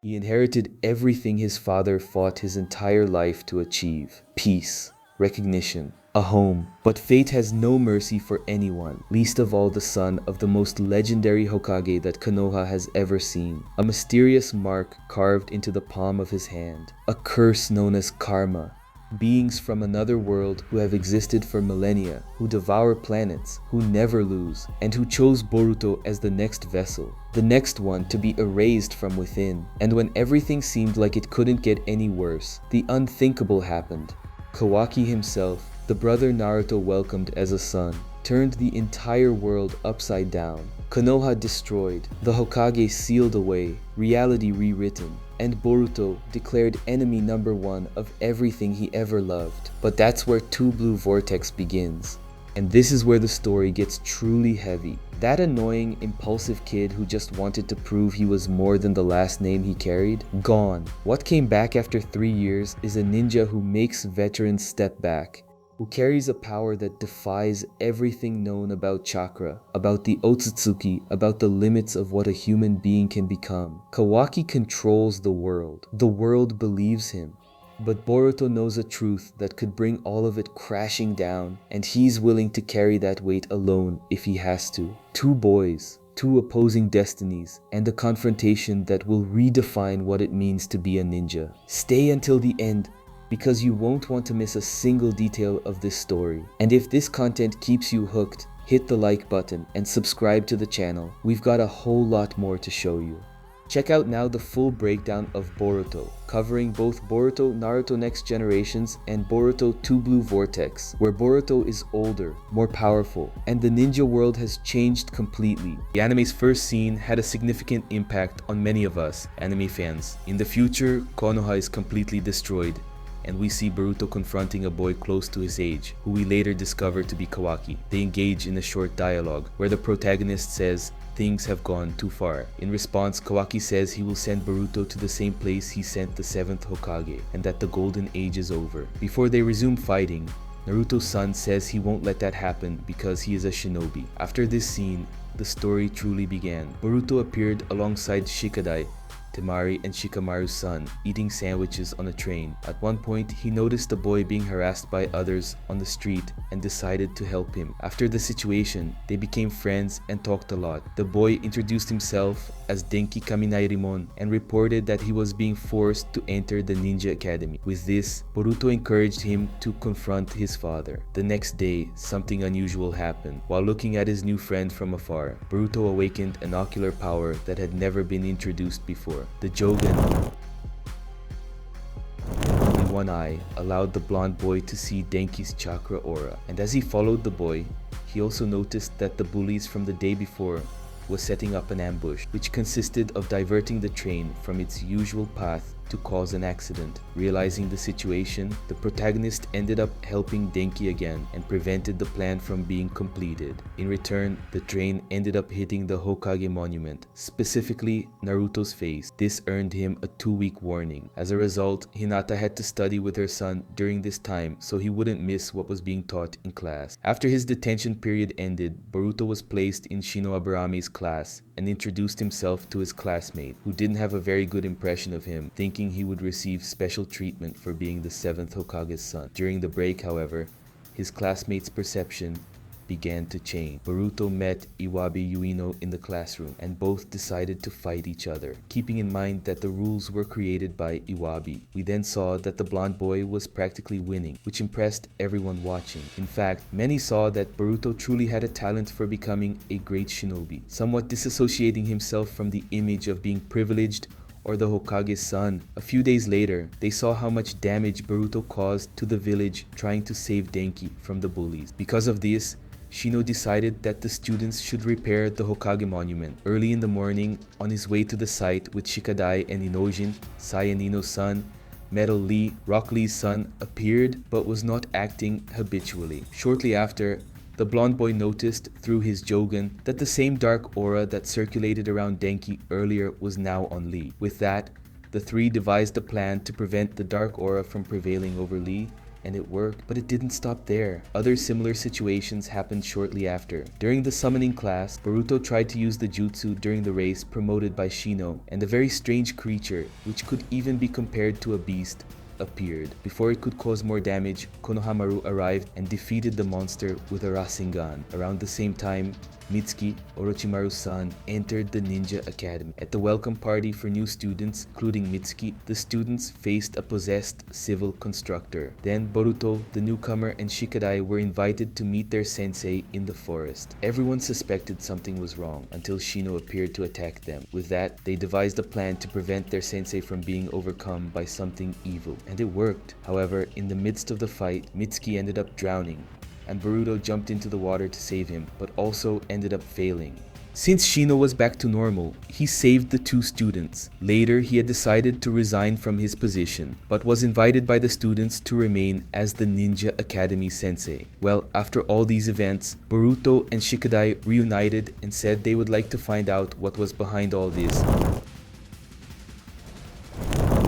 He inherited everything his father fought his entire life to achieve: peace, recognition, a home. But fate has no mercy for anyone, least of all the son of the most legendary Hokage that Konoha has ever seen. A mysterious mark carved into the palm of his hand, a curse known as karma. Beings from another world who have existed for millennia, who devour planets, who never lose, and who chose Boruto as the next vessel, the next one to be erased from within. And when everything seemed like it couldn't get any worse, the unthinkable happened. Kawaki himself, the brother Naruto welcomed as a son, turned the entire world upside down. Konoha destroyed, the Hokage sealed away, reality rewritten, and Boruto declared enemy number one of everything he ever loved. But that's where Two Blue Vortex begins. And this is where the story gets truly heavy. That annoying, impulsive kid who just wanted to prove he was more than the last name he carried, gone. What came back after 3 years is a ninja who makes veterans step back, who carries a power that defies everything known about chakra, about the Otsutsuki, about the limits of what a human being can become. Kawaki controls the world. The world believes him. But Boruto knows a truth that could bring all of it crashing down, and he's willing to carry that weight alone if he has to. Two boys, two opposing destinies, and a confrontation that will redefine what it means to be a ninja. Stay until the end, because you won't want to miss a single detail of this story. And if this content keeps you hooked, hit the like button and subscribe to the channel. We've got a whole lot more to show you. Check out now the full breakdown of Boruto, covering both Boruto Naruto Next Generations and Boruto Two Blue Vortex, where Boruto is older, more powerful, and the ninja world has changed completely. The anime's first scene had a significant impact on many of us, anime fans. In the future, Konoha is completely destroyed, and we see Boruto confronting a boy close to his age, who we later discover to be Kawaki. They engage in a short dialogue, where the protagonist says, "Things have gone too far." In response, Kawaki says he will send Boruto to the same place he sent the 7th Hokage, and that the golden age is over. Before they resume fighting, Naruto's son says he won't let that happen because he is a shinobi. After this scene, the story truly began. Boruto appeared alongside Shikadai, Temari, and Shikamaru's son, eating sandwiches on a train. At one point, he noticed the boy being harassed by others on the street and decided to help him. After the situation, they became friends and talked a lot. The boy introduced himself as Denki Kaminairimon and reported that he was being forced to enter the ninja academy. With this, Boruto encouraged him to confront his father. The next day, something unusual happened. While looking at his new friend from afar, Boruto awakened an ocular power that had never been introduced before. The Jogan, only one eye, allowed the blonde boy to see Denki's chakra aura. And as he followed the boy, he also noticed that the bullies from the day before was setting up an ambush, which consisted of diverting the train from its usual path to cause an accident. Realizing the situation, the protagonist ended up helping Denki again and prevented the plan from being completed. In return, the train ended up hitting the Hokage monument, specifically Naruto's face. This earned him a 2-week warning. As a result, Hinata had to study with her son during this time so he wouldn't miss what was being taught in class. After his detention period ended, Boruto was placed in Shino Aburami's class and introduced himself to his classmate, who didn't have a very good impression of him, thinking he would receive special treatment for being the 7th Hokage's son. During the break, however, his classmate's perception began to change. Boruto met Iwabi Yuino in the classroom, and both decided to fight each other, keeping in mind that the rules were created by Iwabi. We then saw that the blonde boy was practically winning, which impressed everyone watching. In fact, many saw that Boruto truly had a talent for becoming a great shinobi, somewhat disassociating himself from the image of being privileged or the Hokage's son. A few days later, they saw how much damage Boruto caused to the village trying to save Denki from the bullies. Because of this, Shino decided that the students should repair the Hokage monument. Early in the morning, on his way to the site with Shikadai and Inojin, Sai and Ino's son, Metal Lee, Rock Lee's son, appeared but was not acting habitually. Shortly after, the blonde boy noticed through his Jogan that the same dark aura that circulated around Denki earlier was now on Lee. With that, the three devised a plan to prevent the dark aura from prevailing over Lee and it worked. But it didn't stop there. Other similar situations happened shortly after. During the summoning class, Boruto tried to use the jutsu during the race promoted by Shino, and a very strange creature, which could even be compared to a beast, appeared. Before it could cause more damage, Konohamaru arrived and defeated the monster with a Rasengan. Around the same time, Mitsuki, Orochimaru's son, entered the Ninja Academy. At the welcome party for new students, including Mitsuki, the students faced a possessed civil constructor. Then Boruto, the newcomer, and Shikadai were invited to meet their sensei in the forest. Everyone suspected something was wrong until Shino appeared to attack them. With that, they devised a plan to prevent their sensei from being overcome by something evil. And it worked. However, in the midst of the fight, Mitsuki ended up drowning, and Boruto jumped into the water to save him, but also ended up failing. Since Shino was back to normal, he saved the two students. Later, he had decided to resign from his position, but was invited by the students to remain as the Ninja Academy sensei. Well, after all these events, Boruto and Shikadai reunited and said they would like to find out what was behind all this,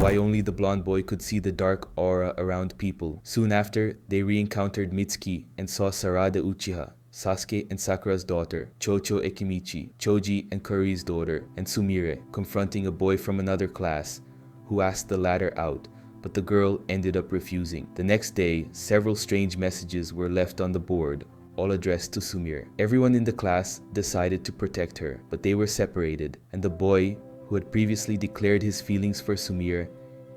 why only the blonde boy could see the dark aura around people. Soon after, they re-encountered Mitsuki and saw Sarada Uchiha, Sasuke and Sakura's daughter, Chocho Ekimichi, Choji and Kuri's daughter, and Sumire, confronting a boy from another class who asked the latter out, but the girl ended up refusing. The next day, several strange messages were left on the board, all addressed to Sumire. Everyone in the class decided to protect her, but they were separated, and the boy, who had previously declared his feelings for Sumire,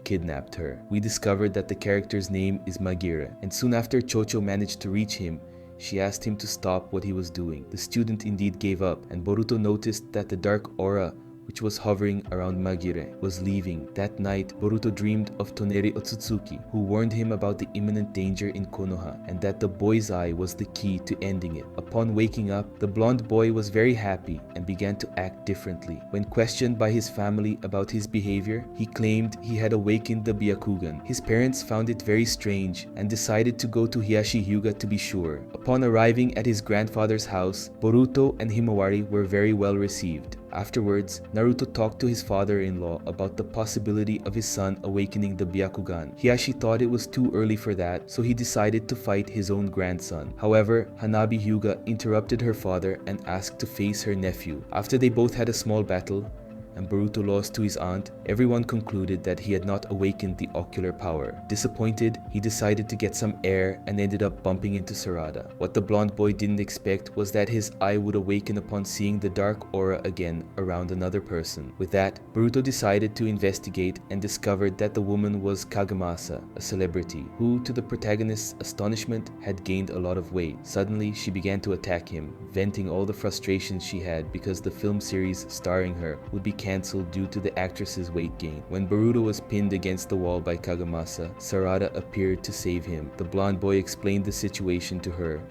kidnapped her. We discovered that the character's name is Magira, and soon after Chocho managed to reach him, she asked him to stop what he was doing. The student indeed gave up, and Boruto noticed that the dark aura which was hovering around Magire was leaving. That night, Boruto dreamed of Toneri Otsutsuki, who warned him about the imminent danger in Konoha, and that the boy's eye was the key to ending it. Upon waking up, the blonde boy was very happy and began to act differently. When questioned by his family about his behavior, he claimed he had awakened the Byakugan. His parents found it very strange and decided to go to Hiyashiyuga to be sure. Upon arriving at his grandfather's house, Boruto and Himawari were very well received. Afterwards, Naruto talked to his father-in-law about the possibility of his son awakening the Byakugan. Hiyashi thought it was too early for that, so he decided to fight his own grandson. However, Hanabi Hyuga interrupted her father and asked to face her nephew. After they both had a small battle, and Boruto lost to his aunt, everyone concluded that he had not awakened the ocular power. Disappointed, he decided to get some air and ended up bumping into Sarada. What the blonde boy didn't expect was that his eye would awaken upon seeing the dark aura again around another person. With that, Boruto decided to investigate and discovered that the woman was Kagemasa, a celebrity, who, to the protagonist's astonishment, had gained a lot of weight. Suddenly, she began to attack him, venting all the frustrations she had because the film series starring her would be cancelled due to the actress's weight gain. When Boruto was pinned against the wall by Kagemasa, Sarada appeared to save him. The blonde boy explained the situation to her,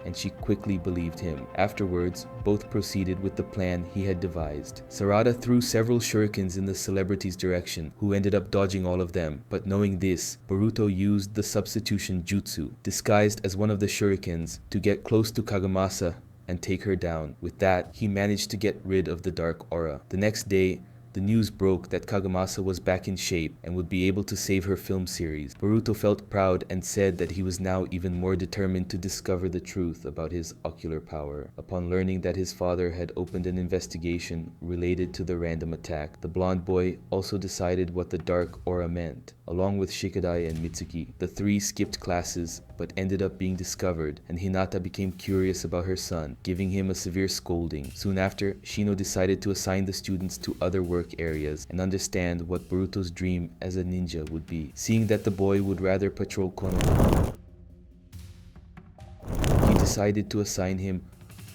and she quickly believed him. Afterwards, both proceeded with the plan he had devised. Sarada threw several shurikens in the celebrity's direction, who ended up dodging all of them. But knowing this, Boruto used the substitution jutsu, disguised as one of the shurikens, to get close to Kagemasa and take her down. With that, he managed to get rid of the dark aura. The next day, the news broke that Kagemasa was back in shape and would be able to save her film series. Boruto felt proud and said that he was now even more determined to discover the truth about his ocular power. Upon learning that his father had opened an investigation related to the random attack, the blonde boy also decided what the dark aura meant. Along with Shikadai and Mitsuki, the three skipped classes but ended up being discovered, and Hinata became curious about her son, giving him a severe scolding. Soon after, Shino decided to assign the students to other work areas and understand what Boruto's dream as a ninja would be. Seeing that the boy would rather patrol Konoha, he decided to assign him,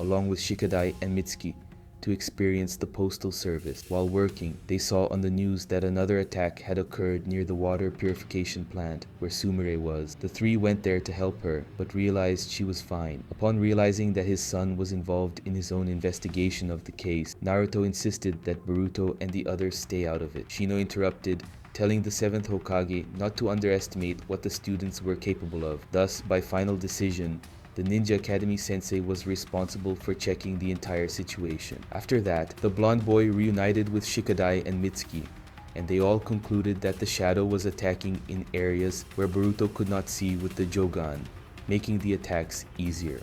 along with Shikadai and Mitsuki, to experience the postal service. While working, they saw on the news that another attack had occurred near the water purification plant where Sumire was. The three went there to help her, but realized she was fine. Upon realizing that his son was involved in his own investigation of the case, Naruto insisted that Boruto and the others stay out of it. Shino interrupted, telling the 7th Hokage not to underestimate what the students were capable of. Thus, by final decision, the Ninja Academy sensei was responsible for checking the entire situation. After that, the blonde boy reunited with Shikadai and Mitsuki, and they all concluded that the shadow was attacking in areas where Boruto could not see with the Jogan, making the attacks easier.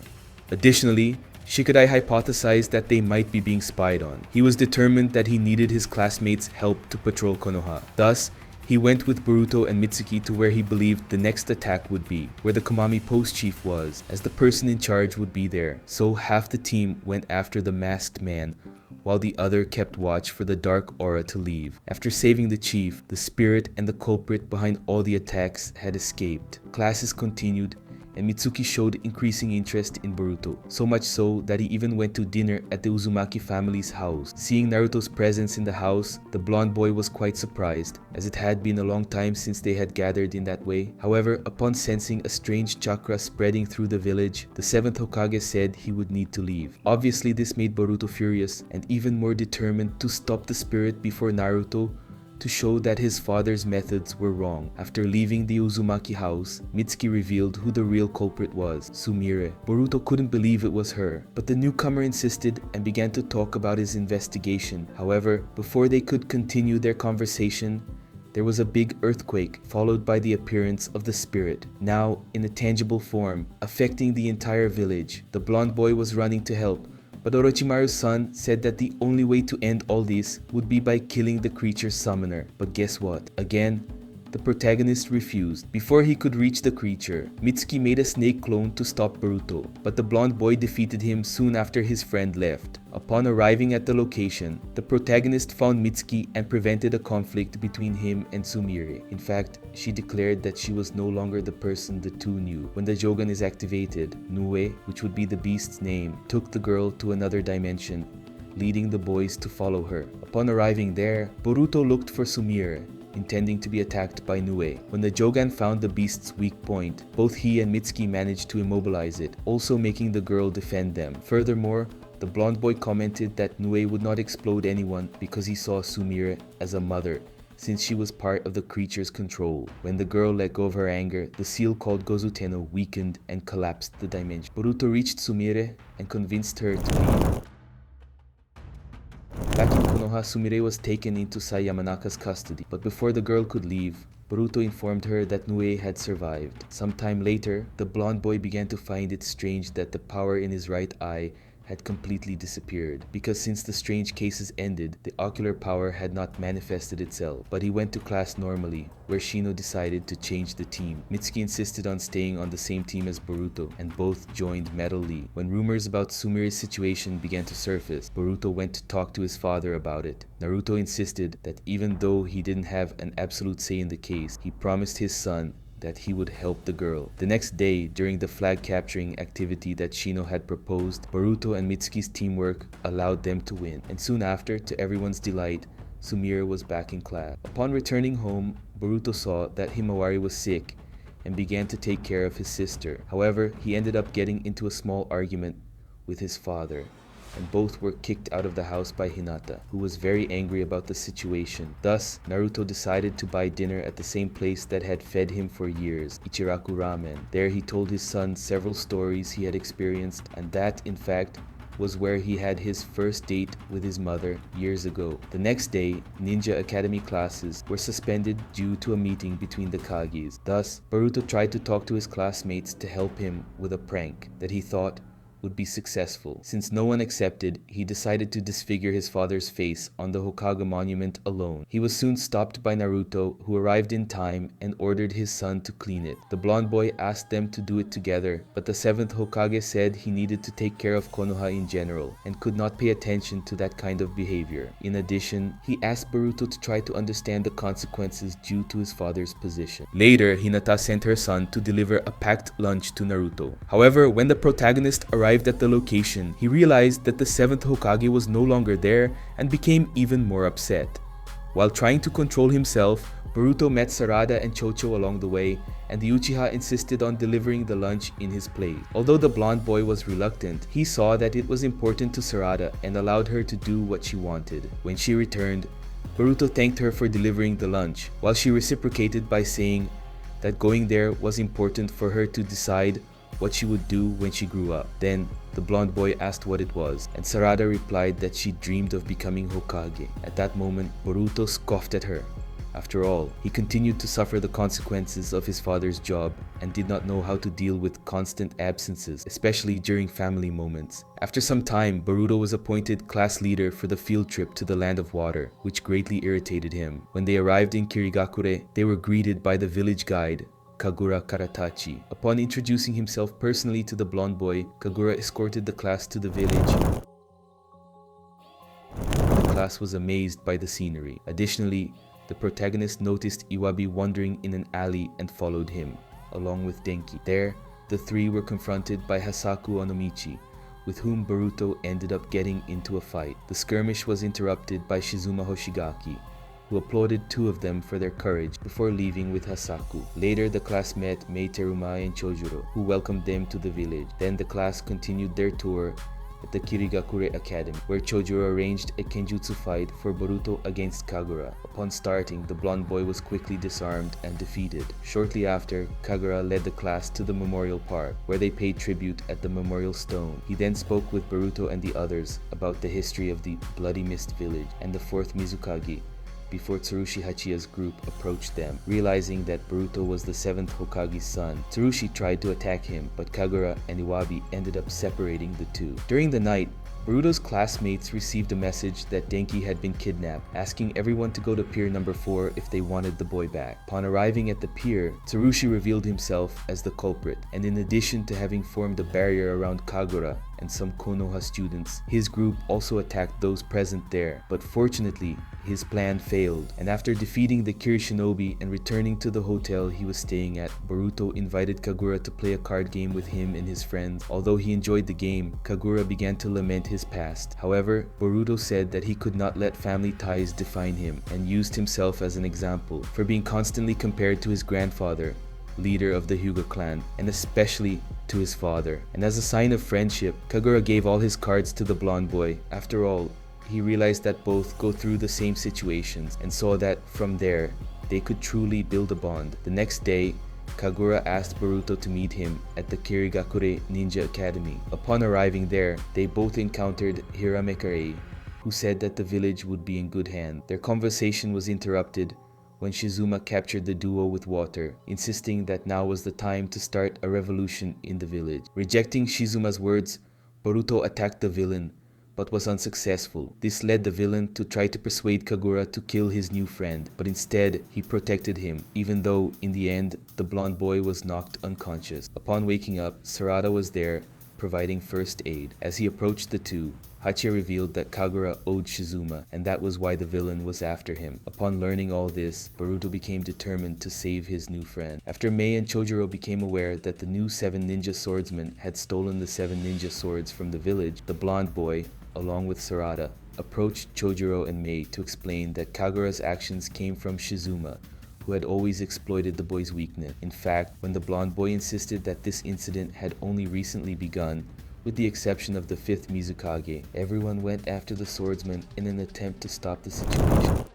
Additionally, Shikadai hypothesized that they might be being spied on. He was determined that he needed his classmates' help to patrol Konoha. Thus, he went with Boruto and Mitsuki to where he believed the next attack would be, where the Komami post chief was, as the person in charge would be there. So half the team went after the masked man, while the other kept watch for the dark aura to leave. After saving the chief, the spirit and the culprit behind all the attacks had escaped. Classes continued, and Mitsuki showed increasing interest in Boruto, so much so that he even went to dinner at the Uzumaki family's house. Seeing Naruto's presence in the house, the blonde boy was quite surprised, as it had been a long time since they had gathered in that way. However, upon sensing a strange chakra spreading through the village, the 7th Hokage said he would need to leave. Obviously, this made Boruto furious and even more determined to stop the spirit before Naruto, to show that his father's methods were wrong. After leaving the Uzumaki house, Mitsuki revealed who the real culprit was, Sumire. Boruto couldn't believe it was her, but the newcomer insisted and began to talk about his investigation. However, before they could continue their conversation, there was a big earthquake, followed by the appearance of the spirit, now in a tangible form, affecting the entire village. The blonde boy was running to help, but Orochimaru's son said that the only way to end all this would be by killing the creature's summoner. But guess what? Again, the protagonist refused. Before he could reach the creature, Mitsuki made a snake clone to stop Boruto, but the blonde boy defeated him soon after his friend left. Upon arriving at the location, the protagonist found Mitsuki and prevented a conflict between him and Sumire. In fact, she declared that she was no longer the person the two knew. When the Jogan is activated, Nue, which would be the beast's name, took the girl to another dimension, leading the boys to follow her. Upon arriving there, Boruto looked for Sumire, intending to be attacked by Nue. When the Jogan found the beast's weak point, both he and Mitsuki managed to immobilize it, also making the girl defend them. Furthermore, the blonde boy commented that Nue would not explode anyone because he saw Sumire as a mother, since she was part of the creature's control. When the girl let go of her anger, the seal called Gozuteno weakened and collapsed the dimension. Boruto reached Sumire and convinced her to leave. Back in Konoha, Sumire was taken into Sai Yamanaka's custody, but before the girl could leave, Boruto informed her that Nue had survived. Sometime later, the blonde boy began to find it strange that the power in his right eye had completely disappeared, because since the strange cases ended, the ocular power had not manifested itself. But he went to class normally, where Shino decided to change the team. Mitsuki insisted on staying on the same team as Boruto, and both joined Metal League. When rumors about Sumire's situation began to surface, Boruto went to talk to his father about it. Naruto insisted that even though he didn't have an absolute say in the case, he promised his son that he would help the girl. The next day, during the flag capturing activity that Shino had proposed, Boruto and Mitsuki's teamwork allowed them to win. And soon after, to everyone's delight, Sumire was back in class. Upon returning home, Boruto saw that Himawari was sick and began to take care of his sister. However, he ended up getting into a small argument with his father, and both were kicked out of the house by Hinata, who was very angry about the situation. Thus, Naruto decided to buy dinner at the same place that had fed him for years, Ichiraku Ramen. There he told his son several stories he had experienced, and that, in fact, was where he had his first date with his mother years ago. The next day, Ninja Academy classes were suspended due to a meeting between the Kages. Thus, Boruto tried to talk to his classmates to help him with a prank that he thought would be successful. Since no one accepted, he decided to disfigure his father's face on the Hokage monument alone. He was soon stopped by Naruto, who arrived in time and ordered his son to clean it. The blonde boy asked them to do it together, but the 7th Hokage said he needed to take care of Konoha in general and could not pay attention to that kind of behavior. In addition, he asked Boruto to try to understand the consequences due to his father's position. Later, Hinata sent her son to deliver a packed lunch to Naruto. However, when the protagonist arrived at the location, he realized that the 7th Hokage was no longer there and became even more upset. While trying to control himself, Boruto met Sarada and Chocho along the way, and the Uchiha insisted on delivering the lunch in his place. Although the blonde boy was reluctant, he saw that it was important to Sarada and allowed her to do what she wanted. When she returned, Boruto thanked her for delivering the lunch, while she reciprocated by saying that going there was important for her to decide what she would do when she grew up. Then, the blonde boy asked what it was, and Sarada replied that she dreamed of becoming Hokage. At that moment, Boruto scoffed at her. After all, he continued to suffer the consequences of his father's job and did not know how to deal with constant absences, especially during family moments. After some time, Boruto was appointed class leader for the field trip to the Land of Water, which greatly irritated him. When they arrived in Kirigakure, they were greeted by the village guide, Kagura Karatachi. Upon introducing himself personally to the blonde boy, Kagura escorted the class to the village. The class was amazed by the scenery. Additionally, the protagonist noticed Iwabi wandering in an alley and followed him, along with Denki. There, the three were confronted by Hasaku Onomichi, with whom Boruto ended up getting into a fight. The skirmish was interrupted by Shizuma Hoshigaki, who applauded two of them for their courage before leaving with Hasaku. Later, the class met Mei Terumai and Chojuro, who welcomed them to the village. Then the class continued their tour at the Kirigakure Academy, where Chojuro arranged a kenjutsu fight for Boruto against Kagura. Upon starting, the blonde boy was quickly disarmed and defeated. Shortly after, Kagura led the class to the Memorial Park, where they paid tribute at the Memorial Stone. He then spoke with Boruto and the others about the history of the Bloody Mist Village and the 4th Mizukage, before Tsurushi Hachiya's group approached them. Realizing that Boruto was the 7th Hokage's son, Tsurushi tried to attack him, but Kagura and Iwabi ended up separating the two. During the night, Boruto's classmates received a message that Denki had been kidnapped, asking everyone to go to pier number 4 if they wanted the boy back. Upon arriving at the pier, Tsurushi revealed himself as the culprit, and in addition to having formed a barrier around Kagura and some Konoha students, his group also attacked those present there. But fortunately, his plan failed, and after defeating the Kirishinobi and returning to the hotel he was staying at, Boruto invited Kagura to play a card game with him and his friends. Although he enjoyed the game, Kagura began to lament his past. However, Boruto said that he could not let family ties define him, and used himself as an example for being constantly compared to his grandfather, leader of the Hyuga clan, and especially to his father. And as a sign of friendship, Kagura gave all his cards to the blonde boy. After all, he realized that both go through the same situations, and saw that from there, they could truly build a bond. The next day, Kagura asked Boruto to meet him at the Kirigakure Ninja Academy. Upon arriving there, they both encountered Hiramekare, who said that the village would be in good hands. Their conversation was interrupted when Shizuma captured the duo with water, insisting that now was the time to start a revolution in the village. Rejecting Shizuma's words, Boruto attacked the villain, but was unsuccessful. This led the villain to try to persuade Kagura to kill his new friend, but instead he protected him, even though in the end the blonde boy was knocked unconscious. Upon waking up, Sarada was there, providing first aid. As he approached the two, Hachiya revealed that Kagura owed Shizuma, and that was why the villain was after him. Upon learning all this, Boruto became determined to save his new friend. After Mei and Chojuro became aware that the new 7 ninja swordsmen had stolen the 7 ninja swords from the village, the blonde boy, along with Sarada, approached Chojuro and Mei to explain that Kagura's actions came from Shizuma, who had always exploited the boy's weakness. In fact, when the blonde boy insisted that this incident had only recently begun, with the exception of the 5th Mizukage, everyone went after the swordsman in an attempt to stop the situation.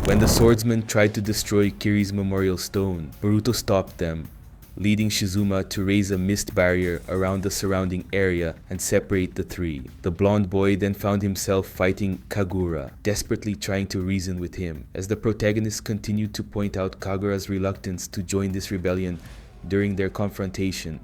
When the swordsmen tried to destroy Kiri's memorial stone, Boruto stopped them, leading Shizuma to raise a mist barrier around the surrounding area and separate the three. The blonde boy then found himself fighting Kagura, desperately trying to reason with him. As the protagonists continued to point out Kagura's reluctance to join this rebellion during their confrontation,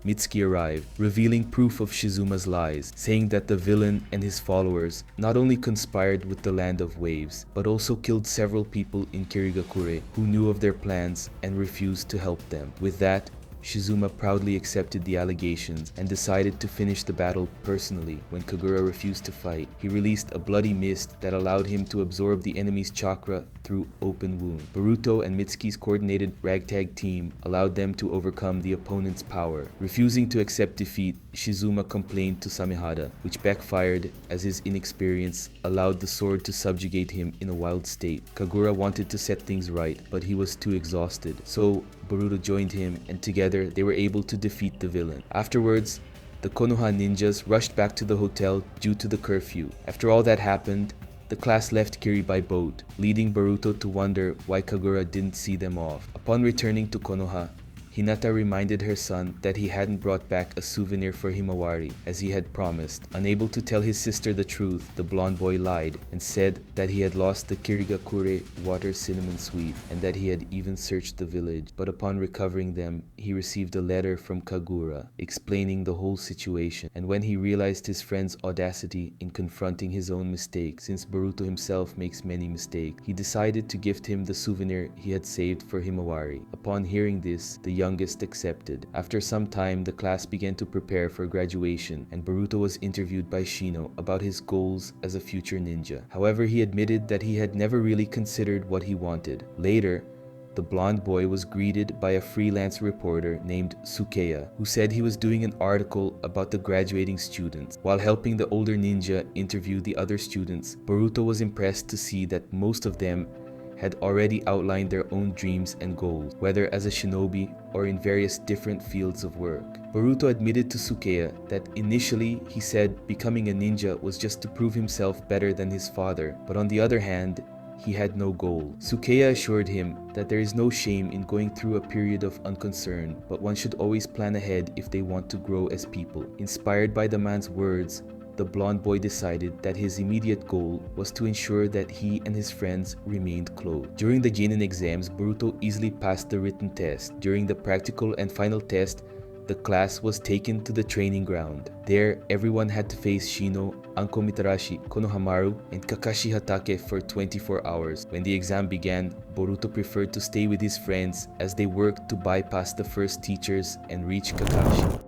Mitsuki arrived, revealing proof of Shizuma's lies, saying that the villain and his followers not only conspired with the Land of Waves, but also killed several people in Kirigakure who knew of their plans and refused to help them. With that, Shizuma proudly accepted the allegations and decided to finish the battle personally. When Kagura refused to fight, he released a bloody mist that allowed him to absorb the enemy's chakra through open wound. Boruto and Mitsuki's coordinated ragtag team allowed them to overcome the opponent's power. Refusing to accept defeat, Shizuma complained to Samehada, which backfired as his inexperience allowed the sword to subjugate him in a wild state. Kagura wanted to set things right, but he was too exhausted, so Boruto joined him, and together they were able to defeat the villain. Afterwards, the Konoha ninjas rushed back to the hotel due to the curfew. After all that happened, the class left Kiri by boat, leading Boruto to wonder why Kagura didn't see them off. Upon returning to Konoha, Hinata reminded her son that he hadn't brought back a souvenir for Himawari as he had promised. Unable to tell his sister the truth, the blonde boy lied and said that he had lost the Kirigakure water cinnamon sweet and that he had even searched the village. But upon recovering them, he received a letter from Kagura explaining the whole situation. And when he realized his friend's audacity in confronting his own mistake, since Boruto himself makes many mistakes, he decided to gift him the souvenir he had saved for Himawari. Upon hearing this, the youngest accepted. After some time, the class began to prepare for graduation, and Boruto was interviewed by Shino about his goals as a future ninja. However, he admitted that he had never really considered what he wanted. Later, the blonde boy was greeted by a freelance reporter named Sukeya, who said he was doing an article about the graduating students. While helping the older ninja interview the other students, Boruto was impressed to see that most of them had already outlined their own dreams and goals, whether as a shinobi or in various different fields of work. Boruto admitted to Sukeya that initially he said becoming a ninja was just to prove himself better than his father, but on the other hand, he had no goal. Sukeya assured him that there is no shame in going through a period of unconcern, but one should always plan ahead if they want to grow as people. Inspired by the man's words, the blonde boy decided that his immediate goal was to ensure that he and his friends remained close. During the Genin exams, Boruto easily passed the written test. During the practical and final test, the class was taken to the training ground. There, everyone had to face Shino, Anko Mitarashi, Konohamaru, and Kakashi Hatake for 24 hours. When the exam began, Boruto preferred to stay with his friends as they worked to bypass the first teachers and reach Kakashi.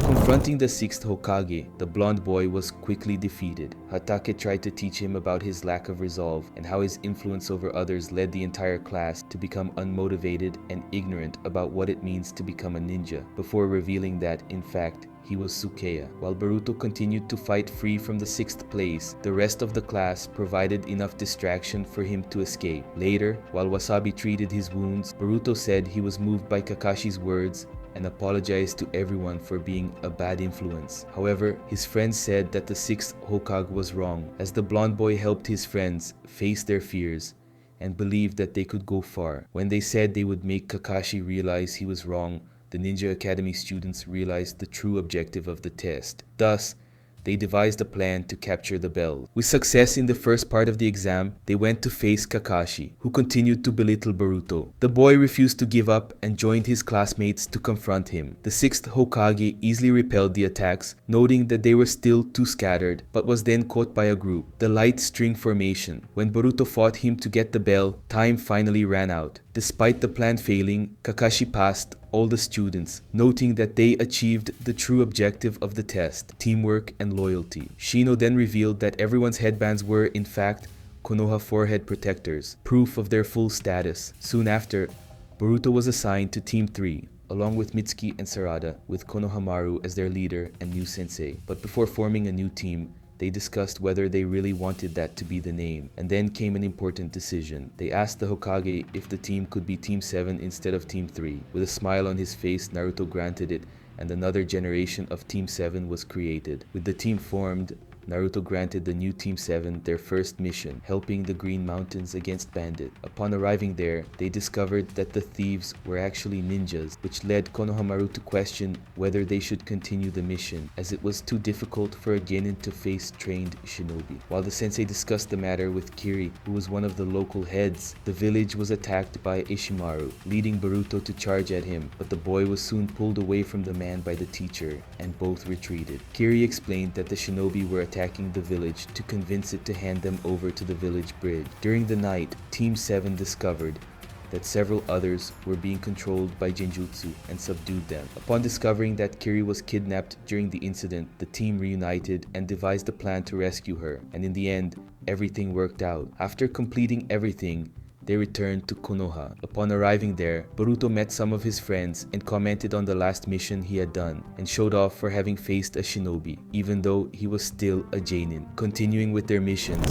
Confronting the sixth Hokage, the blonde boy was quickly defeated. Hatake tried to teach him about his lack of resolve and how his influence over others led the entire class to become unmotivated and ignorant about what it means to become a ninja, before revealing that, in fact, he was Sukeya. While Boruto continued to fight free from the 6th place, the rest of the class provided enough distraction for him to escape. Later, while Wasabi treated his wounds, Boruto said he was moved by Kakashi's words and apologized to everyone for being a bad influence. However, his friends said that the 6th Hokage was wrong, as the blonde boy helped his friends face their fears and believed that they could go far. When they said they would make Kakashi realize he was wrong, the Ninja Academy students realized the true objective of the test. Thus, they devised a plan to capture the bell. With success in the first part of the exam, they went to face Kakashi, who continued to belittle Boruto. The boy refused to give up and joined his classmates to confront him. The 6th Hokage easily repelled the attacks, noting that they were still too scattered, but was then caught by a group, the light string formation. When Boruto fought him to get the bell, time finally ran out. Despite the plan failing, Kakashi passed all the students, noting that they achieved the true objective of the test, teamwork and loyalty. Shino then revealed that everyone's headbands were, in fact, Konoha forehead protectors, proof of their full status. Soon after, Boruto was assigned to Team 3, along with Mitsuki and Sarada, with Konohamaru as their leader and new sensei. But before forming a new team, they discussed whether they really wanted that to be the name, and then came an important decision. They asked the Hokage if the team could be Team 7 instead of Team 3. With a smile on his face, Naruto granted it, and another generation of Team 7 was created. With the team formed, Naruto granted the new Team 7 their first mission, helping the Green Mountains against Bandit. Upon arriving there, they discovered that the thieves were actually ninjas, which led Konohamaru to question whether they should continue the mission, as it was too difficult for a genin to face trained shinobi. While the sensei discussed the matter with Kiri, who was one of the local heads, the village was attacked by Ishimaru, leading Boruto to charge at him, but the boy was soon pulled away from the man by the teacher, and both retreated. Kiri explained that the shinobi were attacking the village to convince it to hand them over to the village bridge. During the night, Team 7 discovered that several others were being controlled by Genjutsu and subdued them. Upon discovering that Kiri was kidnapped during the incident, the team reunited and devised a plan to rescue her, and in the end, everything worked out. After completing everything, they returned to Konoha. Upon arriving there, Boruto met some of his friends and commented on the last mission he had done, and showed off for having faced a shinobi, even though he was still a genin. Continuing with their missions,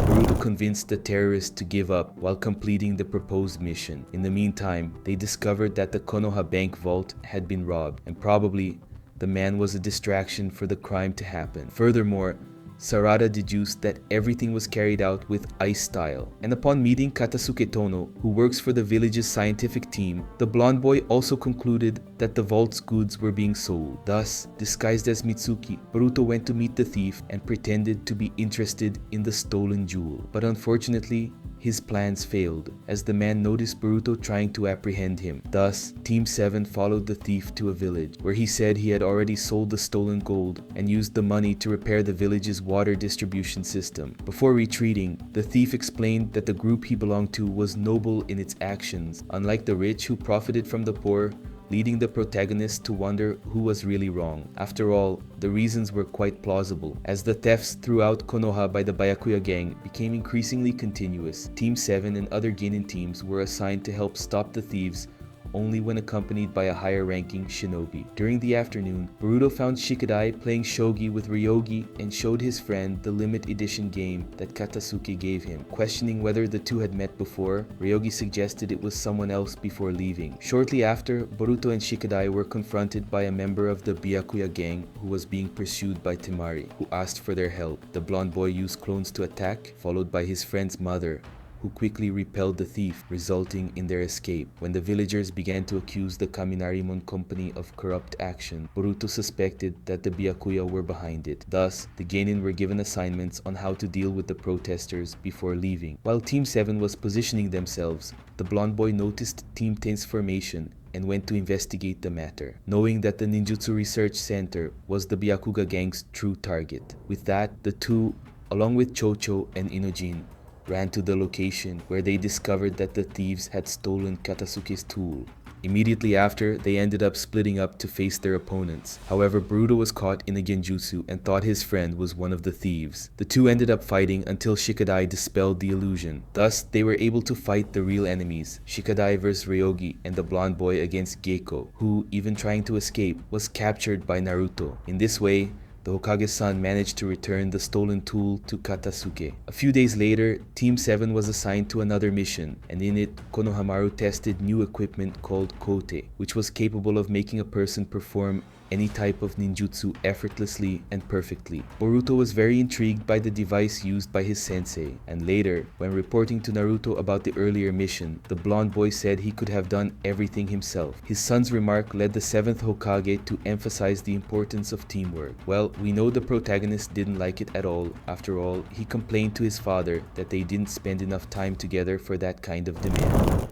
Boruto convinced the terrorists to give up while completing the proposed mission. In the meantime, they discovered that the Konoha bank vault had been robbed, and probably the man was a distraction for the crime to happen. Furthermore, Sarada deduced that everything was carried out with ice style. And upon meeting Katasuke Tono, who works for the village's scientific team, the blonde boy also concluded that the vault's goods were being sold. Thus, disguised as Mitsuki, Boruto went to meet the thief and pretended to be interested in the stolen jewel. But unfortunately, his plans failed, as the man noticed Boruto trying to apprehend him. Thus, Team 7 followed the thief to a village, where he said he had already sold the stolen gold and used the money to repair the village's water distribution system. Before retreating, the thief explained that the group he belonged to was noble in its actions, unlike the rich who profited from the poor, leading the protagonist to wonder who was really wrong. After all, the reasons were quite plausible, as the thefts throughout Konoha by the Byakuya gang became increasingly continuous. Team 7 and other genin teams were assigned to help stop the thieves only when accompanied by a higher-ranking shinobi. During the afternoon, Boruto found Shikadai playing shogi with Ryogi and showed his friend the limited edition game that Katasuke gave him. Questioning whether the two had met before, Ryogi suggested it was someone else before leaving. Shortly after, Boruto and Shikadai were confronted by a member of the Byakuya gang who was being pursued by Temari, who asked for their help. The blonde boy used clones to attack, followed by his friend's mother, who quickly repelled the thief, resulting in their escape. When the villagers began to accuse the Kaminarimon company of corrupt action, Boruto suspected that the Byakuya were behind it. Thus, the genin were given assignments on how to deal with the protesters before leaving. While Team 7 was positioning themselves, the blonde boy noticed Team 10's formation and went to investigate the matter, knowing that the Ninjutsu Research Center was the Byakuga gang's true target. With that, the two, along with Chocho and Inojin, ran to the location where they discovered that the thieves had stolen Katasuke's tool. Immediately after, they ended up splitting up to face their opponents. However, Boruto was caught in a genjutsu and thought his friend was one of the thieves. The two ended up fighting until Shikadai dispelled the illusion. Thus, they were able to fight the real enemies, Shikadai vs Ryogi and the blonde boy against Geiko, who, even trying to escape, was captured by Naruto. In this way, the Hokage-san managed to return the stolen tool to Katasuke. A few days later, Team 7 was assigned to another mission, and in it, Konohamaru tested new equipment called Kote, which was capable of making a person perform any type of ninjutsu effortlessly and perfectly. Boruto was very intrigued by the device used by his sensei, and later, when reporting to Naruto about the earlier mission, the blonde boy said he could have done everything himself. His son's remark led the 7th Hokage to emphasize the importance of teamwork. Well, we know the protagonist didn't like it at all. After all, he complained to his father that they didn't spend enough time together for that kind of demand.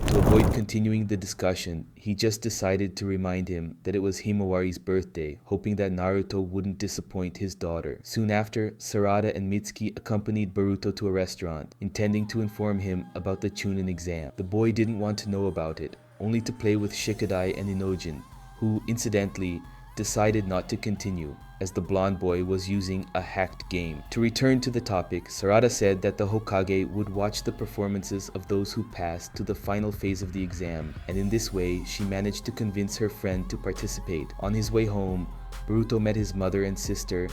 To avoid continuing the discussion, he just decided to remind him that it was Himawari's birthday, hoping that Naruto wouldn't disappoint his daughter. Soon after, Sarada and Mitsuki accompanied Boruto to a restaurant, intending to inform him about the Chunin exam. The boy didn't want to know about it, only to play with Shikadai and Inojin, who, incidentally, decided not to continue, as the blonde boy was using a hacked game. To return to the topic, Sarada said that the Hokage would watch the performances of those who passed to the final phase of the exam, and in this way, she managed to convince her friend to participate. On his way home, Boruto met his mother and sister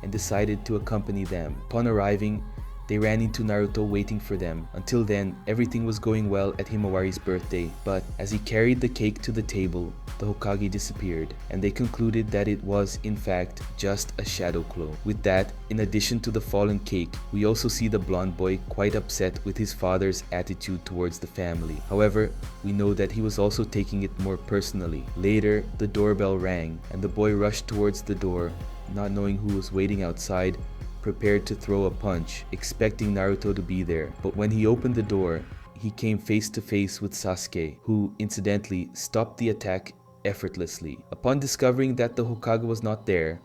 and decided to accompany them. Upon arriving, they ran into Naruto waiting for them. Until then, everything was going well at Himawari's birthday, but as he carried the cake to the table, the Hokage disappeared, and they concluded that it was, in fact, just a shadow clone. With that, in addition to the fallen cake, we also see the blonde boy quite upset with his father's attitude towards the family. However, we know that he was also taking it more personally. Later, the doorbell rang, and the boy rushed towards the door, not knowing who was waiting outside, prepared to throw a punch, expecting Naruto to be there. But when he opened the door, he came face to face with Sasuke, who, incidentally, stopped the attack effortlessly. Upon discovering that the Hokage was not there,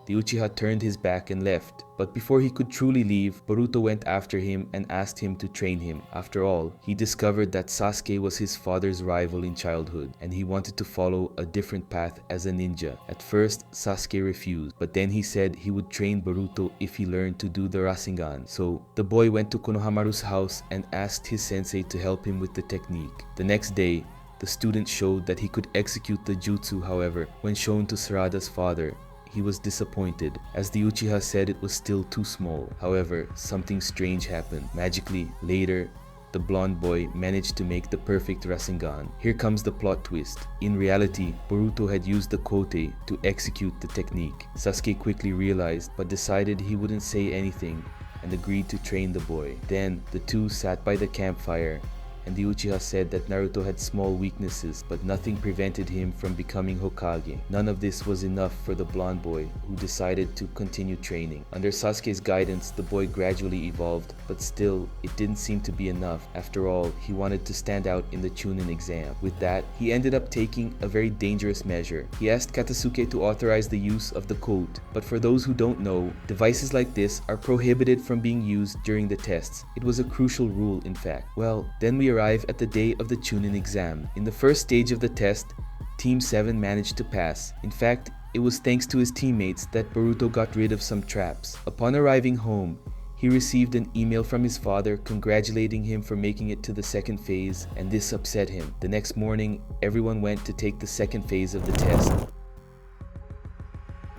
the Uchiha turned his back and left. But before he could truly leave, Boruto went after him and asked him to train him. After all, he discovered that Sasuke was his father's rival in childhood, and he wanted to follow a different path as a ninja. At first, Sasuke refused, but then he said he would train Boruto if he learned to do the Rasengan. So, the boy went to Konohamaru's house and asked his sensei to help him with the technique. The next day, the student showed that he could execute the jutsu. However, when shown to Sarada's father, he was disappointed, as the Uchiha said it was still too small. However, something strange happened. Magically, later, the blonde boy managed to make the perfect Rasengan. Here comes the plot twist. In reality, Boruto had used the Kote to execute the technique. Sasuke quickly realized but decided he wouldn't say anything and agreed to train the boy. Then the two sat by the campfire, and the Uchiha said that Naruto had small weaknesses, but nothing prevented him from becoming Hokage. None of this was enough for the blonde boy, who decided to continue training. Under Sasuke's guidance, the boy gradually evolved, but still, it didn't seem to be enough. After all, he wanted to stand out in the Chunin exam. With that, he ended up taking a very dangerous measure. He asked Katasuke to authorize the use of the coat, but for those who don't know, devices like this are prohibited from being used during the tests. It was a crucial rule, in fact. Well, then we arrive at the day of the Chunin exam. In the first stage of the test, Team 7 managed to pass. In fact, it was thanks to his teammates that Boruto got rid of some traps. Upon arriving home, he received an email from his father congratulating him for making it to the second phase, and this upset him. The next morning, everyone went to take the second phase of the test.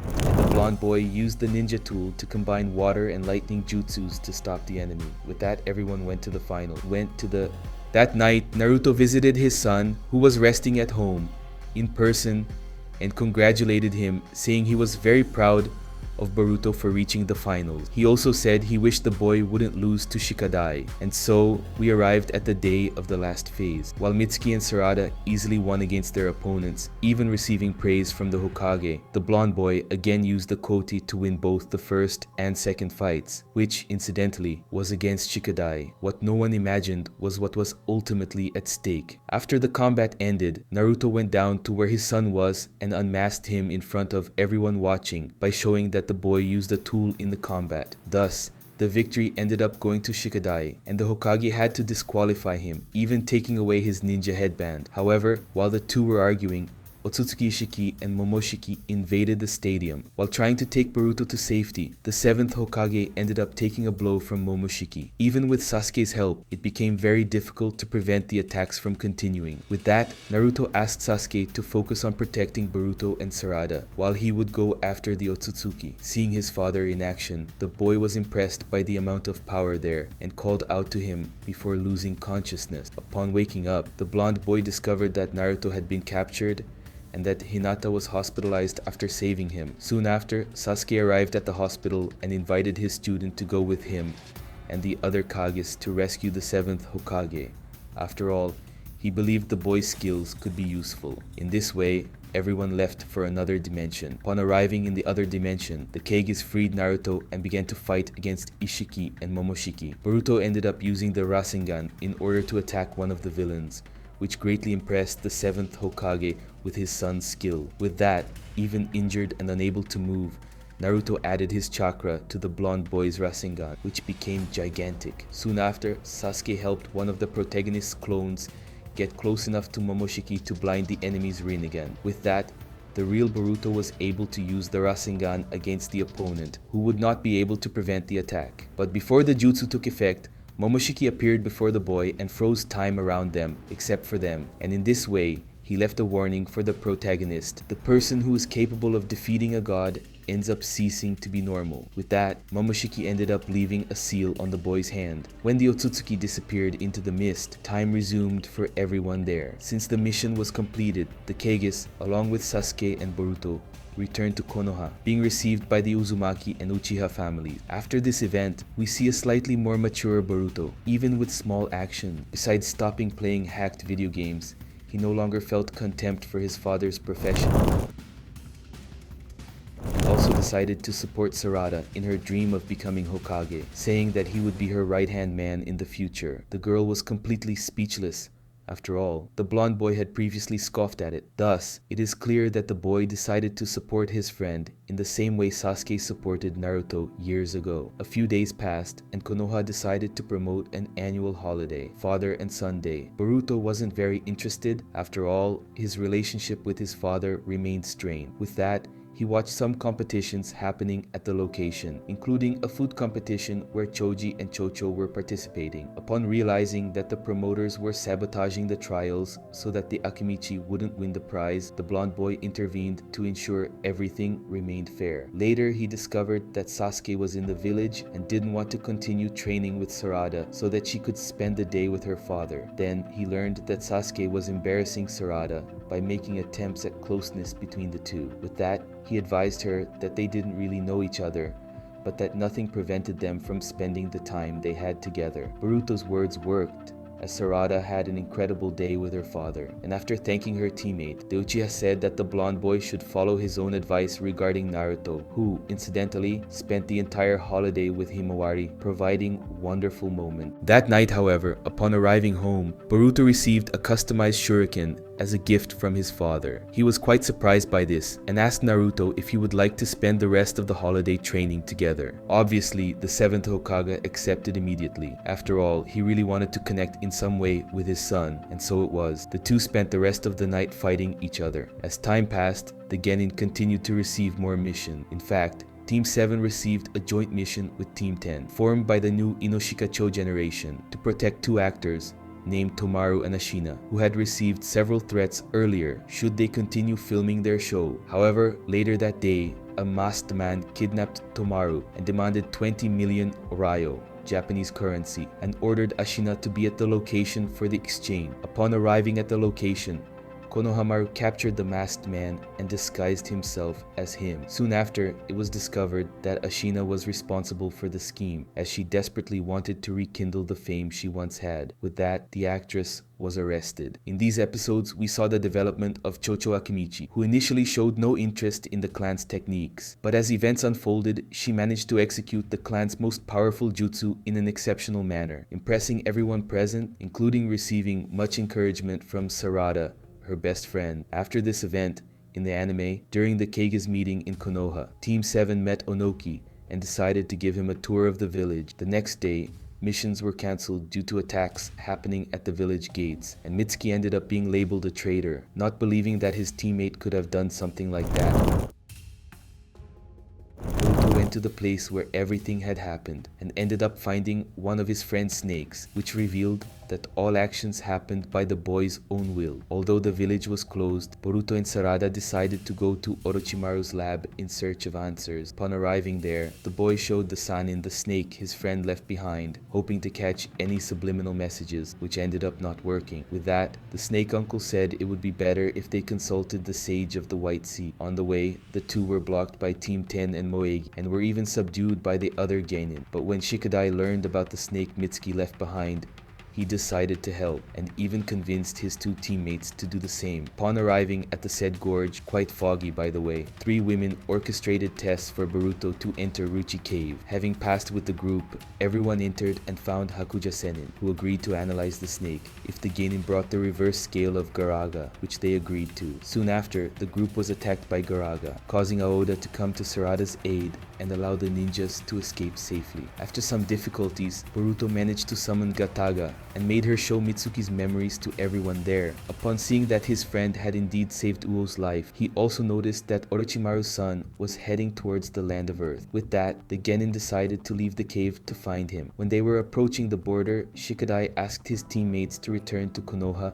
The blonde boy used the ninja tool to combine water and lightning jutsus to stop the enemy. With that, everyone went to the final. That night, Naruto visited his son, who was resting at home, in person, and congratulated him, saying he was very proud of Boruto for reaching the finals. He also said he wished the boy wouldn't lose to Shikadai. And so, we arrived at the day of the last phase. While Mitsuki and Sarada easily won against their opponents, even receiving praise from the Hokage, the blonde boy again used the Koti to win both the first and second fights, which, incidentally, was against Shikadai. What no one imagined was what was ultimately at stake. After the combat ended, Naruto went down to where his son was and unmasked him in front of everyone watching by showing that the boy used a tool in the combat. Thus, the victory ended up going to Shikadai, and the Hokage had to disqualify him, even taking away his ninja headband. However, while the two were arguing, Otsutsuki Ishiki and Momoshiki invaded the stadium. While trying to take Boruto to safety, the 7th Hokage ended up taking a blow from Momoshiki. Even with Sasuke's help, it became very difficult to prevent the attacks from continuing. With that, Naruto asked Sasuke to focus on protecting Boruto and Sarada, while he would go after the Otsutsuki. Seeing his father in action, the boy was impressed by the amount of power there and called out to him before losing consciousness. Upon waking up, the blonde boy discovered that Naruto had been captured and that Hinata was hospitalized after saving him. Soon after, Sasuke arrived at the hospital and invited his student to go with him and the other Kages to rescue the 7th Hokage. After all, he believed the boy's skills could be useful. In this way, everyone left for another dimension. Upon arriving in the other dimension, the Kages freed Naruto and began to fight against Ishiki and Momoshiki. Boruto ended up using the Rasengan in order to attack one of the villains, which greatly impressed the 7th Hokage with his son's skill. With that, even injured and unable to move, Naruto added his chakra to the blonde boy's Rasengan, which became gigantic. Soon after, Sasuke helped one of the protagonist's clones get close enough to Momoshiki to blind the enemy's Rinnegan. With that, the real Boruto was able to use the Rasengan against the opponent, who would not be able to prevent the attack. But before the jutsu took effect, Momoshiki appeared before the boy and froze time around them, except for them, and in this way, he left a warning for the protagonist. The person who is capable of defeating a god ends up ceasing to be normal. With that, Momoshiki ended up leaving a seal on the boy's hand. When the Otsutsuki disappeared into the mist, time resumed for everyone there. Since the mission was completed, the Kages, along with Sasuke and Boruto, returned to Konoha, being received by the Uzumaki and Uchiha families. After this event, we see a slightly more mature Boruto, even with small action. Besides stopping playing hacked video games, he no longer felt contempt for his father's profession. He also decided to support Sarada in her dream of becoming Hokage, saying that he would be her right-hand man in the future. The girl was completely speechless. After all, the blonde boy had previously scoffed at it. Thus, it is clear that the boy decided to support his friend in the same way Sasuke supported Naruto years ago. A few days passed, and Konoha decided to promote an annual holiday, Father and Son Day. Boruto wasn't very interested. After all, his relationship with his father remained strained. With that, he watched some competitions happening at the location, including a food competition where Choji and Chocho were participating. Upon realizing that the promoters were sabotaging the trials so that the Akimichi wouldn't win the prize, the blonde boy intervened to ensure everything remained fair. Later, he discovered that Sasuke was in the village and didn't want to continue training with Sarada so that she could spend the day with her father. Then, he learned that Sasuke was embarrassing Sarada by making attempts at closeness between the two. With that, he advised her that they didn't really know each other, but that nothing prevented them from spending the time they had together. Boruto's words worked, as Sarada had an incredible day with her father, and after thanking her teammate, the Uchiha said that the blonde boy should follow his own advice regarding Naruto, who, incidentally, spent the entire holiday with Himawari, providing wonderful moments. That night, however, upon arriving home, Boruto received a customized shuriken as a gift from his father. He was quite surprised by this and asked Naruto if he would like to spend the rest of the holiday training together. Obviously, the 7th Hokage accepted immediately. After all, he really wanted to connect in some way with his son, and so it was. The two spent the rest of the night fighting each other. As time passed, the Genin continued to receive more missions. In fact, Team 7 received a joint mission with Team 10, formed by the new Inoshikacho generation, to protect two actors named Tomaru and Ashina, who had received several threats earlier should they continue filming their show. However, later that day, a masked man kidnapped Tomaru and demanded 20 million Orayo, Japanese currency, and ordered Ashina to be at the location for the exchange. Upon arriving at the location, Konohamaru captured the masked man and disguised himself as him. Soon after, it was discovered that Ashina was responsible for the scheme, as she desperately wanted to rekindle the fame she once had. With that, the actress was arrested. In these episodes, we saw the development of Chocho Akimichi, who initially showed no interest in the clan's techniques. But as events unfolded, she managed to execute the clan's most powerful jutsu in an exceptional manner, impressing everyone present, including receiving much encouragement from Sarada, her best friend. After this event, in the anime, during the Kage's meeting in Konoha, Team 7 met Onoki and decided to give him a tour of the village. The next day, missions were cancelled due to attacks happening at the village gates, and Mitsuki ended up being labeled a traitor, not believing that his teammate could have done something like that. Boruto went to the place where everything had happened and ended up finding one of his friend's snakes, which revealed that all actions happened by the boy's own will. Although the village was closed, Boruto and Sarada decided to go to Orochimaru's lab in search of answers. Upon arriving there, the boy showed the Sannin the snake his friend left behind, hoping to catch any subliminal messages, which ended up not working. With that, the snake uncle said it would be better if they consulted the sage of the White Sea. On the way, the two were blocked by Team 10 and Moegi, and were even subdued by the other Genin. But when Shikadai learned about the snake Mitsuki left behind, he decided to help, and even convinced his two teammates to do the same. Upon arriving at the said gorge, quite foggy by the way, three women orchestrated tests for Boruto to enter Ruchi Cave. Having passed with the group, everyone entered and found Hakuja Sennin, who agreed to analyze the snake if the Genin brought the reverse scale of Garaga, which they agreed to. Soon after, the group was attacked by Garaga, causing Aoda to come to Sarada's aid and allow the ninjas to escape safely. After some difficulties, Boruto managed to summon Gataga and made her show Mitsuki's memories to everyone there. Upon seeing that his friend had indeed saved Uo's life, he also noticed that Orochimaru's son was heading towards the land of Earth. With that, the Genin decided to leave the cave to find him. When they were approaching the border, Shikadai asked his teammates to return to Konoha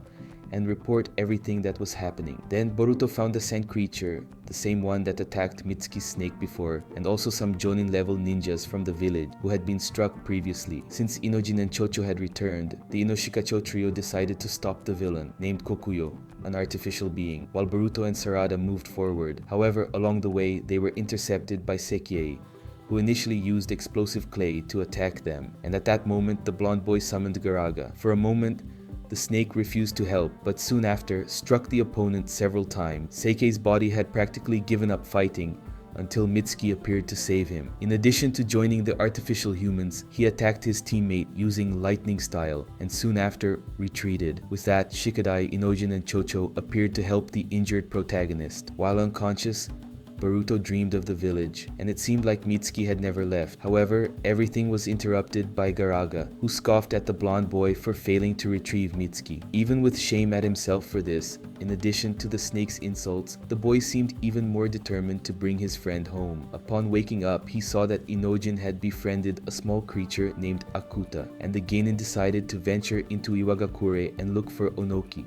and report everything that was happening. Then Boruto found a sand creature, the same one that attacked Mitsuki's snake before, and also some Jonin level ninjas from the village who had been struck previously. Since Inojin and Chocho had returned, the Inoshikacho trio decided to stop the villain, named Kokuyo, an artificial being, while Boruto and Sarada moved forward. However, along the way, they were intercepted by Sekiei, who initially used explosive clay to attack them, and at that moment the blonde boy summoned Garaga. For a moment, the snake refused to help, but soon after struck the opponent several times. Seikei's body had practically given up fighting until Mitsuki appeared to save him. In addition to joining the artificial humans, he attacked his teammate using lightning style and soon after retreated. With that, Shikadai, Inojin and Chocho appeared to help the injured protagonist. While unconscious, Boruto dreamed of the village, and it seemed like Mitsuki had never left. However, everything was interrupted by Garaga, who scoffed at the blonde boy for failing to retrieve Mitsuki. Even with shame at himself for this, in addition to the snake's insults, the boy seemed even more determined to bring his friend home. Upon waking up, he saw that Inojin had befriended a small creature named Akuta, and the genin decided to venture into Iwagakure and look for Onoki.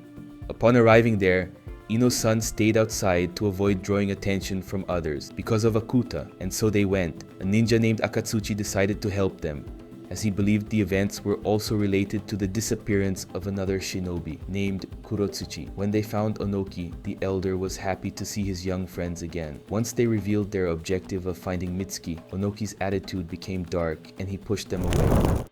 Upon arriving there, Ino's son stayed outside to avoid drawing attention from others because of Akuta, and so they went. A ninja named Akatsuchi decided to help them, as he believed the events were also related to the disappearance of another shinobi named Kurotsuchi. When they found Onoki, the elder was happy to see his young friends again. Once they revealed their objective of finding Mitsuki, Onoki's attitude became dark and he pushed them away.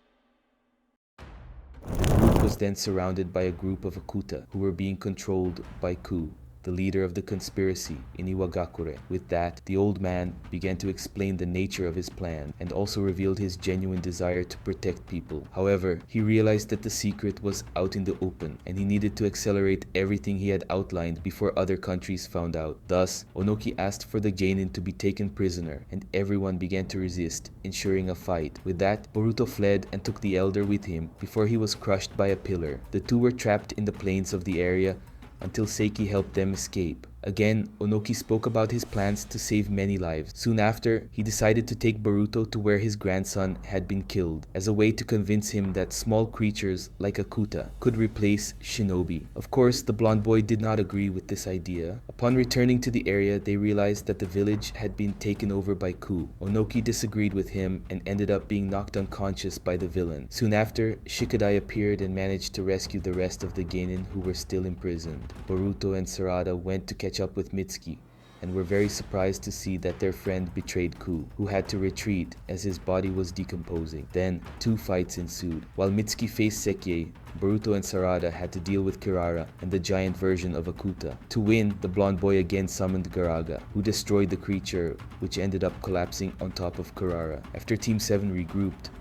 The group was then surrounded by a group of Akuta who were being controlled by Ku, the leader of the conspiracy in Iwagakure. With that, the old man began to explain the nature of his plan and also revealed his genuine desire to protect people. However, he realized that the secret was out in the open and he needed to accelerate everything he had outlined before other countries found out. Thus, Onoki asked for the genin to be taken prisoner and everyone began to resist, ensuring a fight. With that, Boruto fled and took the elder with him before he was crushed by a pillar. The two were trapped in the plains of the area until Seiki helped them escape. Again, Onoki spoke about his plans to save many lives. Soon after, he decided to take Boruto to where his grandson had been killed, as a way to convince him that small creatures like Akuta could replace shinobi. Of course, the blonde boy did not agree with this idea. Upon returning to the area, they realized that the village had been taken over by Ku. Onoki disagreed with him and ended up being knocked unconscious by the villain. Soon after, Shikadai appeared and managed to rescue the rest of the genin who were still imprisoned. Boruto and Sarada went to catch up with Mitsuki and were very surprised to see that their friend betrayed Ku, who had to retreat as his body was decomposing. Then, two fights ensued. While Mitsuki faced Sekie, Boruto and Sarada had to deal with Kirara and the giant version of Akuta. To win, the blonde boy again summoned Garaga, who destroyed the creature, which ended up collapsing on top of Kirara. After Team 7 regrouped,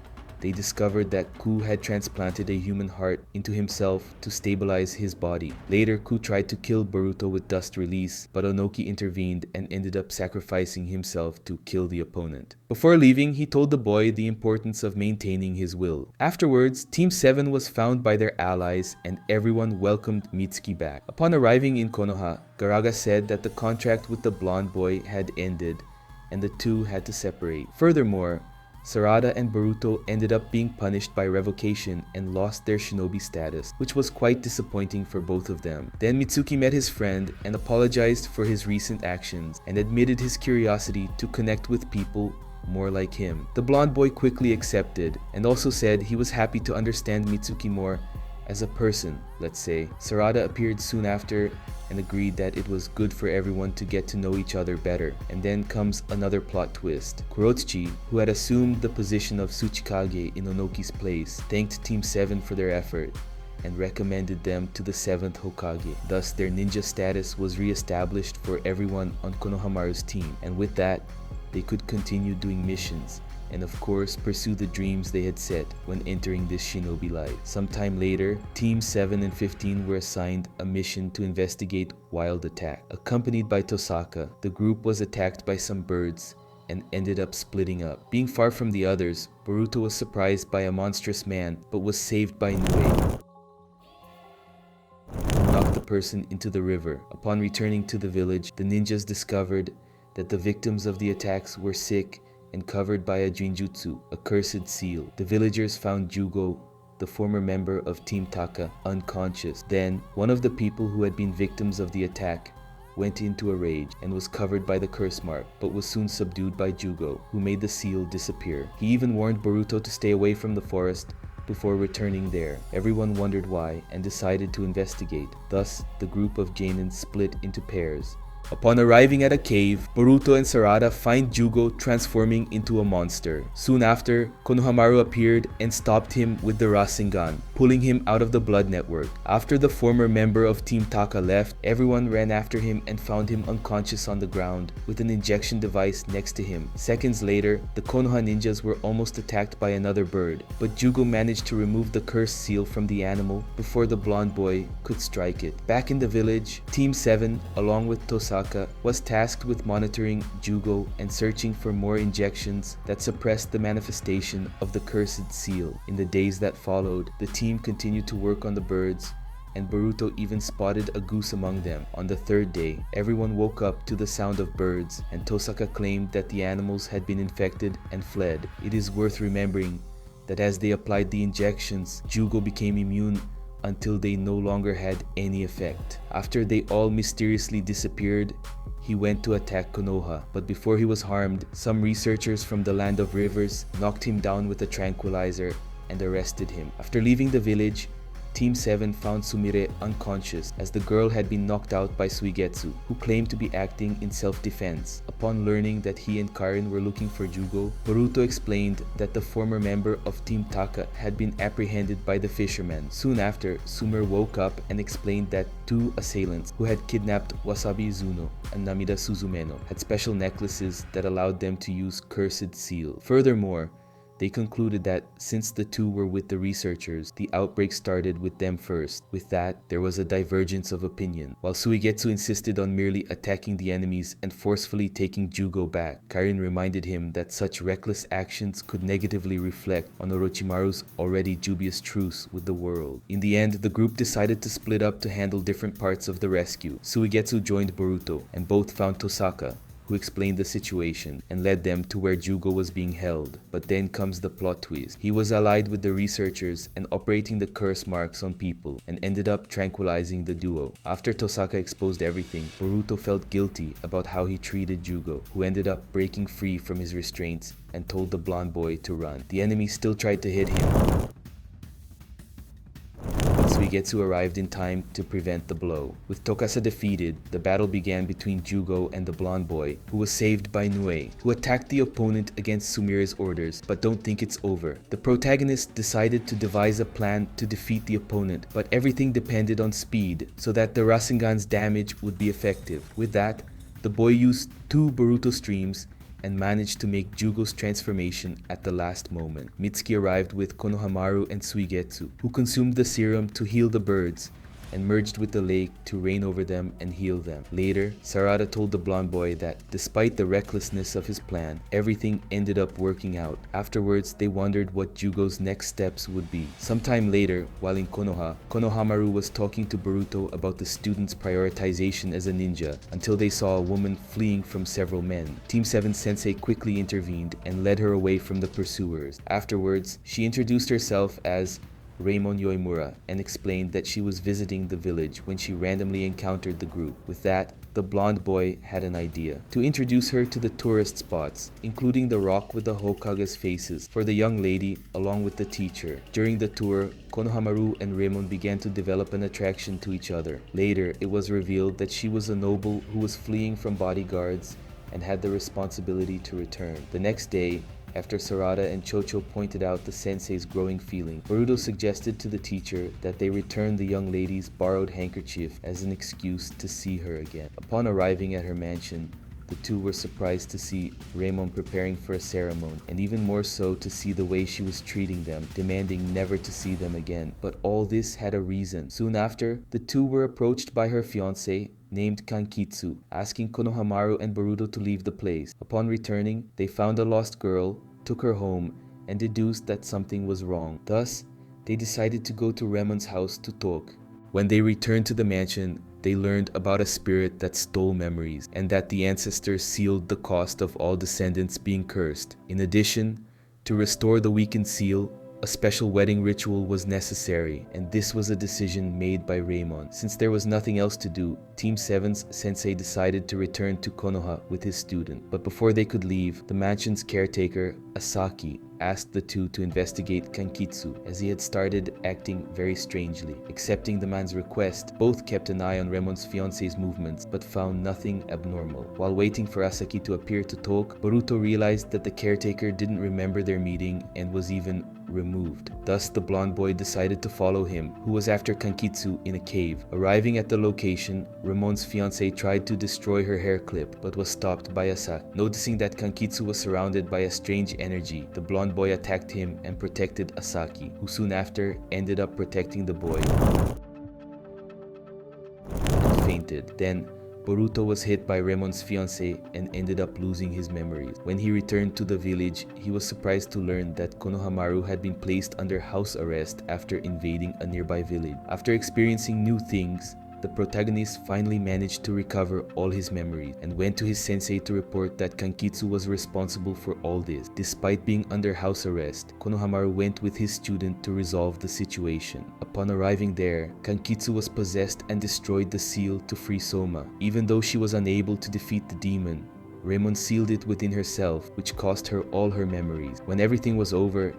they discovered that Ku had transplanted a human heart into himself to stabilize his body. Later, Ku tried to kill Boruto with dust release, but Onoki intervened and ended up sacrificing himself to kill the opponent. Before leaving, he told the boy the importance of maintaining his will. Afterwards, Team 7 was found by their allies and everyone welcomed Mitsuki back. Upon arriving in Konoha, Garaga said that the contract with the blonde boy had ended and the two had to separate. Furthermore, Sarada and Boruto ended up being punished by revocation and lost their shinobi status, which was quite disappointing for both of them. Then Mitsuki met his friend and apologized for his recent actions and admitted his curiosity to connect with people more like him. The blonde boy quickly accepted and also said he was happy to understand Mitsuki more as a person, let's say. Sarada appeared soon after and agreed that it was good for everyone to get to know each other better. And then comes another plot twist. Kurotsuchi, who had assumed the position of Tsuchikage in Onoki's place, thanked Team 7 for their effort and recommended them to the 7th Hokage. Thus, their ninja status was re-established for everyone on Konohamaru's team, and with that, they could continue doing missions and of course pursue the dreams they had set when entering this shinobi life. Sometime later, Team 7 and 15 were assigned a mission to investigate Wild Attack. Accompanied by Tosaka, the group was attacked by some birds and ended up splitting up. Being far from the others, Boruto was surprised by a monstrous man but was saved by Nue, who knocked the person into the river. Upon returning to the village, the ninjas discovered that the victims of the attacks were sick and covered by a Jinjutsu, a cursed seal. The villagers found Jugo, the former member of Team Taka, unconscious. Then, one of the people who had been victims of the attack went into a rage and was covered by the curse mark, but was soon subdued by Jugo, who made the seal disappear. He even warned Boruto to stay away from the forest before returning there. Everyone wondered why and decided to investigate. Thus, the group of Genin split into pairs. Upon arriving at a cave, Boruto and Sarada find Jugo transforming into a monster. Soon after, Konohamaru appeared and stopped him with the Rasengan, pulling him out of the blood network. After the former member of Team Taka left, everyone ran after him and found him unconscious on the ground with an injection device next to him. Seconds later, the Konoha ninjas were almost attacked by another bird, but Jugo managed to remove the cursed seal from the animal before the blonde boy could strike it. Back in the village, Team 7, along with Tosaka, was tasked with monitoring Jugo and searching for more injections that suppressed the manifestation of the cursed seal. In the days that followed, the team continued to work on the birds, and Boruto even spotted a goose among them. On the third day, everyone woke up to the sound of birds, and Tosaka claimed that the animals had been infected and fled. It is worth remembering that as they applied the injections, Jugo became immune until they no longer had any effect. After they all mysteriously disappeared, he went to attack Konoha, but before he was harmed, some researchers from the Land of Rivers knocked him down with a tranquilizer and arrested him. After leaving the village, Team 7 found Sumire unconscious as the girl had been knocked out by Suigetsu, who claimed to be acting in self-defense. Upon learning that he and Karin were looking for Jugo, Boruto explained that the former member of Team Taka had been apprehended by the fishermen. Soon after, Sumire woke up and explained that two assailants who had kidnapped Wasabi Zuno and Namida Suzumeno had special necklaces that allowed them to use Cursed Seal. Furthermore, they concluded that since the two were with the researchers, the outbreak started with them first. With that, there was a divergence of opinion. While Suigetsu insisted on merely attacking the enemies and forcefully taking Jugo back, Karin reminded him that such reckless actions could negatively reflect on Orochimaru's already dubious truce with the world. In the end, the group decided to split up to handle different parts of the rescue. Suigetsu joined Boruto, and both found Tosaka, who explained the situation and led them to where Jugo was being held. But then comes the plot twist. He was allied with the researchers and operating the curse marks on people, and ended up tranquilizing the duo. After Tosaka exposed everything, Boruto felt guilty about how he treated Jugo, who ended up breaking free from his restraints and told the blonde boy to run. The enemy still tried to hit him, Suigetsu arrived in time to prevent the blow. With Tokasa defeated, the battle began between Jugo and the blonde boy, who was saved by Nue, who attacked the opponent against Sumire's orders. But don't think it's over. The protagonist decided to devise a plan to defeat the opponent, but everything depended on speed, so that the Rasengan's damage would be effective. With that, the boy used 2 Boruto streams and managed to make Jugo's transformation at the last moment. Mitsuki arrived with Konohamaru and Suigetsu, who consumed the serum to heal the birds and merged with the lake to reign over them and heal them. Later, Sarada told the blonde boy that despite the recklessness of his plan, everything ended up working out. Afterwards, they wondered what Jugo's next steps would be. Sometime later, while in Konoha, Konohamaru was talking to Boruto about the student's prioritization as a ninja until they saw a woman fleeing from several men. Team 7 sensei quickly intervened and led her away from the pursuers. Afterwards, she introduced herself as Raymond Yoimura and explained that she was visiting the village when she randomly encountered the group. With that, the blonde boy had an idea to introduce her to the tourist spots, including the rock with the Hokage's faces, for the young lady along with the teacher. During the tour, Konohamaru and Raymond began to develop an attraction to each other. Later, it was revealed that she was a noble who was fleeing from bodyguards and had the responsibility to return. The next day, after Sarada and Chocho pointed out the sensei's growing feeling, Boruto suggested to the teacher that they return the young lady's borrowed handkerchief as an excuse to see her again. Upon arriving at her mansion, the two were surprised to see Raymond preparing for a ceremony, and even more so to see the way she was treating them, demanding never to see them again. But all this had a reason. Soon after, the two were approached by her fiancé, named Kankitsu, asking Konohamaru and Boruto to leave the place. Upon returning, they found a lost girl, took her home, and deduced that something was wrong. Thus, they decided to go to Raymond's house to talk. When they returned to the mansion, they learned about a spirit that stole memories, and that the ancestors sealed the cost of all descendants being cursed. In addition, to restore the weakened seal, a special wedding ritual was necessary, and this was a decision made by Raymond. Since there was nothing else to do, Team 7's sensei decided to return to Konoha with his student. But before they could leave, the mansion's caretaker, Asaki, asked the two to investigate Kankitsu, as he had started acting very strangely. Accepting the man's request, both kept an eye on Remon's fiance's movements but found nothing abnormal. While waiting for Asaki to appear to talk, Boruto realized that the caretaker didn't remember their meeting and was even removed. Thus, the blonde boy decided to follow him, who was after Kankitsu in a cave. Arriving at the location, Ramon's fiancée tried to destroy her hair clip, but was stopped by Asaki. Noticing that Kankitsu was surrounded by a strange energy, the blonde boy attacked him and protected Asaki, who soon after ended up protecting the boy and fainted. Then, Boruto was hit by Remon's fiancé and ended up losing his memories. When he returned to the village, he was surprised to learn that Konohamaru had been placed under house arrest after invading a nearby village. After experiencing new things, the protagonist finally managed to recover all his memories and went to his sensei to report that Kankitsu was responsible for all this. Despite being under house arrest, Konohamaru went with his student to resolve the situation. Upon arriving there, Kankitsu was possessed and destroyed the seal to free Soma. Even though she was unable to defeat the demon, Raymond sealed it within herself, which cost her all her memories. When everything was over,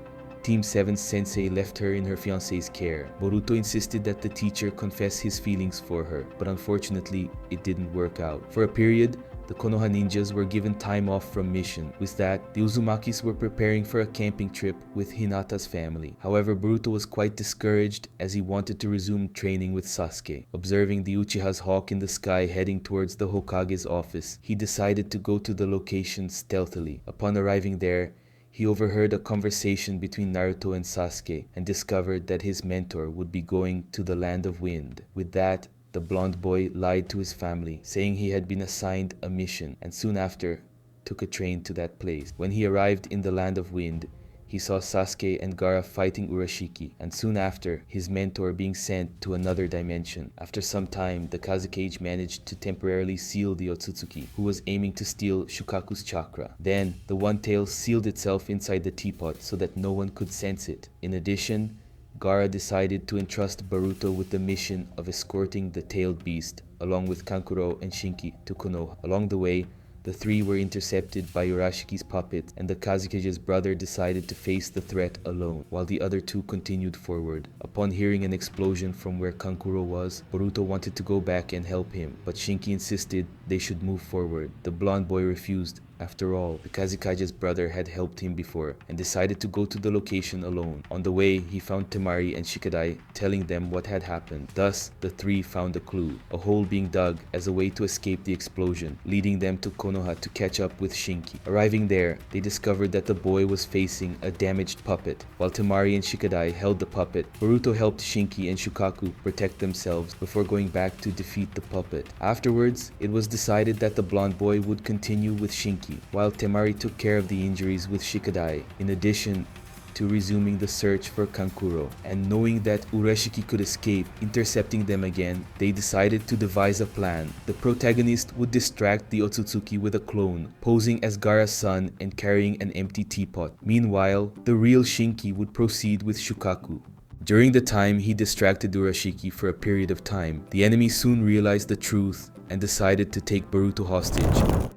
Team 7's sensei left her in her fiancé's care. Boruto insisted that the teacher confess his feelings for her, but unfortunately, it didn't work out. For a period, the Konoha ninjas were given time off from mission. With that, the Uzumakis were preparing for a camping trip with Hinata's family. However, Boruto was quite discouraged as he wanted to resume training with Sasuke. Observing the Uchiha's hawk in the sky heading towards the Hokage's office, he decided to go to the location stealthily. Upon arriving there, he overheard a conversation between Naruto and Sasuke and discovered that his mentor would be going to the Land of Wind. With that, the blonde boy lied to his family, saying he had been assigned a mission, and soon after took a train to that place. When he arrived in the Land of Wind, he saw Sasuke and Gaara fighting Urashiki, and soon after, his mentor being sent to another dimension. After some time, the Kazekage managed to temporarily seal the Otsutsuki, who was aiming to steal Shukaku's chakra. Then, the One Tail sealed itself inside the teapot so that no one could sense it. In addition, Gaara decided to entrust Boruto with the mission of escorting the tailed beast, along with Kankuro and Shinki, to Konoha. Along the way, the three were intercepted by Urashiki's puppet, and the Kazekage's brother decided to face the threat alone, while the other two continued forward. Upon hearing an explosion from where Kankuro was, Boruto wanted to go back and help him, but Shinki insisted they should move forward. The blonde boy refused. After all, the Kazekage's brother had helped him before and decided to go to the location alone. On the way, he found Temari and Shikadai telling them what had happened. Thus, the three found a clue, a hole being dug as a way to escape the explosion, leading them to Konoha to catch up with Shinki. Arriving there, they discovered that the boy was facing a damaged puppet. While Temari and Shikadai held the puppet, Boruto helped Shinki and Shukaku protect themselves before going back to defeat the puppet. Afterwards, it was decided that the blonde boy would continue with Shinki, while Temari took care of the injuries with Shikadai, in addition to resuming the search for Kankuro. And knowing that Urashiki could escape, intercepting them again, they decided to devise a plan. The protagonist would distract the Otsutsuki with a clone, posing as Gaara's son and carrying an empty teapot. Meanwhile, the real Shinki would proceed with Shukaku. During the time he distracted Urashiki for a period of time, the enemy soon realized the truth and decided to take Boruto hostage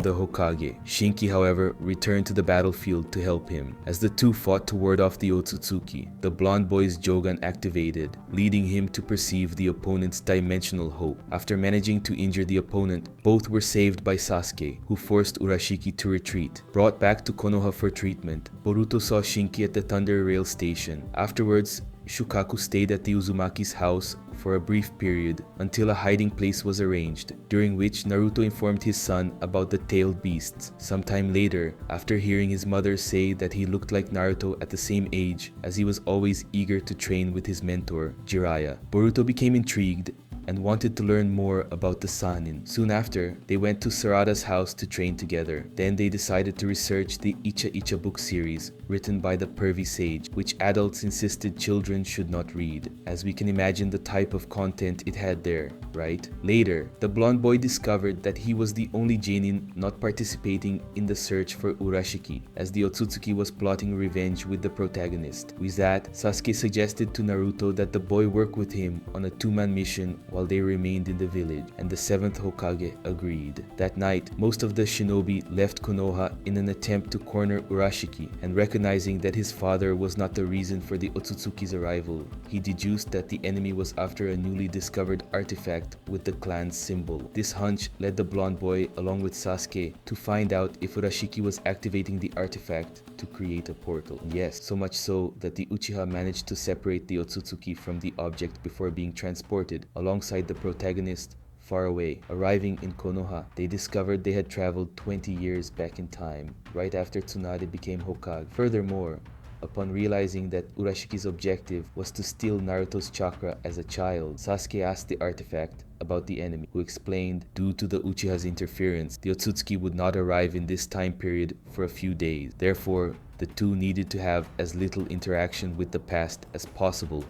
the Hokage. Shinki, however, returned to the battlefield to help him. As the two fought to ward off the Otsutsuki, the blonde boy's Jogan activated, leading him to perceive the opponent's dimensional hope. After managing to injure the opponent, both were saved by Sasuke, who forced Urashiki to retreat. Brought back to Konoha for treatment, Boruto saw Shinki at the Thunder Rail station. Afterwards, Shukaku stayed at the Uzumaki's house for a brief period until a hiding place was arranged, during which Naruto informed his son about the tailed beasts. Sometime later, after hearing his mother say that he looked like Naruto at the same age, as he was always eager to train with his mentor, Jiraiya, Boruto became intrigued and wanted to learn more about the Sannin. Soon after, they went to Sarada's house to train together. Then they decided to research the Icha Icha book series written by the pervy sage, which adults insisted children should not read, as we can imagine the type of content it had there, right? Later, the blonde boy discovered that he was the only genin not participating in the search for Urashiki, as the Otsutsuki was plotting revenge with the protagonist. With that, Sasuke suggested to Naruto that the boy work with him on a two-man mission while while they remained in the village, and the 7th Hokage agreed. That night, most of the shinobi left Konoha in an attempt to corner Urashiki, and recognizing that his father was not the reason for the Otsutsuki's arrival, he deduced that the enemy was after a newly discovered artifact with the clan's symbol. This hunch led the blonde boy along with Sasuke to find out if Urashiki was activating the artifact to create a portal. Yes, so much so that the Uchiha managed to separate the Otsutsuki from the object before being transported alongside the protagonist far away. Arriving in Konoha, they discovered they had traveled 20 years back in time, right after Tsunade became Hokage. Furthermore, upon realizing that Urashiki's objective was to steal Naruto's chakra as a child, Sasuke asked the artifact about the enemy, who explained due to the Uchiha's interference, the Otsutsuki would not arrive in this time period for a few days. Therefore, the two needed to have as little interaction with the past as possible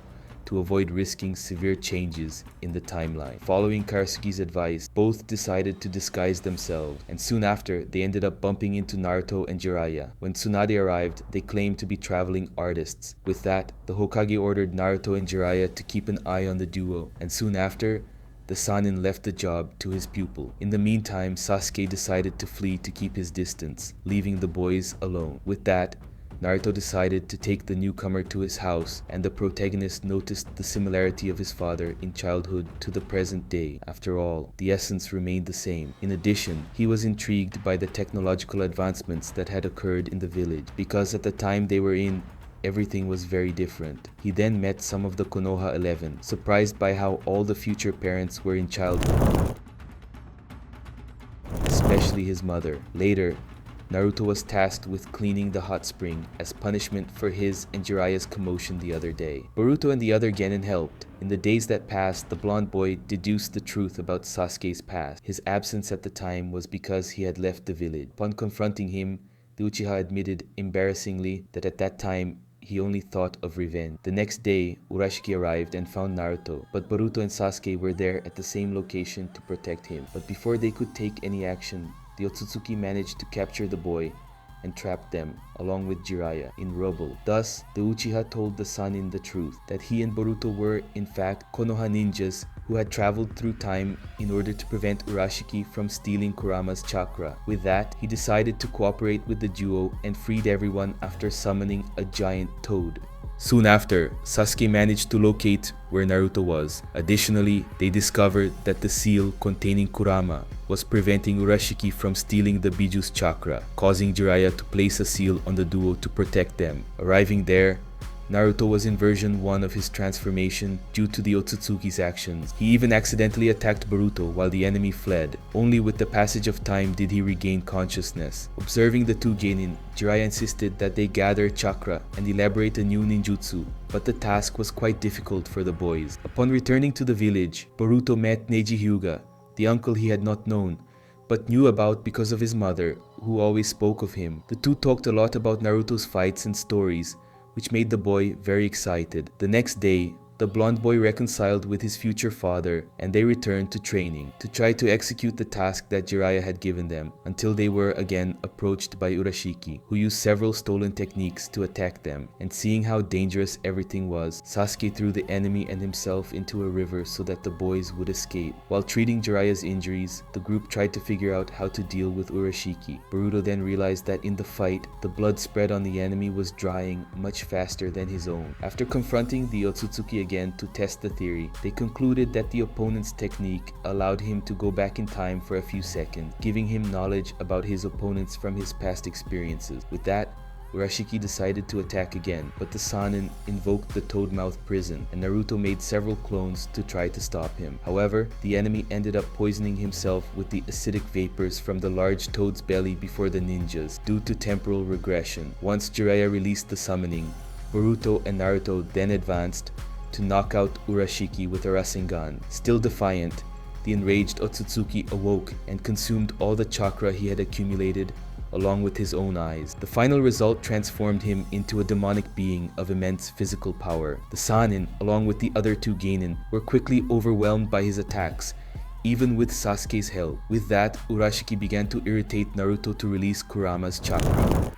to avoid risking severe changes in the timeline. Following Karasugi's advice, both decided to disguise themselves, and soon after, they ended up bumping into Naruto and Jiraiya. When Tsunade arrived, they claimed to be traveling artists. With that, the Hokage ordered Naruto and Jiraiya to keep an eye on the duo, and soon after, the Sannin left the job to his pupil. In the meantime, Sasuke decided to flee to keep his distance, leaving the boys alone. With that, Naruto decided to take the newcomer to his house, and the protagonist noticed the similarity of his father in childhood to the present day. After all, the essence remained the same. In addition, he was intrigued by the technological advancements that had occurred in the village, because at the time they were in, everything was very different. He then met some of the Konoha 11, surprised by how all the future parents were in childhood, especially his mother. Later, Naruto was tasked with cleaning the hot spring as punishment for his and Jiraiya's commotion the other day. Boruto and the other genin helped. In the days that passed, the blonde boy deduced the truth about Sasuke's past. His absence at the time was because he had left the village. Upon confronting him, the Uchiha admitted embarrassingly that at that time, he only thought of revenge. The next day, Urashiki arrived and found Naruto, but Boruto and Sasuke were there at the same location to protect him. But before they could take any action, the Otsutsuki managed to capture the boy and trapped them, along with Jiraiya, in rubble. Thus, the Uchiha told the Sannin the truth, that he and Boruto were, in fact, Konoha ninjas who had traveled through time in order to prevent Urashiki from stealing Kurama's chakra. With that, he decided to cooperate with the duo and freed everyone after summoning a giant toad. Soon after, Sasuke managed to locate where Naruto was. Additionally, they discovered that the seal containing Kurama was preventing Urashiki from stealing the Biju's chakra, causing Jiraiya to place a seal on the duo to protect them. Arriving there, Naruto was in version 1 of his transformation due to the Otsutsuki's actions. He even accidentally attacked Boruto while the enemy fled. Only with the passage of time did he regain consciousness. Observing the two genin, Jiraiya insisted that they gather chakra and elaborate a new ninjutsu, but the task was quite difficult for the boys. Upon returning to the village, Boruto met Neji Hyuga, the uncle he had not known, but knew about because of his mother, who always spoke of him. The two talked a lot about Naruto's fights and stories, which made the boy very excited. The next day, the blonde boy reconciled with his future father, and they returned to training to try to execute the task that Jiraiya had given them, until they were again approached by Urashiki, who used several stolen techniques to attack them. And seeing how dangerous everything was, Sasuke threw the enemy and himself into a river so that the boys would escape. While treating Jiraiya's injuries, the group tried to figure out how to deal with Urashiki. Boruto then realized that in the fight, the blood spread on the enemy was drying much faster than his own. After confronting the Otsutsuki again to test the theory, they concluded that the opponent's technique allowed him to go back in time for a few seconds, giving him knowledge about his opponents from his past experiences. With that, Urashiki decided to attack again, but the Sannin invoked the Toadmouth prison, and Naruto made several clones to try to stop him. However, the enemy ended up poisoning himself with the acidic vapors from the large toad's belly before the ninjas, due to temporal regression. Once Jiraiya released the summoning, Boruto and Naruto then advanced to knock out Urashiki with a Rasengan. Still defiant, the enraged Otsutsuki awoke and consumed all the chakra he had accumulated, along with his own eyes. The final result transformed him into a demonic being of immense physical power. The Sannin, along with the other two genin, were quickly overwhelmed by his attacks, even with Sasuke's help. With that, Urashiki began to irritate Naruto to release Kurama's chakra,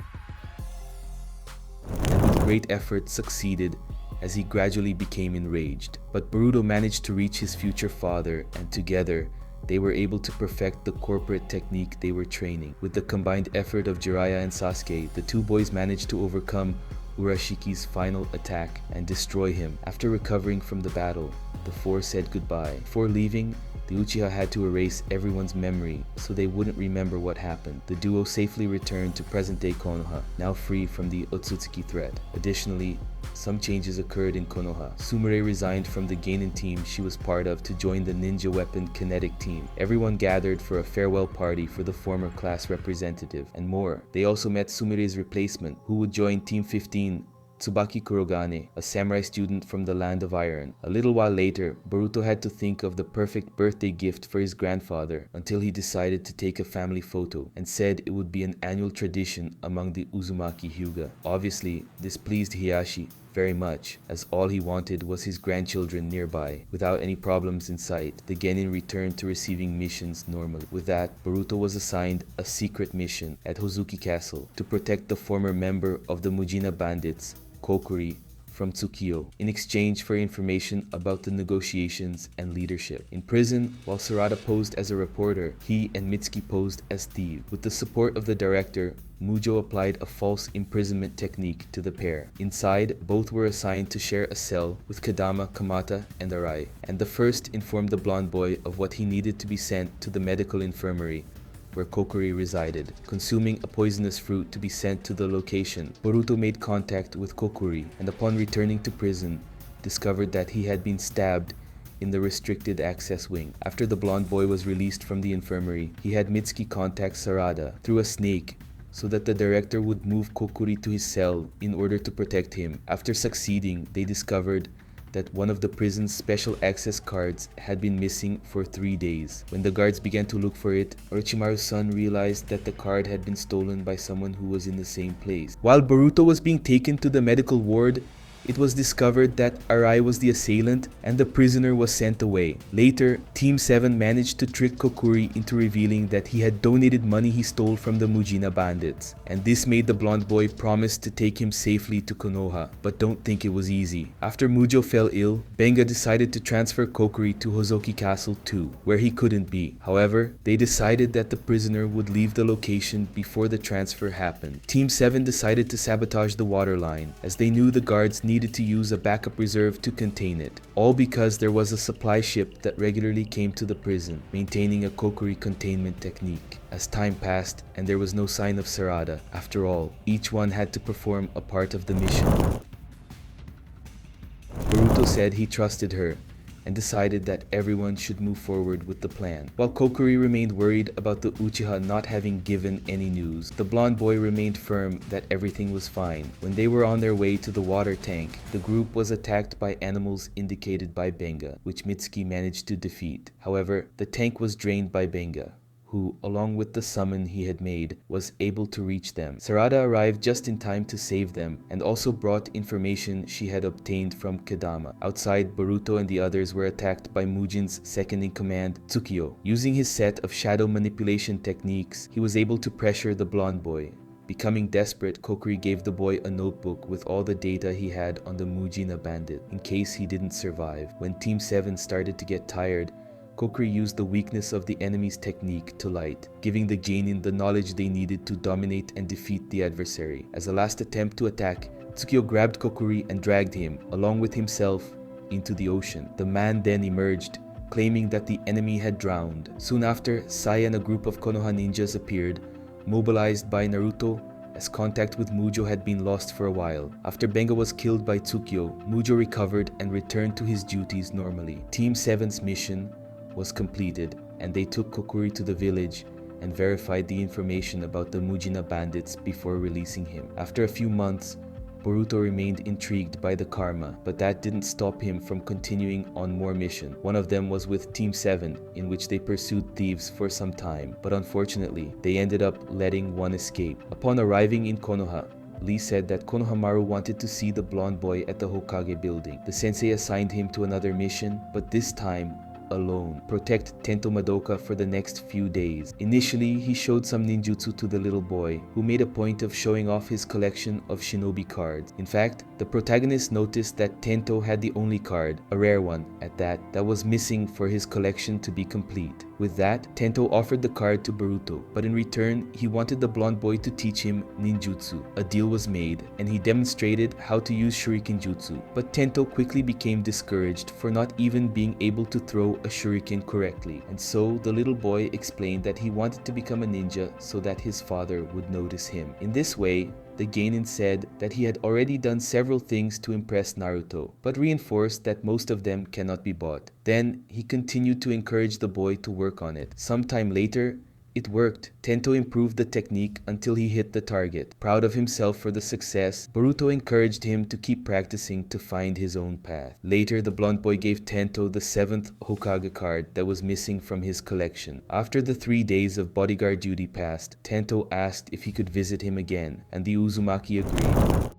and with great effort succeeded as he gradually became enraged. But Boruto managed to reach his future father, and together, they were able to perfect the corporate technique they were training. With the combined effort of Jiraiya and Sasuke, the two boys managed to overcome Urashiki's final attack and destroy him. After recovering from the battle, the four said goodbye. Before leaving, the Uchiha had to erase everyone's memory so they wouldn't remember what happened. The duo safely returned to present-day Konoha, now free from the Otsutsuki threat. Additionally, some changes occurred in Konoha. Sumire resigned from the Genin team she was part of to join the ninja weapon kinetic team. Everyone gathered for a farewell party for the former class representative, and more. They also met Sumire's replacement, who would join Team 15, Tsubaki Kurogane, a samurai student from the Land of Iron. A little while later, Boruto had to think of the perfect birthday gift for his grandfather until he decided to take a family photo and said it would be an annual tradition among the Uzumaki Hyuga. Obviously, this pleased Hiyashi very much, as all he wanted was his grandchildren nearby. Without any problems in sight, the Genin returned to receiving missions normally. With that, Boruto was assigned a secret mission at Hozuki Castle to protect the former member of the Mujina bandits, Kokuri, from Tsukiyo, in exchange for information about the negotiations and leadership. In prison, while Sarada posed as a reporter, he and Mitsuki posed as thieves. With the support of the director, Mujo applied a false imprisonment technique to the pair. Inside, both were assigned to share a cell with Kadama, Kamata, and Arai, and the first informed the blonde boy of what he needed to be sent to the medical infirmary where Kokuri resided, consuming a poisonous fruit to be sent to the location. Boruto made contact with Kokuri, and upon returning to prison, discovered that he had been stabbed in the restricted access wing. After the blonde boy was released from the infirmary, he had Mitsuki contact Sarada through a snake so that the director would move Kokuri to his cell in order to protect him. After succeeding, they discovered that one of the prison's special access cards had been missing for 3 days. When the guards began to look for it, Orochimaru's son realized that the card had been stolen by someone who was in the same place. While Boruto was being taken to the medical ward, it was discovered that Arai was the assailant and the prisoner was sent away. Later, Team 7 managed to trick Kokuri into revealing that he had donated money he stole from the Mujina bandits, and this made the blonde boy promise to take him safely to Konoha, but don't think it was easy. After Mujo fell ill, Benga decided to transfer Kokuri to Hozuki Castle too, where he couldn't be. However, they decided that the prisoner would leave the location before the transfer happened. Team 7 decided to sabotage the water line, as they knew the guards needed to use a backup reserve to contain it, all because there was a supply ship that regularly came to the prison, maintaining a Kokuri containment technique. As time passed and there was no sign of Sarada, after all, each one had to perform a part of the mission. Boruto said he trusted her and decided that everyone should move forward with the plan. While Kokuri remained worried about the Uchiha not having given any news, the blonde boy remained firm that everything was fine. When they were on their way to the water tank, the group was attacked by animals indicated by Benga, which Mitsuki managed to defeat. However, the tank was drained by Benga, who, along with the summon he had made, was able to reach them. Sarada arrived just in time to save them, and also brought information she had obtained from Kedama. Outside, Boruto and the others were attacked by Mujin's second-in-command, Tsukiyo. Using his set of shadow manipulation techniques, he was able to pressure the blonde boy. Becoming desperate, Kokuri gave the boy a notebook with all the data he had on the Mujina bandit, in case he didn't survive. When Team 7 started to get tired, Kokuri used the weakness of the enemy's technique to light, giving the Genin the knowledge they needed to dominate and defeat the adversary. As a last attempt to attack, Tsukiyo grabbed Kokuri and dragged him, along with himself, into the ocean. The man then emerged, claiming that the enemy had drowned. Soon after, Sai and a group of Konoha ninjas appeared, mobilized by Naruto, as contact with Mujo had been lost for a while. After Benga was killed by Tsukiyo, Mujo recovered and returned to his duties normally. Team 7's mission was completed, and they took Kokuri to the village and verified the information about the Mujina bandits before releasing him. After a few months, Boruto remained intrigued by the karma, but that didn't stop him from continuing on more missions. One of them was with Team 7, in which they pursued thieves for some time, but unfortunately, they ended up letting one escape. Upon arriving in Konoha, Lee said that Konohamaru wanted to see the blonde boy at the Hokage building. The sensei assigned him to another mission, but this time, alone, protect Tento Madoka for the next few days. Initially, he showed some ninjutsu to the little boy, who made a point of showing off his collection of shinobi cards. In fact, the protagonist noticed that Tento had the only card, a rare one at that was missing for his collection to be complete. With that, Tento offered the card to Boruto, but in return, he wanted the blonde boy to teach him ninjutsu. A deal was made, and he demonstrated how to use shuriken jutsu, but Tento quickly became discouraged for not even being able to throw a shuriken correctly, and so the little boy explained that he wanted to become a ninja so that his father would notice him. In this way, the genin said that he had already done several things to impress Naruto, but reinforced that most of them cannot be bought. Then, he continued to encourage the boy to work on it. Sometime later, it worked. Tento improved the technique until he hit the target. Proud of himself for the success, Boruto encouraged him to keep practicing to find his own path. Later, the blonde boy gave Tento the 7th Hokage card that was missing from his collection. After the 3 days of bodyguard duty passed, Tento asked if he could visit him again, and the Uzumaki agreed.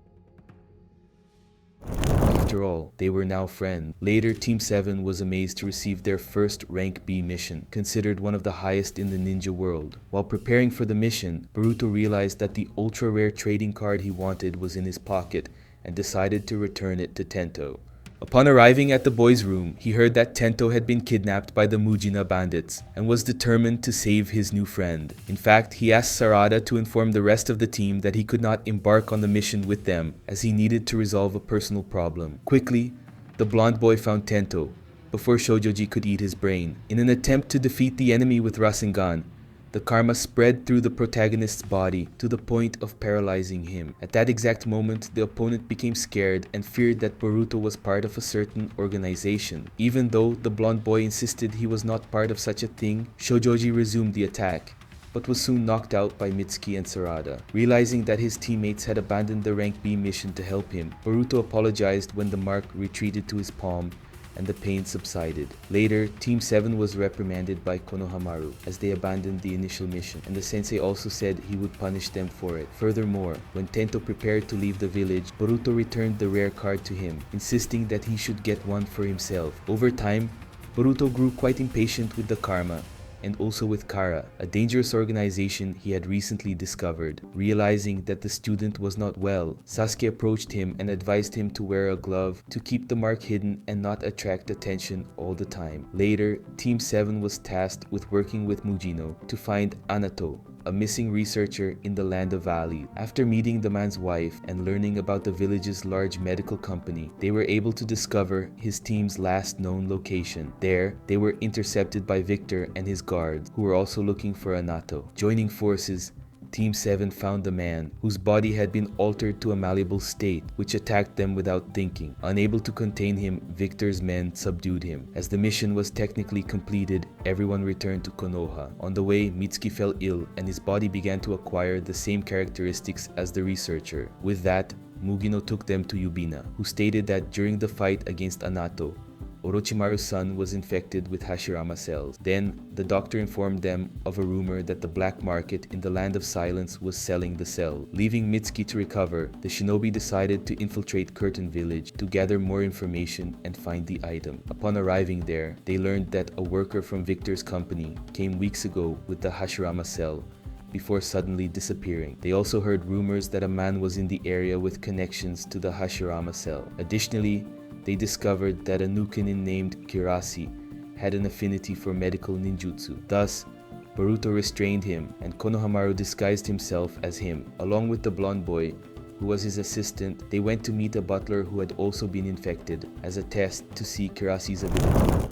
After all, they were now friends. Later, Team 7 was amazed to receive their first Rank B mission, considered one of the highest in the ninja world. While preparing for the mission, Boruto realized that the ultra-rare trading card he wanted was in his pocket and decided to return it to Tento. Upon arriving at the boy's room, he heard that Tento had been kidnapped by the Mujina bandits and was determined to save his new friend. In fact, he asked Sarada to inform the rest of the team that he could not embark on the mission with them as he needed to resolve a personal problem. Quickly, the blonde boy found Tento before Shoujoji could eat his brain. In an attempt to defeat the enemy with Rasengan, the karma spread through the protagonist's body to the point of paralyzing him. At that exact moment, the opponent became scared and feared that Boruto was part of a certain organization. Even though the blonde boy insisted he was not part of such a thing, Shoujoji resumed the attack, but was soon knocked out by Mitsuki and Sarada. Realizing that his teammates had abandoned the Rank B mission to help him, Boruto apologized when the mark retreated to his palm and the pain subsided. Later, Team 7 was reprimanded by Konohamaru as they abandoned the initial mission, and the sensei also said he would punish them for it. Furthermore, when Tento prepared to leave the village, Boruto returned the rare card to him, insisting that he should get one for himself. Over time, Boruto grew quite impatient with the karma, and also with Kara, a dangerous organization he had recently discovered. Realizing that the student was not well, Sasuke approached him and advised him to wear a glove to keep the mark hidden and not attract attention all the time. Later, Team 7 was tasked with working with Mujino to find Anato, a missing researcher in the Land of Valley. After meeting the man's wife and learning about the village's large medical company, they were able to discover his team's last known location. There, they were intercepted by Victor and his guards, who were also looking for Anato. Joining forces, Team 7 found the man, whose body had been altered to a malleable state, which attacked them without thinking. Unable to contain him, Victor's men subdued him. As the mission was technically completed, everyone returned to Konoha. On the way, Mitsuki fell ill, and his body began to acquire the same characteristics as the researcher. With that, Mugino took them to Yubina, who stated that during the fight against Anato, Orochimaru's son was infected with Hashirama cells. Then, the doctor informed them of a rumor that the black market in the Land of Silence was selling the cell. Leaving Mitsuki to recover, the shinobi decided to infiltrate Curtain Village to gather more information and find the item. Upon arriving there, they learned that a worker from Victor's company came weeks ago with the Hashirama cell, before suddenly disappearing. They also heard rumors that a man was in the area with connections to the Hashirama cell. Additionally, they discovered that a Nukenin named Kirasi had an affinity for medical ninjutsu. Thus, Boruto restrained him, and Konohamaru disguised himself as him. Along with the blonde boy, who was his assistant, they went to meet a butler who had also been infected, as a test to see Kirasi's ability.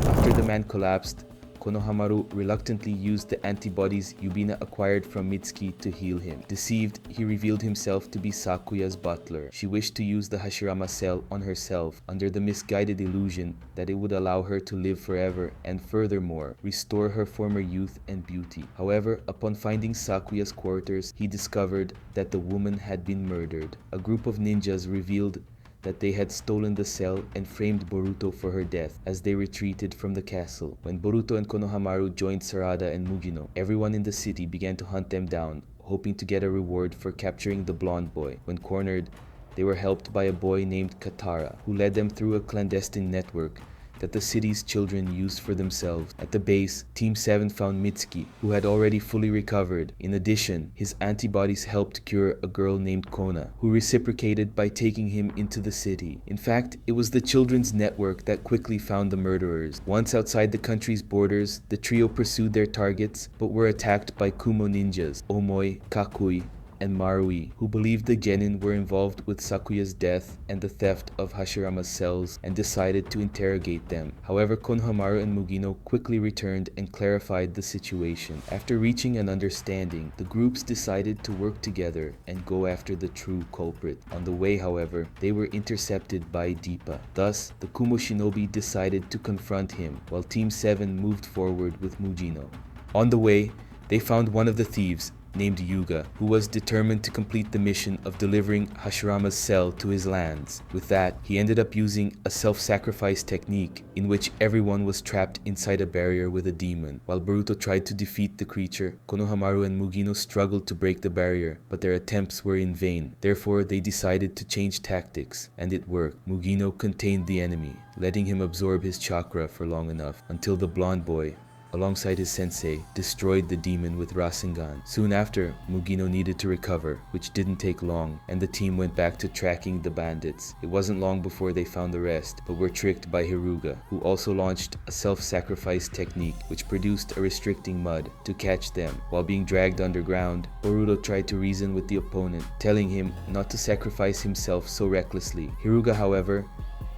After the man collapsed, Konohamaru reluctantly used the antibodies Yubina acquired from Mitsuki to heal him. Deceived, he revealed himself to be Sakuya's butler. She wished to use the Hashirama cell on herself under the misguided illusion that it would allow her to live forever and furthermore, restore her former youth and beauty. However, upon finding Sakuya's quarters, he discovered that the woman had been murdered. A group of ninjas revealed that they had stolen the cell and framed Boruto for her death as they retreated from the castle. When Boruto and Konohamaru joined Sarada and Mugino, everyone in the city began to hunt them down, hoping to get a reward for capturing the blonde boy. When cornered, they were helped by a boy named Katara, who led them through a clandestine network that the city's children used for themselves. At the base, Team 7 found Mitsuki, who had already fully recovered. In addition, his antibodies helped cure a girl named Kona, who reciprocated by taking him into the city. In fact, it was the children's network that quickly found the murderers. Once outside the country's borders, the trio pursued their targets, but were attacked by Kumo ninjas, Omoi, Kakui, and Marui, who believed the genin were involved with Sakuya's death and the theft of Hashirama's cells and decided to interrogate them. However, Konohamaru and Mugino quickly returned and clarified the situation. After reaching an understanding, the groups decided to work together and go after the true culprit. On the way, however, they were intercepted by Deepa. Thus, the Kumo shinobi decided to confront him, while Team 7 moved forward with Mugino. On the way, they found one of the thieves, named Yuga, who was determined to complete the mission of delivering Hashirama's cell to his lands. With that, he ended up using a self-sacrifice technique in which everyone was trapped inside a barrier with a demon. While Boruto tried to defeat the creature, Konohamaru and Mugino struggled to break the barrier, but their attempts were in vain. Therefore, they decided to change tactics, and it worked. Mugino contained the enemy, letting him absorb his chakra for long enough until the blonde boy, alongside his sensei, destroyed the demon with Rasengan. Soon after, Mugino needed to recover, which didn't take long, and the team went back to tracking the bandits. It wasn't long before they found the rest, but were tricked by Hiruga, who also launched a self-sacrifice technique which produced a restricting mud to catch them. While being dragged underground, Boruto tried to reason with the opponent, telling him not to sacrifice himself so recklessly. Hiruga, however,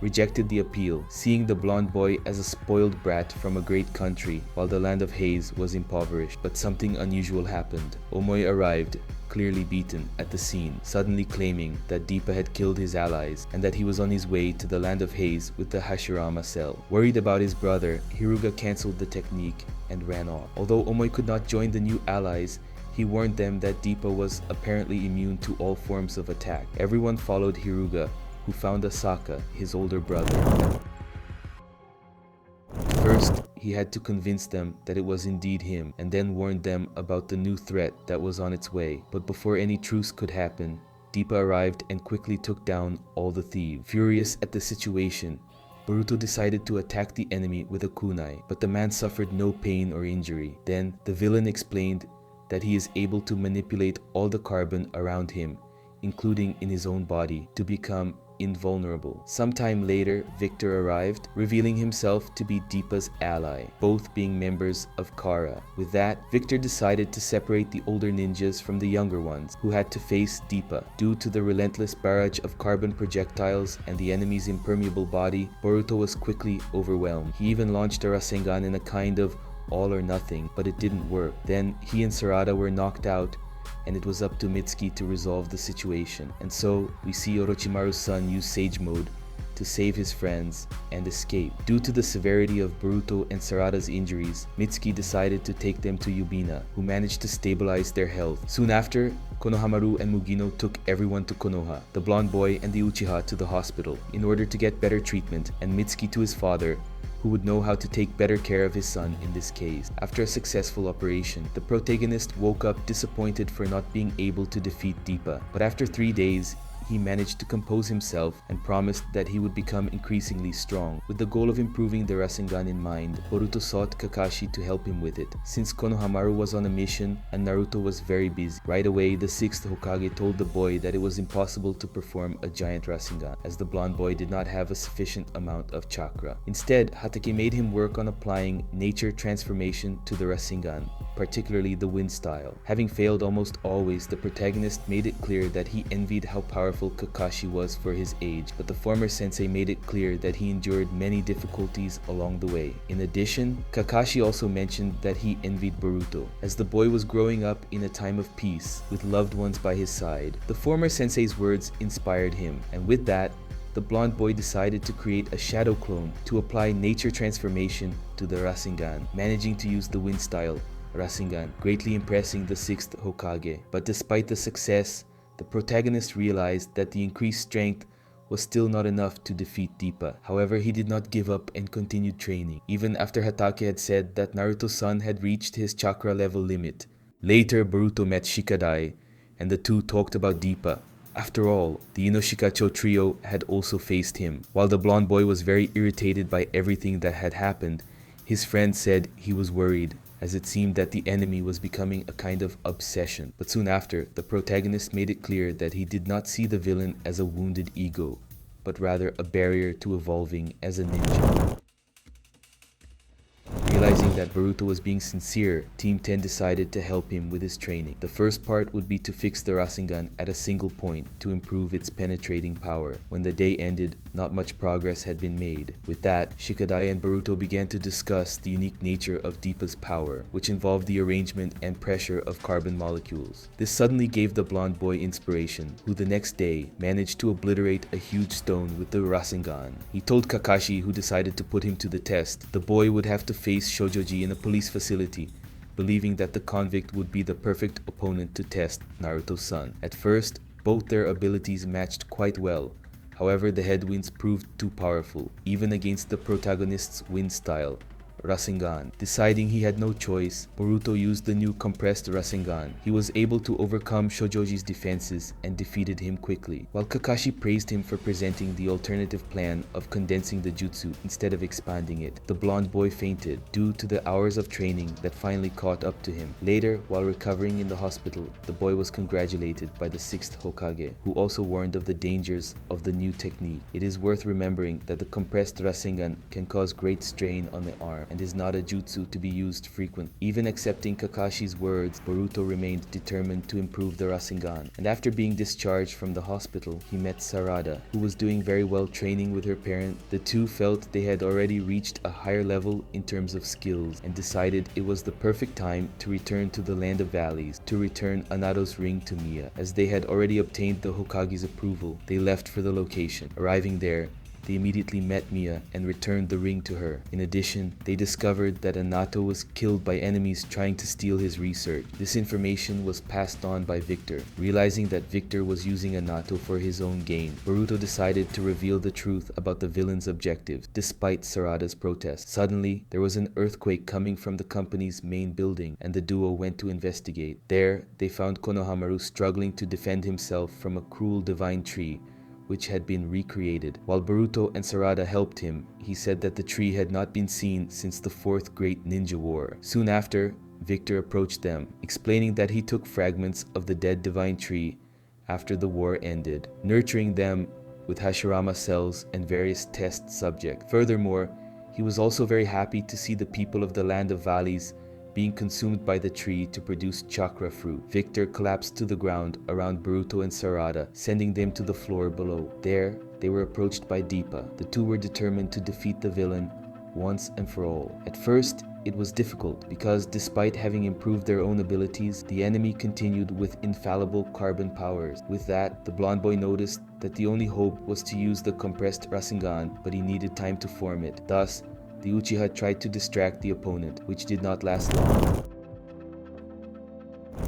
rejected the appeal, seeing the blonde boy as a spoiled brat from a great country, while the land of Haze was impoverished. But something unusual happened. Omoi arrived, clearly beaten, at the scene, suddenly claiming that Deepa had killed his allies and that he was on his way to the land of Haze with the Hashirama cell. Worried about his brother, Hiruga cancelled the technique and ran off. Although Omoi could not join the new allies, he warned them that Deepa was apparently immune to all forms of attack. Everyone followed Hiruga, who found Asaka, his older brother. First, he had to convince them that it was indeed him, and then warned them about the new threat that was on its way. But before any truce could happen, Deepa arrived and quickly took down all the thieves. Furious at the situation, Boruto decided to attack the enemy with a kunai, but the man suffered no pain or injury. Then, the villain explained that he is able to manipulate all the carbon around him, including in his own body, to become invulnerable. Sometime later, Victor arrived, revealing himself to be Deepa's ally, both being members of Kara. With that, Victor decided to separate the older ninjas from the younger ones, who had to face Deepa. Due to the relentless barrage of carbon projectiles and the enemy's impermeable body, Boruto was quickly overwhelmed. He even launched a Rasengan in a kind of all or nothing, but it didn't work. Then, he and Sarada were knocked out, and it was up to Mitsuki to resolve the situation. And so, we see Orochimaru's son use Sage Mode to save his friends and escape. Due to the severity of Boruto and Sarada's injuries, Mitsuki decided to take them to Yubina, who managed to stabilize their health. Soon after, Konohamaru and Mugino took everyone to Konoha, the blonde boy and the Uchiha to the hospital, in order to get better treatment, and Mitsuki to his father, who would know how to take better care of his son in this case. After a successful operation, the protagonist woke up disappointed for not being able to defeat Deepa, but after 3 days, he managed to compose himself and promised that he would become increasingly strong. With the goal of improving the Rasengan in mind, Boruto sought Kakashi to help him with it. Since Konohamaru was on a mission and Naruto was very busy, right away the 6th Hokage told the boy that it was impossible to perform a giant Rasengan, as the blonde boy did not have a sufficient amount of chakra. Instead, Hatake made him work on applying nature transformation to the Rasengan, particularly the wind style. Having failed almost always, the protagonist made it clear that he envied how powerful Kakashi was for his age, but the former sensei made it clear that he endured many difficulties along the way. In addition, Kakashi also mentioned that he envied Boruto, as the boy was growing up in a time of peace, with loved ones by his side. The former sensei's words inspired him, and with that, the blonde boy decided to create a shadow clone to apply nature transformation to the Rasengan, managing to use the wind style Rasengan, greatly impressing the 6th Hokage. But despite the success, the protagonist realized that the increased strength was still not enough to defeat Deepa. However, he did not give up and continued training, even after Hatake had said that Naruto's son had reached his chakra level limit. Later, Boruto met Shikadai, and the two talked about Deepa, After all, the Inoshikacho trio had also faced him. While the blonde boy was very irritated by everything that had happened, his friend said he was worried, as it seemed that the enemy was becoming a kind of obsession. But soon after, the protagonist made it clear that he did not see the villain as a wounded ego, but rather a barrier to evolving as a ninja. Realizing that Boruto was being sincere, Team 10 decided to help him with his training. The first part would be to fix the Rasengan at a single point to improve its penetrating power. When the day ended, not much progress had been made. With that, Shikadai and Boruto began to discuss the unique nature of Deepa's power, which involved the arrangement and pressure of carbon molecules. This suddenly gave the blonde boy inspiration, who the next day managed to obliterate a huge stone with the Rasengan. He told Kakashi, who decided to put him to the test, the boy would have to face Shoujoji in a police facility, believing that the convict would be the perfect opponent to test Naruto's son. At first, both their abilities matched quite well. However, the headwinds proved too powerful, even against the protagonist's wind style, Rasengan. Deciding he had no choice, Boruto used the new compressed Rasengan. He was able to overcome Shoujoji's defenses and defeated him quickly. While Kakashi praised him for presenting the alternative plan of condensing the jutsu instead of expanding it, the blonde boy fainted due to the hours of training that finally caught up to him. Later, while recovering in the hospital, the boy was congratulated by the 6th Hokage, who also warned of the dangers of the new technique. It is worth remembering that the compressed Rasengan can cause great strain on the arm and is not a jutsu to be used frequently. Even accepting Kakashi's words, Boruto remained determined to improve the Rasengan. And after being discharged from the hospital, he met Sarada, who was doing very well training with her parent. The two felt they had already reached a higher level in terms of skills and decided it was the perfect time to return to the Land of Valleys to return Anado's ring to Miya. As they had already obtained the Hokage's approval, they left for the location. Arriving there, they immediately met Miya and returned the ring to her. In addition, they discovered that Anato was killed by enemies trying to steal his research. This information was passed on by Victor. Realizing that Victor was using Anato for his own gain, Boruto decided to reveal the truth about the villain's objectives, despite Sarada's protest. Suddenly, there was an earthquake coming from the company's main building, and the duo went to investigate. There, they found Konohamaru struggling to defend himself from a cruel divine tree which had been recreated. While Boruto and Sarada helped him, he said that the tree had not been seen since the 4th Great Ninja War. Soon after, Victor approached them, explaining that he took fragments of the dead divine tree after the war ended, nurturing them with Hashirama cells and various test subjects. Furthermore, he was also very happy to see the people of the Land of Valleys being consumed by the tree to produce chakra fruit. Victor collapsed to the ground around Boruto and Sarada, sending them to the floor below. There, they were approached by Deepa. The two were determined to defeat the villain once and for all. At first, it was difficult because despite having improved their own abilities, the enemy continued with infallible carbon powers. With that, the blonde boy noticed that the only hope was to use the compressed Rasengan, but he needed time to form it. Thus, the Uchiha tried to distract the opponent, which did not last long.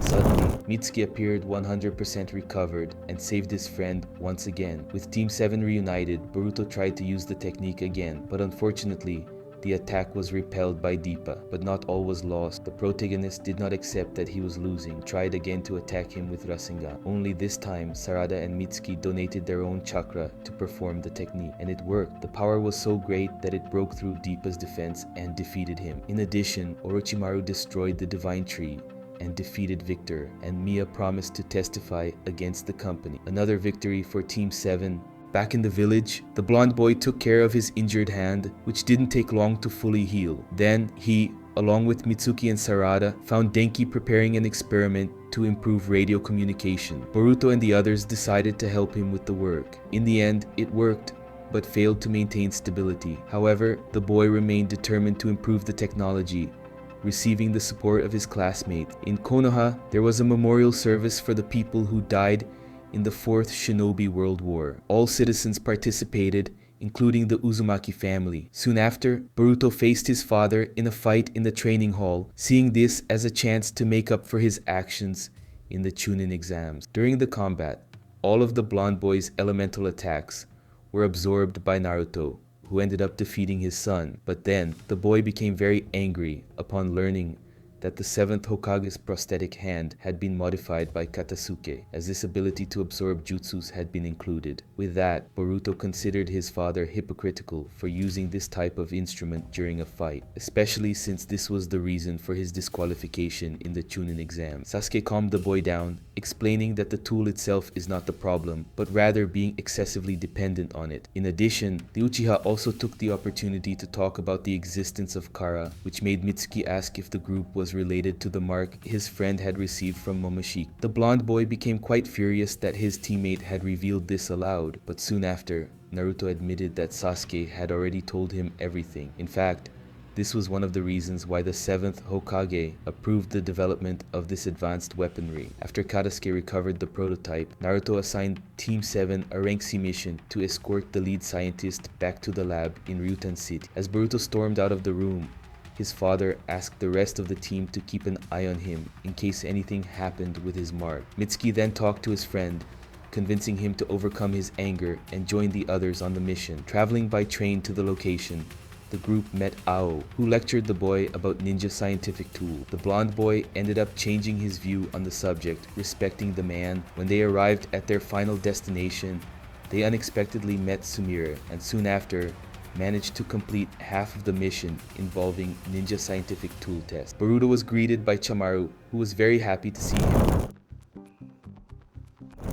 Suddenly, Mitsuki appeared 100% recovered and saved his friend once again. With Team 7 reunited, Boruto tried to use the technique again, but unfortunately, the attack was repelled by Deepa. But not all was lost. The protagonist did not accept that he was losing, tried again to attack him with Rasengan. Only this time, Sarada and Mitsuki donated their own chakra to perform the technique, and it worked. The power was so great that it broke through Deepa's defense and defeated him. In addition, Orochimaru destroyed the divine tree and defeated Victor, and Miya promised to testify against the company. Another victory for Team 7. Back in the village, the blonde boy took care of his injured hand, which didn't take long to fully heal. Then he, along with Mitsuki and Sarada, found Denki preparing an experiment to improve radio communication. Boruto and the others decided to help him with the work. In the end, it worked, but failed to maintain stability. However, the boy remained determined to improve the technology, receiving the support of his classmate. In Konoha, there was a memorial service for the people who died in the 4th Shinobi World War. All citizens participated, including the Uzumaki family. Soon after, Boruto faced his father in a fight in the training hall, seeing this as a chance to make up for his actions in the Chunin exams. During the combat, all of the blonde boy's elemental attacks were absorbed by Naruto, who ended up defeating his son. But then, the boy became very angry upon learning that the 7th Hokage's prosthetic hand had been modified by Katasuke, as this ability to absorb jutsus had been included. With that, Boruto considered his father hypocritical for using this type of instrument during a fight, especially since this was the reason for his disqualification in the Chunin exam. Sasuke calmed the boy down, explaining that the tool itself is not the problem, but rather being excessively dependent on it. In addition, the Uchiha also took the opportunity to talk about the existence of Kara, which made Mitsuki ask if the group was related to the mark his friend had received from Momoshiki. The blonde boy became quite furious that his teammate had revealed this aloud, but soon after, Naruto admitted that Sasuke had already told him everything. In fact, this was one of the reasons why the 7th Hokage approved the development of this advanced weaponry. After Katasuke recovered the prototype, Naruto assigned Team 7 a rank C mission to escort the lead scientist back to the lab in Ryutan City. As Boruto stormed out of the room, his father asked the rest of the team to keep an eye on him in case anything happened with his mark. Mitsuki then talked to his friend, convincing him to overcome his anger and join the others on the mission. Traveling by train to the location, the group met Ao, who lectured the boy about ninja scientific tool. The blonde boy ended up changing his view on the subject, respecting the man. When they arrived at their final destination, they unexpectedly met Sumire, and soon after, managed to complete half of the mission involving ninja scientific tool test. Boruto was greeted by Chamaru, who was very happy to see him.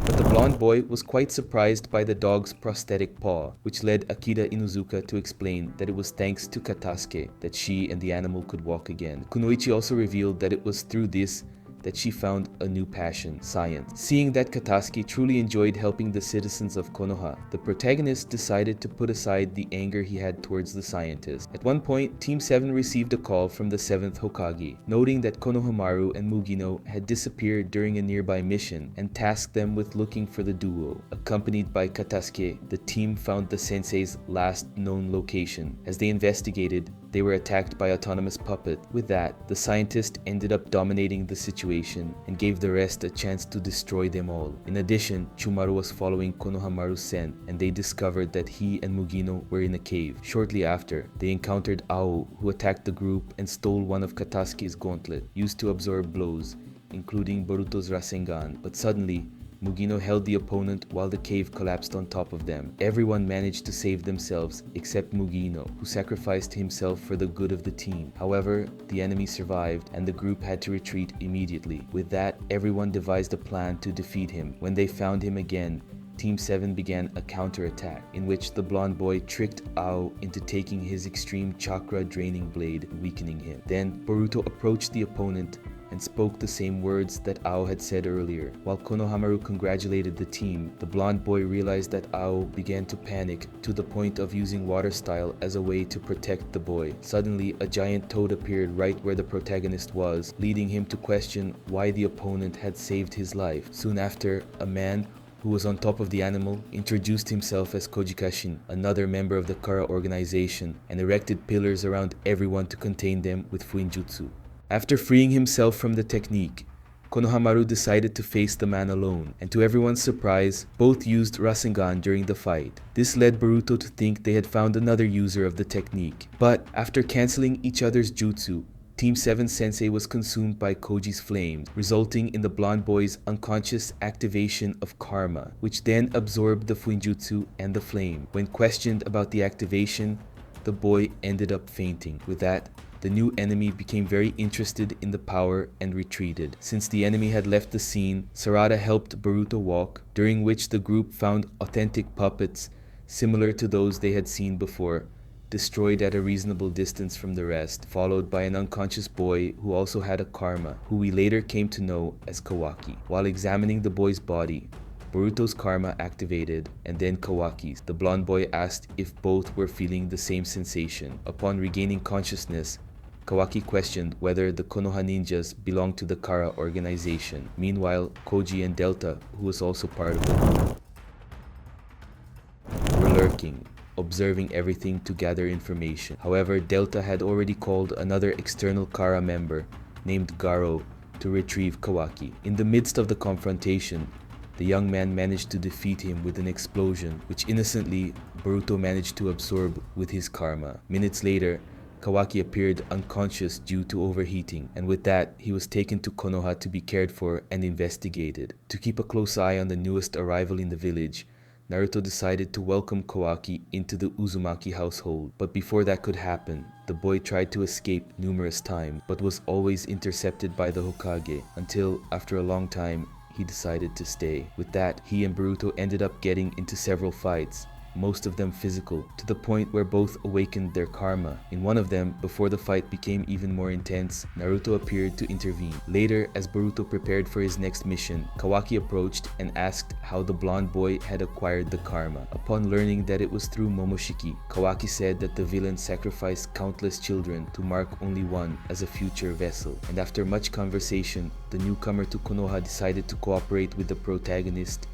But the blonde boy was quite surprised by the dog's prosthetic paw, which led Akira Inuzuka to explain that it was thanks to Katasuke that she and the animal could walk again. Kunoichi also revealed that it was through this that she found a new passion, science. Seeing that Katasuke truly enjoyed helping the citizens of Konoha, the protagonist decided to put aside the anger he had towards the scientist. At one point, Team 7 received a call from the 7th Hokage, noting that Konohamaru and Mugino had disappeared during a nearby mission, and tasked them with looking for the duo. Accompanied by Katasuke, the team found the sensei's last known location. As they investigated, they were attacked by autonomous puppet. With that, the scientist ended up dominating the situation and gave the rest a chance to destroy them all. In addition, Chumaru was following Konohamaru's scent, and they discovered that he and Mugino were in a cave. Shortly after, they encountered Ao, who attacked the group and stole one of Katasuke's gauntlet, used to absorb blows, including Boruto's Rasengan. But suddenly, Mugino held the opponent while the cave collapsed on top of them. Everyone managed to save themselves except Mugino, who sacrificed himself for the good of the team. However, the enemy survived and the group had to retreat immediately. With that, everyone devised a plan to defeat him. When they found him again, Team 7 began a counterattack, in which the blonde boy tricked Ao into taking his extreme chakra draining blade, weakening him. Then, Boruto approached the opponent and spoke the same words that Ao had said earlier. While Konohamaru congratulated the team, the blonde boy realized that Ao began to panic to the point of using water style as a way to protect the boy. Suddenly, a giant toad appeared right where the protagonist was, leading him to question why the opponent had saved his life. Soon after, a man who was on top of the animal, introduced himself as Kojikashin, another member of the Kara organization, and erected pillars around everyone to contain them with Fuinjutsu. After freeing himself from the technique, Konohamaru decided to face the man alone, and to everyone's surprise, both used Rasengan during the fight. This led Boruto to think they had found another user of the technique. But after cancelling each other's jutsu, Team 7 Sensei was consumed by Koji's flames, resulting in the blonde boy's unconscious activation of karma, which then absorbed the Fuinjutsu and the flame. When questioned about the activation, the boy ended up fainting. With that, the new enemy became very interested in the power and retreated. Since the enemy had left the scene, Sarada helped Boruto walk, during which the group found authentic puppets similar to those they had seen before, destroyed at a reasonable distance from the rest, followed by an unconscious boy who also had a karma, who we later came to know as Kawaki. While examining the boy's body, Boruto's karma activated, and then Kawaki's. The blonde boy asked if both were feeling the same sensation. Upon regaining consciousness, Kawaki questioned whether the Konoha ninjas belonged to the Kara organization. Meanwhile, Koji and Delta, who was also part of it, were lurking, observing everything to gather information. However, Delta had already called another external Kara member named Garo to retrieve Kawaki. In the midst of the confrontation, the young man managed to defeat him with an explosion, which innocently Boruto managed to absorb with his karma. Minutes later, Kawaki appeared unconscious due to overheating, and with that, he was taken to Konoha to be cared for and investigated. To keep a close eye on the newest arrival in the village, Naruto decided to welcome Kawaki into the Uzumaki household. But before that could happen, the boy tried to escape numerous times, but was always intercepted by the Hokage, until, after a long time, he decided to stay. With that, he and Boruto ended up getting into several fights, most of them physical, to the point where both awakened their karma. In one of them, before the fight became even more intense, Naruto appeared to intervene. Later, as Boruto prepared for his next mission, Kawaki approached and asked how the blonde boy had acquired the karma. Upon learning that it was through Momoshiki, Kawaki said that the villain sacrificed countless children to mark only one as a future vessel. And after much conversation, the newcomer to Konoha decided to cooperate with the protagonist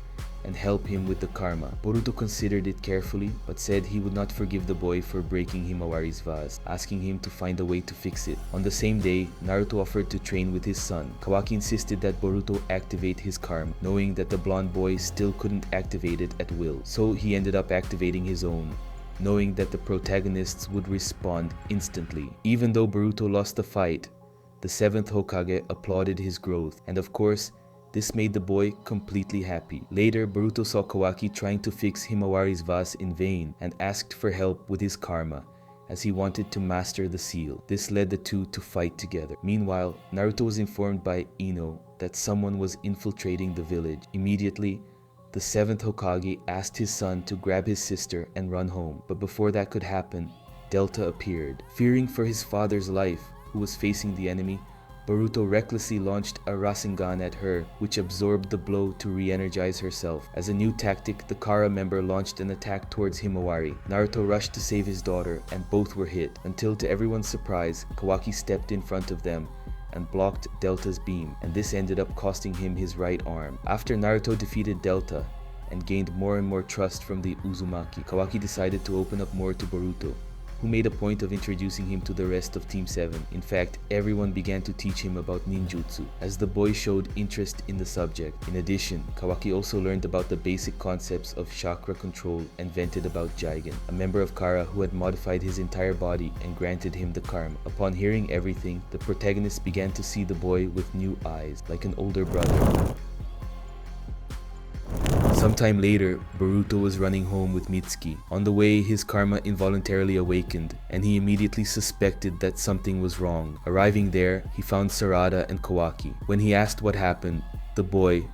and help him with the karma. Boruto considered it carefully, but said he would not forgive the boy for breaking Himawari's vase, asking him to find a way to fix it. On the same day, Naruto offered to train with his son. Kawaki insisted that Boruto activate his karma, knowing that the blonde boy still couldn't activate it at will, so he ended up activating his own, knowing that the protagonists would respond instantly. Even though Boruto lost the fight, the 7th Hokage applauded his growth, and of course, this made the boy completely happy. Later, Boruto saw Kawaki trying to fix Himawari's vase in vain and asked for help with his karma, as he wanted to master the seal. This led the two to fight together. Meanwhile, Naruto was informed by Ino that someone was infiltrating the village. Immediately, the 7th Hokage asked his son to grab his sister and run home. But before that could happen, Delta appeared. Fearing for his father's life, who was facing the enemy, Boruto recklessly launched a Rasengan at her, which absorbed the blow to re-energize herself. As a new tactic, the Kara member launched an attack towards Himawari. Naruto rushed to save his daughter, and both were hit, until to everyone's surprise, Kawaki stepped in front of them and blocked Delta's beam, and this ended up costing him his right arm. After Naruto defeated Delta and gained more and more trust from the Uzumaki, Kawaki decided to open up more to Boruto, who made a point of introducing him to the rest of Team 7. In fact, everyone began to teach him about ninjutsu, as the boy showed interest in the subject. In addition, Kawaki also learned about the basic concepts of chakra control and vented about Jigen, a member of Kara who had modified his entire body and granted him the karma. Upon hearing everything, the protagonist began to see the boy with new eyes, like an older brother. Sometime later, Boruto was running home with Mitsuki. On the way, his karma involuntarily awakened, and he immediately suspected that something was wrong. Arriving there, he found Sarada and Kawaki. When he asked what happened, the boy,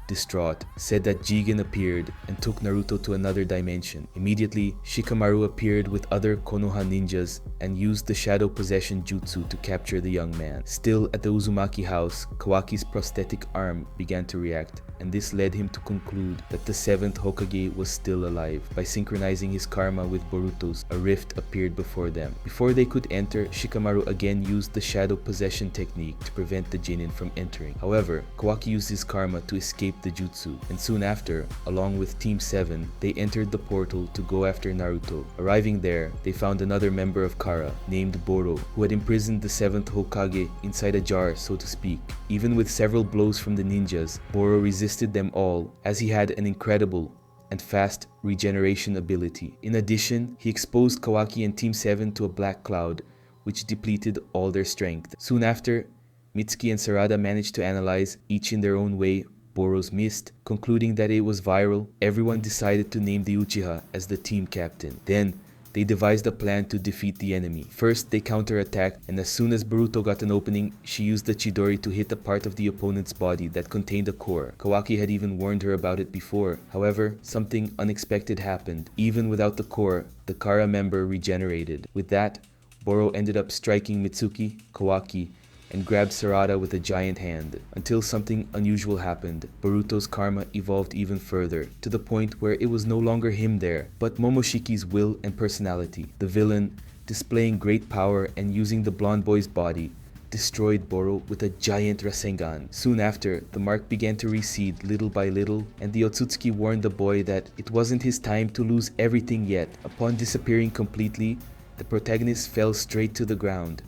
distraught, said that Jigen appeared and took Naruto to another dimension. Immediately, Shikamaru appeared with other Konoha ninjas and used the shadow possession jutsu to capture the young man. Still at the Uzumaki house, Kawaki's prosthetic arm began to react, and this led him to conclude that the 7th Hokage was still alive. By synchronizing his karma with Boruto's, a rift appeared before them. Before they could enter, Shikamaru again used the shadow possession technique to prevent the Genin from entering. However, Kawaki used his karma to escape the jutsu, and soon after, along with Team 7, they entered the portal to go after Naruto. Arriving there, they found another member of Kara, named Boro, who had imprisoned the 7th Hokage inside a jar, so to speak. Even with several blows from the ninjas, Boro resisted them all, as he had an incredible and fast regeneration ability. In addition, he exposed Kawaki and Team 7 to a black cloud, which depleted all their strength. Soon after, Mitsuki and Sarada managed to analyze, each in their own way, Boro's mist. Concluding that it was viral, everyone decided to name the Uchiha as the team captain. Then, they devised a plan to defeat the enemy. First, they counterattacked, and as soon as Boruto got an opening, she used the Chidori to hit a part of the opponent's body that contained a core. Kawaki had even warned her about it before. However, something unexpected happened. Even without the core, the Kara member regenerated. With that, Boro ended up striking Mitsuki, Kawaki, and grabbed Sarada with a giant hand, until something unusual happened. Boruto's karma evolved even further, to the point where it was no longer him there, but Momoshiki's will and personality. The villain, displaying great power and using the blonde boy's body, destroyed Boro with a giant Rasengan. Soon after, the mark began to recede little by little, and the Otsutsuki warned the boy that it wasn't his time to lose everything yet. Upon disappearing completely, the protagonist fell straight to the ground.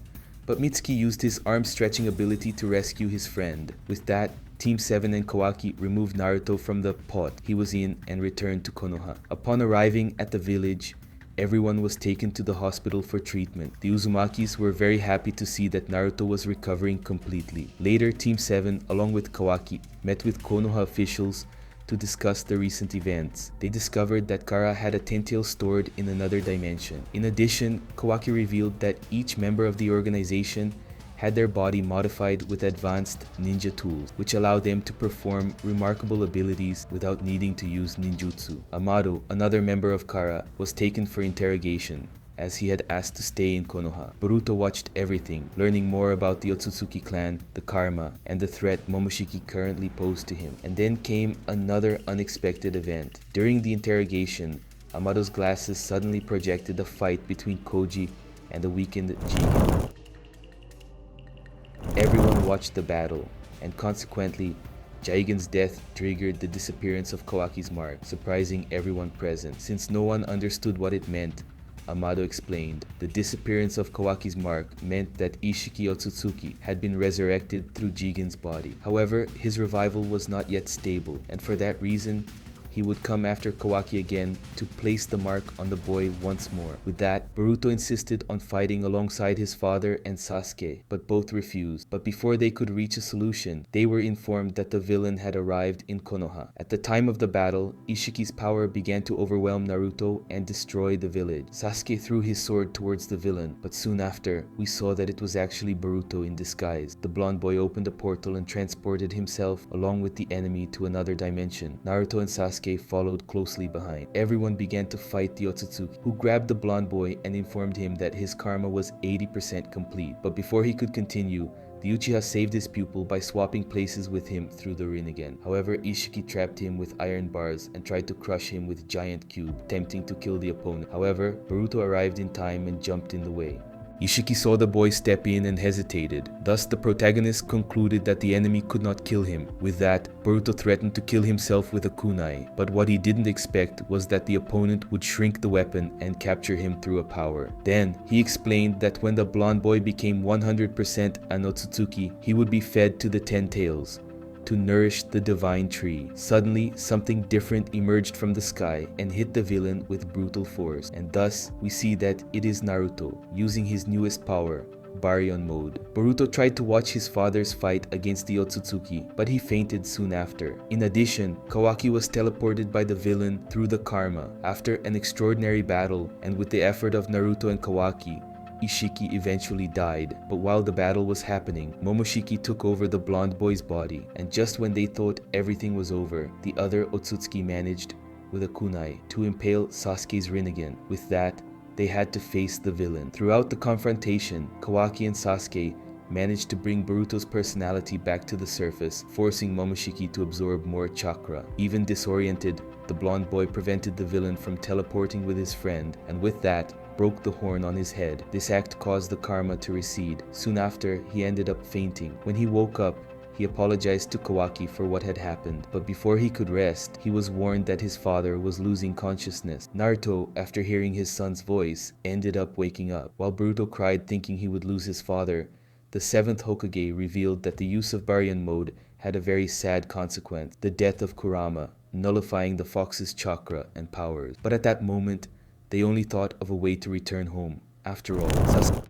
But Mitsuki used his arm-stretching ability to rescue his friend. With that, Team 7 and Kawaki removed Naruto from the pot he was in and returned to Konoha. Upon arriving at the village, everyone was taken to the hospital for treatment. The Uzumakis were very happy to see that Naruto was recovering completely. Later, Team 7, along with Kawaki, met with Konoha officials to discuss the recent events. They discovered that Kara had a tentacle stored in another dimension. In addition, Kawaki revealed that each member of the organization had their body modified with advanced ninja tools, which allowed them to perform remarkable abilities without needing to use ninjutsu. Amado, another member of Kara, was taken for interrogation, as he had asked to stay in Konoha. Boruto watched everything, learning more about the Otsutsuki clan, the karma, and the threat Momoshiki currently posed to him. And then came another unexpected event. During the interrogation, Amado's glasses suddenly projected a fight between Koji and the weakened Jigen. Everyone watched the battle, and consequently, Jigen's death triggered the disappearance of Kawaki's mark, surprising everyone present. Since no one understood what it meant, Amado explained, the disappearance of Kawaki's mark meant that Ishiki Otsutsuki had been resurrected through Jigen's body. However, his revival was not yet stable, and for that reason, he would come after Kawaki again to place the mark on the boy once more. With that, Boruto insisted on fighting alongside his father and Sasuke, but both refused. But before they could reach a solution, they were informed that the villain had arrived in Konoha. At the time of the battle, Ishiki's power began to overwhelm Naruto and destroy the village. Sasuke threw his sword towards the villain, but soon after, we saw that it was actually Boruto in disguise. The blonde boy opened a portal and transported himself along with the enemy to another dimension. Naruto and Sasuke followed closely behind. Everyone began to fight the Otsutsuki, who grabbed the blonde boy and informed him that his karma was 80% complete. But before he could continue, the Uchiha saved his pupil by swapping places with him through the Rinnegan. However, Ishiki trapped him with iron bars and tried to crush him with giant cube, attempting to kill the opponent. However, Boruto arrived in time and jumped in the way. Ishiki saw the boy step in and hesitated. Thus, the protagonist concluded that the enemy could not kill him. With that, Boruto threatened to kill himself with a kunai. But what he didn't expect was that the opponent would shrink the weapon and capture him through a power. Then, he explained that when the blonde boy became 100% an Otsutsuki, he would be fed to the 10 tails to nourish the divine tree. Suddenly, something different emerged from the sky and hit the villain with brutal force. And thus, we see that it is Naruto, using his newest power, Baryon mode. Boruto tried to watch his father's fight against the Otsutsuki, but he fainted soon after. In addition, Kawaki was teleported by the villain through the karma. After an extraordinary battle, and with the effort of Naruto and Kawaki, Ishiki eventually died, but while the battle was happening, Momoshiki took over the blonde boy's body, and just when they thought everything was over, the other Otsutsuki managed, with a kunai, to impale Sasuke's Rinnegan. With that, they had to face the villain. Throughout the confrontation, Kawaki and Sasuke managed to bring Boruto's personality back to the surface, forcing Momoshiki to absorb more chakra. Even disoriented, the blonde boy prevented the villain from teleporting with his friend, and with that, broke the horn on his head. This act caused the karma to recede. Soon after, he ended up fainting. When he woke up, he apologized to Kawaki for what had happened, but before he could rest, he was warned that his father was losing consciousness. Naruto, after hearing his son's voice, ended up waking up. While Boruto cried thinking he would lose his father, the 7th Hokage revealed that the use of Baryon mode had a very sad consequence, the death of Kurama, nullifying the fox's chakra and powers. But at that moment, they only thought of a way to return home. After all, Sasuke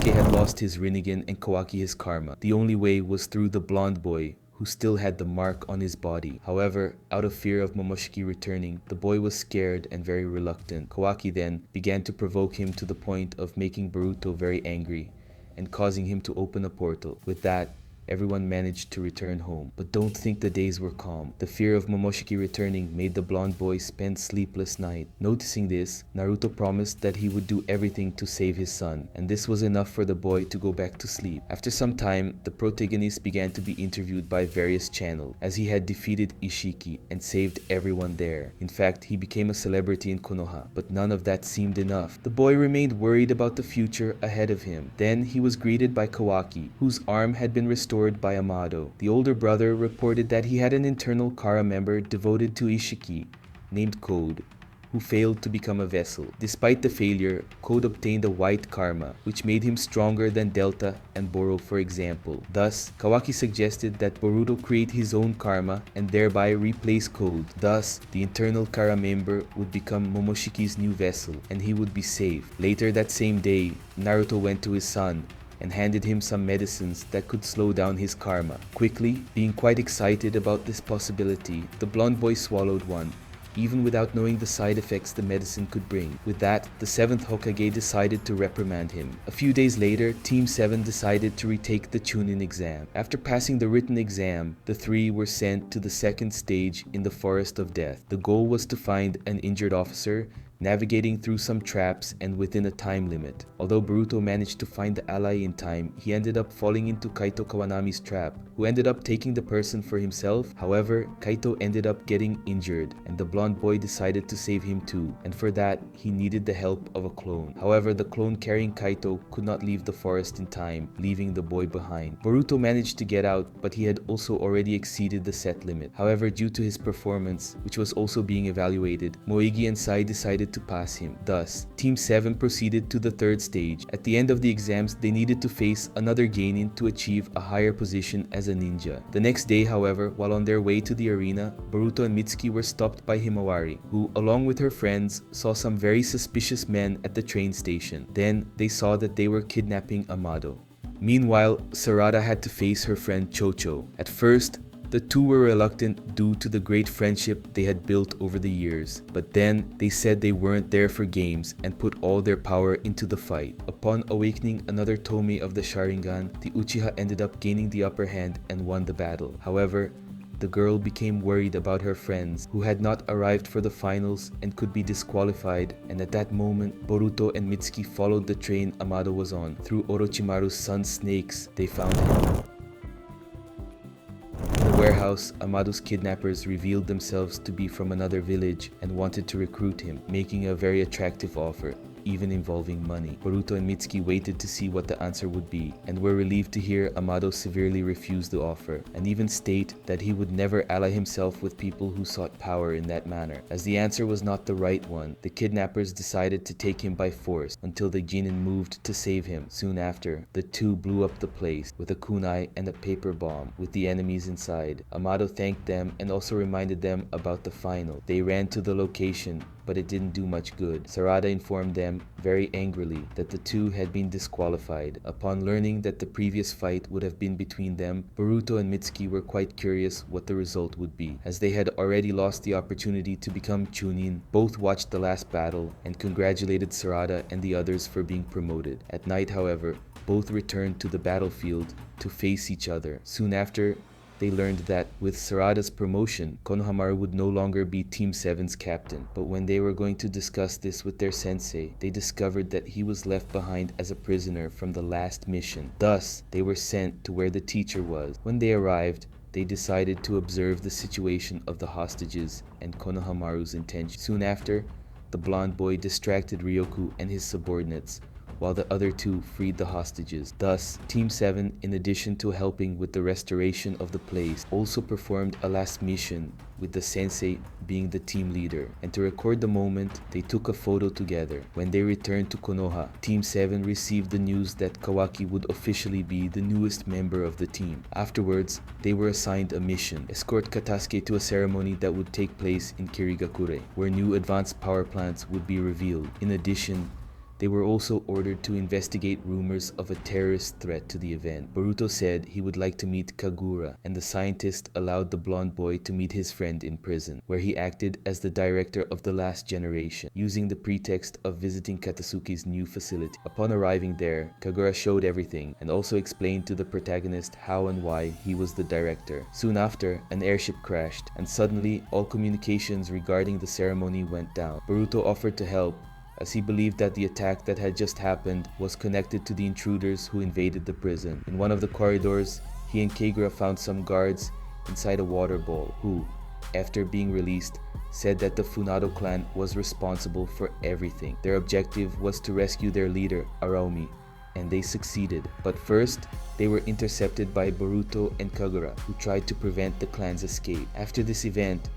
had lost his Rinnegan and Kawaki his karma. The only way was through the blonde boy, who still had the mark on his body. However, out of fear of Momoshiki returning, the boy was scared and very reluctant. Kawaki then began to provoke him to the point of making Boruto very angry and causing him to open a portal. With that, everyone managed to return home. But don't think the days were calm. The fear of Momoshiki returning made the blonde boy spend sleepless nights. Noticing this, Naruto promised that he would do everything to save his son, and this was enough for the boy to go back to sleep. After some time, the protagonist began to be interviewed by various channels, as he had defeated Ishiki and saved everyone there. In fact, he became a celebrity in Konoha, but none of that seemed enough. The boy remained worried about the future ahead of him. Then he was greeted by Kawaki, whose arm had been restored by Amado. The older brother reported that he had an internal Kara member devoted to Ishiki, named Code. who failed to become a vessel. Despite the failure, Code obtained a white karma, which made him stronger than Delta and Boro, for example. Thus, Kawaki suggested that Boruto create his own karma and thereby replace Code. Thus, the internal Kara member would become Momoshiki's new vessel, and he would be safe. Later that same day, Naruto went to his son and handed him some medicines that could slow down his karma. Quickly, being quite excited about this possibility, the blonde boy swallowed one, even without knowing the side effects the medicine could bring. With that, the 7th Hokage decided to reprimand him. A few days later, Team 7 decided to retake the Chunin exam. After passing the written exam, the three were sent to the second stage in the Forest of Death. The goal was to find an injured officer, navigating through some traps and within a time limit. Although Boruto managed to find the ally in time, he ended up falling into Kaito Kawanami's trap, who ended up taking the person for himself. However, Kaito ended up getting injured, and the blonde boy decided to save him too, and for that, he needed the help of a clone. However, the clone carrying Kaito could not leave the forest in time, leaving the boy behind. Boruto managed to get out, but he had also already exceeded the set limit. However, due to his performance, which was also being evaluated, Moegi and Sai decided to pass him. Thus, Team 7 proceeded to the third stage. At the end of the exams, they needed to face another genin to achieve a higher position as a ninja. The next day, however, while on their way to the arena, Boruto and Mitsuki were stopped by Himawari, who, along with her friends, saw some very suspicious men at the train station. Then, they saw that they were kidnapping Amado. Meanwhile, Sarada had to face her friend Chocho. At first, the two were reluctant due to the great friendship they had built over the years, but then they said they weren't there for games and put all their power into the fight. Upon awakening another Tomei of the Sharingan, the Uchiha ended up gaining the upper hand and won the battle. However, the girl became worried about her friends who had not arrived for the finals and could be disqualified, and at that moment, Boruto and Mitsuki followed the train Amado was on. Through Orochimaru's son's snakes, they found him. In the warehouse, Amado's kidnappers revealed themselves to be from another village and wanted to recruit him, making a very attractive offer, even involving money. Boruto and Mitsuki waited to see what the answer would be, and were relieved to hear Amado severely refuse the offer, and even state that he would never ally himself with people who sought power in that manner. As the answer was not the right one, the kidnappers decided to take him by force until the genin moved to save him. Soon after, the two blew up the place with a kunai and a paper bomb with the enemies inside. Amado thanked them and also reminded them about the final. They ran to the location, but it didn't do much good. Sarada informed them, very angrily, that the two had been disqualified. Upon learning that the previous fight would have been between them, Boruto and Mitsuki were quite curious what the result would be. As they had already lost the opportunity to become Chunin, both watched the last battle and congratulated Sarada and the others for being promoted. At night, however, both returned to the battlefield to face each other. Soon after, they learned that with Sarada's promotion, Konohamaru would no longer be Team 7's captain. But when they were going to discuss this with their sensei, they discovered that he was left behind as a prisoner from the last mission. Thus, they were sent to where the teacher was. When they arrived, they decided to observe the situation of the hostages and Konohamaru's intention. Soon after, the blonde boy distracted Ryoku and his subordinates, while the other two freed the hostages. Thus, Team 7, in addition to helping with the restoration of the place, also performed a last mission, with the sensei being the team leader. And to record the moment, they took a photo together. When they returned to Konoha, Team 7 received the news that Kawaki would officially be the newest member of the team. Afterwards, they were assigned a mission: escort Katasuke to a ceremony that would take place in Kirigakure, where new advanced power plants would be revealed. In addition, they were also ordered to investigate rumors of a terrorist threat to the event. Boruto said he would like to meet Kagura, and the scientist allowed the blonde boy to meet his friend in prison, where he acted as the director of the last generation, using the pretext of visiting Katasuki's new facility. Upon arriving there, Kagura showed everything, and also explained to the protagonist how and why he was the director. Soon after, an airship crashed, and suddenly all communications regarding the ceremony went down. Boruto offered to help, as he believed that the attack that had just happened was connected to the intruders who invaded the prison. In one of the corridors, he and Kagura found some guards inside a water bowl who, after being released, said that the Funado clan was responsible for everything. Their objective was to rescue their leader, Araumi, and they succeeded. But first, they were intercepted by Boruto and Kagura, who tried to prevent the clan's escape. After this event,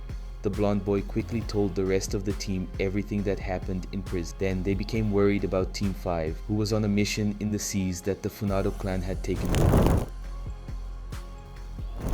the blonde boy quickly told the rest of the team everything that happened in prison. Then they became worried about Team 5, who was on a mission in the seas that the Funado clan had taken over.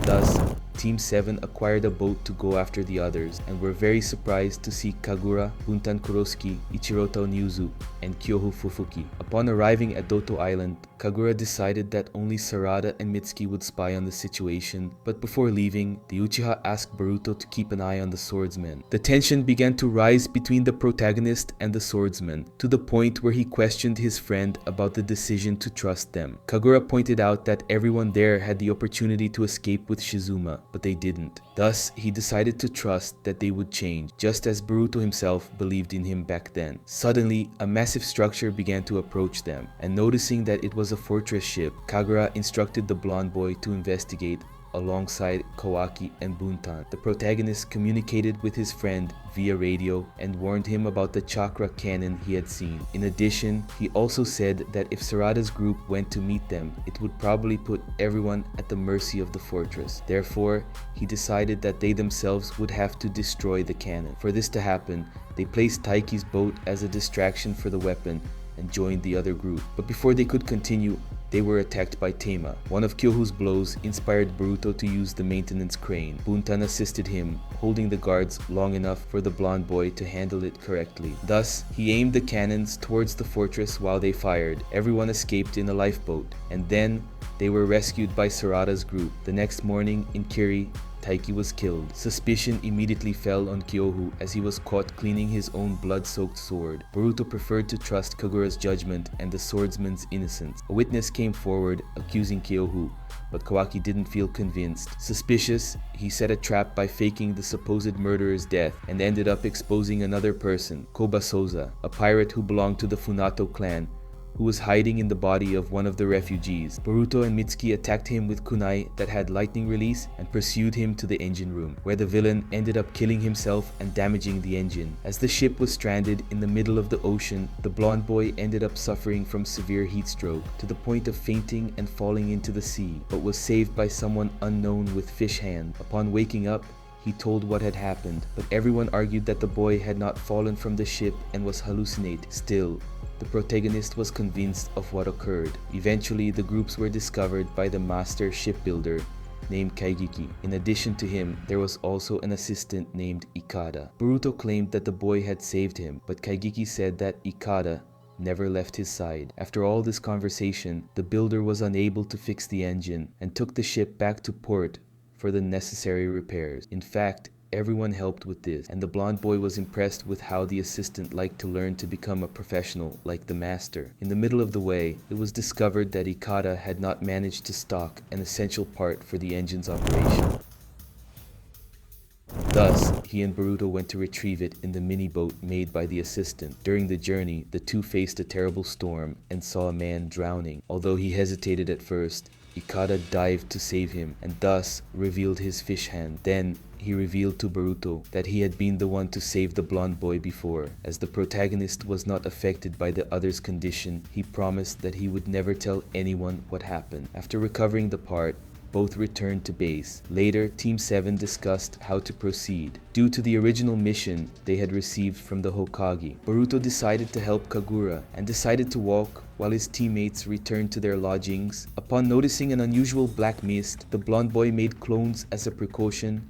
Thus, Team 7 acquired a boat to go after the others, and were very surprised to see Kagura, Buntan Kurosuke, Ichirota Oniuzu, and Kyoho Fufuki. Upon arriving at Doto Island, Kagura decided that only Sarada and Mitsuki would spy on the situation, but before leaving, the Uchiha asked Boruto to keep an eye on the swordsman. The tension began to rise between the protagonist and the swordsman, to the point where he questioned his friend about the decision to trust them. Kagura pointed out that everyone there had the opportunity to escape with Shizuma, but they didn't. Thus, he decided to trust that they would change, just as Boruto himself believed in him back then. Suddenly, a massive structure began to approach them, and noticing that it was a fortress ship, Kagura instructed the blonde boy to investigate alongside Kawaki and Buntan. The protagonist communicated with his friend via radio and warned him about the chakra cannon he had seen. In addition, he also said that if Sarada's group went to meet them, it would probably put everyone at the mercy of the fortress. Therefore, he decided that they themselves would have to destroy the cannon. For this to happen, they placed Taiki's boat as a distraction for the weapon and joined the other group. But before they could continue, they were attacked by Tema. One of Kyoho's blows inspired Boruto to use the maintenance crane. Buntan assisted him, holding the guards long enough for the blonde boy to handle it correctly. Thus, he aimed the cannons towards the fortress while they fired. Everyone escaped in a lifeboat, and then they were rescued by Sarada's group. The next morning in Kiri, Taiki was killed. Suspicion immediately fell on Kyoho as he was caught cleaning his own blood-soaked sword. Boruto preferred to trust Kagura's judgment and the swordsman's innocence. A witness came forward accusing Kyoho, but Kawaki didn't feel convinced. Suspicious, he set a trap by faking the supposed murderer's death and ended up exposing another person, Koba Soza, a pirate who belonged to the Funato clan, who was hiding in the body of one of the refugees. Boruto and Mitsuki attacked him with kunai that had lightning release and pursued him to the engine room, where the villain ended up killing himself and damaging the engine. As the ship was stranded in the middle of the ocean, the blonde boy ended up suffering from severe heat stroke to the point of fainting and falling into the sea, but was saved by someone unknown with fish hand. Upon waking up, he told what had happened, but everyone argued that the boy had not fallen from the ship and was hallucinating. Still, the protagonist was convinced of what occurred. Eventually, the groups were discovered by the master shipbuilder named Kaigiki. In addition to him, there was also an assistant named Ikada. Boruto claimed that the boy had saved him, but Kaigiki said that Ikada never left his side. After all this conversation, the builder was unable to fix the engine and took the ship back to port for the necessary repairs. In fact, everyone helped with this, and the blonde boy was impressed with how the assistant liked to learn to become a professional like the master. In the middle of the way, it was discovered that Ikada had not managed to stock an essential part for the engine's operation. Thus, he and Boruto went to retrieve it in the mini-boat made by the assistant. During the journey, the two faced a terrible storm and saw a man drowning. Although he hesitated at first, Ikada dived to save him and thus revealed his fish hand. Then, he revealed to Boruto that he had been the one to save the blonde boy before. As the protagonist was not affected by the other's condition, he promised that he would never tell anyone what happened. After recovering the part, both returned to base. Later, Team 7 discussed how to proceed. Due to the original mission they had received from the Hokage, Boruto decided to help Kagura and decided to walk while his teammates returned to their lodgings. Upon noticing an unusual black mist, the blonde boy made clones as a precaution,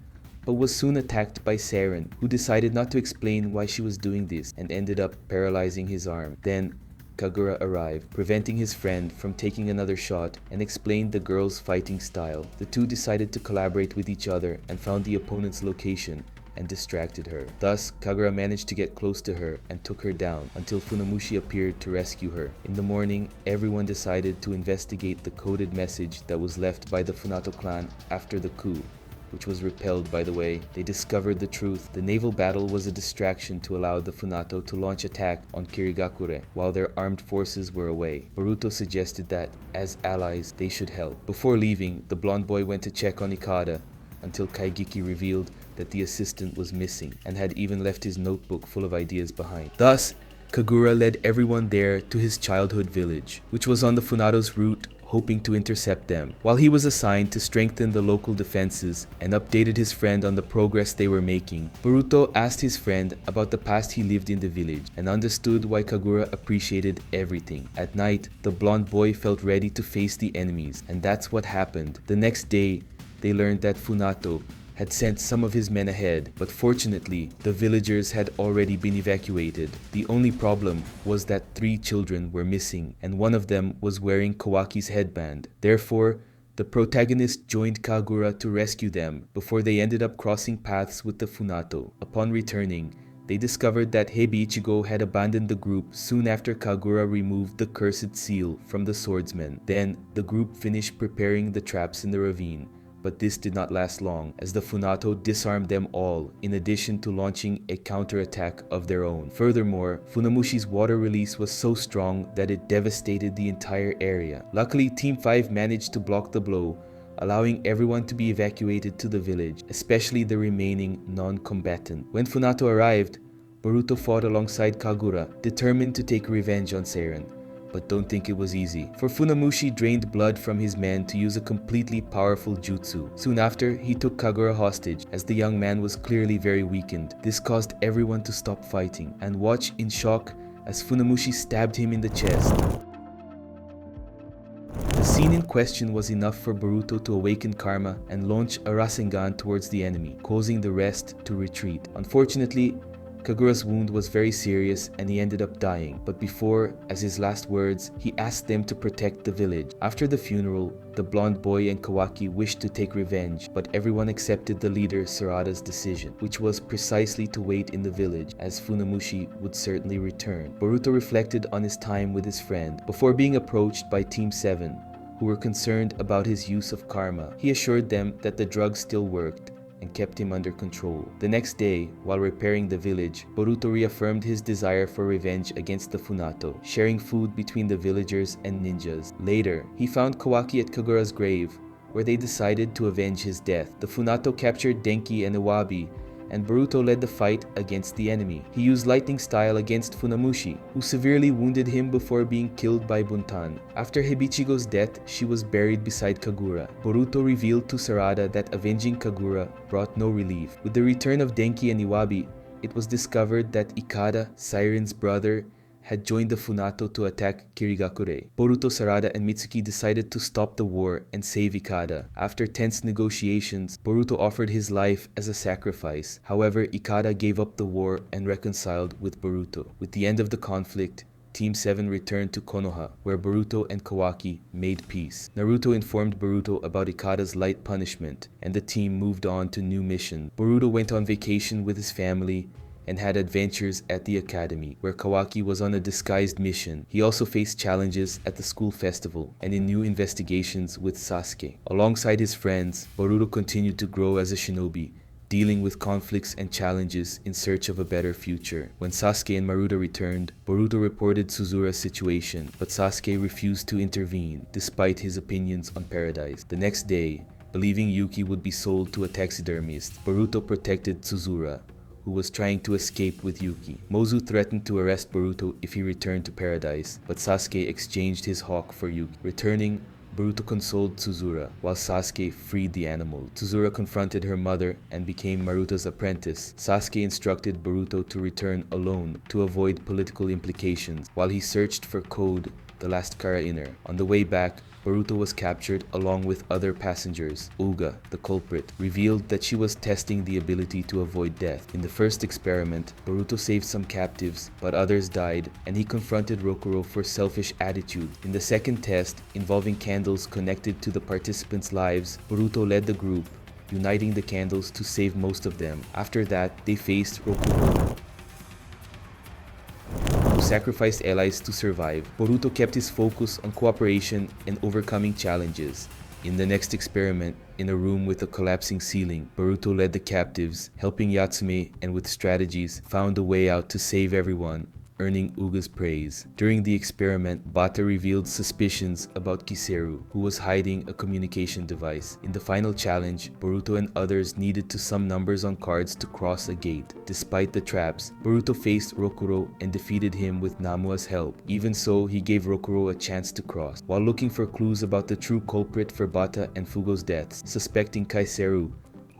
but was soon attacked by Saren, who decided not to explain why she was doing this and ended up paralyzing his arm. Then, Kagura arrived, preventing his friend from taking another shot, and explained the girl's fighting style. The two decided to collaborate with each other and found the opponent's location and distracted her. Thus, Kagura managed to get close to her and took her down until Funamushi appeared to rescue her. In the morning, everyone decided to investigate the coded message that was left by the Funato clan after the coup, which was repelled by the way. They discovered the truth. The naval battle was a distraction to allow the Funato to launch attack on Kirigakure while their armed forces were away. Boruto suggested that, as allies, they should help. Before leaving, the blonde boy went to check on Ikada until Kaigiki revealed that the assistant was missing and had even left his notebook full of ideas behind. Thus, Kagura led everyone there to his childhood village, which was on the Funato's route hoping to intercept them. While he was assigned to strengthen the local defenses and updated his friend on the progress they were making, Boruto asked his friend about the past he lived in the village and understood why Kagura appreciated everything. At night, the blonde boy felt ready to face the enemies, and that's what happened. The next day, they learned that Funato had sent some of his men ahead, but fortunately, the villagers had already been evacuated. The only problem was that 3 children were missing, and one of them was wearing Kawaki's headband. Therefore, the protagonist joined Kagura to rescue them before they ended up crossing paths with the Funato. Upon returning, they discovered that Heibi had abandoned the group soon after Kagura removed the cursed seal from the swordsman. Then, the group finished preparing the traps in the ravine. But this did not last long, as the Funato disarmed them all, in addition to launching a counterattack of their own. Furthermore, Funamushi's water release was so strong that it devastated the entire area. Luckily, Team 5 managed to block the blow, allowing everyone to be evacuated to the village, especially the remaining non-combatant. When Funato arrived, Boruto fought alongside Kagura, determined to take revenge on Seiren. But don't think it was easy, for Funamushi drained blood from his men to use a completely powerful jutsu. Soon after, he took Kagura hostage, as the young man was clearly very weakened. This caused everyone to stop fighting and watch in shock as Funamushi stabbed him in the chest. The scene in question was enough for Boruto to awaken karma and launch a Rasengan towards the enemy, causing the rest to retreat. Unfortunately, Kagura's wound was very serious and he ended up dying, but before, as his last words, he asked them to protect the village. After the funeral, the blonde boy and Kawaki wished to take revenge, but everyone accepted the leader Sarada's decision, which was precisely to wait in the village, as Funamushi would certainly return. Boruto reflected on his time with his friend before being approached by Team 7, who were concerned about his use of karma. He assured them that the drug still worked and kept him under control. The next day, while repairing the village, Boruto reaffirmed his desire for revenge against the Funato, sharing food between the villagers and ninjas. Later, he found Kawaki at Kagura's grave, where they decided to avenge his death. The Funato captured Denki and Iwabi, and Boruto led the fight against the enemy. He used lightning style against Funamushi, who severely wounded him before being killed by Buntan. After Heibichigo's death, she was buried beside Kagura. Boruto revealed to Sarada that avenging Kagura brought no relief. With the return of Denki and Iwabi, it was discovered that Ikada, Seiren's brother, had joined the Funato to attack Kirigakure. Boruto, Sarada, and Mitsuki decided to stop the war and save Ikada. After tense negotiations, Boruto offered his life as a sacrifice. However, Ikada gave up the war and reconciled with Boruto. With the end of the conflict, Team 7 returned to Konoha, where Boruto and Kawaki made peace. Naruto informed Boruto about Ikada's light punishment, and the team moved on to new missions. Boruto went on vacation with his family and had adventures at the academy, where Kawaki was on a disguised mission. He also faced challenges at the school festival and in new investigations with Sasuke. Alongside his friends, Boruto continued to grow as a shinobi, dealing with conflicts and challenges in search of a better future. When Sasuke and Maruto returned, Boruto reported Suzura's situation, but Sasuke refused to intervene, despite his opinions on Paradise. The next day, believing Yuki would be sold to a taxidermist, Boruto protected Suzura, who was trying to escape with Yuki. Mozu threatened to arrest Boruto if he returned to Paradise, but Sasuke exchanged his hawk for Yuki. Returning, Boruto consoled Suzura, while Sasuke freed the animal. Suzura confronted her mother and became Maruto's apprentice. Sasuke instructed Boruto to return alone to avoid political implications, while he searched for Code, the last Kara-inner. On the way back, Boruto was captured along with other passengers. Uga, the culprit, revealed that she was testing the ability to avoid death. In the first experiment, Boruto saved some captives, but others died, and he confronted Rokuro for selfish attitude. In the second test, involving candles connected to the participants' lives, Boruto led the group, uniting the candles to save most of them. After that, they faced Rokuro, who sacrificed allies to survive. Boruto kept his focus on cooperation and overcoming challenges. In the next experiment, in a room with a collapsing ceiling, Boruto led the captives, helping Yatsume, and with strategies, found a way out to save everyone earning Uga's praise. During the experiment, Bata revealed suspicions about Kiseru, who was hiding a communication device. In the final challenge, Boruto and others needed to sum numbers on cards to cross a gate. Despite the traps, Boruto faced Rokuro and defeated him with Namua's help. Even so, he gave Rokuro a chance to cross. While looking for clues about the true culprit for Bata and Fugo's deaths, suspecting Kaiseru,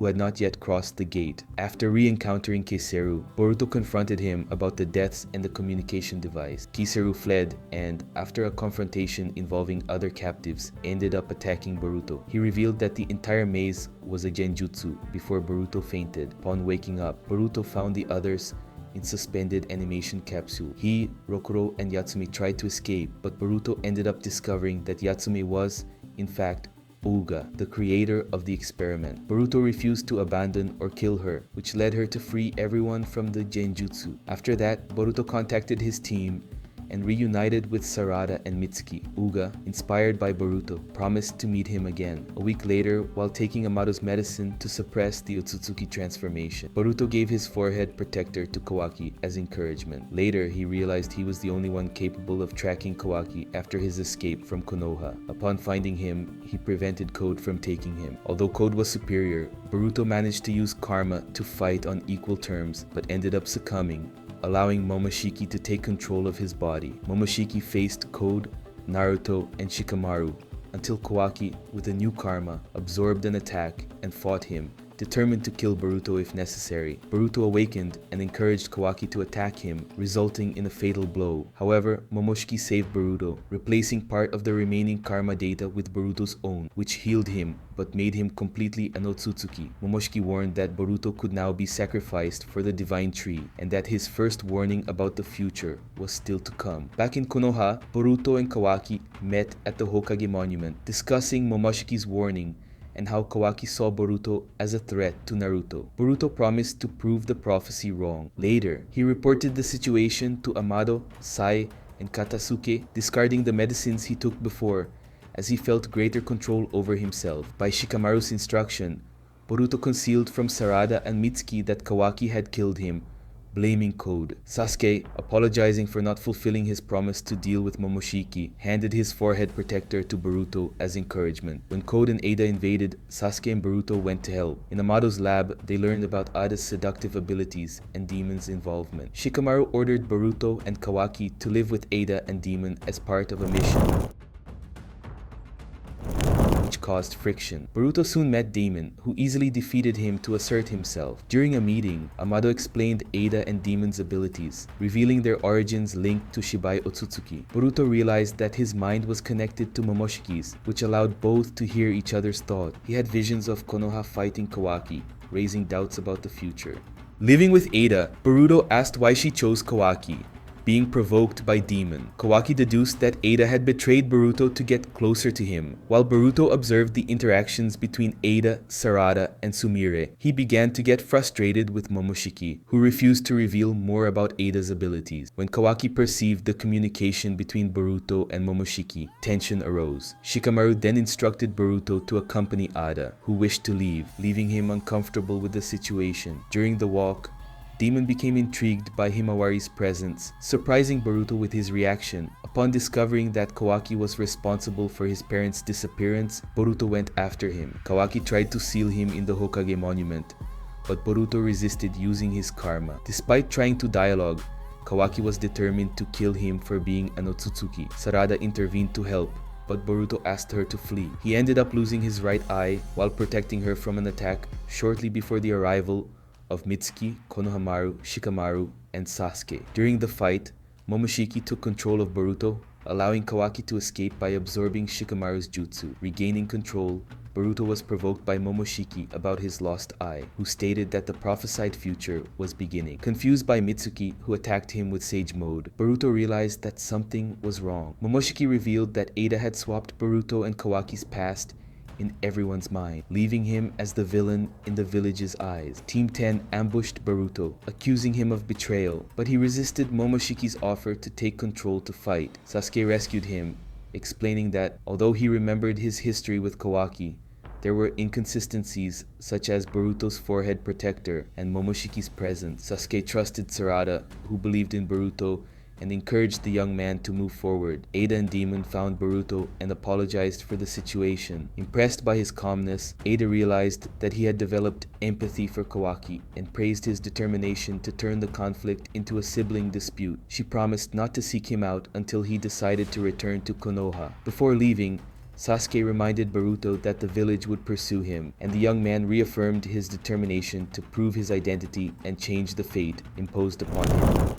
who had not yet crossed the gate. After re-encountering Kiseru, Boruto confronted him about the deaths and the communication device. Kiseru fled and, after a confrontation involving other captives, ended up attacking Boruto. He revealed that the entire maze was a genjutsu before Boruto fainted. Upon waking up, Boruto found the others in suspended animation capsule. He, Rokuro, and Yatsumi tried to escape, but Boruto ended up discovering that Yatsumi was, in fact, Uga, the creator of the experiment. Boruto refused to abandon or kill her, which led her to free everyone from the genjutsu. After that, Boruto contacted his team and reunited with Sarada and Mitsuki. Uga, inspired by Boruto, promised to meet him again. A week later, while taking Amado's medicine to suppress the Otsutsuki transformation, Boruto gave his forehead protector to Kawaki as encouragement. Later, he realized he was the only one capable of tracking Kawaki after his escape from Konoha. Upon finding him, he prevented Code from taking him. Although Code was superior, Boruto managed to use karma to fight on equal terms, but ended up succumbing, allowing Momoshiki to take control of his body. Momoshiki faced Code, Naruto, and Shikamaru until Kawaki, with a new karma, absorbed an attack and fought him, determined to kill Boruto if necessary. Boruto awakened and encouraged Kawaki to attack him, resulting in a fatal blow. However, Momoshiki saved Boruto, replacing part of the remaining karma data with Boruto's own, which healed him but made him completely an Otsutsuki. Momoshiki warned that Boruto could now be sacrificed for the divine tree, and that his first warning about the future was still to come. Back in Konoha, Boruto and Kawaki met at the Hokage monument, discussing Momoshiki's warning and how Kawaki saw Boruto as a threat to Naruto. Boruto promised to prove the prophecy wrong. Later, he reported the situation to Amado, Sai, and Katasuke, discarding the medicines he took before, as he felt greater control over himself. By Shikamaru's instruction, Boruto concealed from Sarada and Mitsuki that Kawaki had killed him, blaming Code. Sasuke, apologizing for not fulfilling his promise to deal with Momoshiki, handed his forehead protector to Boruto as encouragement. When Code and Ada invaded, Sasuke and Boruto went to help. In Amado's lab, they learned about Ada's seductive abilities and Demon's involvement. Shikamaru ordered Boruto and Kawaki to live with Ada and Demon as part of a mission, which caused friction. Boruto soon met Demon, who easily defeated him to assert himself. During a meeting, Amado explained Ada and Demon's abilities, revealing their origins linked to Shibai Otsutsuki. Boruto realized that his mind was connected to Momoshiki's, which allowed both to hear each other's thought. He had visions of Konoha fighting Kawaki, raising doubts about the future. Living with Ada, Boruto asked why she chose Kawaki, being provoked by Demon. Kawaki deduced that Ada had betrayed Boruto to get closer to him. While Boruto observed the interactions between Ada, Sarada, and Sumire, he began to get frustrated with Momoshiki, who refused to reveal more about Ada's abilities. When Kawaki perceived the communication between Boruto and Momoshiki, tension arose. Shikamaru then instructed Boruto to accompany Ada, who wished to leave, leaving him uncomfortable with the situation. During the walk, Demon became intrigued by Himawari's presence, surprising Boruto with his reaction. Upon discovering that Kawaki was responsible for his parents' disappearance, Boruto went after him. Kawaki tried to seal him in the Hokage monument, but Boruto resisted using his karma. Despite trying to dialogue, Kawaki was determined to kill him for being an Otsutsuki. Sarada intervened to help, but Boruto asked her to flee. He ended up losing his right eye while protecting her from an attack shortly before the arrival of Mitsuki, Konohamaru, Shikamaru, and Sasuke. During the fight, Momoshiki took control of Boruto, allowing Kawaki to escape by absorbing Shikamaru's jutsu. Regaining control, Boruto was provoked by Momoshiki about his lost eye, who stated that the prophesied future was beginning. Confused by Mitsuki, who attacked him with Sage Mode, Boruto realized that something was wrong. Momoshiki revealed that Ada had swapped Boruto and Kawaki's past in everyone's mind, leaving him as the villain in the village's eyes. Team 10 ambushed Boruto, accusing him of betrayal, but he resisted Momoshiki's offer to take control to fight. Sasuke rescued him, explaining that although he remembered his history with Kawaki, there were inconsistencies such as Boruto's forehead protector and Momoshiki's presence. Sasuke trusted Sarada, who believed in Boruto and encouraged the young man to move forward. Ada and Demon found Boruto and apologized for the situation. Impressed by his calmness, Ada realized that he had developed empathy for Kawaki and praised his determination to turn the conflict into a sibling dispute. She promised not to seek him out until he decided to return to Konoha. Before leaving, Sasuke reminded Boruto that the village would pursue him, and the young man reaffirmed his determination to prove his identity and change the fate imposed upon him.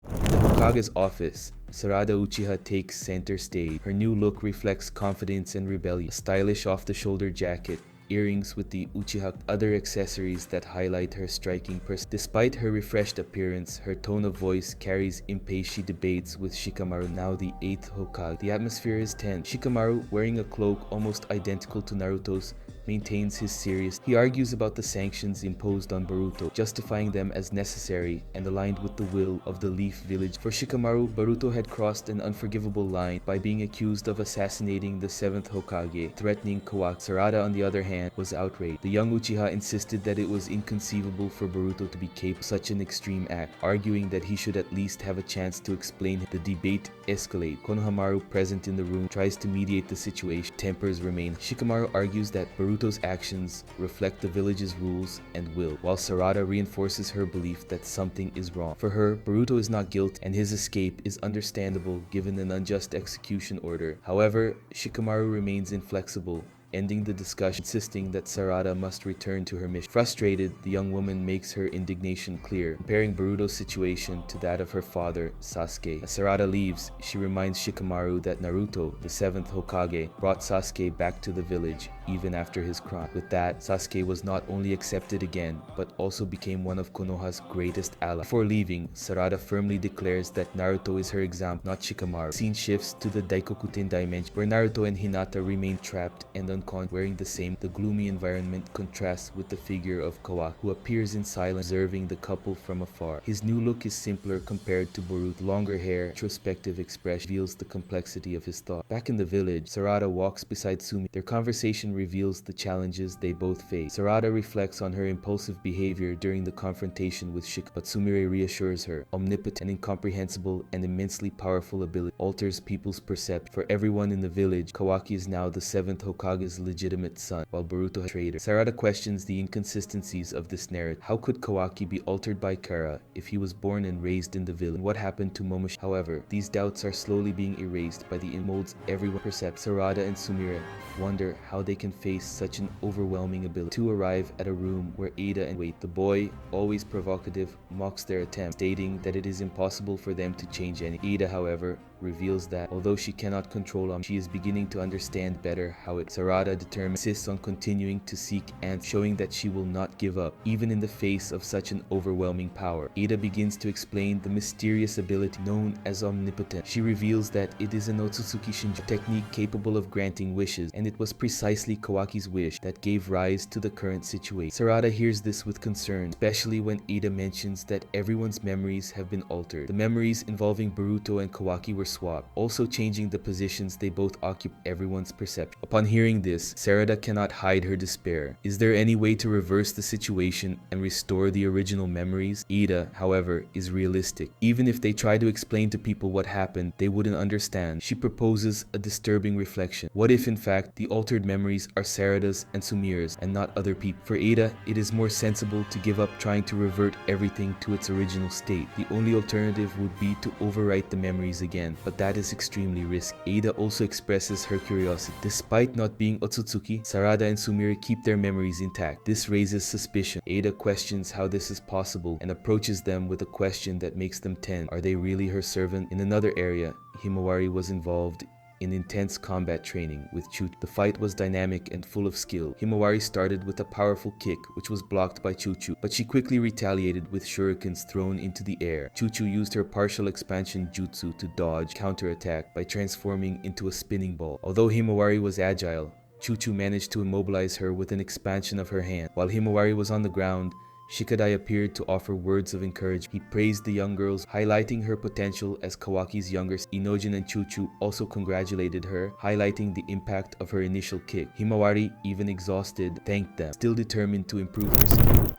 In the Hokage's office, Sarada Uchiha takes center stage. Her new look reflects confidence and rebellion. A stylish off-the-shoulder jacket, earrings with the Uchiha, other accessories that highlight her striking person. Despite her refreshed appearance, her tone of voice carries impatience. She debates with Shikamaru, now the 8th Hokage. The atmosphere is tense. Shikamaru, wearing a cloak almost identical to Naruto's, maintains his serious. He argues about the sanctions imposed on Boruto, justifying them as necessary and aligned with the will of the Leaf Village. For Shikamaru, Boruto had crossed an unforgivable line by being accused of assassinating the 7th Hokage, threatening Kawaki. Sarada, on the other hand, was outraged. The young Uchiha insisted that it was inconceivable for Boruto to be capable of such an extreme act, arguing that he should at least have a chance to explain. The debate escalates. Konohamaru, present in the room, tries to mediate the situation. Tempers remain. Shikamaru argues that Boruto's actions reflect the village's rules and will, while Sarada reinforces her belief that something is wrong. For her, Boruto is not guilty, and his escape is understandable given an unjust execution order. However, Shikamaru remains inflexible, ending the discussion, insisting that Sarada must return to her mission. Frustrated, the young woman makes her indignation clear, comparing Boruto's situation to that of her father, Sasuke. As Sarada leaves, she reminds Shikamaru that Naruto, the 7th Hokage, brought Sasuke back to the village, even after his crime. With that, Sasuke was not only accepted again, but also became one of Konoha's greatest allies. Before leaving, Sarada firmly declares that Naruto is her example, not Shikamaru. The scene shifts to the Daikokuten dimension, where Naruto and Hinata remain trapped and wearing the same. The gloomy environment contrasts with the figure of Kawaki, who appears in silence, observing the couple from afar. His new look is simpler compared to Boruto. Longer hair, introspective expression reveals the complexity of his thought. Back in the village, Sarada walks beside Sumi. Their conversation reveals the challenges they both face. Sarada reflects on her impulsive behavior during the confrontation with Shik, but Sumire reassures her. Omnipotent and incomprehensible and immensely powerful ability alters people's perception. For everyone in the village, Kawaki is now the 7th Hokage's legitimate son, while Boruto has traitor. Sarada questions the inconsistencies of this narrative. How could Kawaki be altered by Kara if he was born and raised in the village? And what happened to Momoshi? However, these doubts are slowly being erased by the molds everyone perceives. Sarada and Sumire wonder how they can face such an overwhelming ability. Two arrive at a room where Ada and wait. The boy, always provocative, mocks their attempt, stating that it is impossible for them to change anything. Ada, however, reveals that although she cannot control him, she is beginning to understand better how it. Sarada insists on continuing to seek and showing that she will not give up, even in the face of such an overwhelming power. Ada begins to explain the mysterious ability known as omnipotence. She reveals that it is an Otsutsuki Shinjo technique capable of granting wishes, and it was precisely Kawaki's wish that gave rise to the current situation. Sarada hears this with concern, especially when Ada mentions that everyone's memories have been altered. The memories involving Boruto and Kawaki were swapped, also changing the positions they both occupy. Everyone's perception. Upon hearing this, Sarada cannot hide her despair. Is there any way to reverse the situation and restore the original memories? Ada, however, is realistic. Even if they try to explain to people what happened, they wouldn't understand. She proposes a disturbing reflection. What if in fact the altered memories are Sarada's and Sumire's and not other people? For Ada, it is more sensible to give up trying to revert everything to its original state. The only alternative would be to overwrite the memories again, but that is extremely risky. Ada also expresses her curiosity. Despite not being Otsutsuki, Sarada and Sumire keep their memories intact. This raises suspicion. Ada questions how this is possible and approaches them with a question that makes them tense. Are they really her servant? In another area, Himawari was involved in intense combat training with Chuchu. The fight was dynamic and full of skill. Himawari started with a powerful kick, which was blocked by Chuchu, but she quickly retaliated with shurikens thrown into the air. Chuchu used her partial expansion jutsu to dodge counterattack by transforming into a spinning ball. Although Himawari was agile, Chuchu managed to immobilize her with an expansion of her hand. While Himawari was on the ground, Shikadai appeared to offer words of encouragement. He praised the young girls, highlighting her potential as Kawaki's younger. Inojin and Chuchu also congratulated her, highlighting the impact of her initial kick. Himawari, even exhausted, thanked them, still determined to improve her skill.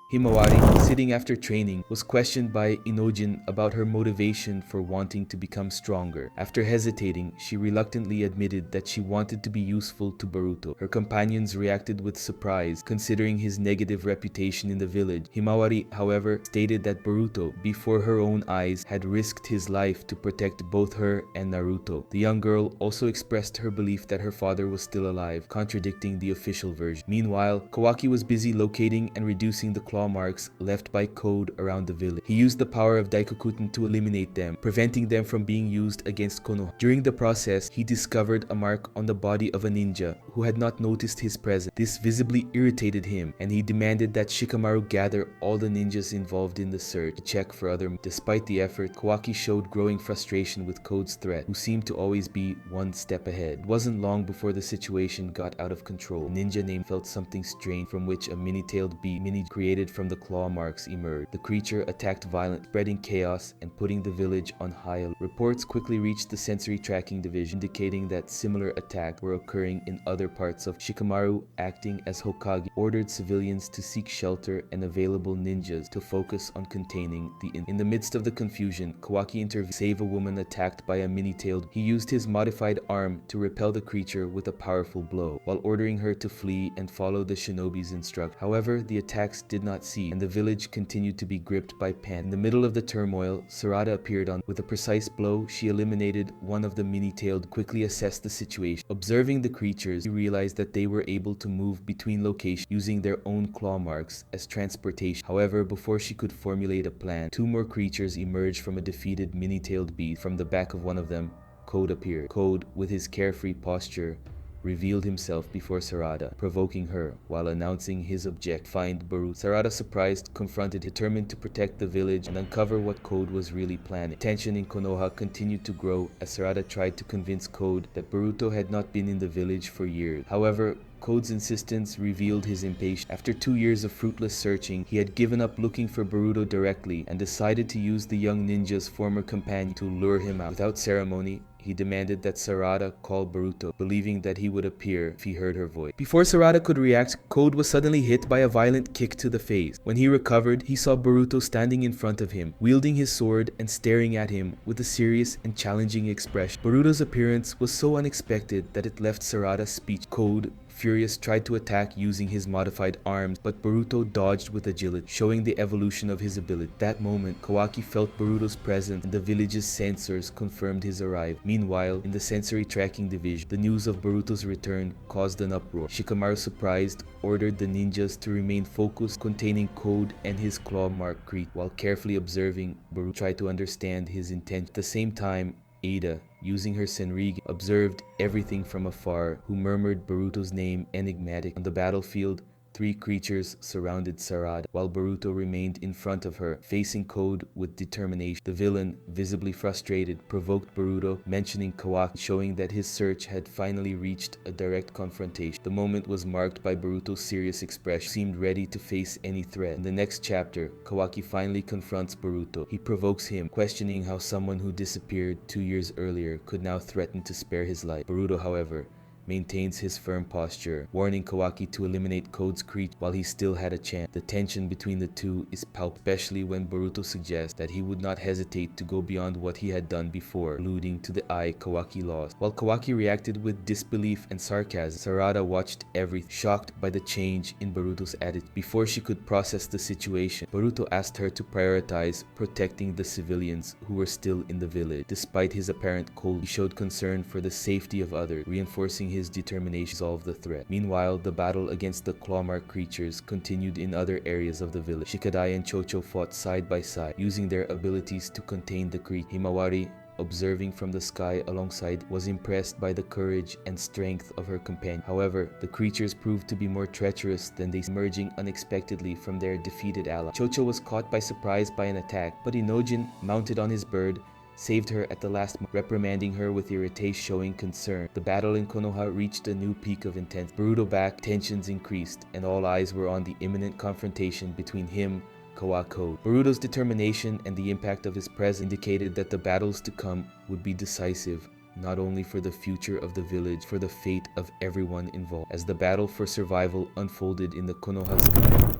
Himawari, sitting after training, was questioned by Inojin about her motivation for wanting to become stronger. After hesitating, she reluctantly admitted that she wanted to be useful to Boruto. Her companions reacted with surprise, considering his negative reputation in the village. Himawari, however, stated that Boruto, before her own eyes, had risked his life to protect both her and Naruto. The young girl also expressed her belief that her father was still alive, contradicting the official version. Meanwhile, Kawaki was busy locating and reducing the claw marks left by Code around the village. He used the power of Daikokuten to eliminate them, preventing them from being used against Konoha. During the process, he discovered a mark on the body of a ninja who had not noticed his presence. This visibly irritated him, and he demanded that Shikamaru gather all the ninjas involved in the search to check for other. Despite the effort, Kawaki showed growing frustration with Code's threat, who seemed to always be one step ahead. It wasn't long before the situation got out of control. A ninja named felt something strange, from which a mini-tailed beast created from the claw marks emerged. The creature attacked violently, spreading chaos and putting the village on high alert. Reports quickly reached the sensory tracking division, indicating that similar attacks were occurring in other parts of Shikamaru, acting as Hokage, ordered civilians to seek shelter and available ninjas to focus on containing the incident. In the midst of the confusion, Kawaki intervened to save a woman attacked by a mini-tailed. He used his modified arm to repel the creature with a powerful blow, while ordering her to flee and follow the shinobi's instructions. However, the attacks did not cease, and the village continued to be gripped by panic. In the middle of the turmoil, Sarada appeared on. With a precise blow, she eliminated one of the mini-tailed, quickly assessed the situation. Observing the creatures, he realized that they were able to move between locations using their own claw marks as transportation. However, before she could formulate a plan, two more creatures emerged from a defeated mini-tailed beast. From the back of one of them, Code appeared. Code, with his carefree posture, revealed himself before Sarada, provoking her while announcing his object: find Boruto. Sarada, surprised, confronted, determined to protect the village and uncover what Code was really planning. Tension in Konoha continued to grow as Sarada tried to convince Code that Boruto had not been in the village for years. However, Code's insistence revealed his impatience. After 2 years of fruitless searching, he had given up looking for Boruto directly and decided to use the young ninja's former companion to lure him out. Without ceremony, he demanded that Sarada call Boruto, believing that he would appear if he heard her voice. Before Sarada could react, Code was suddenly hit by a violent kick to the face. When he recovered, he saw Boruto standing in front of him, wielding his sword and staring at him with a serious and challenging expression. Boruto's appearance was so unexpected that it left Sarada speechless. Code, furious, tried to attack using his modified arms, but Boruto dodged with agility, showing the evolution of his ability. At that moment, Kawaki felt Boruto's presence and the village's sensors confirmed his arrival. Meanwhile, in the sensory tracking division, the news of Boruto's return caused an uproar. Shikamaru, surprised, ordered the ninjas to remain focused, containing Code and his claw mark creature, while carefully observing Boruto try to understand his intent. At the same time, Ada, using her Senrigi, observed everything from afar, who murmured Boruto's name enigmatic. On the battlefield, 3 creatures surrounded Sarada, while Boruto remained in front of her, facing Code with determination. The villain, visibly frustrated, provoked Boruto, mentioning Kawaki, showing that his search had finally reached a direct confrontation. The moment was marked by Boruto's serious expression, seemed ready to face any threat. In the next chapter, Kawaki finally confronts Boruto. He provokes him, questioning how someone who disappeared 2 years earlier could now threaten to spare his life. Boruto, however, maintains his firm posture, warning Kawaki to eliminate Code's creature while he still had a chance. The tension between the two is palpable, especially when Boruto suggests that he would not hesitate to go beyond what he had done before, alluding to the eye Kawaki lost. While Kawaki reacted with disbelief and sarcasm, Sarada watched everything, shocked by the change in Boruto's attitude. Before she could process the situation, Boruto asked her to prioritize protecting the civilians who were still in the village. Despite his apparent coldness, he showed concern for the safety of others, reinforcing his determination to solve the threat. Meanwhile, the battle against the clawmark creatures continued in other areas of the village. Shikadai and Chocho fought side by side, using their abilities to contain the creature. Himawari, observing from the sky alongside, was impressed by the courage and strength of her companion. However, the creatures proved to be more treacherous than they, emerging unexpectedly from their defeated ally. Chocho was caught by surprise by an attack, but Inojin, mounted on his bird, saved her at the last moment, reprimanding her with irritation, showing concern. The battle in Konoha reached a new peak of intensity. Boruto back, tensions increased, and all eyes were on the imminent confrontation between him, Kawaki. Boruto's determination and the impact of his presence indicated that the battles to come would be decisive, not only for the future of the village, for the fate of everyone involved. As the battle for survival unfolded in the Konoha sky,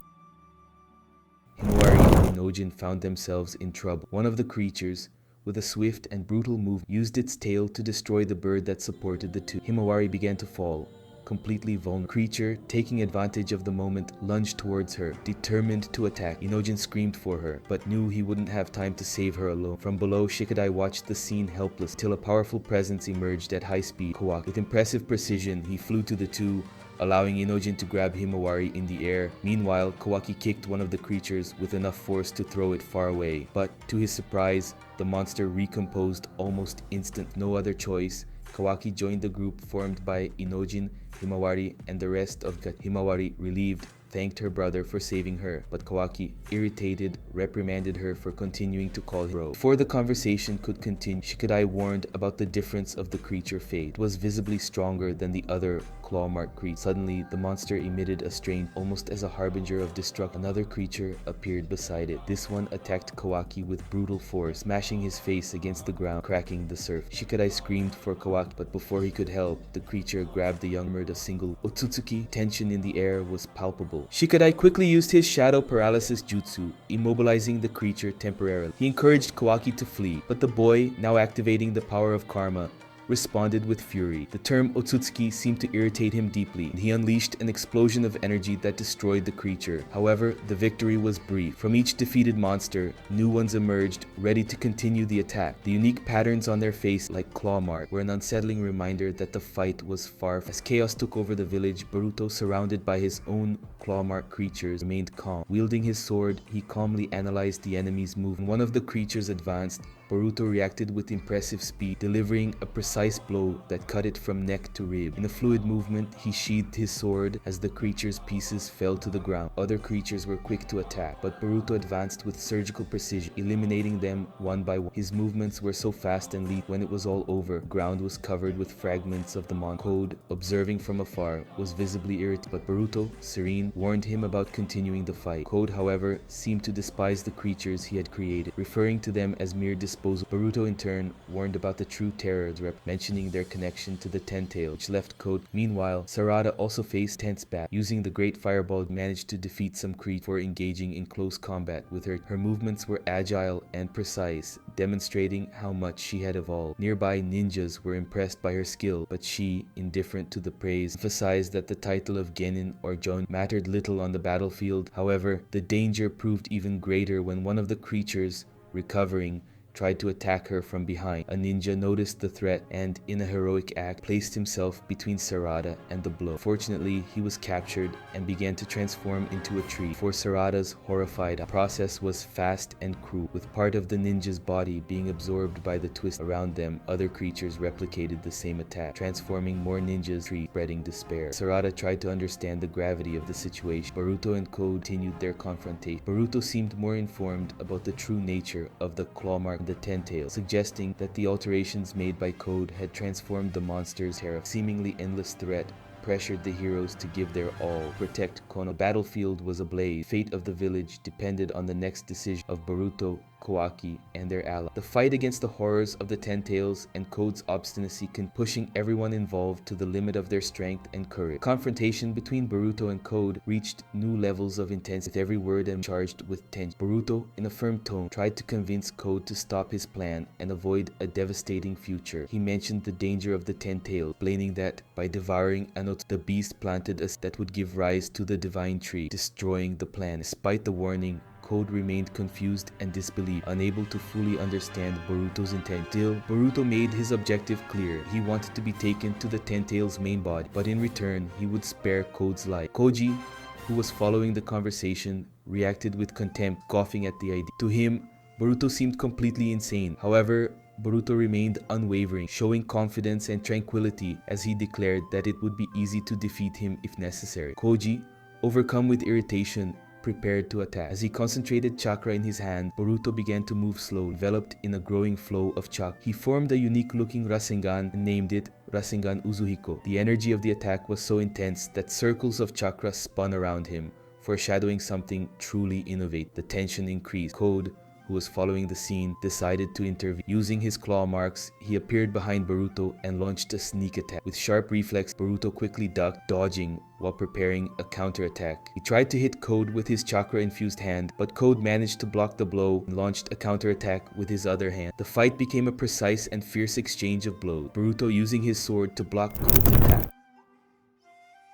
Inojin found themselves in trouble. One of the creatures, with a swift and brutal move, used its tail to destroy the bird that supported the two. Himawari began to fall, completely vulnerable. Creature, taking advantage of the moment, lunged towards her, determined to attack. Inojin screamed for her, but knew he wouldn't have time to save her alone. From below, Shikadai watched the scene helpless till a powerful presence emerged at high speed. Kawaki. With impressive precision, he flew to the two, allowing Inojin to grab Himawari in the air. Meanwhile, Kawaki kicked one of the creatures with enough force to throw it far away. But to his surprise, the monster recomposed almost instant. No other choice, Kawaki joined the group formed by Inojin, Himawari, and the rest of Himawari, relieved, thanked her brother for saving her, but Kawaki, irritated, reprimanded her for continuing to call him bro. Before the conversation could continue, Shikadai warned about the difference of the creature fate. It was visibly stronger than the other claw-marked creature. Suddenly, the monster emitted a strain, almost as a harbinger of destruction. Another creature appeared beside it. This one attacked Kawaki with brutal force, smashing his face against the ground, cracking the surface. Shikadai screamed for Kawaki, but before he could help, the creature grabbed the young bird. A single Otsutsuki. Tension in the air was palpable. Shikadai quickly used his shadow paralysis jutsu, immobilizing the creature temporarily. He encouraged Kawaki to flee, but the boy, now activating the power of karma, responded with fury. The term Otsutsuki seemed to irritate him deeply, and he unleashed an explosion of energy that destroyed the creature. However, the victory was brief. From each defeated monster, new ones emerged, ready to continue the attack. The unique patterns on their face, like claw mark, were an unsettling reminder that the fight was far. As chaos took over the village, Boruto, surrounded by his own claw-marked creatures, remained calm. Wielding his sword, he calmly analyzed the enemy's move. When one of the creatures advanced, Boruto reacted with impressive speed, delivering a precise blow that cut it from neck to rib. In a fluid movement, he sheathed his sword as the creature's pieces fell to the ground. Other creatures were quick to attack, but Boruto advanced with surgical precision, eliminating them one by one. His movements were so fast and lethal. When it was all over, the ground was covered with fragments of the monster. Code, observing from afar, was visibly irritated, but Boruto, serene, warned him about continuing the fight. Code, however, seemed to despise the creatures he had created, referring to them as mere disposal. Boruto, in turn, warned about the true terrors, mentioning their connection to the Ten-Tail, which left Code. Meanwhile, Sarada also faced tense battle. Using the Great Fireball, managed to defeat some creatures before engaging in close combat with her. Her movements were agile and precise, demonstrating how much she had evolved. Nearby ninjas were impressed by her skill, but she, indifferent to the praise, emphasized that the title of Genin or Jon mattered little on the battlefield. However, the danger proved even greater when one of the creatures, recovering, tried to attack her from behind. A ninja noticed the threat and, in a heroic act, placed himself between Sarada and the blow. Fortunately, he was captured and began to transform into a tree. For Sarada's horrified, the process was fast and cruel, with part of the ninja's body being absorbed by the twist around them. Other creatures replicated the same attack, transforming more ninjas, spreading despair. Sarada tried to understand the gravity of the situation. Boruto and Code continued their confrontation. Boruto seemed more informed about the true nature of the claw mark, the Ten-Tail, suggesting that the alterations made by Code had transformed the monster's terror. Seemingly endless threat pressured the heroes to give their all to protect Konoha. The battlefield was ablaze. The fate of the village depended on the next decision of Boruto, Kawaki, and their allies. The fight against the horrors of the Ten-Tails and Code's obstinacy pushing everyone involved to the limit of their strength and courage. Confrontation between Boruto and Code reached new levels of intensity, with every word charged with tension. Boruto, in a firm tone, tried to convince Code to stop his plan and avoid a devastating future. He mentioned the danger of the Ten-Tails, explaining that by devouring the beast planted a that would give rise to the divine tree, destroying the plan. Despite the warning, Code remained confused and disbelieved, unable to fully understand Boruto's intent. Still, Boruto made his objective clear. He wanted to be taken to the Ten-Tail's main body, but in return, he would spare Code's life. Koji, who was following the conversation, reacted with contempt, scoffing at the idea. To him, Boruto seemed completely insane. However, Boruto remained unwavering, showing confidence and tranquility as he declared that it would be easy to defeat him if necessary. Koji, overcome with irritation, prepared to attack. As he concentrated chakra in his hand, Boruto began to move slowly, enveloped in a growing flow of chakra. He formed a unique-looking Rasengan and named it Rasengan Uzuhiko. The energy of the attack was so intense that circles of chakra spun around him, foreshadowing something truly innovative. The tension increased. Code, who was following the scene, decided to intervene. Using his claw marks, he appeared behind Boruto and launched a sneak attack. With sharp reflex, Boruto quickly ducked, dodging while preparing a counterattack. He tried to hit Code with his chakra-infused hand, but Code managed to block the blow and launched a counterattack with his other hand. The fight became a precise and fierce exchange of blows, Boruto using his sword to block Code's attack.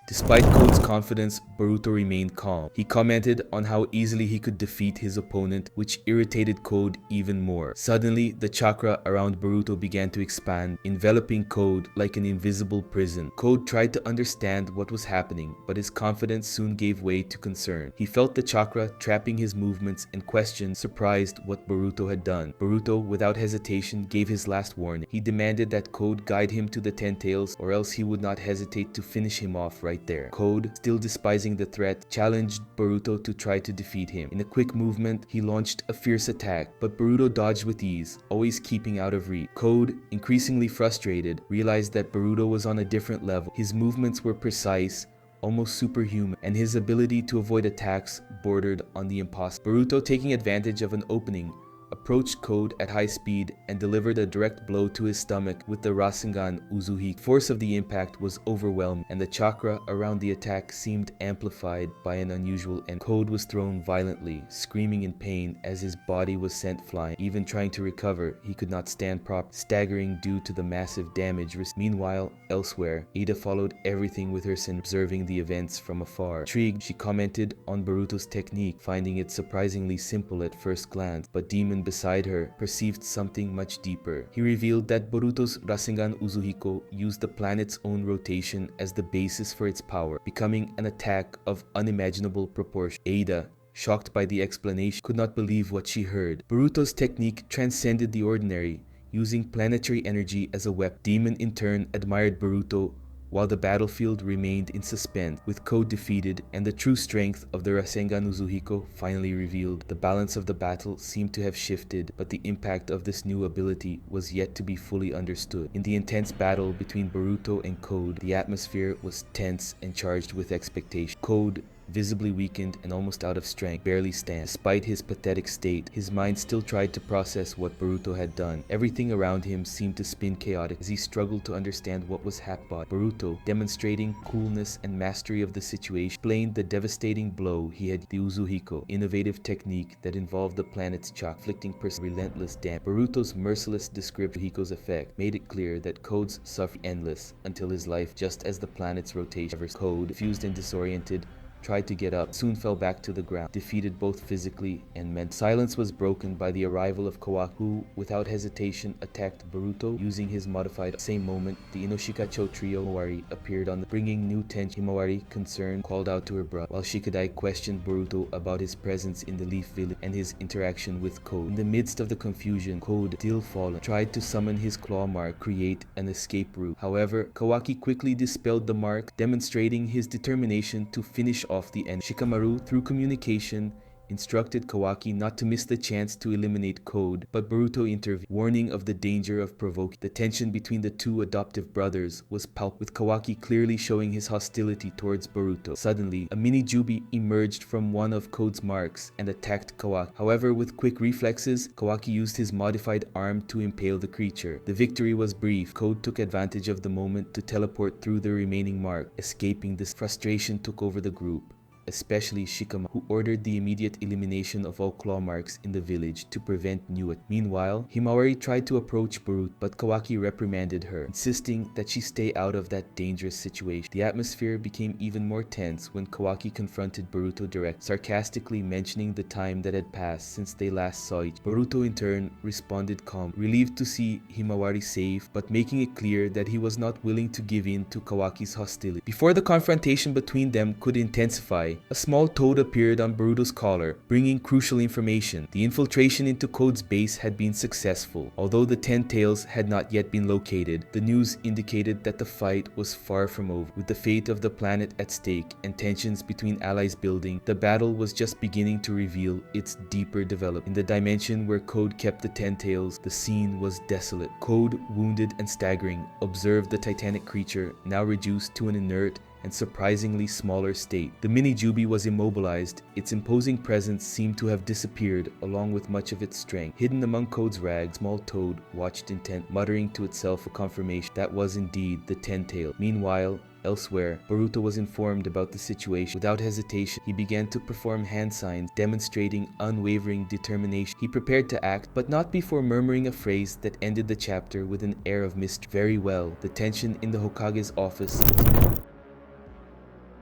Despite Code's confidence, Boruto remained calm. He commented on how easily he could defeat his opponent, which irritated Code even more. Suddenly, the chakra around Boruto began to expand, enveloping Code like an invisible prison. Code tried to understand what was happening, but his confidence soon gave way to concern. He felt the chakra trapping his movements and questioned, surprised, what Boruto had done. Boruto, without hesitation, gave his last warning. He demanded that Code guide him to the Ten Tails, or else he would not hesitate to finish him off right there. Code, still despising the threat, challenged Boruto to try to defeat him. In a quick movement, he launched a fierce attack, but Boruto dodged with ease, always keeping out of reach. Code, increasingly frustrated, realized that Boruto was on a different level. His movements were precise, almost superhuman, and his ability to avoid attacks bordered on the impossible. Boruto, taking advantage of an opening, approached Code at high speed and delivered a direct blow to his stomach with the Rasengan Uzuhi. The force of the impact was overwhelming, and the chakra around the attack seemed amplified by an unusual end. Code was thrown violently, screaming in pain as his body was sent flying. Even trying to recover, he could not stand properly, staggering due to the massive damage received. Meanwhile, elsewhere, Ida followed everything with her son, observing the events from afar. Intrigued, she commented on Boruto's technique, finding it surprisingly simple at first glance, but Demon beside her perceived something much deeper. He revealed that Boruto's Rasengan Uzuhiko used the planet's own rotation as the basis for its power, becoming an attack of unimaginable proportion. Ada, shocked by the explanation, could not believe what she heard. Boruto's technique transcended the ordinary, using planetary energy as a weapon. Demon in turn admired Boruto while the battlefield remained in suspense. With Code defeated and the true strength of the Rasengan Uzuhiko finally revealed, the balance of the battle seemed to have shifted, but the impact of this new ability was yet to be fully understood. In the intense battle between Boruto and Code, the atmosphere was tense and charged with expectation. Code, visibly weakened and almost out of strength, barely stands. Despite his pathetic state, his mind still tried to process what Boruto had done. Everything around him seemed to spin chaotic as he struggled to understand what was happening. Boruto, demonstrating coolness and mastery of the situation, explained the devastating blow he had. The Uzuhiko, innovative technique that involved the planet's chakra, inflicting relentless damage. Boruto's merciless description of Uzuhiko's effect made it clear that Code's suffering endless until his life, just as the planet's rotation. Code, confused and disoriented, tried to get up, soon fell back to the ground, defeated both physically and mentally. Silence was broken by the arrival of Kawaki, who, without hesitation, attacked Boruto using his modified. Same moment, the Inoshikacho trio Himawari appeared on the bringing new tension. Himawari, concerned, called out to her brother, while Shikadai questioned Boruto about his presence in the Leaf Village and his interaction with Code. In the midst of the confusion, Code, still fallen, tried to summon his claw mark, create an escape route. However, Kawaki quickly dispelled the mark, demonstrating his determination to finish off the enemy. Shikamaru, through communication, instructed Kawaki not to miss the chance to eliminate Code, but Boruto intervened, warning of the danger of provoking. The tension between the two adoptive brothers was palpable, with Kawaki clearly showing his hostility towards Boruto. Suddenly, a mini-Jubi emerged from one of Code's marks and attacked Kawaki. However, with quick reflexes, Kawaki used his modified arm to impale the creature. The victory was brief. Code took advantage of the moment to teleport through the remaining mark. Escaping this, frustration took over the group, especially Shikamaru, who ordered the immediate elimination of all claw marks in the village to prevent new attacks. Meanwhile, Himawari tried to approach Boruto, but Kawaki reprimanded her, insisting that she stay out of that dangerous situation. The atmosphere became even more tense when Kawaki confronted Boruto directly, sarcastically mentioning the time that had passed since they last saw each other. Boruto in turn responded calmly, relieved to see Himawari safe, but making it clear that he was not willing to give in to Kawaki's hostility. Before the confrontation between them could intensify, a small toad appeared on Boruto's collar, bringing crucial information. The infiltration into Code's base had been successful. Although the Ten Tails had not yet been located, the news indicated that the fight was far from over. With the fate of the planet at stake and tensions between allies building, the battle was just beginning to reveal its deeper development. In the dimension where Code kept the Ten Tails, the scene was desolate. Code, wounded and staggering, observed the titanic creature, now reduced to an inert and surprisingly smaller state. The mini-Jubi was immobilized. Its imposing presence seemed to have disappeared along with much of its strength. Hidden among Code's rags, small Toad watched intent, muttering to itself for confirmation that was indeed the Ten-Tailed. Meanwhile, elsewhere, Boruto was informed about the situation. Without hesitation, he began to perform hand signs, demonstrating unwavering determination. He prepared to act, but not before murmuring a phrase that ended the chapter with an air of mystery. Very well, the tension in the Hokage's office.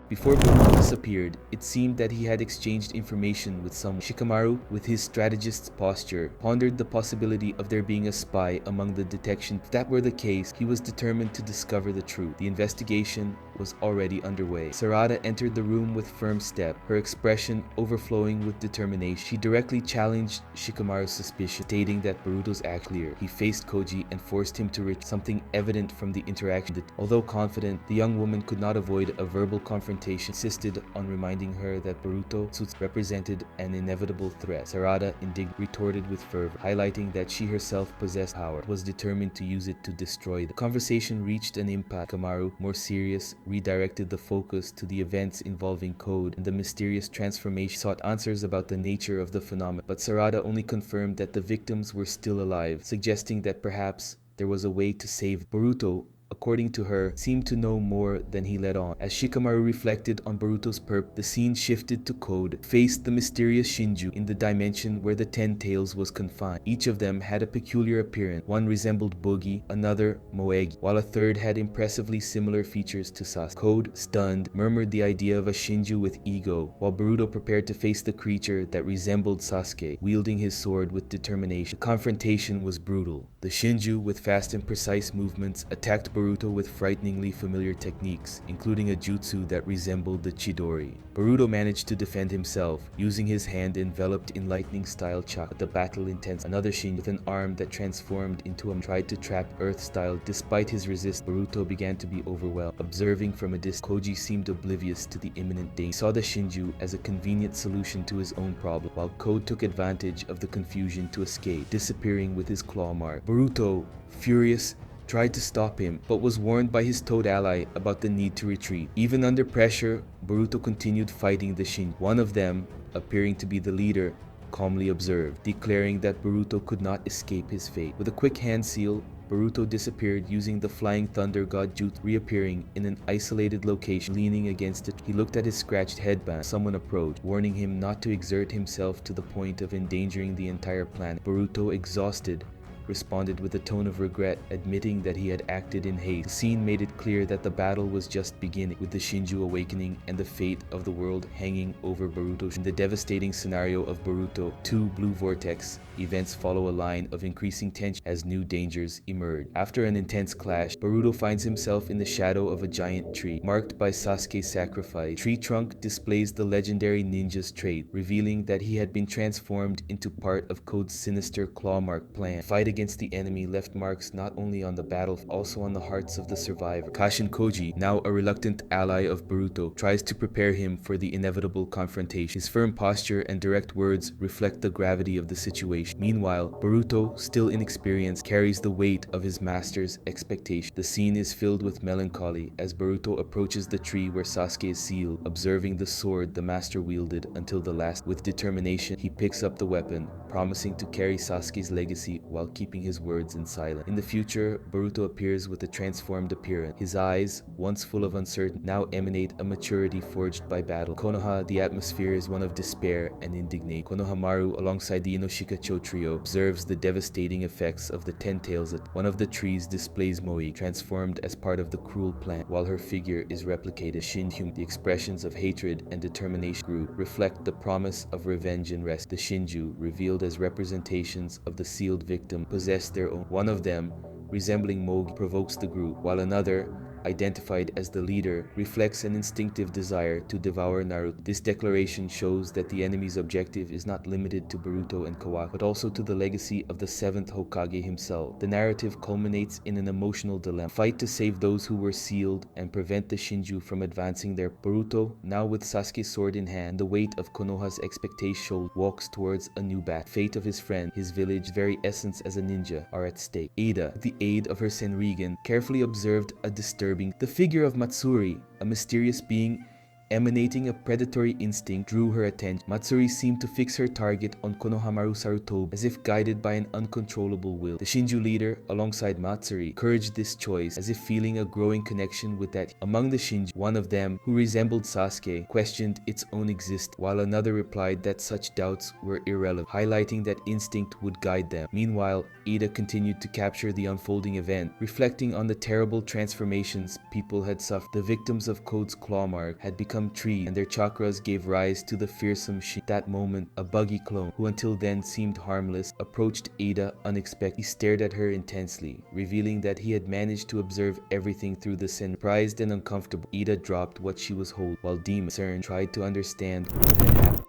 Before Boruto disappeared, it seemed that he had exchanged information with someone. Shikamaru, with his strategist's posture, pondered the possibility of there being a spy among the detection. If that were the case, he was determined to discover the truth. The investigation was already underway. Sarada entered the room with firm step, her expression overflowing with determination. She directly challenged Shikamaru's suspicion, stating that Boruto's act clear. He faced Koji and forced him to reach something evident from the interaction. Although confident, the young woman could not avoid a verbal confrontation, insisted on reminding her that Boruto represented an inevitable threat. Sarada, indignant, retorted with fervor, highlighting that she herself possessed power, was determined to use it to destroy them. The conversation reached an impasse. Kamaru, more serious, redirected the focus to the events involving Code and the mysterious transformation. Sought answers about the nature of the phenomenon, but Sarada only confirmed that the victims were still alive, suggesting that perhaps there was a way to save Boruto. According to her, seemed to know more than he let on. As Shikamaru reflected on Boruto's purpose, the scene shifted to Code, faced the mysterious Shinju in the dimension where the Ten Tails was confined. Each of them had a peculiar appearance. One resembled Boogie, another Moegi, while a third had impressively similar features to Sasuke. Code, stunned, murmured the idea of a Shinju with ego, while Boruto prepared to face the creature that resembled Sasuke, wielding his sword with determination. The confrontation was brutal. The Shinju, with fast and precise movements, attacked Boruto with frighteningly familiar techniques, including a jutsu that resembled the Chidori. Boruto managed to defend himself, using his hand enveloped in lightning-style chakra. But the battle intense. Another Shin with an arm that transformed into a tried to trap Earth-style. Despite his resist, Boruto began to be overwhelmed. Observing from a distance, Koji seemed oblivious to the imminent danger. He saw the Shinju as a convenient solution to his own problem, while Code took advantage of the confusion to escape, disappearing with his claw mark. Boruto, furious, tried to stop him, but was warned by his Toad ally about the need to retreat. Even under pressure, Boruto continued fighting the Shinju. One of them, appearing to be the leader, calmly observed, declaring that Boruto could not escape his fate. With a quick hand seal, Boruto disappeared using the Flying Thunder God Jutsu, reappearing in an isolated location, leaning against it. He looked at his scratched headband. Someone approached, warning him not to exert himself to the point of endangering the entire planet. Boruto, exhausted, responded with a tone of regret, admitting that he had acted in haste. The scene made it clear that the battle was just beginning, with the Shinju awakening and the fate of the world hanging over Boruto. In the devastating scenario of Boruto 2 Blue Vortex, events follow a line of increasing tension as new dangers emerge. After an intense clash, Boruto finds himself in the shadow of a giant tree, marked by Sasuke's sacrifice. Tree trunk displays the legendary ninja's trait, revealing that he had been transformed into part of Code's sinister claw mark plan. Fight against the enemy left marks not only on the battle, also on the hearts of the survivor. Kashin Koji, now a reluctant ally of Boruto, tries to prepare him for the inevitable confrontation. His firm posture and direct words reflect the gravity of the situation. Meanwhile, Boruto, still inexperienced, carries the weight of his master's expectation. The scene is filled with melancholy as Boruto approaches the tree where Sasuke is sealed, observing the sword the master wielded until the last. With determination, he picks up the weapon, promising to carry Sasuke's legacy while keeping his words in silence. In the future, Boruto appears with a transformed appearance. His eyes, once full of uncertainty, now emanate a maturity forged by battle. Konoha, the atmosphere is one of despair and indignation. Konohamaru, alongside the Inoshikacho trio, observes the devastating effects of the Ten Tails. One of the trees displays Moi, transformed as part of the cruel plant, while her figure is replicated. Shinju, the expressions of hatred and determination grew, reflect the promise of revenge and rest. The Shinju, revealed as representations of the sealed victim, possess their own. One of them, resembling Mogi, provokes the group, while another, identified as the leader, reflects an instinctive desire to devour Naruto. This declaration shows that the enemy's objective is not limited to Boruto and Kawaki, but also to the legacy of the 7th Hokage himself. The narrative culminates in an emotional dilemma. Fight to save those who were sealed and prevent the Shinju from advancing their. Boruto, now with Sasuke's sword in hand, the weight of Konoha's expectation, walks towards a new battle. Fate of his friend, his village, very essence as a ninja, are at stake. Ada, with the aid of her Senrigan, carefully observed a disturbing disturbing. The figure of Matsuri, a mysterious being emanating a predatory instinct, drew her attention. Matsuri seemed to fix her target on Konohamaru Sarutobi as if guided by an uncontrollable will. The Shinju leader, alongside Matsuri, encouraged this choice as if feeling a growing connection with that. Among the Shinju, one of them, who resembled Sasuke, questioned its own existence, while another replied that such doubts were irrelevant, highlighting that instinct would guide them. Meanwhile, Ida continued to capture the unfolding event, reflecting on the terrible transformations people had suffered. The victims of Code's claw mark had become trees, and their chakras gave rise to the fearsome Shin. At that moment, a buggy clone, who until then seemed harmless, approached Ada unexpectedly. He stared at her intensely, revealing that he had managed to observe everything through the sen. Surprised and uncomfortable, Ada dropped what she was holding, while Demon, concerned, tried to understand what had happened.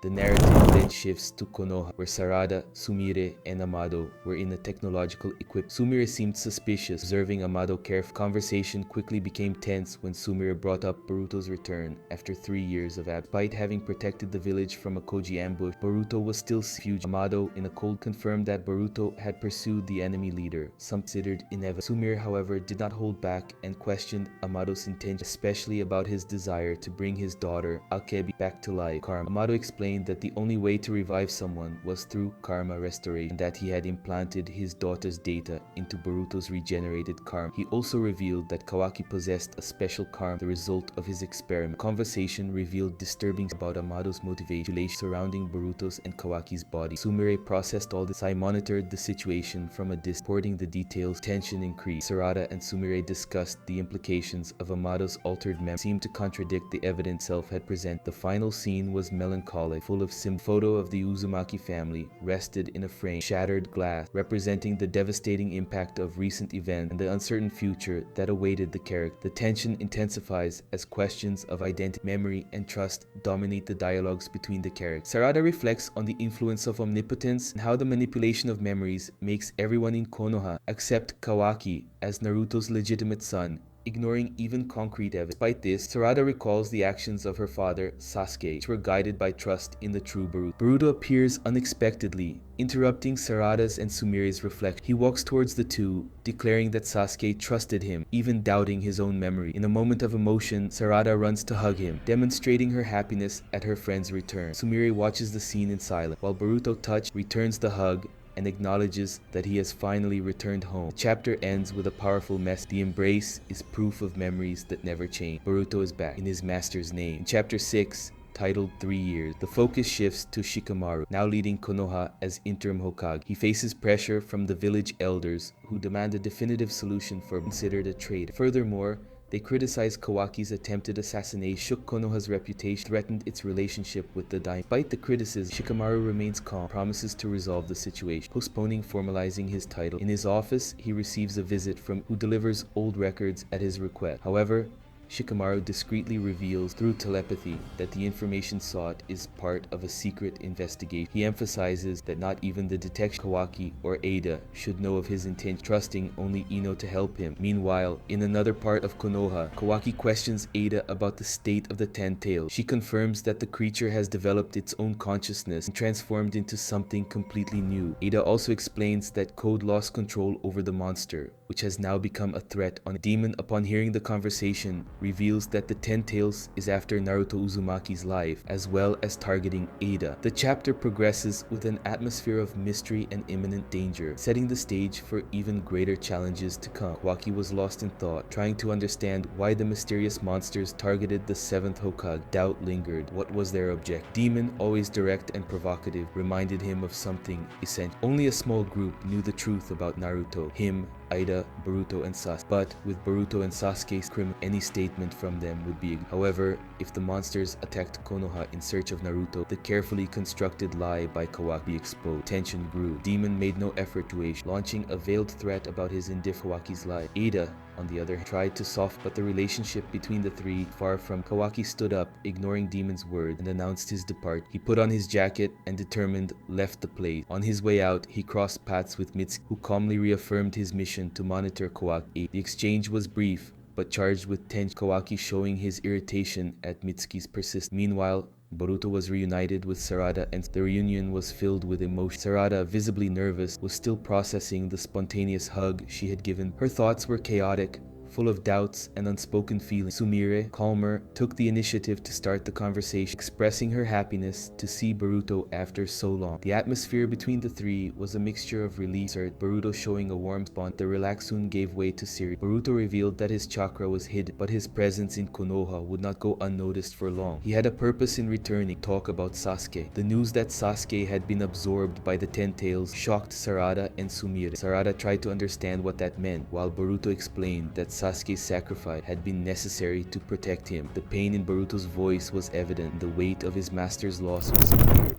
The narrative then shifts to Konoha, where Sarada, Sumire, and Amado were in a technological equipment. Sumire seemed suspicious, observing Amado carefully. Conversation quickly became tense when Sumire brought up Boruto's return after 3 years of absence. Despite having protected the village from a Koji ambush, Boruto was still fugitive. Amado, in a cold, confirmed that Boruto had pursued the enemy leader, some considered inevitable. Sumire, however, did not hold back and questioned Amado's intention, especially about his desire to bring his daughter, Akebi, back to life. Karma. Amado explained that the only way to revive someone was through karma restoration, and that he had implanted his daughter's data into Boruto's regenerated karma. He also revealed that Kawaki possessed a special karma, the result of his experiment. The conversation revealed disturbing about Amado's motivation surrounding Boruto's and Kawaki's body. Sumire processed all this. I monitored the situation from a distance, reporting the details. Tension increased. Sarada and Sumire discussed the implications of Amado's altered memory, seemed to contradict the evidence self had presented. The final scene was melancholic, full of photo of the Uzumaki family rested in a frame, shattered glass, representing the devastating impact of recent events and the uncertain future that awaited the character. The tension intensifies as questions of identity, memory, and trust dominate the dialogues between the characters. Sarada reflects on the influence of omnipotence and how the manipulation of memories makes everyone in Konoha accept Kawaki as Naruto's legitimate son, ignoring even concrete evidence. Despite this, Sarada recalls the actions of her father, Sasuke, which were guided by trust in the true Boruto. Boruto appears unexpectedly, interrupting Sarada's and Sumire's reflection. He walks towards the two, declaring that Sasuke trusted him, even doubting his own memory. In a moment of emotion, Sarada runs to hug him, demonstrating her happiness at her friend's return. Sumire watches the scene in silence, while Boruto, touched, returns the hug and acknowledges that he has finally returned home. The chapter ends with a powerful message. The embrace is proof of memories that never change. Boruto is back in his master's name. In chapter 6, titled 3 Years, the focus shifts to Shikamaru, now leading Konoha as interim Hokage. He faces pressure from the village elders, who demand a definitive solution for considered a traitor. Furthermore, they criticized Kawaki's attempted assassination, shook Konoha's reputation, threatened its relationship with the dying. Despite the criticism, Shikamaru remains calm, promises to resolve the situation, postponing formalizing his title. In his office, he receives a visit from who delivers old records at his request. However, Shikamaru discreetly reveals through telepathy that the information sought is part of a secret investigation. He emphasizes that not even the detective Kawaki or Ada should know of his intent, trusting only Ino to help him. Meanwhile, in another part of Konoha, Kawaki questions Ada about the state of the Ten Tails. She confirms that the creature has developed its own consciousness and transformed into something completely new. Ada also explains that Code lost control over the monster, which has now become a threat on Demon. Upon hearing the conversation, reveals that the Ten Tails is after Naruto Uzumaki's life, as well as targeting Ada. The chapter progresses with an atmosphere of mystery and imminent danger, setting the stage for even greater challenges to come. Kawaki was lost in thought, trying to understand why the mysterious monsters targeted the 7th Hokage. Doubt lingered. What was their objective? Demon, always direct and provocative, reminded him of something essential. Only a small group knew the truth about Naruto, him, Ida, Boruto, and Sasuke. But with Boruto and Sasuke's criminal, any statement from them would be ignored. However, if the monsters attacked Konoha in search of Naruto, the carefully constructed lie by Kawaki exposed. Tension grew. Demon made no effort to aid, launching a veiled threat about his indifference Kawaki's life. Ada, on the other hand, tried to soften, but the relationship between the three far from. Kawaki stood up, ignoring Demon's word, and announced his departure. He put on his jacket and determined left the place. On his way out, he crossed paths with Mitsuki, who calmly reaffirmed his mission to monitor Kawaki. The exchange was brief, but charged with tension, Kawaki showing his irritation at Mitsuki's persistence. Meanwhile, Boruto was reunited with Sarada, and the reunion was filled with emotion. Sarada, visibly nervous, was still processing the spontaneous hug she had given. Her thoughts were chaotic, full of doubts and unspoken feelings. Sumire, calmer, took the initiative to start the conversation, expressing her happiness to see Boruto after so long. The atmosphere between the three was a mixture of relief, Boruto showing a warm bond. The relax soon gave way to serious. Boruto revealed that his chakra was hidden, but his presence in Konoha would not go unnoticed for long. He had a purpose in returning. Talk about Sasuke. The news that Sasuke had been absorbed by the Ten Tails shocked Sarada and Sumire. Sarada tried to understand what that meant, while Boruto explained that Sasuke's sacrifice had been necessary to protect him. The pain in Boruto's voice was evident. The weight of his master's loss was severe.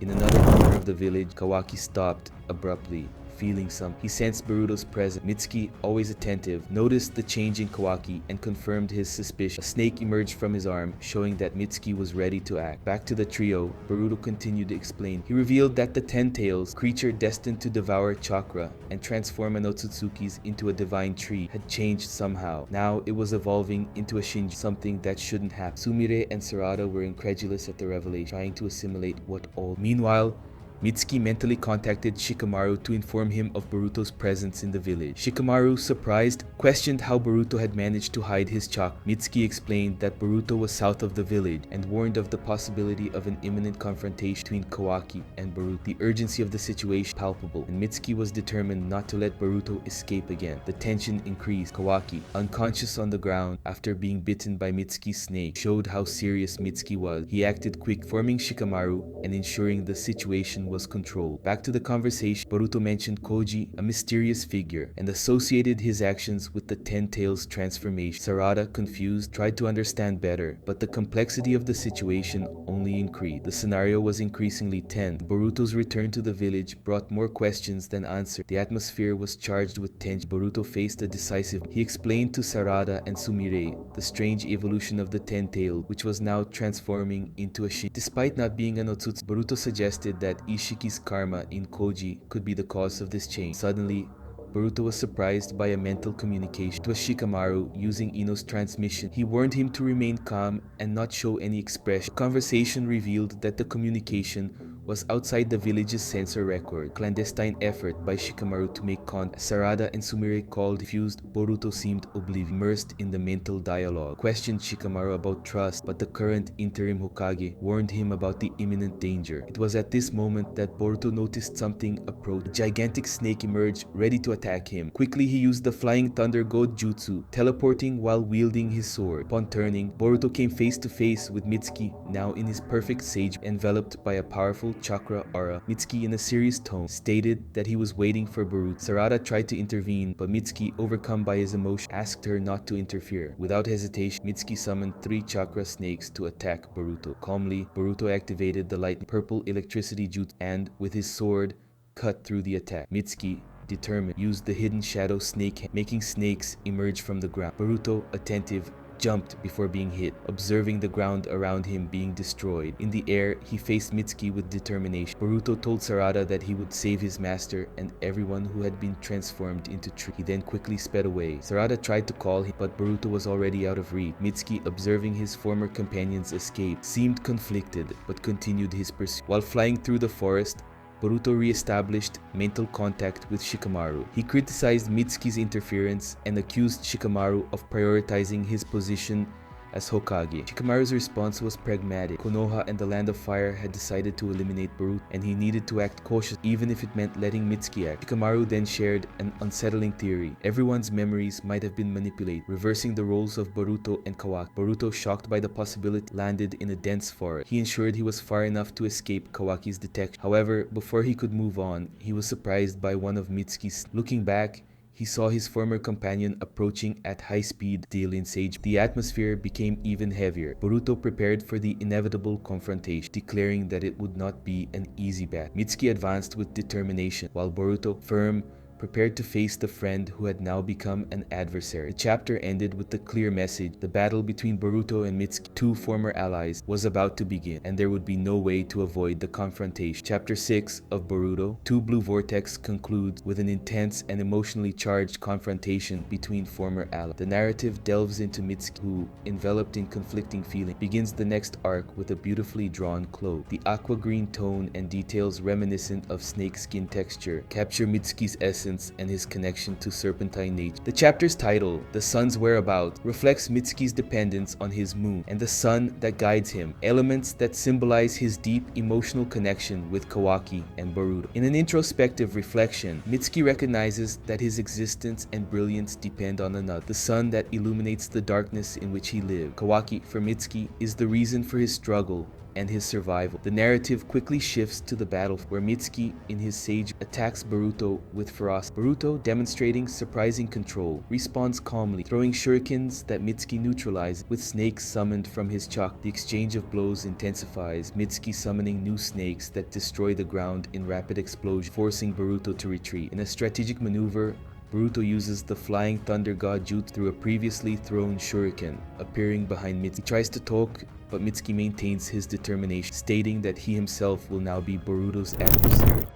In another corner of the village, Kawaki stopped abruptly, feeling something. He sensed Boruto's presence. Mitsuki, always attentive, noticed the change in Kawaki and confirmed his suspicion. A snake emerged from his arm, showing that Mitsuki was ready to act. Back to the trio, Boruto continued to explain. He revealed that the Ten Tails, creature destined to devour chakra and transform an Otsutsuki's into a divine tree, had changed somehow. Now it was evolving into a Shinji, something that shouldn't happen. Sumire and Sarada were incredulous at the revelation, trying to assimilate what all. Meanwhile, Mitsuki mentally contacted Shikamaru to inform him of Boruto's presence in the village. Shikamaru, surprised, questioned how Boruto had managed to hide his chakra. Mitsuki explained that Boruto was south of the village and warned of the possibility of an imminent confrontation between Kawaki and Boruto. The urgency of the situation was palpable, and Mitsuki was determined not to let Boruto escape again. The tension increased. Kawaki, unconscious on the ground after being bitten by Mitsuki's snake, showed how serious Mitsuki was. He acted quick, forming Shikamaru and ensuring the situation was controlled. Back to the conversation, Boruto mentioned Koji, a mysterious figure, and associated his actions with the Ten Tails transformation. Sarada, confused, tried to understand better, but the complexity of the situation only increased. The scenario was increasingly tense. Boruto's return to the village brought more questions than answers. The atmosphere was charged with tension. Boruto faced a decisive. He explained to Sarada and Sumire the strange evolution of the Ten Tails, which was now transforming into a Shin. Despite not being an Otsutsuki, Boruto suggested that Ishiki's karma in Koji could be the cause of this change. Suddenly, Boruto was surprised by a mental communication. It was Shikamaru using Ino's transmission. He warned him to remain calm and not show any expression. The conversation revealed that the communication was outside the village's sensor record. Clandestine effort by Shikamaru to make contact. Sarada and Sumire called confused. Boruto seemed oblivious, immersed in the mental dialogue. Questioned Shikamaru about trust, but the current interim Hokage warned him about the imminent danger. It was at this moment that Boruto noticed something approach. A gigantic snake emerged, ready to attack him. Quickly, he used the Flying Thunder God Jutsu, teleporting while wielding his sword. Upon turning, Boruto came face to face with Mitsuki, now in his perfect sage, enveloped by a powerful chakra aura. Mitsuki, in a serious tone, stated that he was waiting for Boruto. Sarada tried to intervene, but Mitsuki, overcome by his emotion, asked her not to interfere. Without hesitation, Mitsuki summoned 3 chakra snakes to attack Boruto. Calmly, Boruto activated the light purple electricity jutsu and, with his sword, cut through the attack. Mitsuki, determined, used the hidden shadow snake, making snakes emerge from the ground. Boruto, attentive, jumped before being hit, observing the ground around him being destroyed. In the air, he faced Mitsuki with determination. Boruto told Sarada that he would save his master and everyone who had been transformed into tree. He then quickly sped away. Sarada tried to call him, but Boruto was already out of reach. Mitsuki, observing his former companion's escape, seemed conflicted but continued his pursuit. While flying through the forest, Boruto re-established mental contact with Shikamaru. He criticized Mitsuki's interference and accused Shikamaru of prioritizing his position as Hokage. Shikamaru's response was pragmatic. Konoha and the Land of Fire had decided to eliminate Boruto, and he needed to act cautiously, even if it meant letting Mitsuki act. Shikamaru then shared an unsettling theory. Everyone's memories might have been manipulated, reversing the roles of Boruto and Kawaki. Boruto, shocked by the possibility, landed in a dense forest. He ensured he was far enough to escape Kawaki's detection. However, before he could move on, he was surprised by one of Mitsuki's. Looking back, he saw his former companion approaching at high speed, still in sage. The atmosphere became even heavier. Boruto prepared for the inevitable confrontation, declaring that it would not be an easy battle. Mitsuki advanced with determination, while Boruto, firm, prepared to face the friend who had now become an adversary. The chapter ended with the clear message: the battle between Boruto and Mitsuki, 2 former allies, was about to begin, and there would be no way to avoid the confrontation. Chapter 6 of Boruto, 2 Blue Vortex, concludes with an intense and emotionally charged confrontation between former allies. The narrative delves into Mitsuki, who, enveloped in conflicting feelings, begins the next arc with a beautifully drawn cloak. The aqua green tone and details reminiscent of snakeskin texture capture Mitsuki's essence presence and his connection to serpentine nature. The chapter's title, The Sun's Whereabouts, reflects Mitsuki's dependence on his moon and the sun that guides him, elements that symbolize his deep emotional connection with Kawaki and Boruto. In an introspective reflection, Mitsuki recognizes that his existence and brilliance depend on another, the sun that illuminates the darkness in which he lived. Kawaki, for Mitsuki, is the reason for his struggle and his survival. The narrative quickly shifts to the battle where Mitsuki, in his sage, attacks Boruto with ferocity. Boruto, demonstrating surprising control, responds calmly, throwing shurikens that Mitsuki neutralizes with snakes summoned from his chakra. The exchange of blows intensifies, Mitsuki summoning new snakes that destroy the ground in rapid explosion, forcing Boruto to retreat. In a strategic maneuver, Boruto uses the Flying Thunder God Jutsu through a previously thrown shuriken, appearing behind Mitsuki. He tries to talk, but Mitsuki maintains his determination, stating that he himself will now be Boruto's adversary.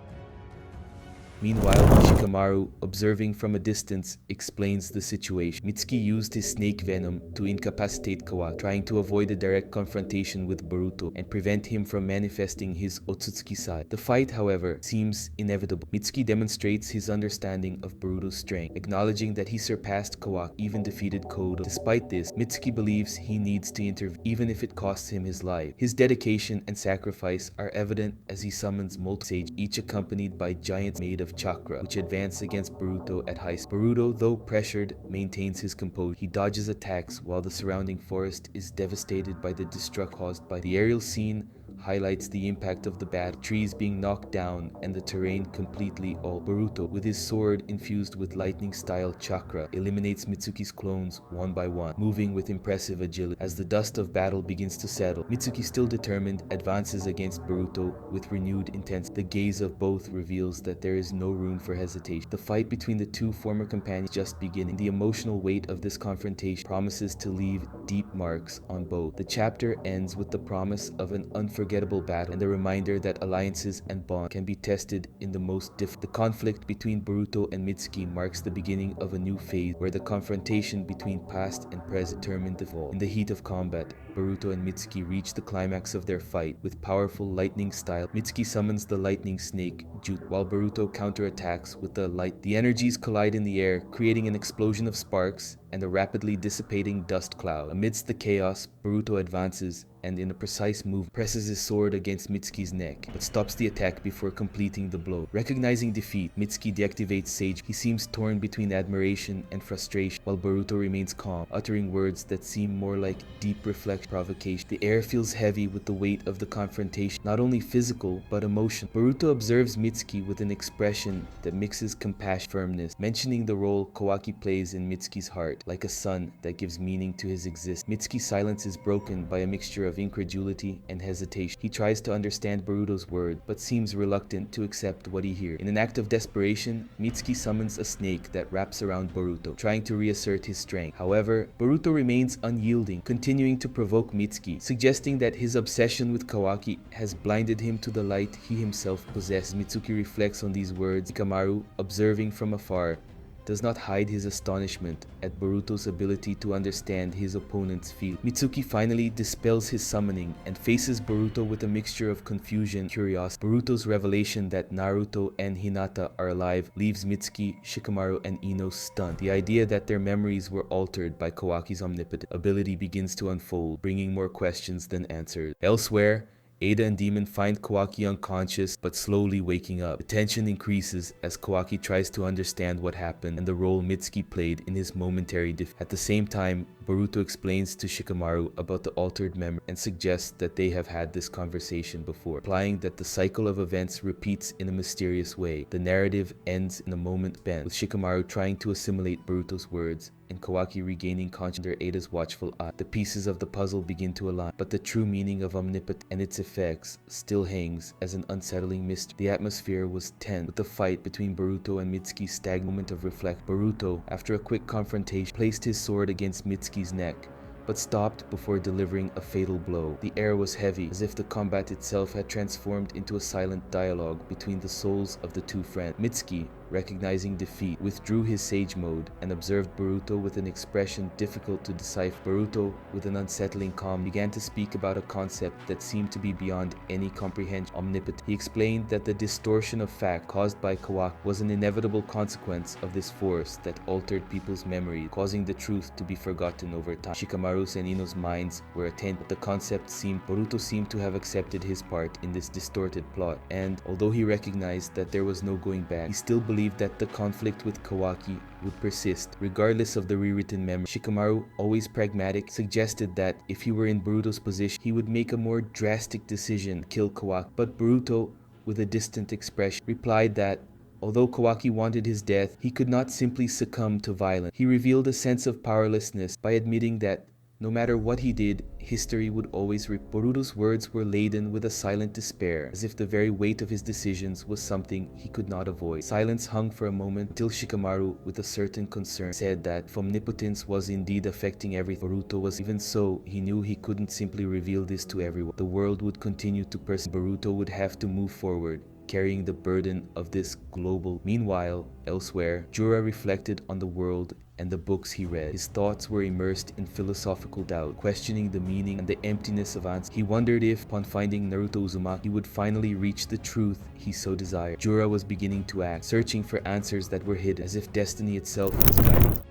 Meanwhile, Shikamaru, observing from a distance, explains the situation. Mitsuki used his snake venom to incapacitate Kawaki, trying to avoid a direct confrontation with Boruto and prevent him from manifesting his Otsutsuki side. The fight, however, seems inevitable. Mitsuki demonstrates his understanding of Boruto's strength, acknowledging that he surpassed Kawaki, even defeated Kodo. Despite this, Mitsuki believes he needs to intervene, even if it costs him his life. His dedication and sacrifice are evident as he summons multiple sages, each accompanied by giants made of chakra, which advance against Boruto at high speed. Boruto, though pressured, maintains his composure. He dodges attacks while the surrounding forest is devastated by the destruction caused by the aerial scene. Highlights the impact of the battle, trees being knocked down and the terrain completely altered. Boruto, with his sword infused with lightning-style chakra, eliminates Mitsuki's clones one by one, moving with impressive agility. As the dust of battle begins to settle, Mitsuki, still determined, advances against Boruto with renewed intensity. The gaze of both reveals that there is no room for hesitation. The fight between the two former companions is just beginning. The emotional weight of this confrontation promises to leave deep marks on both. The chapter ends with the promise of an unforgettable battle and the reminder that alliances and bonds can be tested in the most difficult. The conflict between Boruto and Mitsuki marks the beginning of a new phase where the confrontation between past and present determine the fall. In the heat of combat, Boruto and Mitsuki reach the climax of their fight with powerful lightning style. Mitsuki summons the lightning snake Jutsu, while Boruto counterattacks with the light. The energies collide in the air, creating an explosion of sparks and a rapidly dissipating dust cloud. Amidst the chaos, Boruto advances and, in a precise move, presses his sword against Mitsuki's neck, but stops the attack before completing the blow. Recognizing defeat, Mitsuki deactivates Sage. He seems torn between admiration and frustration, while Boruto remains calm, uttering words that seem more like deep reflection provocation. The air feels heavy with the weight of the confrontation, not only physical, but emotional. Boruto observes Mitsuki with an expression that mixes compassion and firmness, mentioning the role Kawaki plays in Mitsuki's heart, like a sun that gives meaning to his existence. Mitsuki's silence is broken by a mixture of incredulity and hesitation. He tries to understand Boruto's word, but seems reluctant to accept what he hears. In an act of desperation, Mitsuki summons a snake that wraps around Boruto, trying to reassert his strength. However, Boruto remains unyielding, continuing to provoke Mitsuki, suggesting that his obsession with Kawaki has blinded him to the light he himself possesses. Mitsuki reflects on these words. Shikamaru, observing from afar, does not hide his astonishment at Boruto's ability to understand his opponent's feelings. Mitsuki finally dispels his summoning and faces Boruto with a mixture of confusion and curiosity. Boruto's revelation that Naruto and Hinata are alive leaves Mitsuki, Shikamaru, and Ino stunned. The idea that their memories were altered by Kawaki's omnipotent ability begins to unfold, bringing more questions than answers. Elsewhere, Ada and Demon find Kawaki unconscious but slowly waking up. The tension increases as Kawaki tries to understand what happened and the role Mitsuki played in his momentary defeat. At the same time, Boruto explains to Shikamaru about the altered memory and suggests that they have had this conversation before, implying that the cycle of events repeats in a mysterious way. The narrative ends in a moment spent, with Shikamaru trying to assimilate Boruto's words and Kawaki regaining consciousness under Ada's watchful eye. The pieces of the puzzle begin to align, but the true meaning of omnipotence and its effects still hangs as an unsettling mystery. The atmosphere was tense, with the fight between Boruto and Mitsuki's stagnant moment of reflection. Boruto, after a quick confrontation, placed his sword against Mitsuki's neck, but stopped before delivering a fatal blow. The air was heavy, as if the combat itself had transformed into a silent dialogue between the souls of the two friends. Mitsuki, recognizing defeat, withdrew his sage mode and observed Boruto with an expression difficult to decipher. Boruto, with an unsettling calm, began to speak about a concept that seemed to be beyond any comprehension: omnipotence. He explained that the distortion of fact caused by Kawaki was an inevitable consequence of this force that altered people's memories, causing the truth to be forgotten over time. Shikamaru's and Ino's minds were attentive, but the concept Boruto seemed to have accepted his part in this distorted plot, and although he recognized that there was no going back, he still believed that the conflict with Kawaki would persist, regardless of the rewritten memory. Shikamaru, always pragmatic, suggested that if he were in Boruto's position, he would make a more drastic decision: kill Kawaki. But Boruto, with a distant expression, replied that although Kawaki wanted his death, he could not simply succumb to violence. He revealed a sense of powerlessness by admitting that no matter what he did, history would always Boruto's words were laden with a silent despair, as if the very weight of his decisions was something he could not avoid. Silence hung for a moment until Shikamaru, with a certain concern, said that if omnipotence was indeed affecting everything, Boruto was. Even so, he knew he couldn't simply reveal this to everyone. The world would continue to persist. Boruto would have to move forward, carrying the burden of this global. Meanwhile, elsewhere, Jura reflected on the world and the books he read. His thoughts were immersed in philosophical doubt, questioning the meaning and the emptiness of answers. He wondered if, upon finding Naruto Uzumaki, he would finally reach the truth he so desired. Jura was beginning to act, searching for answers that were hidden, as if destiny itself was guiding.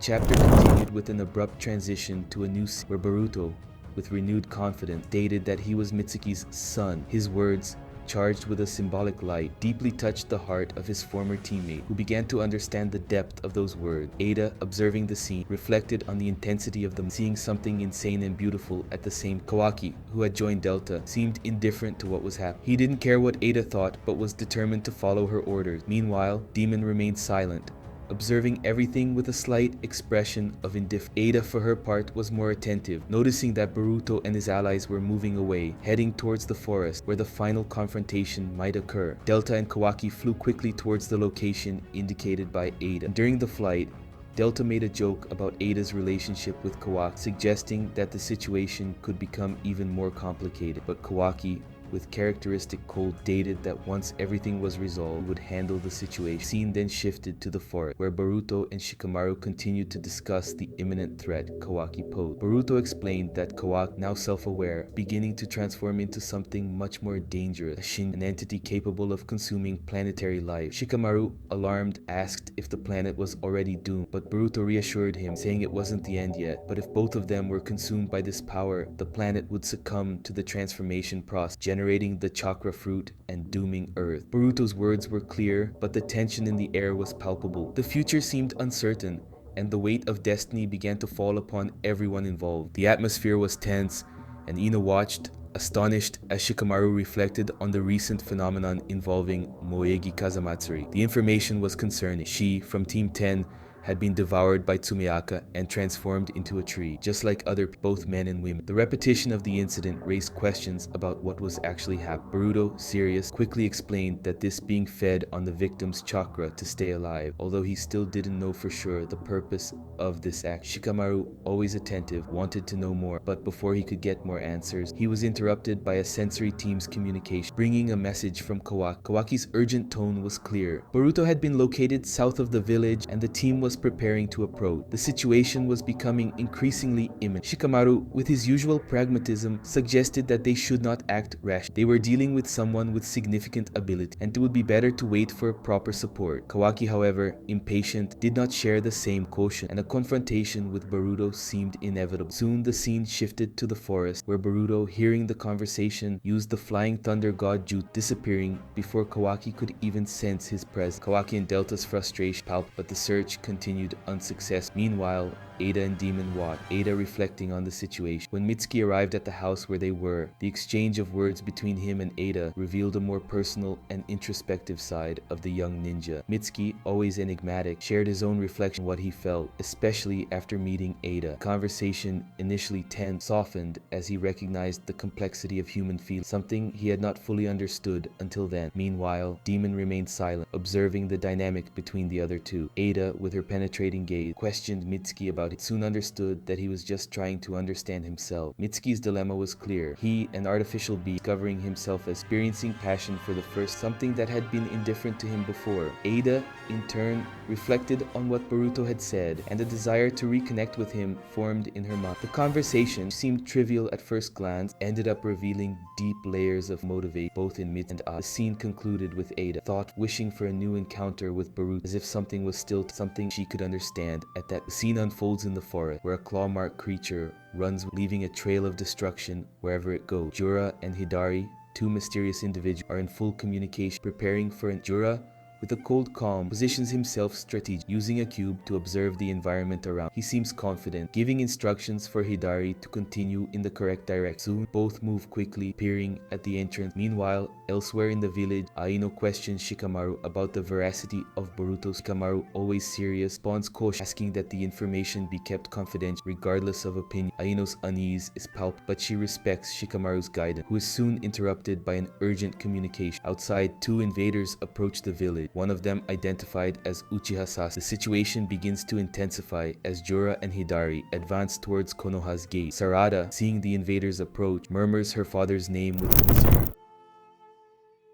Chapter continued with an abrupt transition to a new scene where Boruto, with renewed confidence, stated that he was Mitsuki's son. His words, charged with a symbolic light, deeply touched the heart of his former teammate, who began to understand the depth of those words. Ada, observing the scene, reflected on the intensity of seeing something insane and beautiful at the same. Kawaki, who had joined Delta, seemed indifferent to what was happening. He didn't care what Ada thought, but was determined to follow her orders. Meanwhile, Demon remained silent, observing everything with a slight expression of indifference. Ada, for her part, was more attentive, noticing that Boruto and his allies were moving away, heading towards the forest where the final confrontation might occur. Delta and Kawaki flew quickly towards the location indicated by Ada. During the flight, Delta made a joke about Ada's relationship with Kawaki, suggesting that the situation could become even more complicated. But Kawaki, with characteristic cold, stated that once everything was resolved, he would handle the situation. The scene then shifted to the forest, where Boruto and Shikamaru continued to discuss the imminent threat Kawaki posed. Boruto explained that Kawaki, now self-aware, beginning to transform into something much more dangerous, an entity capable of consuming planetary life. Shikamaru, alarmed, asked if the planet was already doomed, but Boruto reassured him, saying it wasn't the end yet, but if both of them were consumed by this power, the planet would succumb to the transformation process, generating the chakra fruit and dooming Earth. Boruto's words were clear, but the tension in the air was palpable. The future seemed uncertain, and the weight of destiny began to fall upon everyone involved. The atmosphere was tense, and Ino watched, astonished, as Shikamaru reflected on the recent phenomenon involving Moegi Kazamatsuri. The information was concerning. She, from Team 10, had been devoured by Tsumiaka and transformed into a tree, just like both men and women. The repetition of the incident raised questions about what was actually happening. Boruto, serious, quickly explained that this being fed on the victim's chakra to stay alive, although he still didn't know for sure the purpose of this act. Shikamaru, always attentive, wanted to know more, but before he could get more answers, he was interrupted by a sensory team's communication, bringing a message from Kawaki. Kawaki's urgent tone was clear. Boruto had been located south of the village, and the team was preparing to approach. The situation was becoming increasingly imminent. Shikamaru, with his usual pragmatism, suggested that they should not act rash. They were dealing with someone with significant ability, and it would be better to wait for proper support. Kawaki, however, impatient, did not share the same caution, and a confrontation with Boruto seemed inevitable. Soon the scene shifted to the forest, where Boruto, hearing the conversation, used the flying thunder god Jutsu, disappearing before Kawaki could even sense his presence. Kawaki and Delta's frustration palpable, but the search continued unsuccessful. Meanwhile, Ada and Demon watched, Ada reflecting on the situation. When Mitsuki arrived at the house where they were, the exchange of words between him and Ada revealed a more personal and introspective side of the young ninja. Mitsuki, always enigmatic, shared his own reflection on what he felt, especially after meeting Ada. The conversation, initially tense, softened as he recognized the complexity of human feelings, something he had not fully understood until then. Meanwhile, Demon remained silent, observing the dynamic between the other two. Ada, with her penetrating gaze, questioned Mitsuki about about it, soon understood that he was just trying to understand himself. Mitsuki's dilemma was clear. He, an artificial being, discovering himself as experiencing passion for the first, something that had been indifferent to him before. Ada, in turn, reflected on what Boruto had said, and a desire to reconnect with him formed in her mind. The conversation, which seemed trivial at first glance, ended up revealing deep layers of motivation both in Mitsuki and Ada. The scene concluded with Ada, thought wishing for a new encounter with Boruto, as if something was still something she could understand. At that, the scene unfolds in the forest, where a claw-marked creature runs, leaving a trail of destruction wherever it goes. Jura and Hidari, two mysterious individuals, are in full communication, preparing for an Jura, with a cold calm, positions himself strategically, using a cube to observe the environment around. He seems confident, giving instructions for Hidari to continue in the correct direction. Soon, both move quickly, appearing at the entrance. Meanwhile, elsewhere in the village, Aino questions Shikamaru about the veracity of Boruto. Shikamaru, always serious, responds cautiously, asking that the information be kept confidential, regardless of opinion. Aino's unease is palpable, but she respects Shikamaru's guidance, who is soon interrupted by an urgent communication. Outside, two invaders approach the village, one of them identified as Uchiha Sasuke. The situation begins to intensify as Jura and Hidari advance towards Konoha's gate. Sarada, seeing the invaders approach, murmurs her father's name with concern.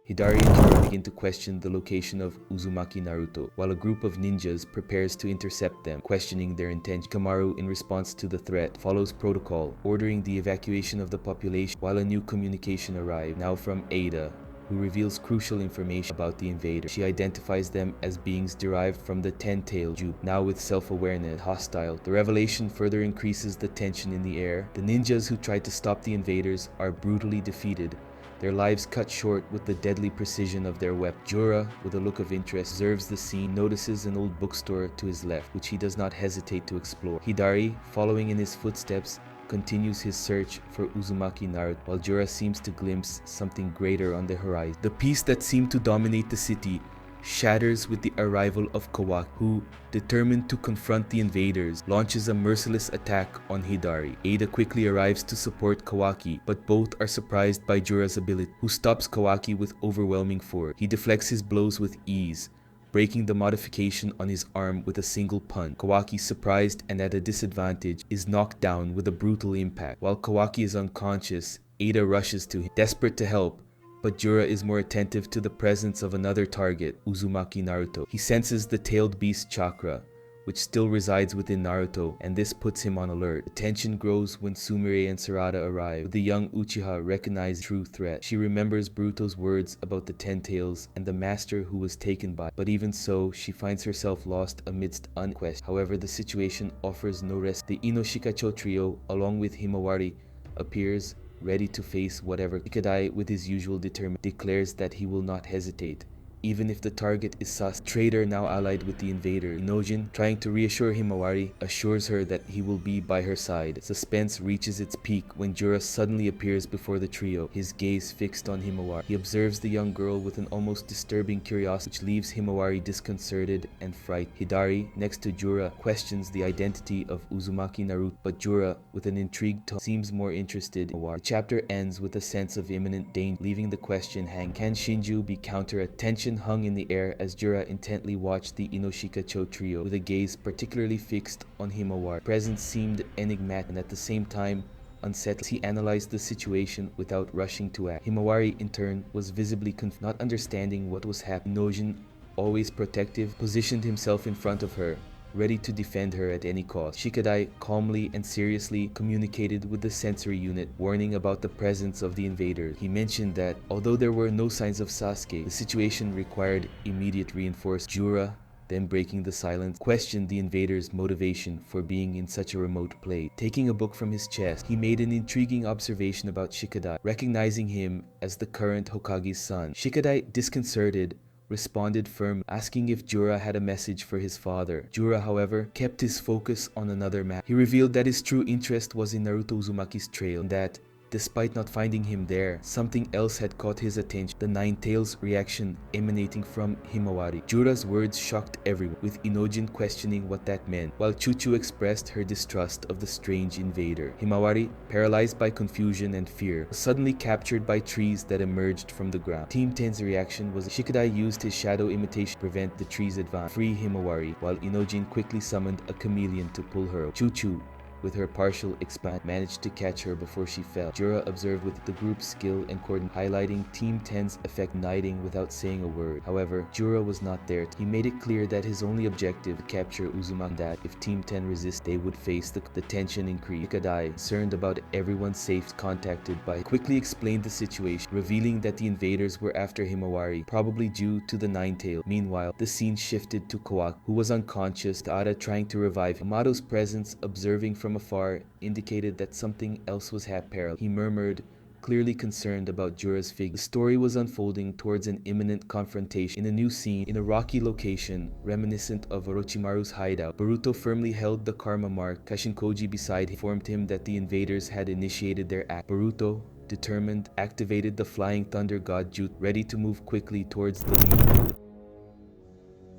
Hidari and Jura begin to question the location of Uzumaki Naruto, while a group of ninjas prepares to intercept them, questioning their intention. Kamaru, in response to the threat, follows protocol, ordering the evacuation of the population, while a new communication arrives, now from Ada, who reveals crucial information about the invaders. She identifies them as beings derived from the ten-tailed Jupe, now with self-awareness, hostile. The revelation further increases the tension in the air. The ninjas who tried to stop the invaders are brutally defeated, their lives cut short with the deadly precision of their weapon. Jura, with a look of interest, observes the scene, notices an old bookstore to his left, which he does not hesitate to explore. Hidari, following in his footsteps, continues his search for Uzumaki Naruto, while Jura seems to glimpse something greater on the horizon. The peace that seemed to dominate the city shatters with the arrival of Kawaki, who, determined to confront the invaders, launches a merciless attack on Hidari. Ada quickly arrives to support Kawaki, but both are surprised by Jura's ability, who stops Kawaki with overwhelming force. He deflects his blows with ease, breaking the modification on his arm with a single punch. Kawaki, surprised and at a disadvantage, is knocked down with a brutal impact. While Kawaki is unconscious, Ada rushes to him, desperate to help, but Jura is more attentive to the presence of another target, Uzumaki Naruto. He senses the tailed beast chakra, which still resides within Naruto, and this puts him on alert. The tension grows when Sumire and Sarada arrive, but the young Uchiha recognize the true threat. She remembers Boruto's words about the Ten Tails and the master who was taken by, but even so, she finds herself lost amidst unquest. However, the situation offers no rest. The Inoshikacho trio, along with Himawari, appears ready to face whatever. Ikadai, with his usual determination, declares that he will not hesitate, even if the target is Sasuke, traitor now allied with the invader. Inojin, trying to reassure Himawari, assures her that he will be by her side. Suspense reaches its peak when Jura suddenly appears before the trio, his gaze fixed on Himawari. He observes the young girl with an almost disturbing curiosity, which leaves Himawari disconcerted and frightened. Hidari, next to Jura, questions the identity of Uzumaki Naruto, but Jura, with an intrigued tone, seems more interested in Himawari. The chapter ends with a sense of imminent danger, leaving the question hanging. Can Shinju be counter-attacked? Tension hung in the air as Jura intently watched the Inoshikacho trio, with a gaze particularly fixed on Himawari. Presence seemed enigmatic and at the same time unsettling. He analyzed the situation without rushing to act. Himawari, in turn, was visibly confused, not understanding what was happening. Nojin, always protective, positioned himself in front of her, ready to defend her at any cost. Shikadai calmly and seriously communicated with the sensory unit, warning about the presence of the invaders. He mentioned that, although there were no signs of Sasuke, the situation required immediate reinforcement. Jura, then breaking the silence, questioned the invaders' motivation for being in such a remote place. Taking a book from his chest, he made an intriguing observation about Shikadai, recognizing him as the current Hokage's son. Shikadai, disconcerted, responded firmly, asking if Jura had a message for his father. Jura, however, kept his focus on another matter. He revealed that his true interest was in Naruto Uzumaki's trail, and that, despite not finding him there, something else had caught his attention: the Nine-Tails reaction emanating from Himawari. Jura's words shocked everyone, with Inojin questioning what that meant, while Chuchu expressed her distrust of the strange invader. Himawari, paralyzed by confusion and fear, was suddenly captured by trees that emerged from the ground. Team 10's reaction was Shikadai used his shadow imitation to prevent the tree's advance, free Himawari, while Inojin quickly summoned a chameleon to pull her. Chuchu, with her partial expand, managed to catch her before she fell. Jura observed with the group's skill and coordination, highlighting Team 10's effect uniting without saying a word. However, Jura was not there. He made it clear that his only objective was to capture Uzumaki, and that if Team 10 resist, they would face the tension increase. Shikadai, concerned about everyone's safety, contacted by, quickly explained the situation, revealing that the invaders were after Himawari, probably due to the Nine-Tail. Meanwhile, the scene shifted to Kawaki, who was unconscious, Ada trying to revive him. Amato's presence, observing from afar, indicated that something else was happening. He murmured, clearly concerned about Jura's figure. The story was unfolding towards an imminent confrontation. In a new scene, in a rocky location reminiscent of Orochimaru's hideout, Boruto firmly held the karma mark. Kashinkoji beside him informed him that the invaders had initiated their act. Boruto, determined, activated the Flying Thunder God Jutsu, ready to move quickly towards the lead.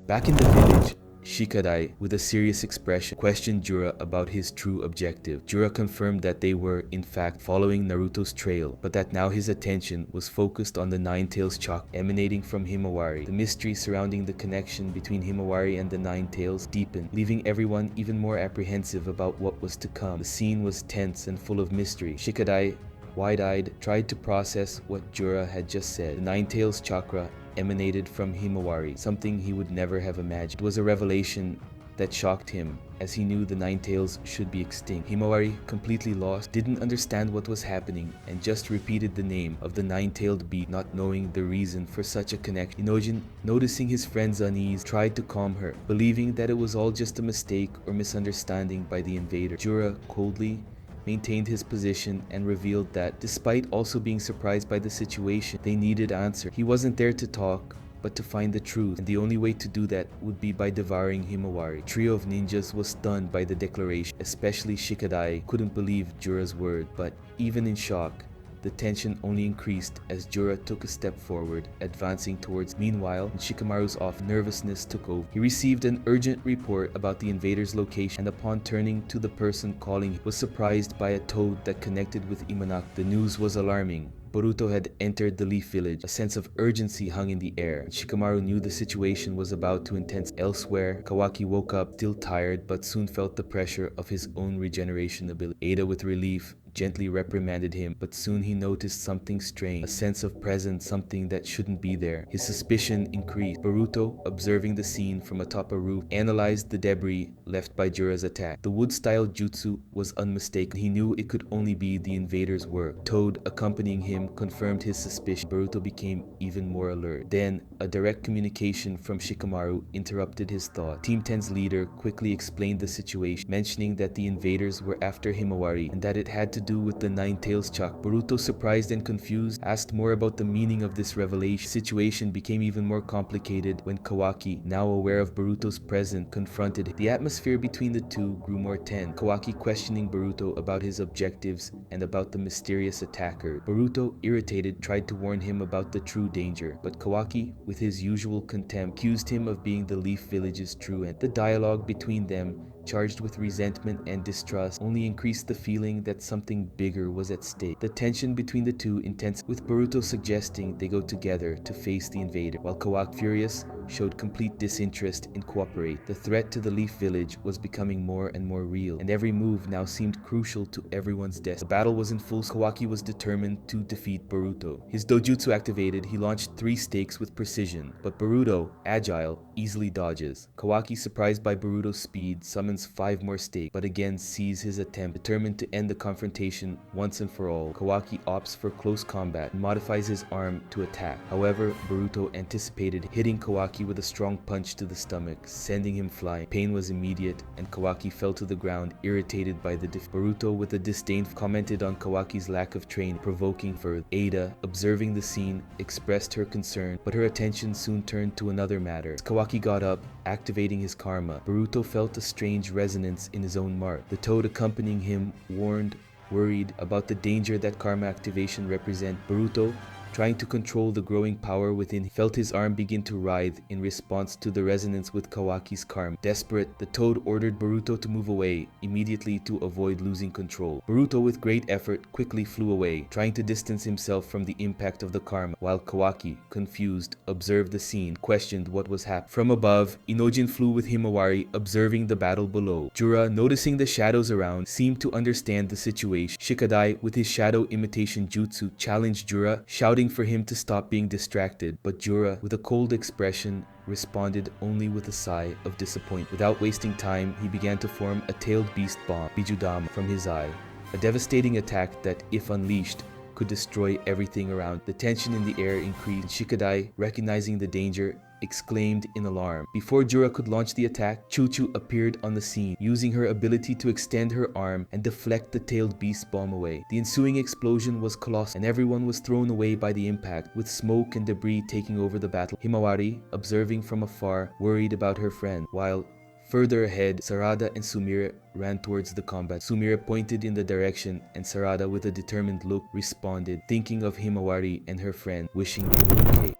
Back in the village, Shikadai, with a serious expression, questioned Jura about his true objective. Jura confirmed that they were, in fact, following Naruto's trail, but that now his attention was focused on the Nine-Tails chakra emanating from Himawari. The mystery surrounding the connection between Himawari and the Nine-Tails deepened, leaving everyone even more apprehensive about what was to come. The scene was tense and full of mystery. Shikadai, wide-eyed, tried to process what Jura had just said. The Nine-Tails chakra emanated from Himawari, something he would never have imagined. It was a revelation that shocked him, as he knew the Nine-Tails should be extinct. Himawari, completely lost, didn't understand what was happening and just repeated the name of the nine-tailed beast, not knowing the reason for such a connection. Inojin, noticing his friend's unease, tried to calm her, believing that it was all just a mistake or misunderstanding by the invader. Jura, coldly, maintained his position and revealed that, despite also being surprised by the situation, they needed answers. He wasn't there to talk, but to find the truth, and the only way to do that would be by devouring Himawari. The trio of ninjas was stunned by the declaration, especially Shikadai couldn't believe Jura's word, but even in shock, the tension only increased as Jura took a step forward, advancing towards. Meanwhile, in Shikamaru's office, nervousness took over. He received an urgent report about the invader's location, and upon turning to the person calling, he was surprised by a toad that connected with Imanaka. The news was alarming. Boruto had entered the Leaf Village. A sense of urgency hung in the air. Shikamaru knew the situation was about to intensify. Elsewhere, Kawaki woke up, still tired, but soon felt the pressure of his own regeneration ability. Ada, with relief, gently reprimanded him, but soon he noticed something strange, a sense of presence, something that shouldn't be there. His suspicion increased. Boruto, observing the scene from atop a roof, analyzed the debris left by Jura's attack. The wood-style jutsu was unmistakable. He knew it could only be the invader's work. Toad, accompanying him, confirmed his suspicion. Boruto became even more alert. Then, a direct communication from Shikamaru interrupted his thought. Team 10's leader quickly explained the situation, mentioning that the invaders were after Himawari and that it had to do with the Nine-Tails chakra. Boruto, surprised and confused, asked more about the meaning of this revelation. The situation became even more complicated when Kawaki, now aware of Boruto's presence, confronted him. The atmosphere between the two grew more tense, Kawaki questioning Boruto about his objectives and about the mysterious attacker. Boruto, irritated, tried to warn him about the true danger, but Kawaki, with his usual contempt, accused him of being the Leaf Village's true end. The dialogue between them, charged with resentment and distrust, only increased the feeling that something bigger was at stake. The tension between the two intensified, with Boruto suggesting they go together to face the invader, while Kawaki, furious, showed complete disinterest in cooperate. The threat to the Leaf Village was becoming more and more real, and every move now seemed crucial to everyone's destiny. The battle was in full swing. Kawaki was determined to defeat Boruto. His dojutsu activated, he launched 3 stakes with precision, but Boruto, agile, easily dodges. Kawaki, surprised by Boruto's speed, summons 5 more stakes, but again sees his attempt. Determined to end the confrontation once and for all, Kawaki opts for close combat and modifies his arm to attack. However, Boruto anticipated, hitting Kawaki with a strong punch to the stomach, sending him flying. Pain was immediate, and Kawaki fell to the ground, irritated by the defeat. Boruto, with a disdain, commented on Kawaki's lack of training, provoking further. Ada, observing the scene, expressed her concern, but her attention soon turned to another matter. As Kawaki got up, activating his karma, Boruto felt a strange resonance in his own mark. The toad accompanying him warned worried about the danger that karma activation represent. Boruto, trying to control the growing power within, felt his arm begin to writhe in response to the resonance with Kawaki's karma. Desperate, the toad ordered Boruto to move away immediately to avoid losing control. Boruto, with great effort, quickly flew away, trying to distance himself from the impact of the karma, while Kawaki, confused, observed the scene, questioned what was happening. From above, Inojin flew with Himawari, observing the battle below. Jura, noticing the shadows around, seemed to understand the situation. Shikadai, with his shadow imitation jutsu, challenged Jura, shouting for him to stop being distracted, but Jura, with a cold expression, responded only with a sigh of disappointment. Without wasting time, he began to form a tailed beast bomb, Bijudama, from his eye, a devastating attack that, if unleashed, could destroy everything around. The tension in the air increased. Shikadai, recognizing the danger, exclaimed in alarm. Before Jura could launch the attack, Chuchu appeared on the scene, using her ability to extend her arm and deflect the tailed beast bomb away. The ensuing explosion was colossal, and everyone was thrown away by the impact, with smoke and debris taking over the battle. Himawari, observing from afar, worried about her friend, while further ahead, Sarada and Sumire ran towards the combat. Sumire pointed in the direction, and Sarada, with a determined look, responded, thinking of Himawari and her friend, wishing they were okay.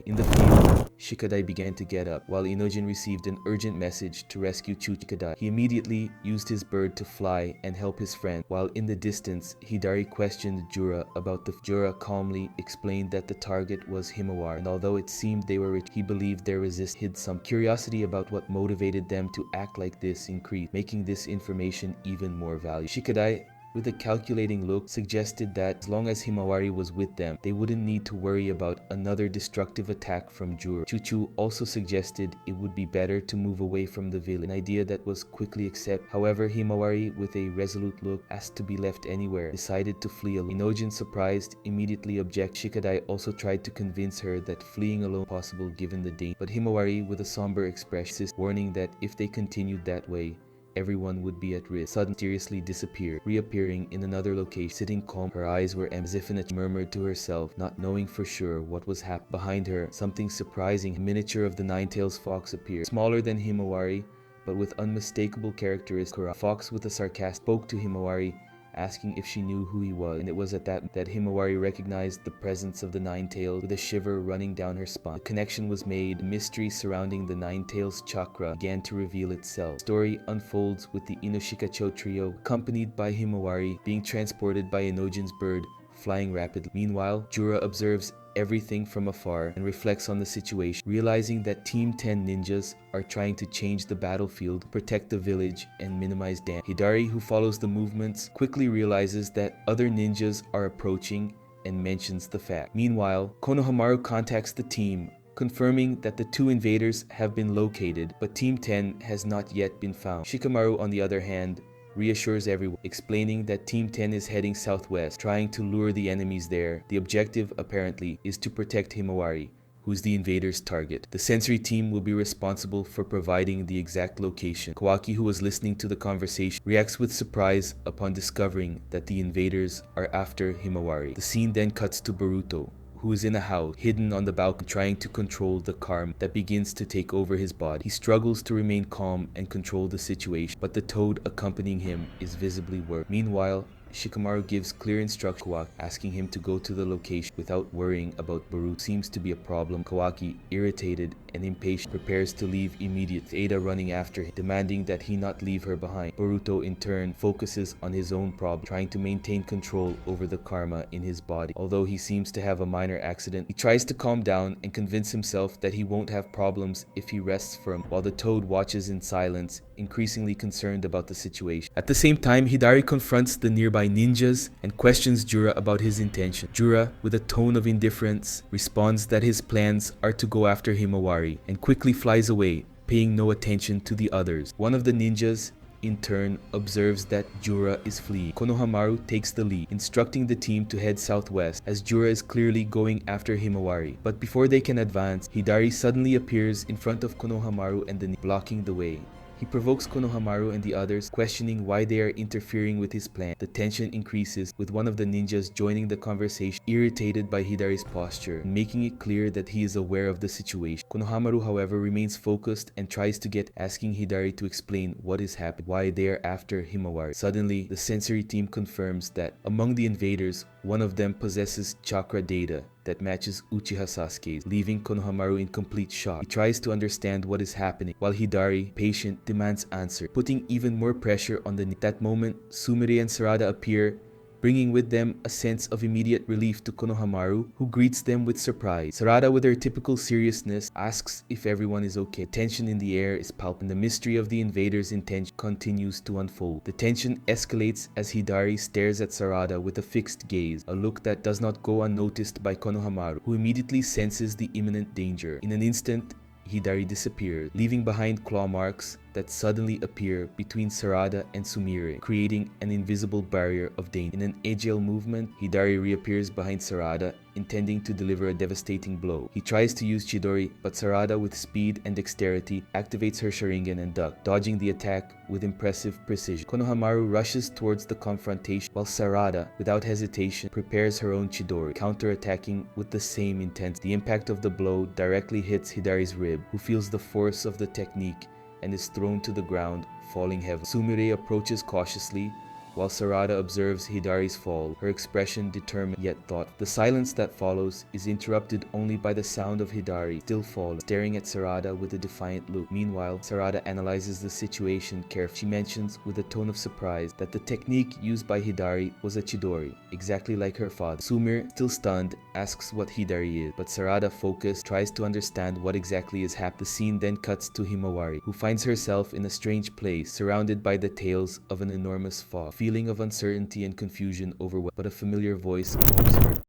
In the field, Shikadai began to get up, while Inojin received an urgent message to rescue Shikadai. He immediately used his bird to fly and help his friend, while in the distance, Hidari questioned Jura about the Jura calmly explained that the target was Himawari, and although it seemed they were rich, he believed their resist hid some. Curiosity about what motivated them to act like this increased, making this information even more valuable. Shikadai, with a calculating look, suggested that as long as Himawari was with them, they wouldn't need to worry about another destructive attack from Jura. Chuchu also suggested it would be better to move away from the village, an idea that was quickly accepted. However, Himawari, with a resolute look, asked to be left anywhere, decided to flee alone. Inojin, surprised, immediately objected. Shikadai also tried to convince her that fleeing alone was possible given the danger, but Himawari, with a somber expression, warning that if they continued that way, everyone would be at risk. Suddenly, mysteriously disappeared, reappearing in another location, sitting calm. Her eyes were as if in a murmured to herself, not knowing for sure what was happening. Behind her, something surprising, a miniature of the Nine-Tails fox appeared, smaller than Himawari, but with unmistakable characteristics. Fox, with a sarcastic, spoke to Himawari, asking if she knew who he was, and it was at that Himawari recognized the presence of the Nine-Tails, with a shiver running down her spine. The connection was made. The mystery surrounding the Nine-Tails chakra began to reveal itself. The story unfolds with the Inoshikacho trio, accompanied by Himawari, being transported by Inojin's bird, flying rapidly. Meanwhile, Jura observes everything from afar and reflects on the situation, realizing that Team 10 ninjas are trying to change the battlefield, protect the village, and minimize damage. Hidari, who follows the movements, quickly realizes that other ninjas are approaching and mentions the fact. Meanwhile, Konohamaru contacts the team, confirming that the two invaders have been located, but Team 10 has not yet been found. Shikamaru, on the other hand, reassures everyone, explaining that Team 10 is heading southwest, trying to lure the enemies there. The objective, apparently, is to protect Himawari, who's the invaders' target. The sensory team will be responsible for providing the exact location. Kawaki, who was listening to the conversation, reacts with surprise upon discovering that the invaders are after Himawari. The scene then cuts to Boruto, who is in a house, hidden on the balcony, trying to control the karma that begins to take over his body. He struggles to remain calm and control the situation, but the toad accompanying him is visibly worried. Meanwhile, Shikamaru gives clear instructions to Kawaki, asking him to go to the location without worrying about Boruto. Seems to be a problem. Kawaki, irritated and impatient, prepares to leave immediately, Ada running after him, demanding that he not leave her behind. Boruto, in turn, focuses on his own problem, trying to maintain control over the karma in his body. Although he seems to have a minor accident, he tries to calm down and convince himself that he won't have problems if he rests for him, while the toad watches in silence, increasingly concerned about the situation. At the same time, Hidari confronts the nearby ninjas and questions Jura about his intention. Jura, with a tone of indifference, responds that his plans are to go after Himawari, and quickly flies away, paying no attention to the others. One of the ninjas, in turn, observes that Jura is fleeing. Konohamaru takes the lead, instructing the team to head southwest, as Jura is clearly going after Himawari. But before they can advance, Hidari suddenly appears in front of Konohamaru and the ninja, blocking the way. He provokes Konohamaru and the others, questioning why they are interfering with his plan. The tension increases, with one of the ninjas joining the conversation, irritated by Hidari's posture, and making it clear that he is aware of the situation. Konohamaru, however, remains focused and tries to get asking Hidari to explain what is happening, why they are after Himawari. Suddenly, the sensory team confirms that among the invaders, one of them possesses chakra data that matches Uchiha Sasuke's, leaving Konohamaru in complete shock. He tries to understand what is happening, while Hidari, patient, demands answer, putting even more pressure on the. At that moment, Sumire and Sarada appear, bringing with them a sense of immediate relief to Konohamaru, who greets them with surprise. Sarada, with her typical seriousness, asks if everyone is okay. Tension in the air is palpable, and the mystery of the invaders' intention continues to unfold. The tension escalates as Hidari stares at Sarada with a fixed gaze, a look that does not go unnoticed by Konohamaru, who immediately senses the imminent danger. In an instant, Hidari disappears, leaving behind claw marks that suddenly appear between Sarada and Sumire, creating an invisible barrier of danger. In an agile movement, Hidari reappears behind Sarada, intending to deliver a devastating blow. He tries to use Chidori, but Sarada, with speed and dexterity, activates her Sharingan and ducks, dodging the attack with impressive precision. Konohamaru rushes towards the confrontation, while Sarada, without hesitation, prepares her own Chidori, counter-attacking with the same intensity. The impact of the blow directly hits Hidari's rib, who feels the force of the technique and is thrown to the ground, falling heavily. Sumire approaches cautiously, while Sarada observes Hidari's fall, her expression determined yet thoughtful. The silence that follows is interrupted only by the sound of Hidari still falling, staring at Sarada with a defiant look. Meanwhile, Sarada analyzes the situation carefully. She mentions with a tone of surprise that the technique used by Hidari was a Chidori, exactly like her father. Sumire, still stunned, asks what Hidari is, but Sarada, focused, tries to understand what exactly is happening. The scene then cuts to Himawari, who finds herself in a strange place, surrounded by the tails of an enormous fog. Feeling of uncertainty and confusion overwhelmed, but a familiar voice calms her.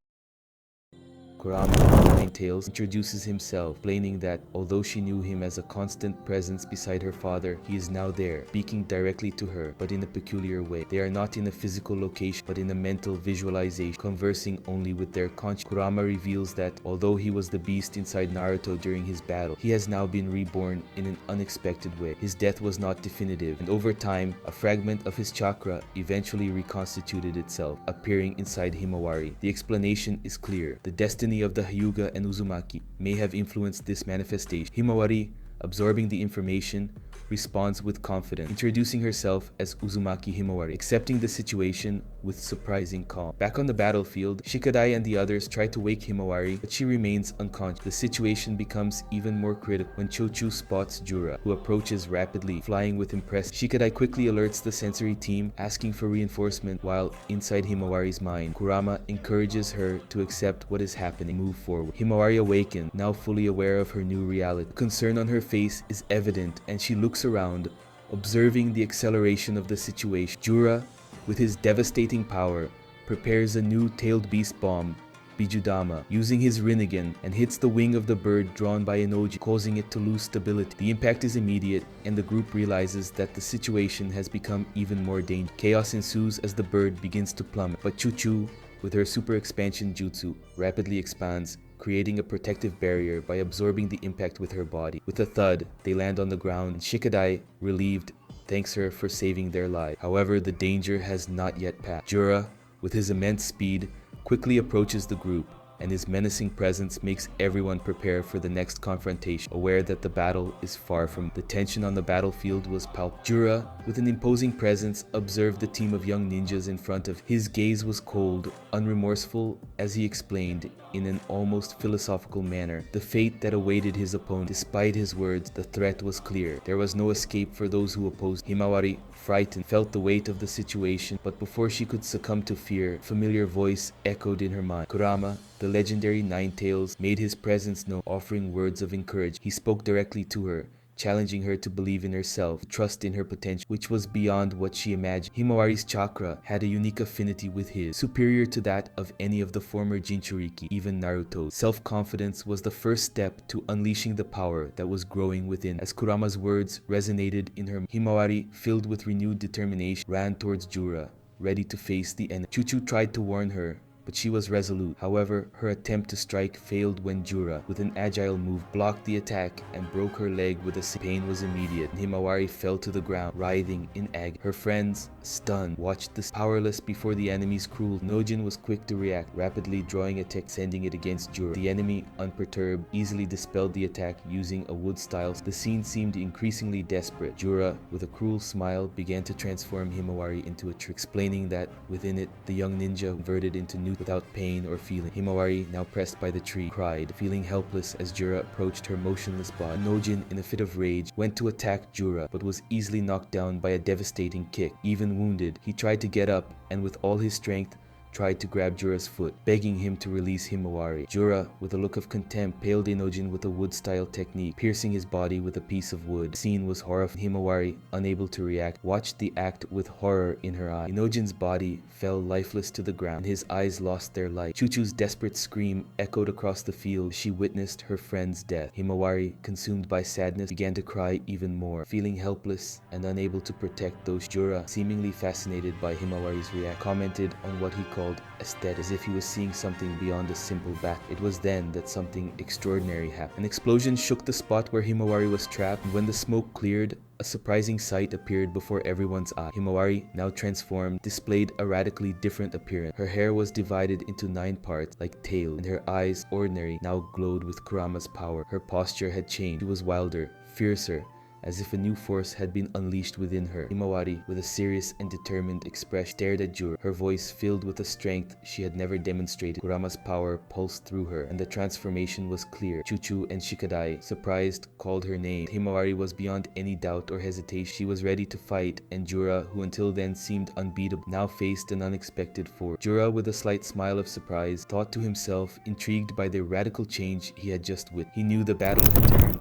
Kurama, Nine Tails, introduces himself, explaining that although she knew him as a constant presence beside her father, he is now there, speaking directly to her, but in a peculiar way. They are not in a physical location, but in a mental visualization, conversing only with their conscience. Kurama reveals that although he was the beast inside Naruto during his battle, he has now been reborn in an unexpected way. His death was not definitive, and over time, a fragment of his chakra eventually reconstituted itself, appearing inside Himawari. The explanation is clear. The destiny of the Hyuga and Uzumaki may have influenced this manifestation. Himawari, absorbing the information, responds with confidence, introducing herself as Uzumaki Himawari, accepting the situation with surprising calm. Back on the battlefield, Shikadai and the others try to wake Himawari, but she remains unconscious. The situation becomes even more critical when Chochu spots Jura, who approaches rapidly, flying with impressive. Shikadai quickly alerts the sensory team, asking for reinforcement, while inside Himawari's mind, Kurama encourages her to accept what is happening and move forward. Himawari awakens, now fully aware of her new reality. The concern on her face is evident, and she looks around, observing the acceleration of the situation. Jura, with his devastating power, prepares a new tailed beast bomb, Bijudama, using his Rinnegan, and hits the wing of the bird drawn by Enoji, causing it to lose stability. The impact is immediate, and the group realizes that the situation has become even more dangerous. Chaos ensues as the bird begins to plummet, but Chuchu, with her super expansion jutsu, rapidly expands, creating a protective barrier by absorbing the impact with her body. With a thud, they land on the ground, and Shikadai, relieved, thanks her for saving their lives. However, the danger has not yet passed. Jura, with his immense speed, quickly approaches the group, and his menacing presence makes everyone prepare for the next confrontation, aware that the battle is far from. The tension on the battlefield was palpable. Jura, with an imposing presence, observed the team of young ninjas in front of him. His gaze was cold, unremorseful, as he explained, in an almost philosophical manner, the fate that awaited his opponent. Despite his words, the threat was clear. There was no escape for those who opposed. Himawari, frightened, felt the weight of the situation, but before she could succumb to fear, a familiar voice echoed in her mind. Kurama, the legendary Nine Tails, made his presence known, offering words of encouragement. He spoke directly to her, challenging her to believe in herself, to trust in her potential, which was beyond what she imagined. Himawari's chakra had a unique affinity with his, superior to that of any of the former Jinchuriki, even Naruto's. Self-confidence was the first step to unleashing the power that was growing within. As Kurama's words resonated in her, Himawari, filled with renewed determination, ran towards Jura, ready to face the enemy. Chuchu tried to warn her, but she was resolute. However, her attempt to strike failed when Jura, with an agile move, blocked the attack and broke her leg with a pain was immediate. Himawari fell to the ground, writhing in agony. Her friends, stunned, watched this powerless before the enemy's cruel. Nojin was quick to react, rapidly drawing a tech, sending it against Jura. The enemy, unperturbed, easily dispelled the attack using a wood style. The scene seemed increasingly desperate. Jura, with a cruel smile, began to transform Himawari into a tree, explaining that within it, the young ninja converted into new without pain or feeling. Himawari, now pressed by the tree, cried, feeling helpless as Jura approached her motionless body. Nojin, in a fit of rage, went to attack Jura, but was easily knocked down by a devastating kick. Even wounded, he tried to get up and with all his strength tried to grab Jura's foot, begging him to release Himawari. Jura, with a look of contempt, paled Inojin with a wood-style technique, piercing his body with a piece of wood. The scene was horrifying. Himawari, unable to react, watched the act with horror in her eye. Inojin's body fell lifeless to the ground, and his eyes lost their light. Chuchu's desperate scream echoed across the field as she witnessed her friend's death. Himawari, consumed by sadness, began to cry even more. Feeling helpless and unable to protect those, Jura, seemingly fascinated by Himawari's reaction, commented on what he called aesthetic, as if he was seeing something beyond a simple bat. It was then that something extraordinary happened. An explosion shook the spot where Himawari was trapped, and when the smoke cleared, a surprising sight appeared before everyone's eye. Himawari, now transformed, displayed a radically different appearance. Her hair was divided into 9 parts like tail, and her eyes, ordinary, now glowed with Kurama's power. Her posture had changed. She was wilder, fiercer, as if a new force had been unleashed within her. Himawari, with a serious and determined expression, stared at Jura, her voice filled with a strength she had never demonstrated. Kurama's power pulsed through her, and the transformation was clear. Chuchu and Shikadai, surprised, called her name. Himawari was beyond any doubt or hesitation. She was ready to fight, and Jura, who until then seemed unbeatable, now faced an unexpected force. Jura, with a slight smile of surprise, thought to himself, intrigued by the radical change he had just witnessed. He knew the battle had turned.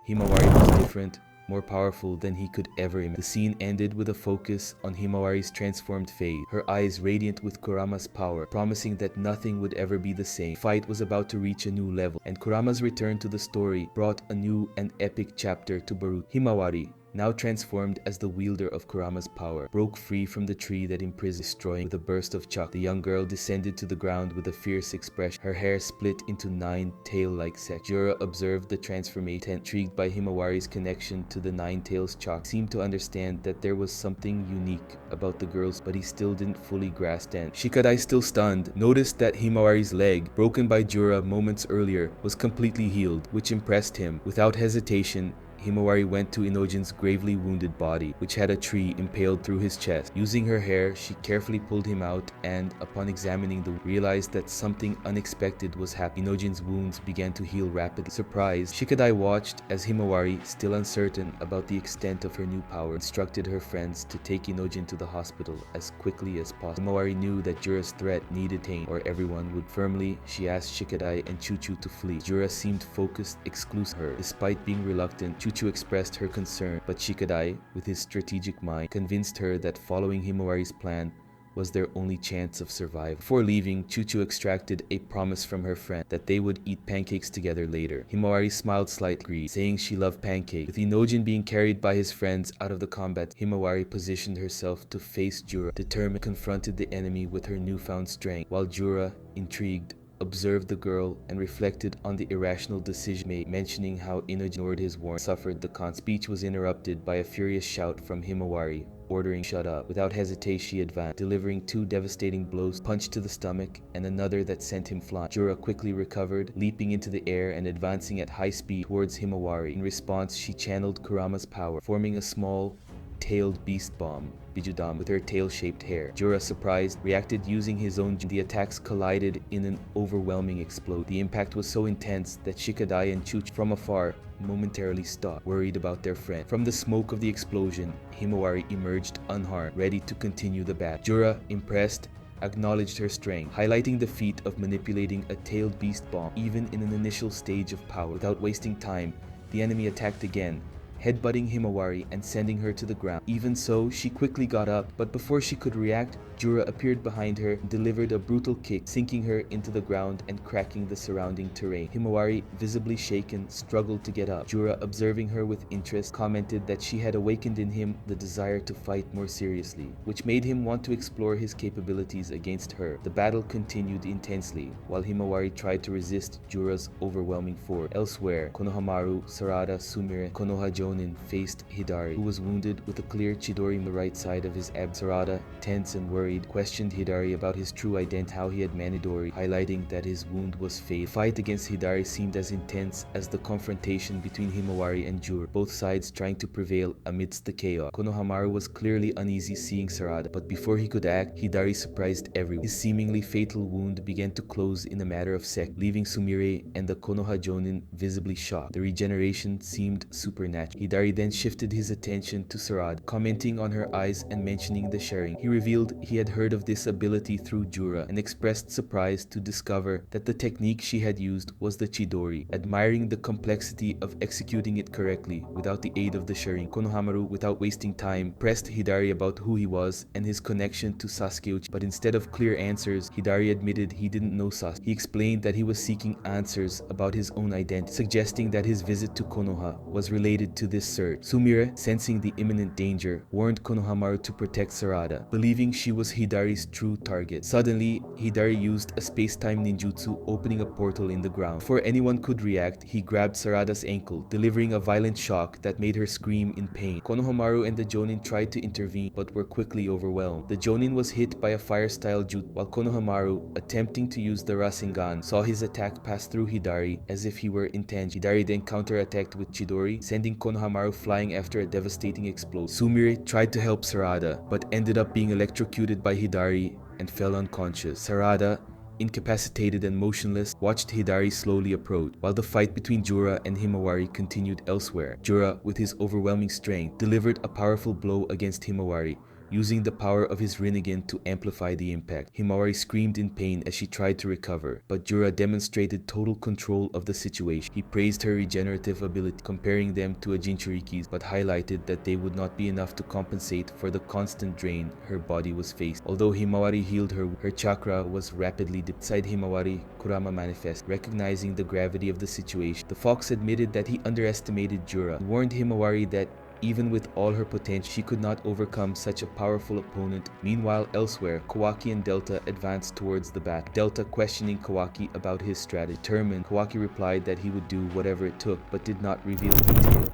Himawari was different, more powerful than he could ever imagine. The scene ended with a focus on Himawari's transformed face, her eyes radiant with Kurama's power, promising that nothing would ever be the same. The fight was about to reach a new level, and Kurama's return to the story brought a new and epic chapter to Boruto. Himawari, now transformed as the wielder of Kurama's power, broke free from the tree that imprisoned, destroying with a burst of chakra. The young girl descended to the ground with a fierce expression, her hair split into 9 tail-like sections. Jura observed the transformation, intrigued by Himawari's connection to the 9 tails chakra. He seemed to understand that there was something unique about the girls, but he still didn't fully grasp it. Shikadai, still stunned, noticed that Himawari's leg, broken by Jura moments earlier, was completely healed, which impressed him. Without hesitation, Himawari went to Inojin's gravely wounded body, which had a tree impaled through his chest. Using her hair, she carefully pulled him out and, upon examining the wound, realized that something unexpected was happening. Inojin's wounds began to heal rapidly. Surprised, Shikadai watched as Himawari, still uncertain about the extent of her new power, instructed her friends to take Inojin to the hospital as quickly as possible. Himawari knew that Jura's threat needed tame, or everyone would. Firmly, she asked Shikadai and Chuchu to flee. Jura seemed focused exclusively on her. Despite being reluctant, Chuchu expressed her concern, but Shikadai, with his strategic mind, convinced her that following Himawari's plan was their only chance of survival. Before leaving, Chuchu extracted a promise from her friend that they would eat pancakes together later. Himawari smiled slightly, saying she loved pancakes. With Inojin being carried by his friends out of the combat, Himawari positioned herself to face Jura, determined, confronted the enemy with her newfound strength, while Jura, intrigued, observed the girl and reflected on the irrational decision made, mentioning how Inojin ignored his warning, suffered the consequences. Speech was interrupted by a furious shout from Himawari, ordering shut up. Without hesitation, she advanced, delivering 2 devastating blows, punch to the stomach and another that sent him flying. Jura quickly recovered, leaping into the air and advancing at high speed towards Himawari. In response, she channeled Kurama's power, forming a small tailed beast bomb, Bijudam, with her tail-shaped hair. Jura, surprised, reacted using his own. The attacks collided in an overwhelming explosion. The impact was so intense that Shikadai and Chuchu from afar momentarily stopped, worried about their friend. From the smoke of the explosion, Himawari emerged unharmed, ready to continue the battle. Jura, impressed, acknowledged her strength, highlighting the feat of manipulating a tailed beast bomb even in an initial stage of power. Without wasting time, the enemy attacked again, headbutting Himawari and sending her to the ground. Even so, she quickly got up, but before she could react, Jura appeared behind her and delivered a brutal kick, sinking her into the ground and cracking the surrounding terrain. Himawari, visibly shaken, struggled to get up. Jura, observing her with interest, commented that she had awakened in him the desire to fight more seriously, which made him want to explore his capabilities against her. The battle continued intensely, while Himawari tried to resist Jura's overwhelming force. Elsewhere, Konohamaru, Sarada, Sumire, Konoha Jonin faced Hidari, who was wounded with a clear Chidori on the right side of his abdomen. Sarada, tense and worried, questioned Hidari about his true identity, how he had Manidori, highlighting that his wound was fatal. The fight against Hidari seemed as intense as the confrontation between Himawari and Jura, both sides trying to prevail amidst the chaos. Konohamaru was clearly uneasy seeing Sarada, but before he could act, Hidari surprised everyone. His seemingly fatal wound began to close in a matter of seconds, leaving Sumire and the Konoha Jonin visibly shocked. The regeneration seemed supernatural. Hidari then shifted his attention to Sarada, commenting on her eyes and mentioning the sharing. He revealed he had heard of this ability through Jura and expressed surprise to discover that the technique she had used was the Chidori, admiring the complexity of executing it correctly without the aid of the sharing. Konohamaru, without wasting time, pressed Hidari about who he was and his connection to Sasuke Uchiha, but instead of clear answers, Hidari admitted he didn't know Sasuke. He explained that he was seeking answers about his own identity, suggesting that his visit to Konoha was related to this search. Sumire, sensing the imminent danger, warned Konohamaru to protect Sarada, believing she was Hidari's true target. Suddenly, Hidari used a space-time ninjutsu, opening a portal in the ground. Before anyone could react, he grabbed Sarada's ankle, delivering a violent shock that made her scream in pain. Konohamaru and the Jonin tried to intervene, but were quickly overwhelmed. The Jonin was hit by a fire-style jutsu, while Konohamaru, attempting to use the Rasengan, saw his attack pass through Hidari as if he were intentional. Hidari then counter-attacked with Chidori, sending Konohamaru flying after a devastating explosion. Sumire tried to help Sarada, but ended up being electrocuted by Hidari and fell unconscious. Sarada, incapacitated and motionless, watched Hidari slowly approach, while the fight between Jura and Himawari continued elsewhere. Jura, with his overwhelming strength, delivered a powerful blow against Himawari, using the power of his Rinnegan to amplify the impact. Himawari screamed in pain as she tried to recover, but Jura demonstrated total control of the situation. He praised her regenerative ability, comparing them to a Jinchuriki's, but highlighted that they would not be enough to compensate for the constant drain her body was facing. Although Himawari healed her chakra was rapidly depleted. Beside Himawari, Kurama manifested. Recognizing the gravity of the situation, the fox admitted that he underestimated Jura. He warned Himawari that even with all her potential, she could not overcome such a powerful opponent. Meanwhile, elsewhere, Kawaki and Delta advanced towards the battle. Delta questioning Kawaki about his strategy. Determined, Kawaki replied that he would do whatever it took, but did not reveal details.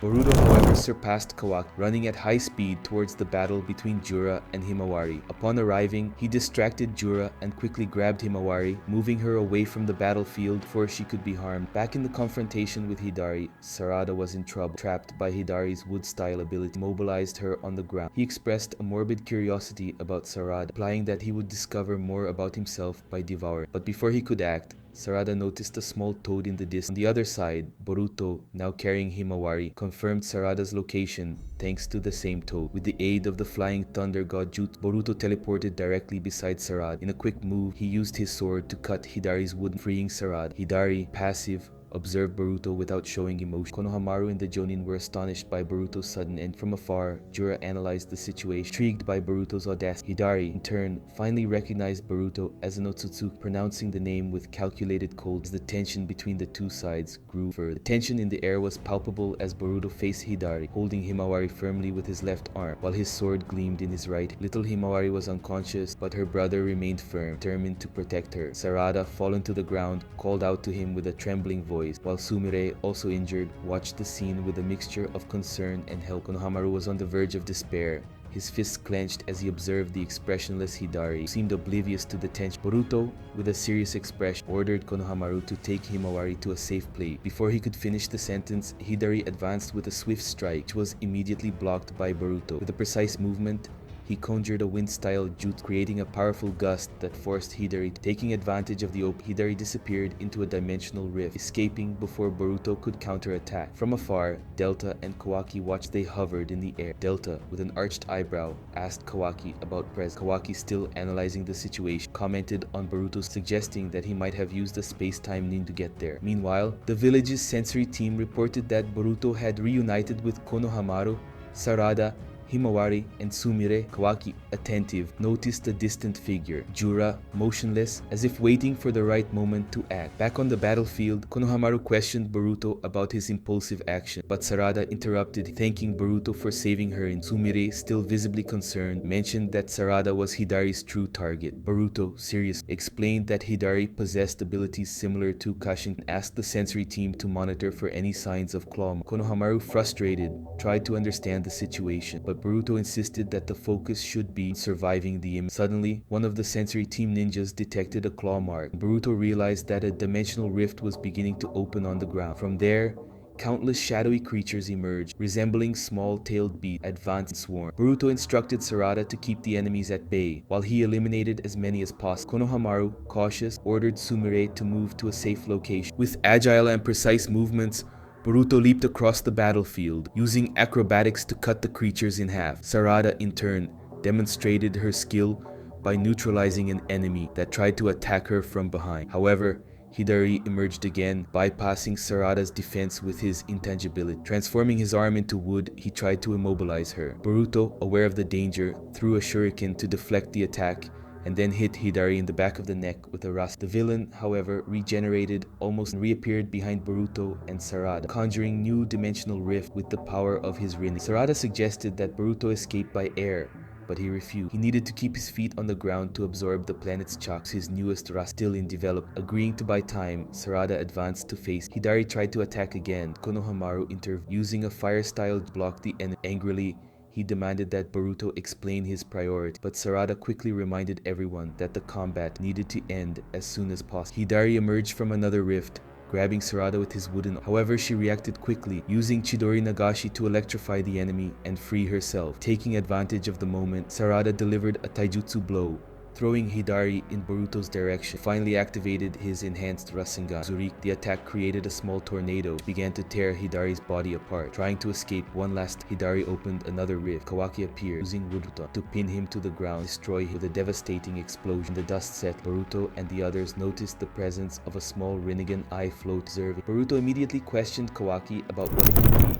Boruto, however, surpassed Kawaki, running at high speed towards the battle between Jura and Himawari. Upon arriving, he distracted Jura and quickly grabbed Himawari, moving her away from the battlefield before she could be harmed. Back in the confrontation with Hidari, Sarada was in trouble, trapped by Hidari's wood-style ability, mobilized her on the ground. He expressed a morbid curiosity about Sarada, implying that he would discover more about himself by devouring. But before he could act, Sarada noticed a small toad in the distance. On the other side, Boruto, now carrying Himawari, confirmed Sarada's location thanks to the same toad. With the aid of the Flying Thunder God Jutsu, Boruto teleported directly beside Sarada. In a quick move, he used his sword to cut Hidari's wood, freeing Sarada. Hidari, passive, observed Boruto without showing emotion. Konohamaru and the Jonin were astonished by Boruto's sudden end. From afar, Jura analyzed the situation, intrigued by Boruto's audacity. Hidari, in turn, finally recognized Boruto as an Otsutsuki, pronouncing the name with calculated cold as the tension between the two sides grew further. The tension in the air was palpable as Boruto faced Hidari, holding Himawari firmly with his left arm, while his sword gleamed in his right. Little Himawari was unconscious, but her brother remained firm, determined to protect her. Sarada, fallen to the ground, called out to him with a trembling voice, while Sumire, also injured, watched the scene with a mixture of concern and help. Konohamaru was on the verge of despair, his fists clenched as he observed the expressionless Hidari, who seemed oblivious to the tension. Boruto, with a serious expression, ordered Konohamaru to take Himawari to a safe place. Before he could finish the sentence, Hidari advanced with a swift strike, which was immediately blocked by Boruto. With a precise movement, he conjured a wind-style jutsu, creating a powerful gust that forced Hidari. Taking advantage of the opening, Hidari disappeared into a dimensional rift, escaping before Boruto could counterattack. From afar, Delta and Kawaki watched. They hovered in the air. Delta, with an arched eyebrow, asked Kawaki about presence. Kawaki, still analyzing the situation, commented on Boruto, suggesting that he might have used a space-time ninja to get there. Meanwhile, the village's sensory team reported that Boruto had reunited with Konohamaru, Sarada, Himawari and Sumire, Kawaki, attentive, noticed a distant figure. Jura, motionless, as if waiting for the right moment to act. Back on the battlefield, Konohamaru questioned Boruto about his impulsive action, but Sarada interrupted, thanking Boruto for saving her. And Sumire, still visibly concerned, mentioned that Sarada was Hidari's true target. Boruto, serious, explained that Hidari possessed abilities similar to Kashin and asked the sensory team to monitor for any signs of claw marks. Konohamaru, frustrated, tried to understand the situation, but Boruto insisted that the focus should be surviving the image. Suddenly, one of the sensory team ninjas detected a claw mark. Boruto realized that a dimensional rift was beginning to open on the ground. From there, countless shadowy creatures emerged, resembling small-tailed beasts, advanced in swarm. Boruto instructed Sarada to keep the enemies at bay, while he eliminated as many as possible. Konohamaru, cautious, ordered Sumire to move to a safe location. With agile and precise movements, Boruto leaped across the battlefield, using acrobatics to cut the creatures in half. Sarada, in turn, demonstrated her skill by neutralizing an enemy that tried to attack her from behind. However, Hidari emerged again, bypassing Sarada's defense with his intangibility. Transforming his arm into wood, he tried to immobilize her. Boruto, aware of the danger, threw a shuriken to deflect the attack and then hit Hidari in the back of the neck with a rust. The villain, however, regenerated almost and reappeared behind Boruto and Sarada, conjuring new dimensional rift with the power of his Rinnegan. Sarada suggested that Boruto escape by air, but he refused. He needed to keep his feet on the ground to absorb the planet's chakra, his newest rust still in development. Agreeing to buy time, Sarada advanced to face. Hidari tried to attack again. Konohamaru intervened, using a fire-style to block the enemy. Angrily, he demanded that Boruto explain his priority, but Sarada quickly reminded everyone that the combat needed to end as soon as possible. Hidari emerged from another rift, grabbing Sarada with his wooden arm. However, she reacted quickly, using Chidori Nagashi to electrify the enemy and free herself. Taking advantage of the moment, Sarada delivered a taijutsu blow, throwing Hidari in Boruto's direction. Finally activated his enhanced Rasengan. Zuriki, the attack created a small tornado, began to tear Hidari's body apart. Trying to escape one last, Hidari opened another rift. Kawaki appeared, using Boruto to pin him to the ground, destroy him with a devastating explosion. The dust settled. Boruto and the others noticed the presence of a small Rinnegan eye float observing. Boruto immediately questioned Kawaki about what it could be.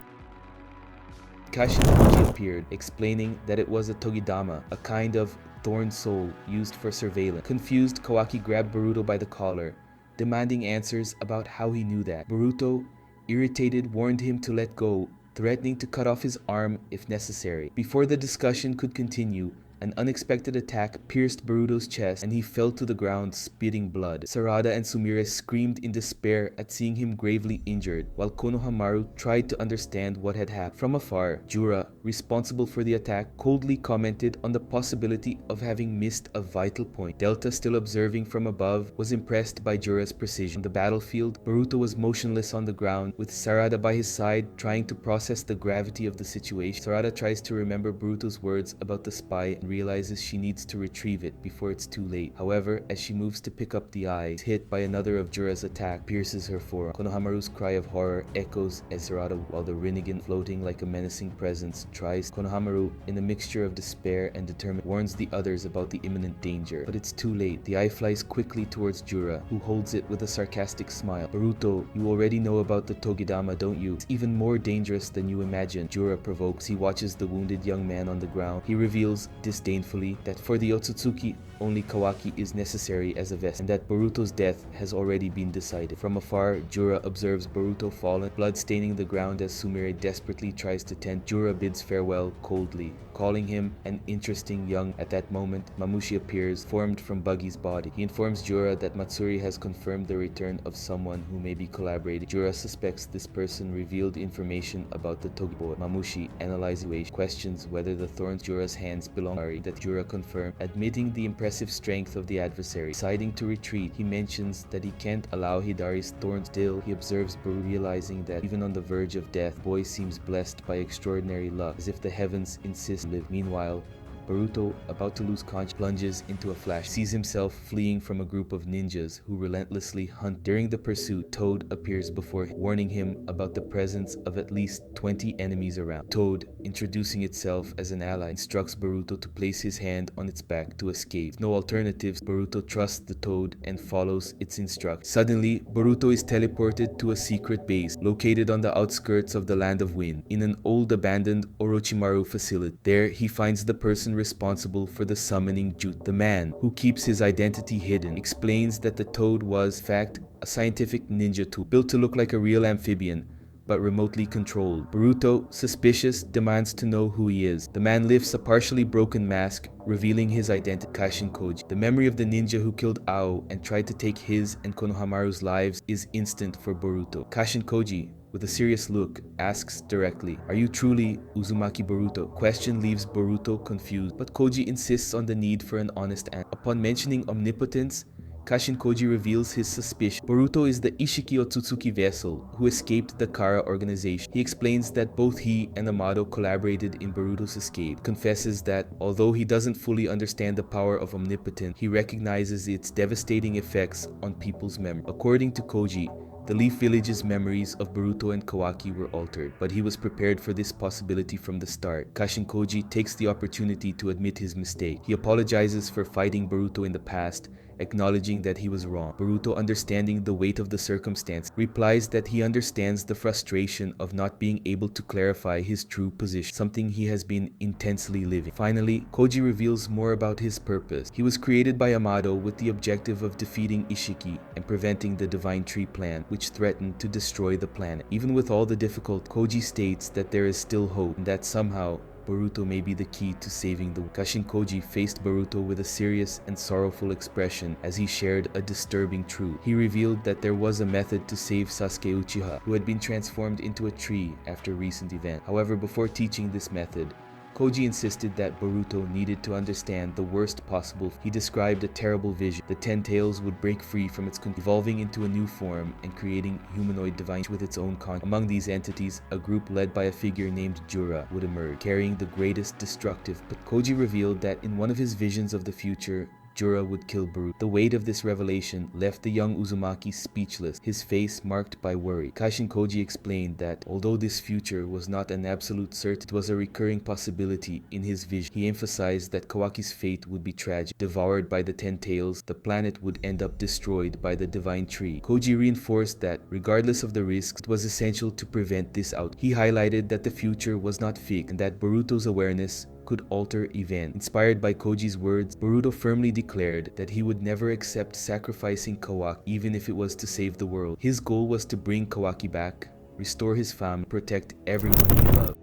Kashin appeared, explaining that it was a Togidama, a kind of thorn soul used for surveillance. Confused, Kawaki grabbed Boruto by the collar, demanding answers about how he knew that. Boruto, irritated, warned him to let go, threatening to cut off his arm if necessary. Before the discussion could continue, an unexpected attack pierced Boruto's chest and he fell to the ground, spitting blood. Sarada and Sumire screamed in despair at seeing him gravely injured, while Konohamaru tried to understand what had happened. From afar, Jura, responsible for the attack, coldly commented on the possibility of having missed a vital point. Delta, still observing from above, was impressed by Jura's precision. On the battlefield, Boruto was motionless on the ground, with Sarada by his side trying to process the gravity of the situation. Sarada tries to remember Boruto's words about the spy and realizes she needs to retrieve it before it's too late. However, as she moves to pick up the eye, it's hit by another of Jura's attack, pierces her forearm. Konohamaru's cry of horror echoes as Sarada, while the Rinnegan, floating like a menacing presence, tries. Konohamaru, in a mixture of despair and determination, warns the others about the imminent danger. But it's too late. The eye flies quickly towards Jura, who holds it with a sarcastic smile. Boruto, you already know about the Togidama, don't you? It's even more dangerous than you imagine. Jura provokes. He watches the wounded young man on the ground. He reveals disdainfully that for the Otsutsuki, only Kawaki is necessary as a vessel, and that Boruto's death has already been decided. From afar, Jura observes Boruto fallen, blood staining the ground as Sumire desperately tries to tend. Jura bids farewell coldly, calling him an interesting young. At that moment, Mamushi appears, formed from Buggy's body. He informs Jura that Matsuri has confirmed the return of someone who may be collaborating. Jura suspects this person revealed information about the Togi boy. Mamushi analyzes the situation, questions whether the thorns Jura's hands belong to Ari, that Jura confirmed, admitting the impressive strength of the adversary. Deciding to retreat, he mentions that he can't allow Hidari's thorns. Still, he observes Boruto, realizing that even on the verge of death, the boy seems blessed by extraordinary luck, as if the heavens insist on live. Meanwhile, Boruto, about to lose consciousness, plunges into a flash, sees himself fleeing from a group of ninjas who relentlessly hunt. During the pursuit, Toad appears before him, warning him about the presence of at least 20 enemies around. Toad, introducing itself as an ally, instructs Boruto to place his hand on its back to escape. With no alternatives, Boruto trusts the Toad and follows its instructions. Suddenly, Boruto is teleported to a secret base located on the outskirts of the Land of Wind, in an old abandoned Orochimaru facility. There, he finds the person responsible for the summoning jutsu. The man, who keeps his identity hidden, explains that the Toad was, in fact, a scientific ninja tool, built to look like a real amphibian, but remotely controlled. Boruto, suspicious, demands to know who he is. The man lifts a partially broken mask, revealing his identity, Kashin Koji. The memory of the ninja who killed Ao and tried to take his and Konohamaru's lives is instant for Boruto. Kashin Koji, with a serious look, asks directly, "Are you truly Uzumaki Boruto?" Question leaves Boruto confused, but Koji insists on the need for an honest answer. Upon mentioning omnipotence, Kashin Koji reveals his suspicion. Boruto is the Ishiki Otsutsuki vessel who escaped the Kara organization. He explains that both he and Amado collaborated in Boruto's escape. Confesses that, although he doesn't fully understand the power of omnipotence, he recognizes its devastating effects on people's memory. According to Koji, the Leaf Village's memories of Boruto and Kawaki were altered, but he was prepared for this possibility from the start. Kashin Koji takes the opportunity to admit his mistake. He apologizes for fighting Boruto in the past, acknowledging that he was wrong. Boruto, understanding the weight of the circumstance, replies that he understands the frustration of not being able to clarify his true position, something he has been intensely living. Finally, Koji reveals more about his purpose. He was created by Amado with the objective of defeating Ishiki and preventing the Divine Tree plan, which threatened to destroy the planet. Even with all the difficulty, Koji states that there is still hope and that somehow Boruto may be the key to saving the world. Kashin Koji faced Boruto with a serious and sorrowful expression as he shared a disturbing truth. He revealed that there was a method to save Sasuke Uchiha, who had been transformed into a tree after recent event. However, before teaching this method, Koji insisted that Boruto needed to understand the worst possible. He described a terrible vision. The Ten Tails would break free from its control, evolving into a new form and creating humanoid divine with its own conscience. Among these entities, a group led by a figure named Jura would emerge, carrying the greatest destructive. But Koji revealed that in one of his visions of the future, Jura would kill Boruto. The weight of this revelation left the young Uzumaki speechless, his face marked by worry. Kashin Koji explained that although this future was not an absolute certainty, it was a recurring possibility in his vision. He emphasized that Kawaki's fate would be tragic. Devoured by the Ten Tails, the planet would end up destroyed by the Divine Tree. Koji reinforced that, regardless of the risks, it was essential to prevent this outcome. He highlighted that the future was not fixed and that Boruto's awareness could alter events. Inspired by Koji's words, Boruto firmly declared that he would never accept sacrificing Kawaki, even if it was to save the world. His goal was to bring Kawaki back, restore his family, protect everyone he loved.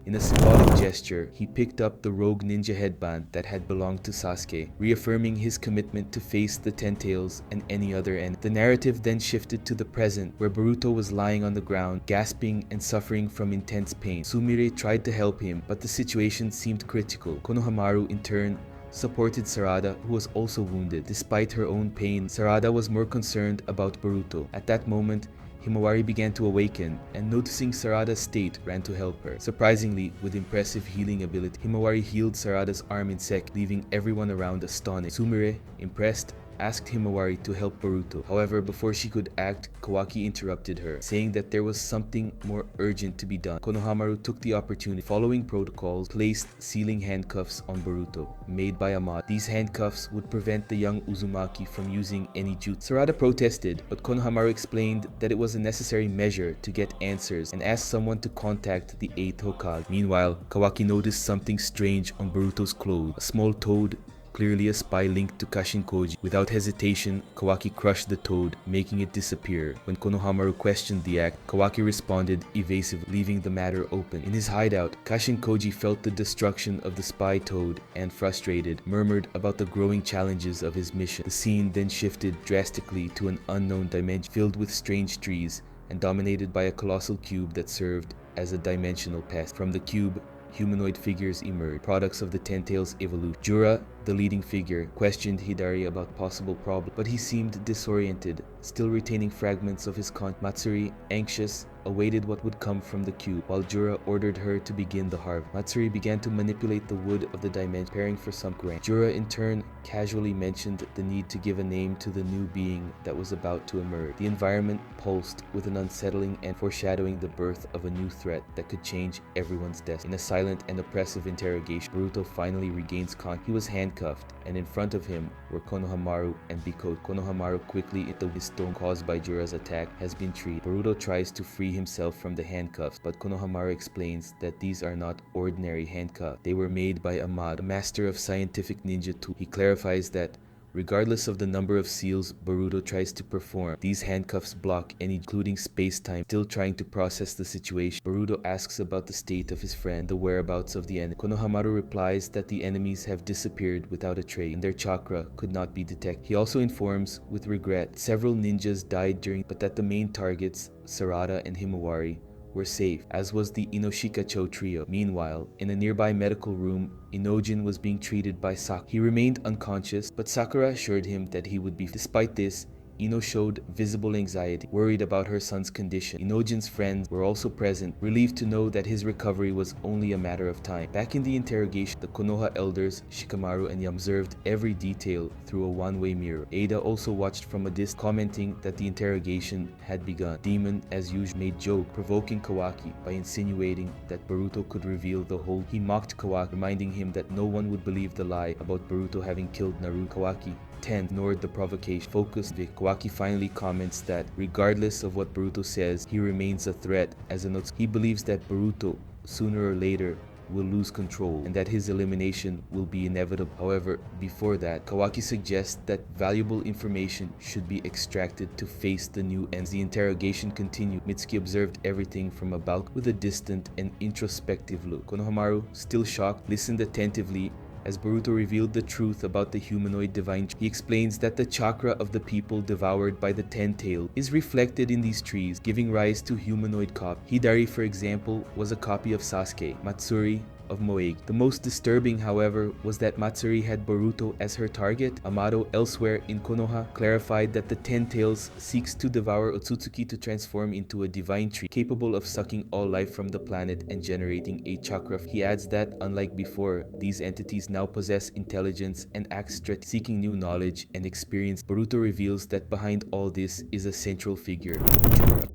In a symbolic gesture, he picked up the rogue ninja headband that had belonged to Sasuke, reaffirming his commitment to face the Ten Tails and any other enemy. The narrative then shifted to the present, where Boruto was lying on the ground, gasping and suffering from intense pain. Sumire tried to help him, but the situation seemed critical. Konohamaru, in turn, supported Sarada, who was also wounded. Despite her own pain, Sarada was more concerned about Boruto. At that moment, Himawari began to awaken, and noticing Sarada's state, ran to help her. Surprisingly, with impressive healing ability, Himawari healed Sarada's arm in sec, leaving everyone around astonished. Sumire, impressed, asked Himawari to help Boruto. However, before she could act, Kawaki interrupted her, saying that there was something more urgent to be done. Konohamaru took the opportunity, following protocols, placed sealing handcuffs on Boruto, made by Amado. These handcuffs would prevent the young Uzumaki from using any jutsu. Sarada protested, but Konohamaru explained that it was a necessary measure to get answers and asked someone to contact the 8th Hokage. Meanwhile, Kawaki noticed something strange on Boruto's clothes. A small toad, clearly a spy linked to Kashin Koji. Without hesitation, Kawaki crushed the toad, making it disappear. When Konohamaru questioned the act, Kawaki responded evasively, leaving the matter open. In his hideout, Kashin Koji felt the destruction of the spy toad and, frustrated, murmured about the growing challenges of his mission. The scene then shifted drastically to an unknown dimension filled with strange trees and dominated by a colossal cube that served as a dimensional pest. From the cube, humanoid figures emerged, products of the Ten Tails evolution. Jura, the leading figure, questioned Hidari about possible problems, but he seemed disoriented, still retaining fragments of his conscience. Matsuri, anxious, awaited what would come from the cube, while Jura ordered her to begin the harvest. Matsuri began to manipulate the wood of the dimension, preparing for some grain. Jura in turn casually mentioned the need to give a name to the new being that was about to emerge. The environment pulsed with an unsettling and foreshadowing the birth of a new threat that could change everyone's destiny. In a silent and oppressive interrogation, Boruto finally regains consciousness. He was handcuffed, and in front of him were Konohamaru and Biko. Konohamaru quickly into his stone caused by Jura's attack has been treated. Boruto tries to free himself from the handcuffs, but Konohamaru explains that these are not ordinary handcuffs. They were made by Amado, a master of scientific ninja tools. He clarifies that regardless of the number of seals Boruto tries to perform, these handcuffs block any, including space-time. Still trying to process the situation, Boruto asks about the state of his friend, the whereabouts of the enemy. Konohamaru replies that the enemies have disappeared without a trace, and their chakra could not be detected. He also informs, with regret, several ninjas died but that the main targets, Sarada and Himawari, were safe, as was the Inoshika-cho trio. Meanwhile, in a nearby medical room, Inojin was being treated by Sakura. He remained unconscious, but Sakura assured him that he would be fine. Despite this, Ino showed visible anxiety, worried about her son's condition. Inojin's friends were also present, relieved to know that his recovery was only a matter of time. Back in the interrogation, the Konoha elders, Shikamaru and Yam, observed every detail through a one-way mirror. Ada also watched from a distance, commenting that the interrogation had begun. Demon, as usual, made joke, provoking Kawaki by insinuating that Boruto could reveal the whole. He mocked Kawaki, reminding him that no one would believe the lie about Boruto having killed Naruto. Kawaki ignored the provocation. Focused, Kawaki finally comments that regardless of what Boruto says, he remains a threat as an Otsutsuki. He believes that Boruto, sooner or later, will lose control and that his elimination will be inevitable. However, before that, Kawaki suggests that valuable information should be extracted to face the new ends. The interrogation continued. Mitsuki observed everything from a balcony with a distant and introspective look. Konohamaru, still shocked, listened attentively as Boruto revealed the truth about the humanoid divine. He explains that the chakra of the people devoured by the Ten-Tailed is reflected in these trees, giving rise to humanoid copies. Hidari, for example, was a copy of Sasuke, Matsuri of Moegi. The most disturbing, however, was that Matsuri had Boruto as her target. Amado, elsewhere in Konoha, clarified that the Ten-Tails seeks to devour Otsutsuki to transform into a divine tree capable of sucking all life from the planet and generating a chakra. He adds that, unlike before, these entities now possess intelligence and act strategically, seeking new knowledge and experience. Boruto reveals that behind all this is a central figure, Jura.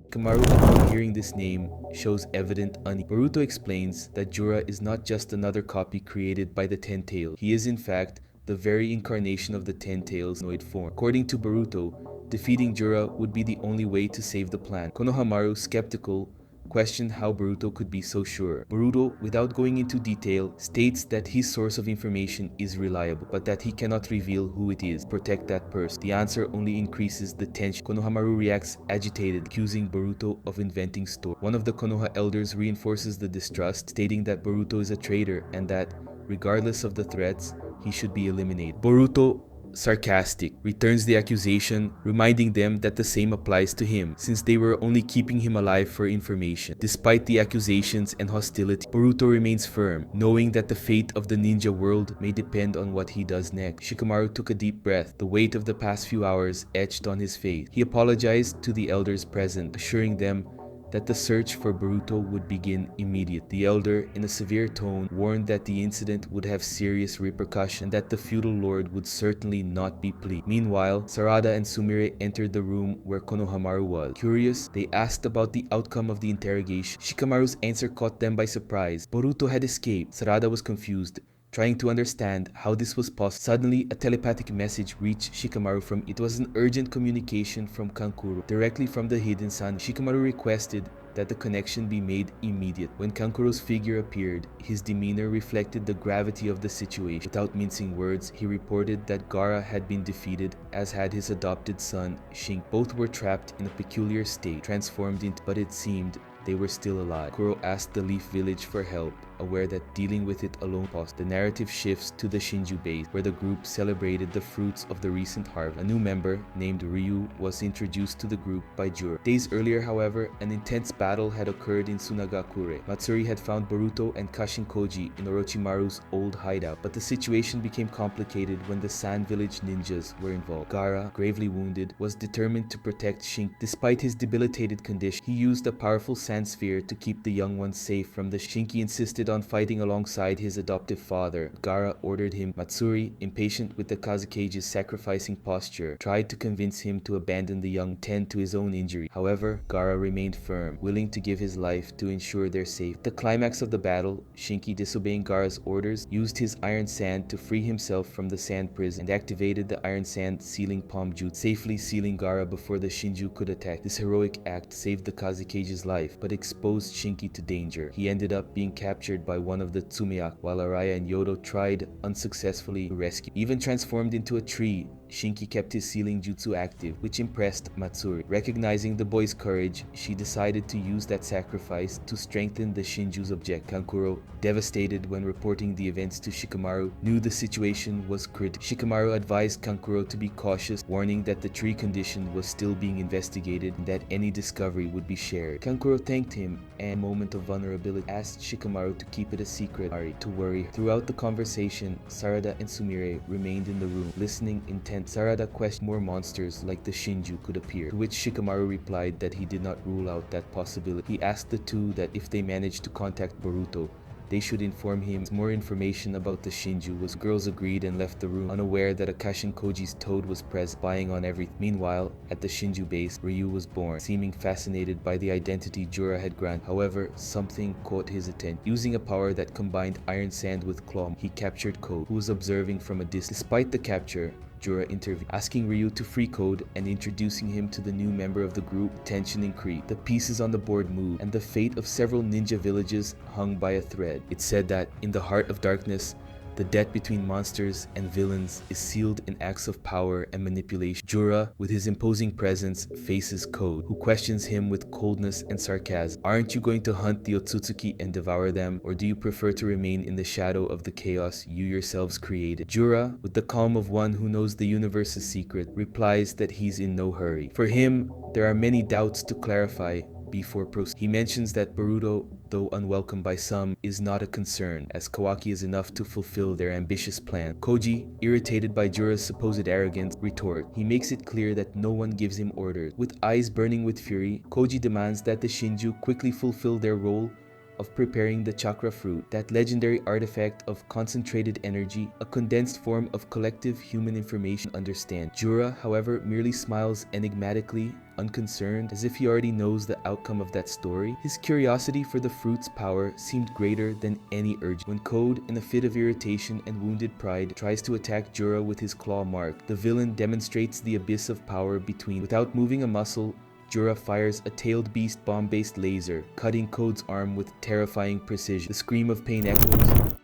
Kamaru, upon hearing this name, shows evident unease. Boruto explains that Jura is not just another copy created by the Ten-Tailed. He is in fact the very incarnation of the Ten-Tail's humanoid form. According to Boruto, defeating Jura would be the only way to save the planet. Konohamaru, skeptical, questioned how Boruto could be so sure. Boruto, without going into detail, states that his source of information is reliable, but that he cannot reveal who it is to protect that person. The answer only increases the tension. Konohamaru reacts agitated, accusing Boruto of inventing stories. One of the Konoha elders reinforces the distrust, stating that Boruto is a traitor and that, regardless of the threats, he should be eliminated. Boruto, sarcastic, returns the accusation, reminding them that the same applies to him, since they were only keeping him alive for information. Despite the accusations and hostility, Boruto remains firm, knowing that the fate of the ninja world may depend on what he does next. Shikamaru took a deep breath, the weight of the past few hours etched on his face. He apologized to the elders present, assuring them that the search for Boruto would begin immediately. The elder, in a severe tone, warned that the incident would have serious repercussions and that the feudal lord would certainly not be pleased. Meanwhile, Sarada and Sumire entered the room where Konohamaru was. Curious, they asked about the outcome of the interrogation. Shikamaru's answer caught them by surprise. Boruto had escaped. Sarada was confused, trying to understand how this was possible. Suddenly, a telepathic message reached Shikamaru from it. Was an urgent communication from Kankuro, directly from the hidden sun. Shikamaru requested that the connection be made immediate. When Kankuro's figure appeared, his demeanor reflected the gravity of the situation. Without mincing words, he reported that Gaara had been defeated, as had his adopted son, Shink. Both were trapped in a peculiar state, transformed into, but it seemed they were still alive. Kuro asked the Leaf Village for help, aware that dealing with it alone cost. The narrative shifts to the Shinju base, where the group celebrated the fruits of the recent harvest. A new member, named Ryu, was introduced to the group by Juro. Days earlier, however, an intense battle had occurred in Sunagakure. Matsuri had found Boruto and Kashin Koji in Orochimaru's old hideout, but the situation became complicated when the Sand Village ninjas were involved. Gaara, gravely wounded, was determined to protect Shinki. Despite his debilitated condition, he used a powerful sand sphere to keep the young ones safe from the Shinki insisted on fighting alongside his adoptive father. Gaara ordered him. Matsuri, impatient with the Kazukage's sacrificing posture, tried to convince him to abandon the young, tend to his own injury. However, Gaara remained firm, willing to give his life to ensure their safety. The climax of the battle, Shinki, disobeying Gaara's orders, used his iron sand to free himself from the sand prison and activated the iron sand sealing palm jutsu, safely sealing Gaara before the Shinju could attack. This heroic act saved the Kazukage's life, but exposed Shinki to danger. He ended up being captured by one of the Tsumeyak, while Araya and Yodo tried unsuccessfully to rescue. Even transformed into a tree, Shinki kept his sealing jutsu active, which impressed Matsuri. Recognizing the boy's courage, she decided to use that sacrifice to strengthen the Shinju's objective. Kankuro, devastated when reporting the events to Shikamaru, knew the situation was critical. Shikamaru advised Kankuro to be cautious, warning that the tree condition was still being investigated and that any discovery would be shared. Kankuro thanked him and, in a moment of vulnerability, asked Shikamaru to keep it a secret, to worry. Throughout the conversation, Sarada and Sumire remained in the room, listening intently. Sarada questioned more monsters like the Shinju could appear, to which Shikamaru replied that he did not rule out that possibility. He asked the two that if they managed to contact Boruto, they should inform him more information about the Shinju. Was girls agreed and left the room, unaware that Akashin Koji's toad was present, spying on everything. Meanwhile, at the Shinju base, Ryu was born, seeming fascinated by the identity Jura had granted. However, something caught his attention. Using a power that combined iron sand with claw, he captured Code, who was observing from a distance. Despite the capture, Jura intervened, asking Ryu to free Code and introducing him to the new member of the group. Tension increased. The pieces on the board moved, and the fate of several ninja villages hung by a thread. It said that in the heart of darkness, the debt between monsters and villains is sealed in acts of power and manipulation. Jura, with his imposing presence, faces Code, who questions him with coldness and sarcasm. Aren't you going to hunt the Otsutsuki and devour them, or do you prefer to remain in the shadow of the chaos you yourselves created? Jura, with the calm of one who knows the universe's secret, replies that he's in no hurry. For him, there are many doubts to clarify before proceeding. He mentions that Boruto, though unwelcome by some, is not a concern, as Kawaki is enough to fulfill their ambitious plan. Koji, irritated by Jura's supposed arrogance, retorts. He makes it clear that no one gives him orders. With eyes burning with fury, Koji demands that the Shinju quickly fulfill their role of preparing the chakra fruit, that legendary artifact of concentrated energy, a condensed form of collective human information. Understand. Jura, however, merely smiles enigmatically, unconcerned, as if he already knows the outcome of that story. His curiosity for the fruit's power seemed greater than any urge. When Code, in a fit of irritation and wounded pride, tries to attack Jura with his claw mark, the villain demonstrates the abyss of power between. Without moving a muscle, Jura fires a tailed beast bomb-based laser, cutting Code's arm with terrifying precision. The scream of pain echoes,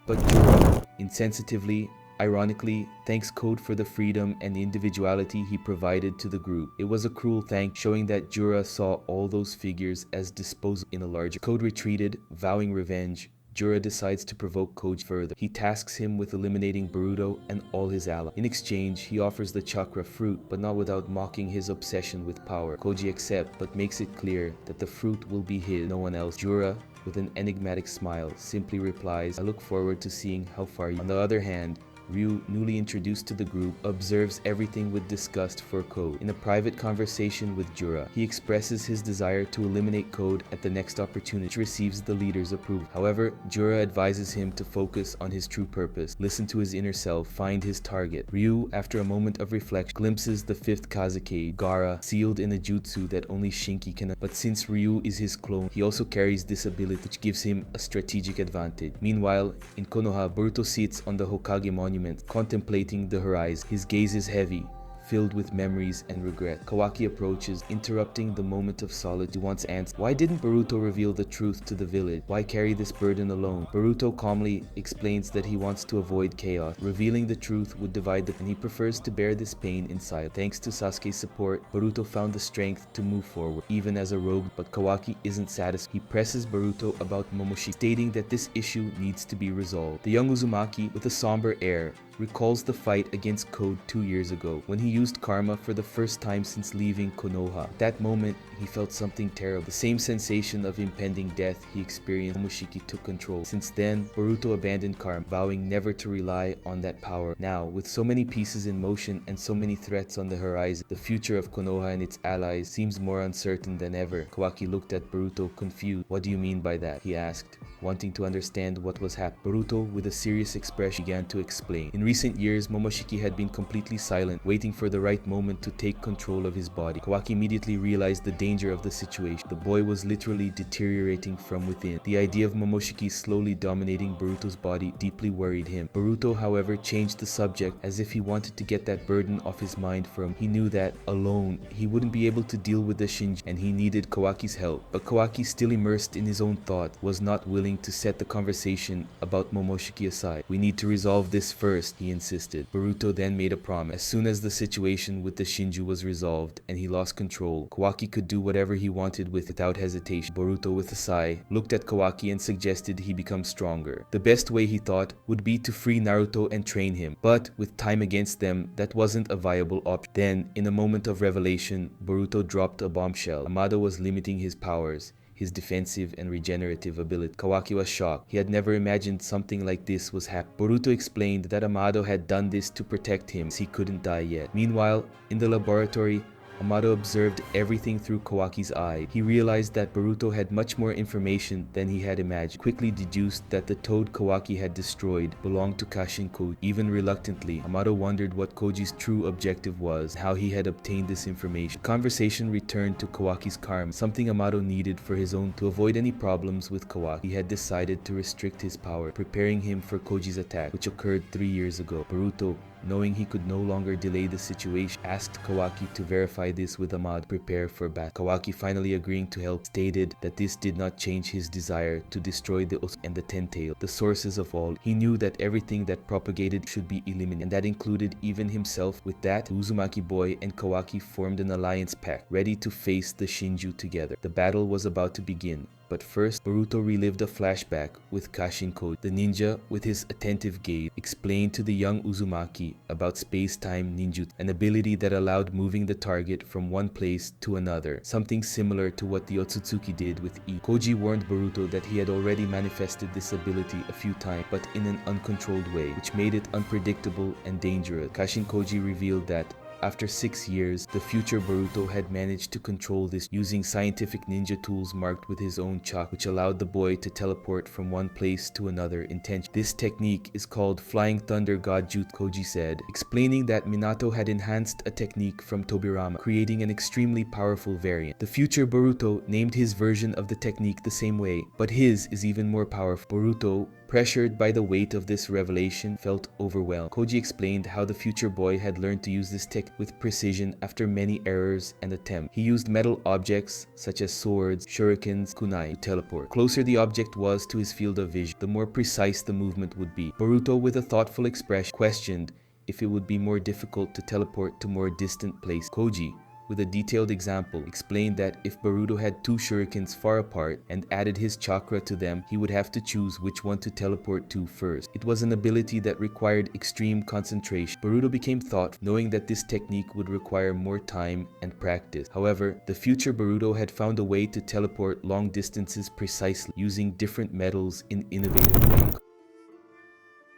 but Jura, insensitively, ironically, thanks Code for the freedom and individuality he provided to the group. It was a cruel thank, showing that Jura saw all those figures as disposable in a larger. Code retreated, vowing revenge. Jura decides to provoke Koji further. He tasks him with eliminating Boruto and all his allies. In exchange, he offers the chakra fruit, but not without mocking his obsession with power. Koji accepts, but makes it clear that the fruit will be his, no one else. Jura, with an enigmatic smile, simply replies, I look forward to seeing how far you. On the other hand, Ryu, newly introduced to the group, observes everything with disgust for Code. In a private conversation with Jura, he expresses his desire to eliminate Code at the next opportunity, which receives the leader's approval. However, Jura advises him to focus on his true purpose, listen to his inner self, find his target. Ryu, after a moment of reflection, glimpses the fifth Kazekage, Gaara, sealed in a jutsu that only Shinki can. But since Ryu is his clone, he also carries this ability, which gives him a strategic advantage. Meanwhile, in Konoha, Boruto sits on the Hokage monument, contemplating the horizon. His gaze is heavy, filled with memories and regret. Kawaki approaches, interrupting the moment of solitude. He wants answers. Why didn't Boruto reveal the truth to the village? Why carry this burden alone? Boruto calmly explains that he wants to avoid chaos. Revealing the truth would divide and he prefers to bear this pain in silence. Thanks to Sasuke's support, Boruto found the strength to move forward, even as a rogue. But Kawaki isn't satisfied. He presses Boruto about Momoshiki, stating that this issue needs to be resolved. The young Uzumaki, with a somber air, recalls the fight against Code 2 years ago, when he used karma for the first time since leaving Konoha. At that moment, he felt something terrible. The same sensation of impending death he experienced when Momoshiki took control. Since then, Boruto abandoned karma, vowing never to rely on that power. Now, with so many pieces in motion and so many threats on the horizon, the future of Konoha and its allies seems more uncertain than ever. Kawaki looked at Boruto confused. What do you mean by that? He asked, wanting to understand what was happening. Boruto, with a serious expression, began to explain. In recent years, Momoshiki had been completely silent, waiting for the right moment to take control of his body. Kawaki immediately realized the danger of the situation. The boy was literally deteriorating from within. The idea of Momoshiki slowly dominating Boruto's body deeply worried him. Boruto, however, changed the subject as if he wanted to get that burden off his mind from him. He knew that, alone, he wouldn't be able to deal with the Shinji, and he needed Kawaki's help. But Kawaki, still immersed in his own thought, was not willing to set the conversation about Momoshiki aside. We need to resolve this first, he insisted. Boruto then made a promise. As soon as the situation with the Shinju was resolved and he lost control, Kawaki could do whatever he wanted without hesitation. Boruto, with a sigh, looked at Kawaki and suggested he become stronger. The best way, he thought, would be to free Naruto and train him. But with time against them, that wasn't a viable option. Then, in a moment of revelation, Boruto dropped a bombshell. Amado was limiting his powers, his defensive and regenerative ability. Kawaki was shocked. He had never imagined something like this was happening. Boruto explained that Amado had done this to protect him, as he couldn't die yet. Meanwhile, in the laboratory, Amado observed everything through Kawaki's eye. He realized that Boruto had much more information than he had imagined. Quickly deduced that the toad Kawaki had destroyed belonged to Kashin Koji. Even reluctantly, Amado wondered what Koji's true objective was, how he had obtained this information. The conversation returned to Kawaki's karma, something Amado needed for his own. To avoid any problems with Kawaki, he had decided to restrict his power, preparing him for Koji's attack, which occurred 3 years ago. Boruto, knowing he could no longer delay the situation, asked Kawaki to verify this with Amado, prepare for battle. Kawaki, finally agreeing to help, stated that this did not change his desire to destroy the Otsutsuki and the Ten-Tail, the sources of all. He knew that everything that propagated should be eliminated, and that included even himself. With that, the Uzumaki boy and Kawaki formed an alliance pact, ready to face the Shinju together. The battle was about to begin. But first, Boruto relived a flashback with Kashin Koji. The ninja, with his attentive gaze, explained to the young Uzumaki about space-time ninjutsu, an ability that allowed moving the target from one place to another, something similar to what the Otsutsuki did with E. Koji warned Boruto that he had already manifested this ability a few times, but in an uncontrolled way, which made it unpredictable and dangerous. Kashin Koji revealed that after 6 years, the future Boruto had managed to control this using scientific ninja tools marked with his own chakra, which allowed the boy to teleport from one place to another intentionally. This technique is called Flying Thunder God Jutsu, Koji said, explaining that Minato had enhanced a technique from Tobirama, creating an extremely powerful variant. The future Boruto named his version of the technique the same way, but his is even more powerful. Boruto, pressured by the weight of this revelation, felt overwhelmed. Koji explained how the future boy had learned to use this technique with precision after many errors and attempts. He used metal objects such as swords, shurikens, kunai to teleport. The closer the object was to his field of vision, the more precise the movement would be. Boruto, with a thoughtful expression, questioned if it would be more difficult to teleport to more distant places. Koji, with a detailed example, explained that if Boruto had 2 shurikens far apart and added his chakra to them, he would have to choose which one to teleport to first. It was an ability that required extreme concentration. Boruto became thoughtful, knowing that this technique would require more time and practice. However, the future Boruto had found a way to teleport long distances precisely, using different metals in innovative ways.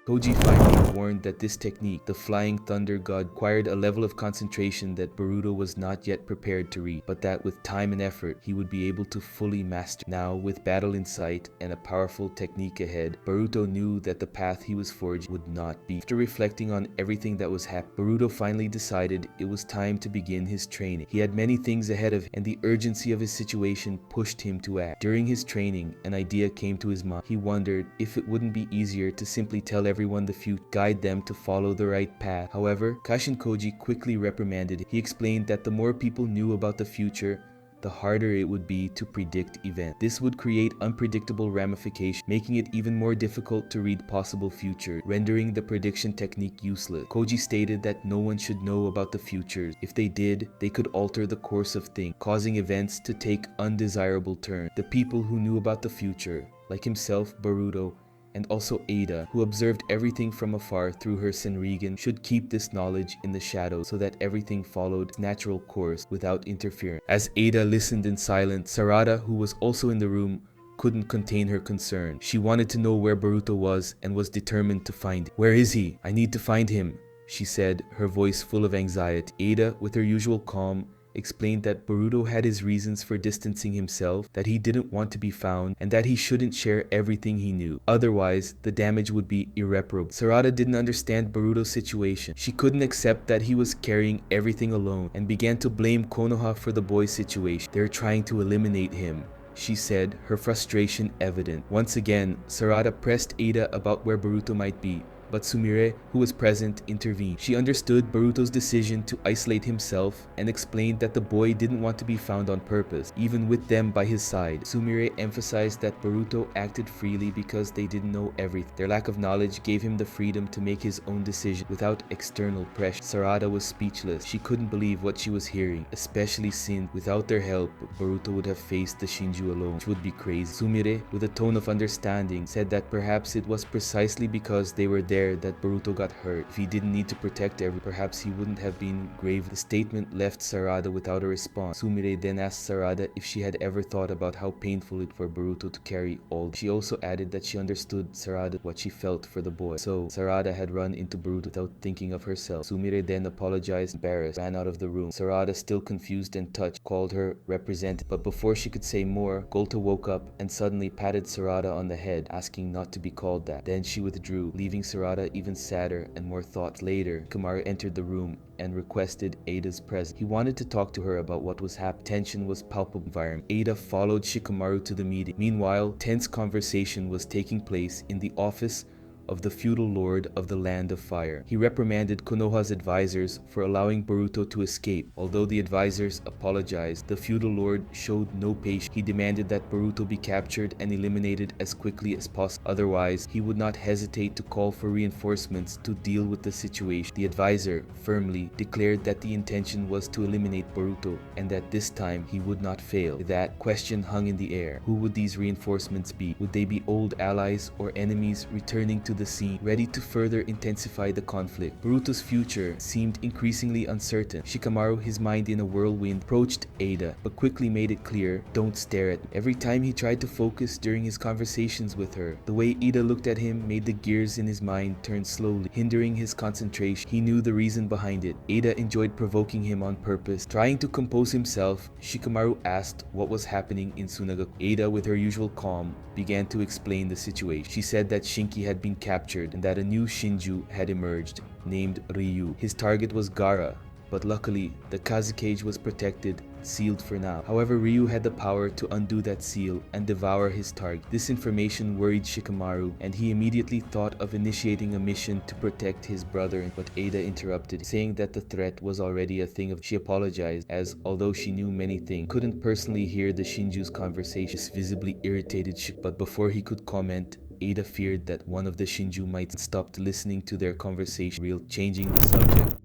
Koji finally warned that this technique, the Flying Thunder God, required a level of concentration that Boruto was not yet prepared to reach, but that with time and effort, he would be able to fully master. Now, with battle in sight and a powerful technique ahead, Boruto knew that the path he was forging would not be. After reflecting on everything that was happening, Boruto finally decided it was time to begin his training. He had many things ahead of him, and the urgency of his situation pushed him to act. During his training, an idea came to his mind. He wondered if it wouldn't be easier to simply tell everyone the future, guide them to follow the right path. However, Kashin Koji quickly reprimanded him. He explained that the more people knew about the future, the harder it would be to predict events. This would create unpredictable ramifications, making it even more difficult to read possible futures, rendering the prediction technique useless. Koji stated that no one should know about the futures. If they did, they could alter the course of things, causing events to take undesirable turns. The people who knew about the future, like himself, Boruto, and also Ada, who observed everything from afar through her Senrigan, should keep this knowledge in the shadows so that everything followed its natural course without interference. As Ada listened in silence, Sarada, who was also in the room, couldn't contain her concern. She wanted to know where Boruto was and was determined to find him. "Where is he? I need to find him," she said, her voice full of anxiety. Ada, with her usual calm, explained that Boruto had his reasons for distancing himself, that he didn't want to be found, and that he shouldn't share everything he knew. Otherwise, the damage would be irreparable. Sarada didn't understand Boruto's situation. She couldn't accept that he was carrying everything alone, and began to blame Konoha for the boy's situation. "They're trying to eliminate him," she said, her frustration evident. Once again, Sarada pressed Ada about where Boruto might be, but Sumire, who was present, intervened. She understood Boruto's decision to isolate himself and explained that the boy didn't want to be found on purpose, even with them by his side. Sumire emphasized that Boruto acted freely because they didn't know everything. Their lack of knowledge gave him the freedom to make his own decision without external pressure. Sarada was speechless. She couldn't believe what she was hearing, especially since, without their help, Boruto would have faced the Shinju alone, which would be crazy. Sumire, with a tone of understanding, said that perhaps it was precisely because they were there that Boruto got hurt. If he didn't need to protect everyone, perhaps he wouldn't have been grave. The statement left Sarada without a response. Sumire then asked Sarada if she had ever thought about how painful it for Boruto to carry all. She also added that she understood Sarada what she felt for the boy. So Sarada had run into Boruto without thinking of herself. Sumire then apologized, embarrassed, ran out of the room. Sarada, still confused and touched, called her representative. But before she could say more, Golta woke up and suddenly patted Sarada on the head, asking not to be called that. Then she withdrew, leaving Sarada even sadder and more thought. Later, Kamaru entered the room and requested Ada's presence. He wanted to talk to her about what was happening. Tension was palpable environment. Ada followed Shikamaru to the meeting. Meanwhile, tense conversation was taking place in the office of the feudal lord of the Land of Fire. He reprimanded Konoha's advisors for allowing Boruto to escape. Although the advisors apologized, the feudal lord showed no patience. He demanded that Boruto be captured and eliminated as quickly as possible. Otherwise, he would not hesitate to call for reinforcements to deal with the situation. The advisor firmly declared that the intention was to eliminate Boruto and that this time he would not fail. That question hung in the air. Who would these reinforcements be? Would they be old allies or enemies returning to the scene, ready to further intensify the conflict? Boruto's future seemed increasingly uncertain. Shikamaru, his mind in a whirlwind, approached Ada, but quickly made it clear, don't stare at me. Every time he tried to focus during his conversations with her, the way Ada looked at him made the gears in his mind turn slowly, hindering his concentration. He knew the reason behind it. Ada enjoyed provoking him on purpose. Trying to compose himself, Shikamaru asked what was happening in Sunagaku. Ada, with her usual calm, began to explain the situation. She said that Shinki had been captured and that a new Shinju had emerged, named Ryu. His target was Gaara, but luckily the Kazekage was protected, sealed for now. However, Ryu had the power to undo that seal and devour his target. This information worried Shikamaru, and he immediately thought of initiating a mission to protect his brother, but Ada interrupted, saying that the threat was already a thing of. She apologized, as although she knew many things, couldn't personally hear the Shinju's conversation. This visibly irritated Shik, but before he could comment, Ada feared that one of the Shinju might stop listening to their conversation, changing the subject.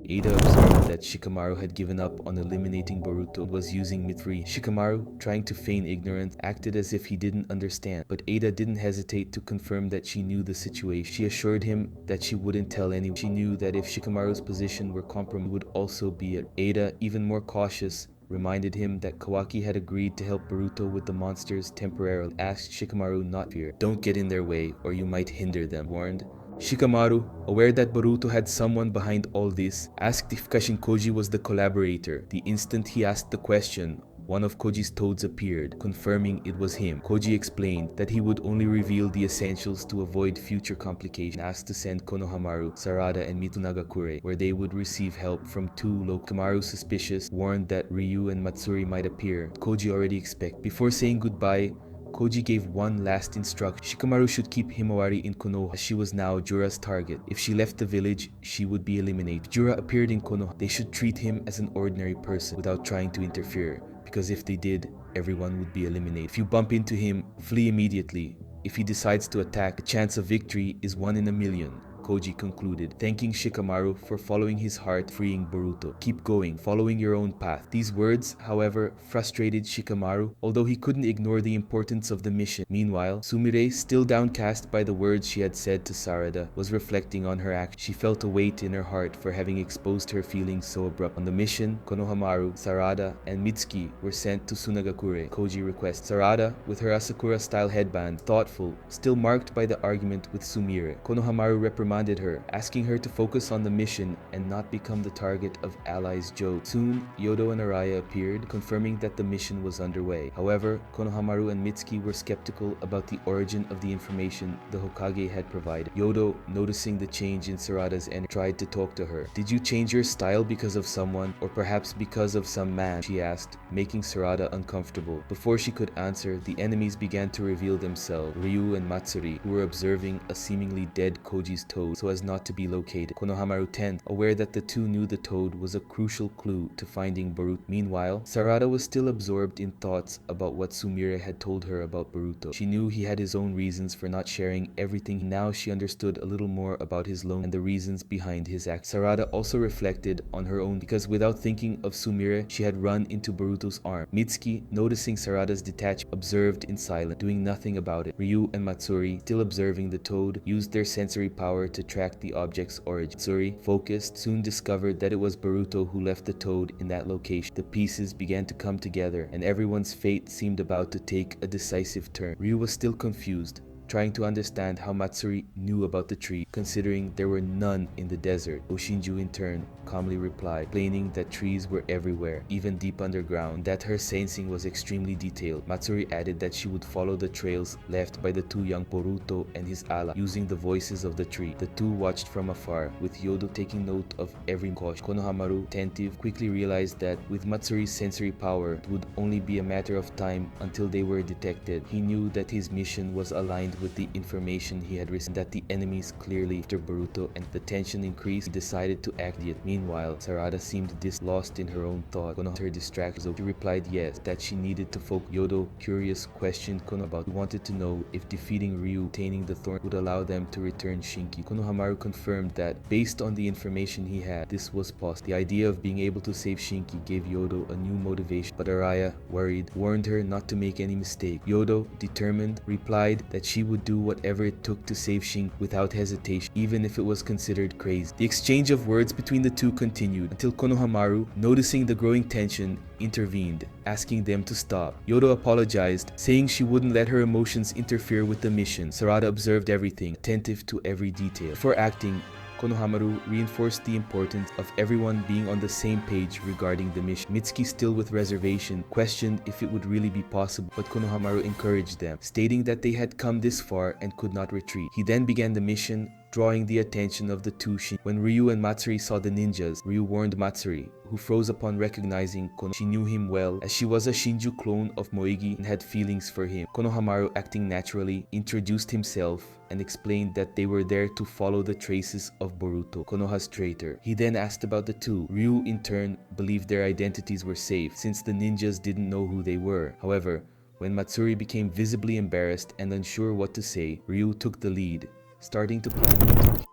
Ada observed that Shikamaru had given up on eliminating Boruto and was using Mithri. Shikamaru, trying to feign ignorance, acted as if he didn't understand, but Ada didn't hesitate to confirm that she knew the situation. She assured him that she wouldn't tell anyone. She knew that if Shikamaru's position were compromised, it would also be it. Ada, even more cautious, reminded him that Kawaki had agreed to help Boruto with the monsters temporarily, asked Shikamaru not to fear. Don't get in their way or you might hinder them, warned. Shikamaru, aware that Boruto had someone behind all this, asked if Kashin Koji was the collaborator. The instant he asked the question, one of Koji's toads appeared, confirming it was him. Koji explained that he would only reveal the essentials to avoid future complications, asked to send Konohamaru, Sarada, and Mitsunagakure, where they would receive help from two local. Kamaru, suspicious, warned that Ryu and Matsuri might appear. Koji already expected. Before saying goodbye, Koji gave one last instruction. Shikamaru should keep Himawari in Konoha as she was now Jura's target. If she left the village, she would be eliminated. If Jura appeared in Konoha, they should treat him as an ordinary person without trying to interfere, because if they did, everyone would be eliminated. If you bump into him, flee immediately. If he decides to attack, the chance of victory is 1 in a million. Koji concluded, thanking Shikamaru for following his heart, freeing Boruto. Keep going, following your own path. These words, however, frustrated Shikamaru, although he couldn't ignore the importance of the mission. Meanwhile, Sumire, still downcast by the words she had said to Sarada, was reflecting on her action. She felt a weight in her heart for having exposed her feelings so abruptly. On the mission, Konohamaru, Sarada, and Mitsuki were sent to Sunagakure. Koji requests Sarada, with her Asakura-style headband, thoughtful, still marked by the argument with Sumire. Konohamaru reprimanded her, asking her to focus on the mission and not become the target of allies' jokes. Soon, Yodo and Araya appeared, confirming that the mission was underway. However, Konohamaru and Mitsuki were skeptical about the origin of the information the Hokage had provided. Yodo, noticing the change in Sarada's energy, tried to talk to her. Did you change your style because of someone, or perhaps because of some man? She asked, making Sarada uncomfortable. Before she could answer, the enemies began to reveal themselves. Ryu and Matsuri, who were observing a seemingly dead Koji's toad so as not to be located. Konohamaru Ten, aware that the two knew the toad was a crucial clue to finding Boruto. Meanwhile, Sarada was still absorbed in thoughts about what Sumire had told her about Boruto. She knew he had his own reasons for not sharing everything. Now she understood a little more about his loan and the reasons behind his act. Sarada also reflected on her own, because without thinking of Sumire, she had run into Boruto's arm. Mitsuki, noticing Sarada's detachment, observed in silence, doing nothing about it. Ryu and Matsuri, still observing the toad, used their sensory power to track the object's origin. Matsuri, focused, soon discovered that it was Boruto who left the toad in that location. The pieces began to come together, and everyone's fate seemed about to take a decisive turn. Ryu was still confused, trying to understand how Matsuri knew about the tree, considering there were none in the desert. Oshinju in turn calmly replied, explaining that trees were everywhere, even deep underground, that her sensing was extremely detailed. Matsuri added that she would follow the trails left by the two young Boruto and his ally, using the voices of the tree. The two watched from afar, with Yodo taking note of every caution. Konohamaru, attentive, quickly realized that with Matsuri's sensory power, it would only be a matter of time until they were detected. He knew that his mission was aligned with the information he had received, that the enemies clearly after Boruto, and the tension increased. He decided to act yet. Meanwhile, Sarada seemed lost in her own thought. Konoha, her distraction, she replied yes, that she needed to focus. Yodo, curious, questioned Konoha about. He wanted to know if defeating Ryu, obtaining the thorn, would allow them to return Shinki. Konohamaru confirmed that, based on the information he had, this was possible. The idea of being able to save Shinki gave Yodo a new motivation, but Araya, worried, warned her not to make any mistake. Yodo, determined, replied that she would do whatever it took to save Shinki without hesitation, even if it was considered crazy. The exchange of words between the two continued until Konohamaru, noticing the growing tension, intervened, asking them to stop. Yodo apologized, saying she wouldn't let her emotions interfere with the mission. Sarada observed everything, attentive to every detail. Before acting, Konohamaru reinforced the importance of everyone being on the same page regarding the mission. Mitsuki, still with reservation, questioned if it would really be possible, but Konohamaru encouraged them, stating that they had come this far and could not retreat. He then began the mission, drawing the attention of the two Shin. When Ryu and Matsuri saw the ninjas, Ryu warned Matsuri, who froze upon recognizing Konohamaru. She knew him well, as she was a Shinju clone of Moegi and had feelings for him. Konohamaru, acting naturally, introduced himself and explained that they were there to follow the traces of Boruto, Konoha's traitor. He then asked about the two. Ryu, in turn, believed their identities were safe, since the ninjas didn't know who they were. However, when Matsuri became visibly embarrassed and unsure what to say, Ryu took the lead, starting to plan.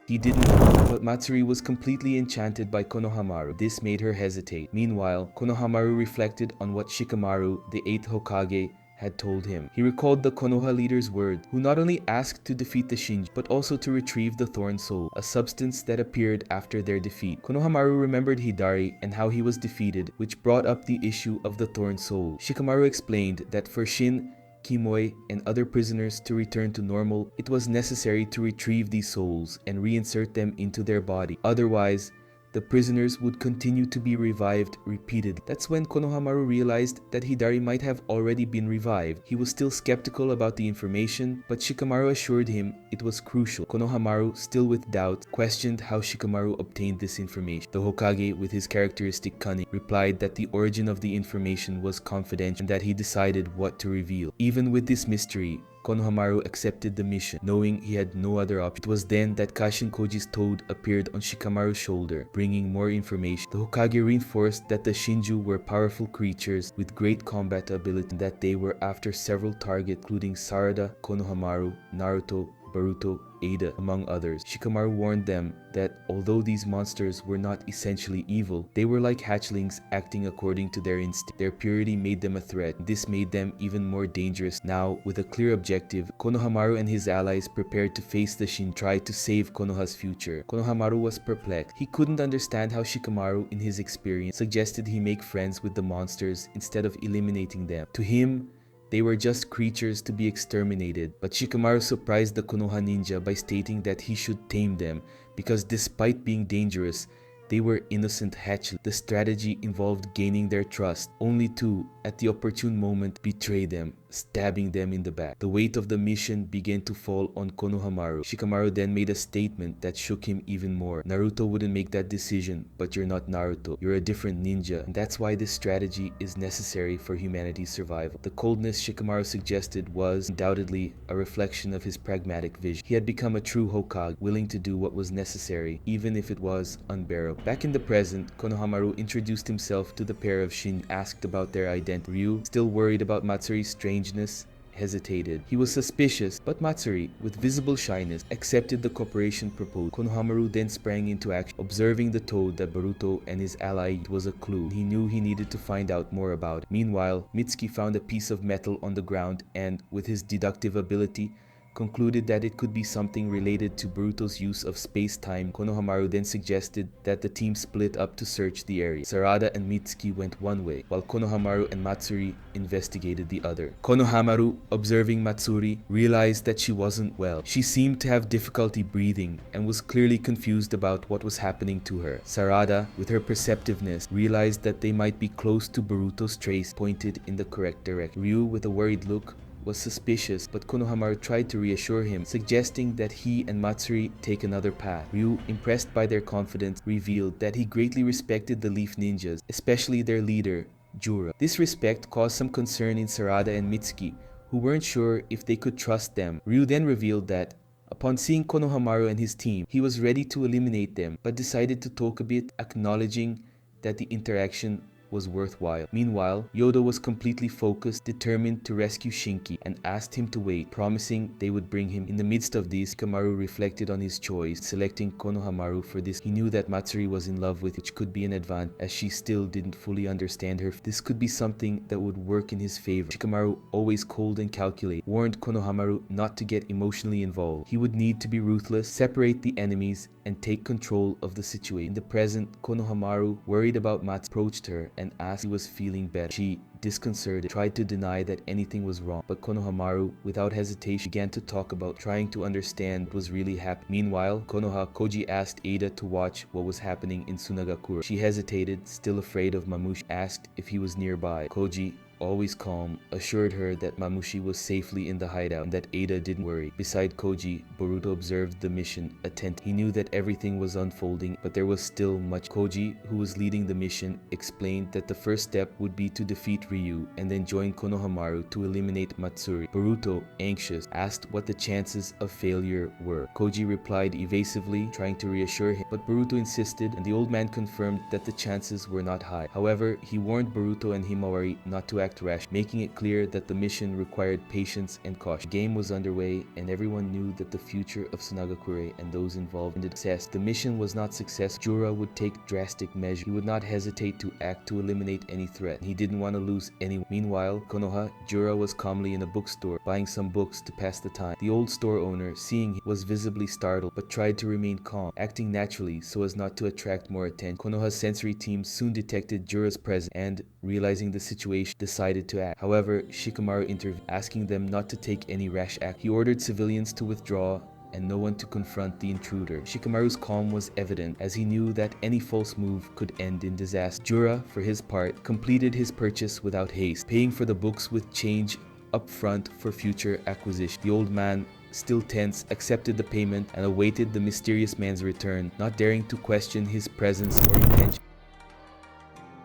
He didn't know, but Matsuri was completely enchanted by Konohamaru. This made her hesitate. Meanwhile, Konohamaru reflected on what Shikamaru, the 8th Hokage, had told him. He recalled the Konoha leader's words, who not only asked to defeat the Shinji, but also to retrieve the Thorn Soul, a substance that appeared after their defeat. Konohamaru remembered Hidari and how he was defeated, which brought up the issue of the Thorn Soul. Shikamaru explained that for Shin, Kimoy, and other prisoners to return to normal, it was necessary to retrieve these souls and reinsert them into their body. Otherwise, the prisoners would continue to be revived repeatedly. That's when Konohamaru realized that Hidari might have already been revived. He was still skeptical about the information, but Shikamaru assured him it was crucial. Konohamaru, still with doubt, questioned how Shikamaru obtained this information. The Hokage, with his characteristic cunning, replied that the origin of the information was confidential and that he decided what to reveal. Even with this mystery, Konohamaru accepted the mission, knowing he had no other option. It was then that Kashin Koji's toad appeared on Shikamaru's shoulder, bringing more information. The Hokage reinforced that the Shinju were powerful creatures with great combat ability and that they were after several targets including Sarada, Konohamaru, Naruto, Boruto, Ada, among others. Shikamaru warned them that although these monsters were not essentially evil, they were like hatchlings acting according to their instinct. Their purity made them a threat. This made them even more dangerous. Now, with a clear objective, Konohamaru and his allies prepared to face the Shin, tried to save Konoha's future. Konohamaru was perplexed. He couldn't understand how Shikamaru, in his experience, suggested he make friends with the monsters instead of eliminating them. To him, they were just creatures to be exterminated, but Shikamaru surprised the Konoha ninja by stating that he should tame them because despite being dangerous, they were innocent hatchlings. The strategy involved gaining their trust, only to, at the opportune moment, betray them, stabbing them in the back. The weight of the mission began to fall on Konohamaru. Shikamaru then made a statement that shook him even more. Naruto wouldn't make that decision, but you're not Naruto. You're a different ninja, and that's why this strategy is necessary for humanity's survival. The coldness Shikamaru suggested was undoubtedly a reflection of his pragmatic vision. He had become a true Hokage, willing to do what was necessary, even if it was unbearable. Back in the present, Konohamaru introduced himself to the pair of Shin, asked about their identity. Ryu, still worried about Matsuri's strangeness, hesitated. He was suspicious, but Matsuri, with visible shyness, accepted the cooperation proposed. Konohamaru then sprang into action, observing the toad that Boruto and his ally was a clue. He knew he needed to find out more about it. Meanwhile, Mitsuki found a piece of metal on the ground and, with his deductive ability, concluded that it could be something related to Boruto's use of space-time. Konohamaru then suggested that the team split up to search the area. Sarada and Mitsuki went one way, while Konohamaru and Matsuri investigated the other. Konohamaru, observing Matsuri, realized that she wasn't well. She seemed to have difficulty breathing and was clearly confused about what was happening to her. Sarada, with her perceptiveness, realized that they might be close to Boruto's trace, pointed in the correct direction. Ryu, with a worried look, was suspicious, but Konohamaru tried to reassure him, suggesting that he and Matsuri take another path. Ryu, impressed by their confidence, revealed that he greatly respected the Leaf Ninjas, especially their leader, Jura. This respect caused some concern in Sarada and Mitsuki, who weren't sure if they could trust them. Ryu then revealed that, upon seeing Konohamaru and his team, he was ready to eliminate them, but decided to talk a bit, acknowledging that the interaction was worthwhile. Meanwhile, Yoda was completely focused, determined to rescue Shinki, and asked him to wait, promising they would bring him. In the midst of this, Shikamaru reflected on his choice, selecting Konohamaru for this. He knew that Matsuri was in love with, which could be an advantage, as she still didn't fully understand her. This could be something that would work in his favor. Shikamaru, always cold and calculated, warned Konohamaru not to get emotionally involved. He would need to be ruthless, separate the enemies, and take control of the situation. In the present, Konohamaru, worried about Mats, approached her and asked if he was feeling better. She, disconcerted, tried to deny that anything was wrong, but Konohamaru, without hesitation, began to talk about trying to understand what was really happening. Meanwhile, Koji asked Ada to watch what was happening in Sunagakura. She hesitated, still afraid of Mamushi, asked if he was nearby. Koji, always calm, assured her that Mamushi was safely in the hideout and that Ada didn't worry. Beside Koji, Boruto observed the mission attentively. He knew that everything was unfolding, but there was still much. Koji, who was leading the mission, explained that the first step would be to defeat Ryu and then join Konohamaru to eliminate Matsuri. Boruto, anxious, asked what the chances of failure were. Koji replied evasively, trying to reassure him, but Boruto insisted, and the old man confirmed that the chances were not high. However, he warned Boruto and Himawari not to act rash, making it clear that the mission required patience and caution. The game was underway, and everyone knew that the future of Sunagakure and those involved in the success. The mission was not successful. Jura would take drastic measures. He would not hesitate to act to eliminate any threat. He didn't want to lose anyone. Meanwhile, Konoha, Jura was calmly in a bookstore, buying some books to pass the time. The old store owner, seeing him, was visibly startled, but tried to remain calm, acting naturally so as not to attract more attention. Konoha's sensory team soon detected Jura's presence and, realizing the situation, decided to act. However, Shikamaru intervened, asking them not to take any rash act. He ordered civilians to withdraw, and no one to confront the intruder. Shikamaru's calm was evident, as he knew that any false move could end in disaster. Jura, for his part, completed his purchase without haste, paying for the books with change up front for future acquisition. The old man, still tense, accepted the payment and awaited the mysterious man's return, not daring to question his presence or intention.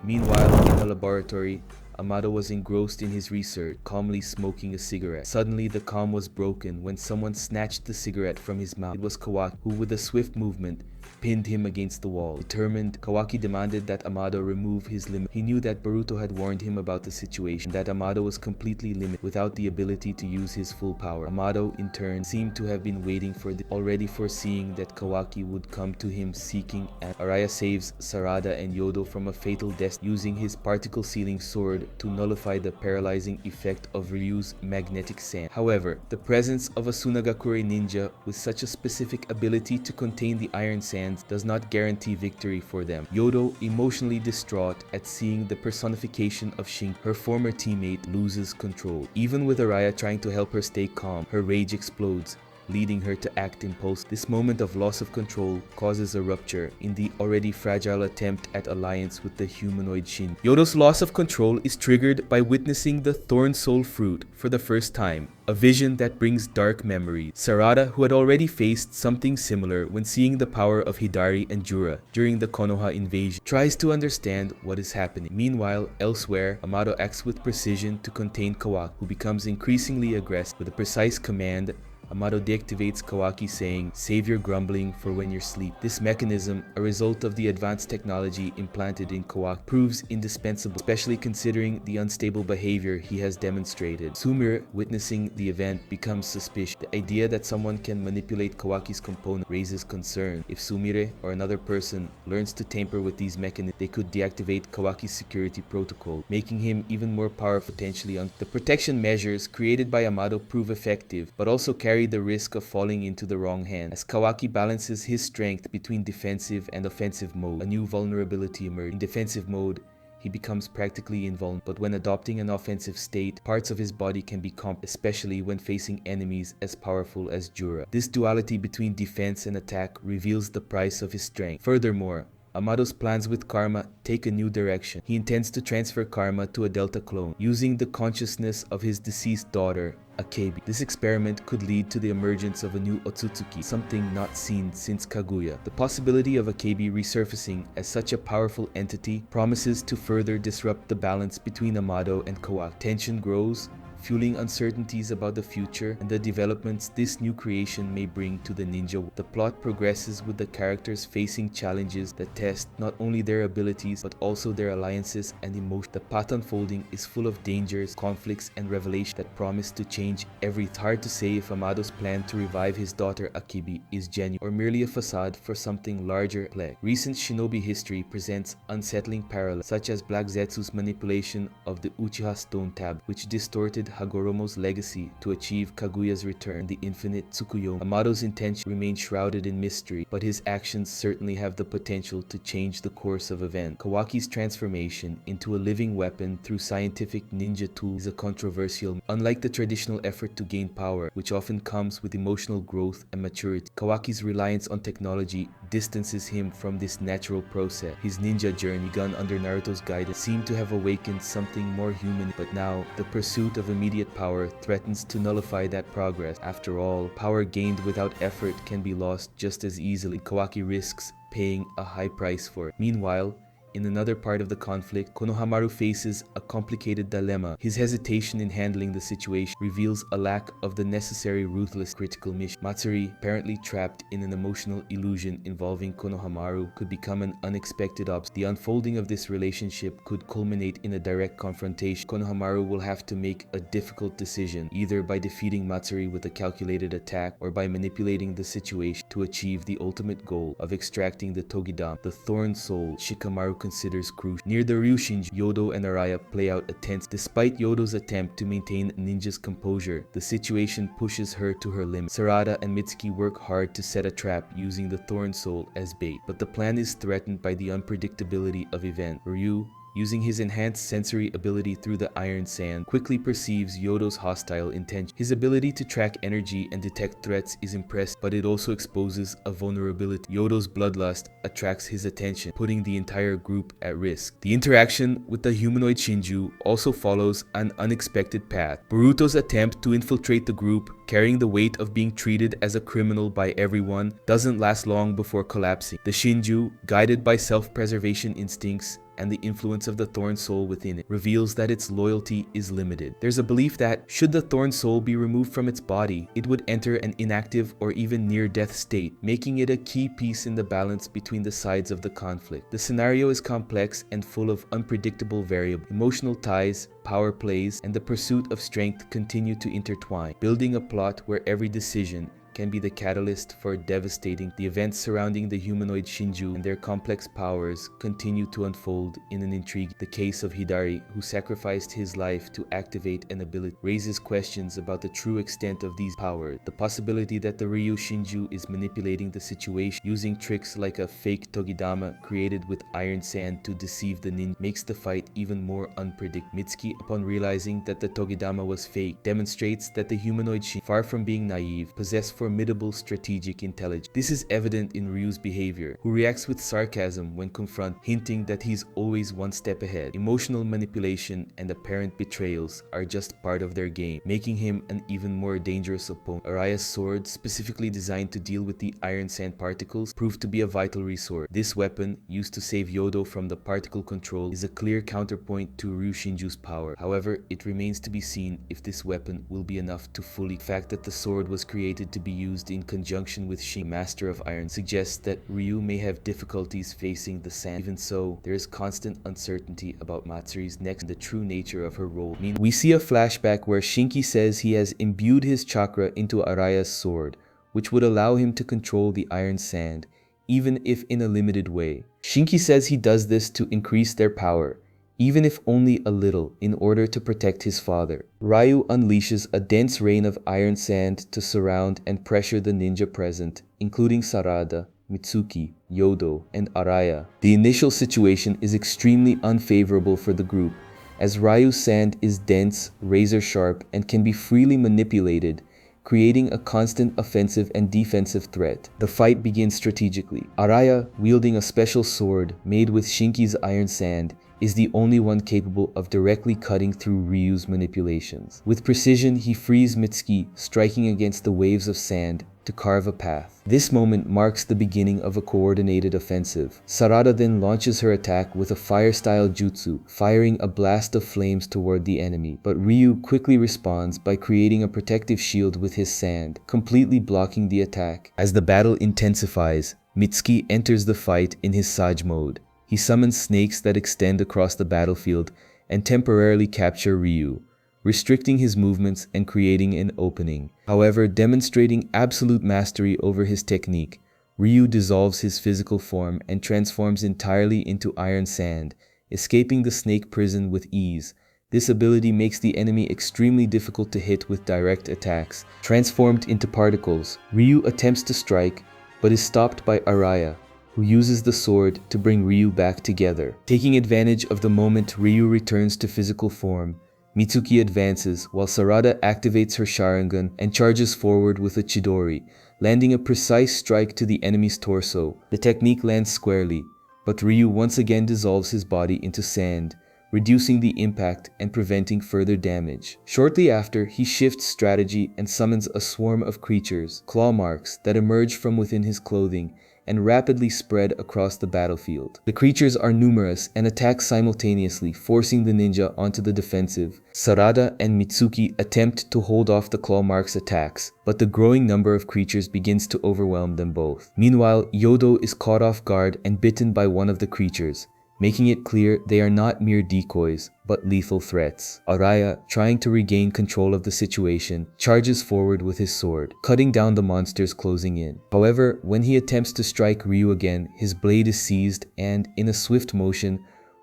Meanwhile, in the laboratory, Amado was engrossed in his research, calmly smoking a cigarette. Suddenly, the calm was broken when someone snatched the cigarette from his mouth. It was Kawaki, who with a swift movement pinned him against the wall. Determined, Kawaki demanded that Amado remove his limit. He knew that Boruto had warned him about the situation, that Amado was completely limited, without the ability to use his full power. Amado, in turn, seemed to have been waiting for this, already foreseeing that Kawaki would come to him seeking, and Araya saves Sarada and Yodo from a fatal death using his particle-sealing sword to nullify the paralyzing effect of Ryu's magnetic sand. However, the presence of a Sunagakure ninja with such a specific ability to contain the iron sands does not guarantee victory for them. Yodo, emotionally distraught at seeing the personification of Shin, her former teammate, loses control. Even with Araya trying to help her stay calm, her rage explodes, leading her to act impulsively. This moment of loss of control causes a rupture in the already fragile attempt at alliance with the humanoid Shin. Yodo's loss of control is triggered by witnessing the Thorn Soul Fruit for the first time, a vision that brings dark memories. Sarada, who had already faced something similar when seeing the power of Hidari and Jura during the Konoha invasion, tries to understand what is happening. Meanwhile, elsewhere, Amado acts with precision to contain Kawaki, who becomes increasingly aggressive. With a precise command, Amado deactivates Kawaki, saying, "Save your grumbling for when you sleep." This mechanism, a result of the advanced technology implanted in Kawaki, proves indispensable, especially considering the unstable behavior he has demonstrated. Sumire, witnessing the event, becomes suspicious. The idea that someone can manipulate Kawaki's component raises concern. If Sumire or another person learns to tamper with these mechanisms, they could deactivate Kawaki's security protocol, making him even more powerful, potentially. The protection measures created by Amado prove effective, but also carry the risk of falling into the wrong hand. As Kawaki balances his strength between defensive and offensive mode, a new vulnerability emerges. In defensive mode, he becomes practically invulnerable, but when adopting an offensive state, parts of his body can be especially when facing enemies as powerful as Jura. This duality between defense and attack reveals the price of his strength. Furthermore, Amado's plans with Karma take a new direction. He intends to transfer Karma to a Delta clone, using the consciousness of his deceased daughter, Akebi. This experiment could lead to the emergence of a new Otsutsuki, something not seen since Kaguya. The possibility of Akebi resurfacing as such a powerful entity promises to further disrupt the balance between Amado and Kawaki. Tension grows, fueling uncertainties about the future and the developments this new creation may bring to the ninja. The plot progresses with the characters facing challenges that test not only their abilities but also their alliances and emotions. The path unfolding is full of dangers, conflicts, and revelations that promise to change everything. It's hard to say if Amado's plan to revive his daughter Akibi is genuine or merely a facade for something larger. Recent shinobi history presents unsettling parallels, such as Black Zetsu's manipulation of the Uchiha Stone Tab, which distorted Hagoromo's legacy to achieve Kaguya's return, the infinite Tsukuyomi. Amado's intention remains shrouded in mystery, but his actions certainly have the potential to change the course of events. Kawaki's transformation into a living weapon through scientific ninja tools is a controversial. Unlike the traditional effort to gain power, which often comes with emotional growth and maturity, Kawaki's reliance on technology distances him from this natural process. His ninja journey, begun under Naruto's guidance, seemed to have awakened something more human, but now the pursuit of immediate power threatens to nullify that progress. After all, power gained without effort can be lost just as easily. Kawaki risks paying a high price for it. Meanwhile, in another part of the conflict, Konohamaru faces a complicated dilemma. His hesitation in handling the situation reveals a lack of the necessary ruthless critical mission. Matsuri, apparently trapped in an emotional illusion involving Konohamaru, could become an unexpected obstacle. The unfolding of this relationship could culminate in a direct confrontation. Konohamaru will have to make a difficult decision, either by defeating Matsuri with a calculated attack or by manipulating the situation to achieve the ultimate goal of extracting the Togidama, the Thorn Soul Shikamaru considers crucial. Near the Ryushinji, Yodo and Araya play out a tense. Despite Yodo's attempt to maintain Ninja's composure, the situation pushes her to her limit. Sarada and Mitsuki work hard to set a trap using the Thorn Soul as bait, but the plan is threatened by the unpredictability of events. Ryu, using his enhanced sensory ability through the iron sand, quickly perceives Yodo's hostile intention. His ability to track energy and detect threats is impressive, but it also exposes a vulnerability. Yodo's bloodlust attracts his attention, putting the entire group at risk. The interaction with the humanoid Shinju also follows an unexpected path. Boruto's attempt to infiltrate the group, carrying the weight of being treated as a criminal by everyone, doesn't last long before collapsing. The Shinju, guided by self-preservation instincts and the influence of the Thorn Soul within it, reveals that its loyalty is limited. There's a belief that, should the Thorn Soul be removed from its body, it would enter an inactive or even near-death state, making it a key piece in the balance between the sides of the conflict. The scenario is complex and full of unpredictable variables. Emotional ties, power plays, and the pursuit of strength continue to intertwine, building a plot where every decision can be the catalyst for devastating. The events surrounding the humanoid Shinju and their complex powers continue to unfold in an intrigue. The case of Hidari, who sacrificed his life to activate an ability, raises questions about the true extent of these powers. The possibility that the Ryu Shinju is manipulating the situation, using tricks like a fake Togidama created with iron sand to deceive the ninja, makes the fight even more unpredictable. Mitsuki, upon realizing that the Togidama was fake, demonstrates that the humanoid Shinju, far from being naive, possessed formidable strategic intelligence. This is evident in Ryu's behavior, who reacts with sarcasm when confronted, hinting that he's always one step ahead. Emotional manipulation and apparent betrayals are just part of their game, making him an even more dangerous opponent. Araya's sword, specifically designed to deal with the iron sand particles, proved to be a vital resource. This weapon, used to save Yodo from the particle control, is a clear counterpoint to Ryu Shinju's power. However, it remains to be seen if this weapon will be enough to fully. The fact that the sword was created to be used in conjunction with Shin, Master of Iron, suggests that Ryu may have difficulties facing the sand. Even so, there is constant uncertainty about Matsuri's next and the true nature of her role. We see a flashback where Shinki says he has imbued his chakra into Araya's sword, which would allow him to control the iron sand, even if in a limited way. Shinki says he does this to increase their power, even if only a little, in order to protect his father. Ryu unleashes a dense rain of iron sand to surround and pressure the ninja present, including Sarada, Mitsuki, Yodo, and Araya. The initial situation is extremely unfavorable for the group, as Ryu's sand is dense, razor-sharp, and can be freely manipulated, creating a constant offensive and defensive threat. The fight begins strategically. Araya, wielding a special sword made with Shinki's iron sand, is the only one capable of directly cutting through Ryu's manipulations. With precision, he frees Mitsuki, striking against the waves of sand to carve a path. This moment marks the beginning of a coordinated offensive. Sarada then launches her attack with a fire-style jutsu, firing a blast of flames toward the enemy, but Ryu quickly responds by creating a protective shield with his sand, completely blocking the attack. As the battle intensifies, Mitsuki enters the fight in his Sage mode. He summons snakes that extend across the battlefield and temporarily capture Ryu, restricting his movements and creating an opening. However, demonstrating absolute mastery over his technique, Ryu dissolves his physical form and transforms entirely into iron sand, escaping the snake prison with ease. This ability makes the enemy extremely difficult to hit with direct attacks. Transformed into particles, Ryu attempts to strike, but is stopped by Araya, who uses the sword to bring Ryu back together. Taking advantage of the moment Ryu returns to physical form, Mitsuki advances while Sarada activates her Sharingan and charges forward with a Chidori, landing a precise strike to the enemy's torso. The technique lands squarely, but Ryu once again dissolves his body into sand, reducing the impact and preventing further damage. Shortly after, he shifts strategy and summons a swarm of creatures, claw marks, that emerge from within his clothing and rapidly spread across the battlefield. The creatures are numerous and attack simultaneously, forcing the ninja onto the defensive. Sarada and Mitsuki attempt to hold off the claw marks' attacks, but the growing number of creatures begins to overwhelm them both. Meanwhile, Yodo is caught off guard and bitten by one of the creatures, making it clear they are not mere decoys, but lethal threats. Araya, trying to regain control of the situation, charges forward with his sword, cutting down the monsters closing in. However, when he attempts to strike Ryu again, his blade is seized and, in a swift motion,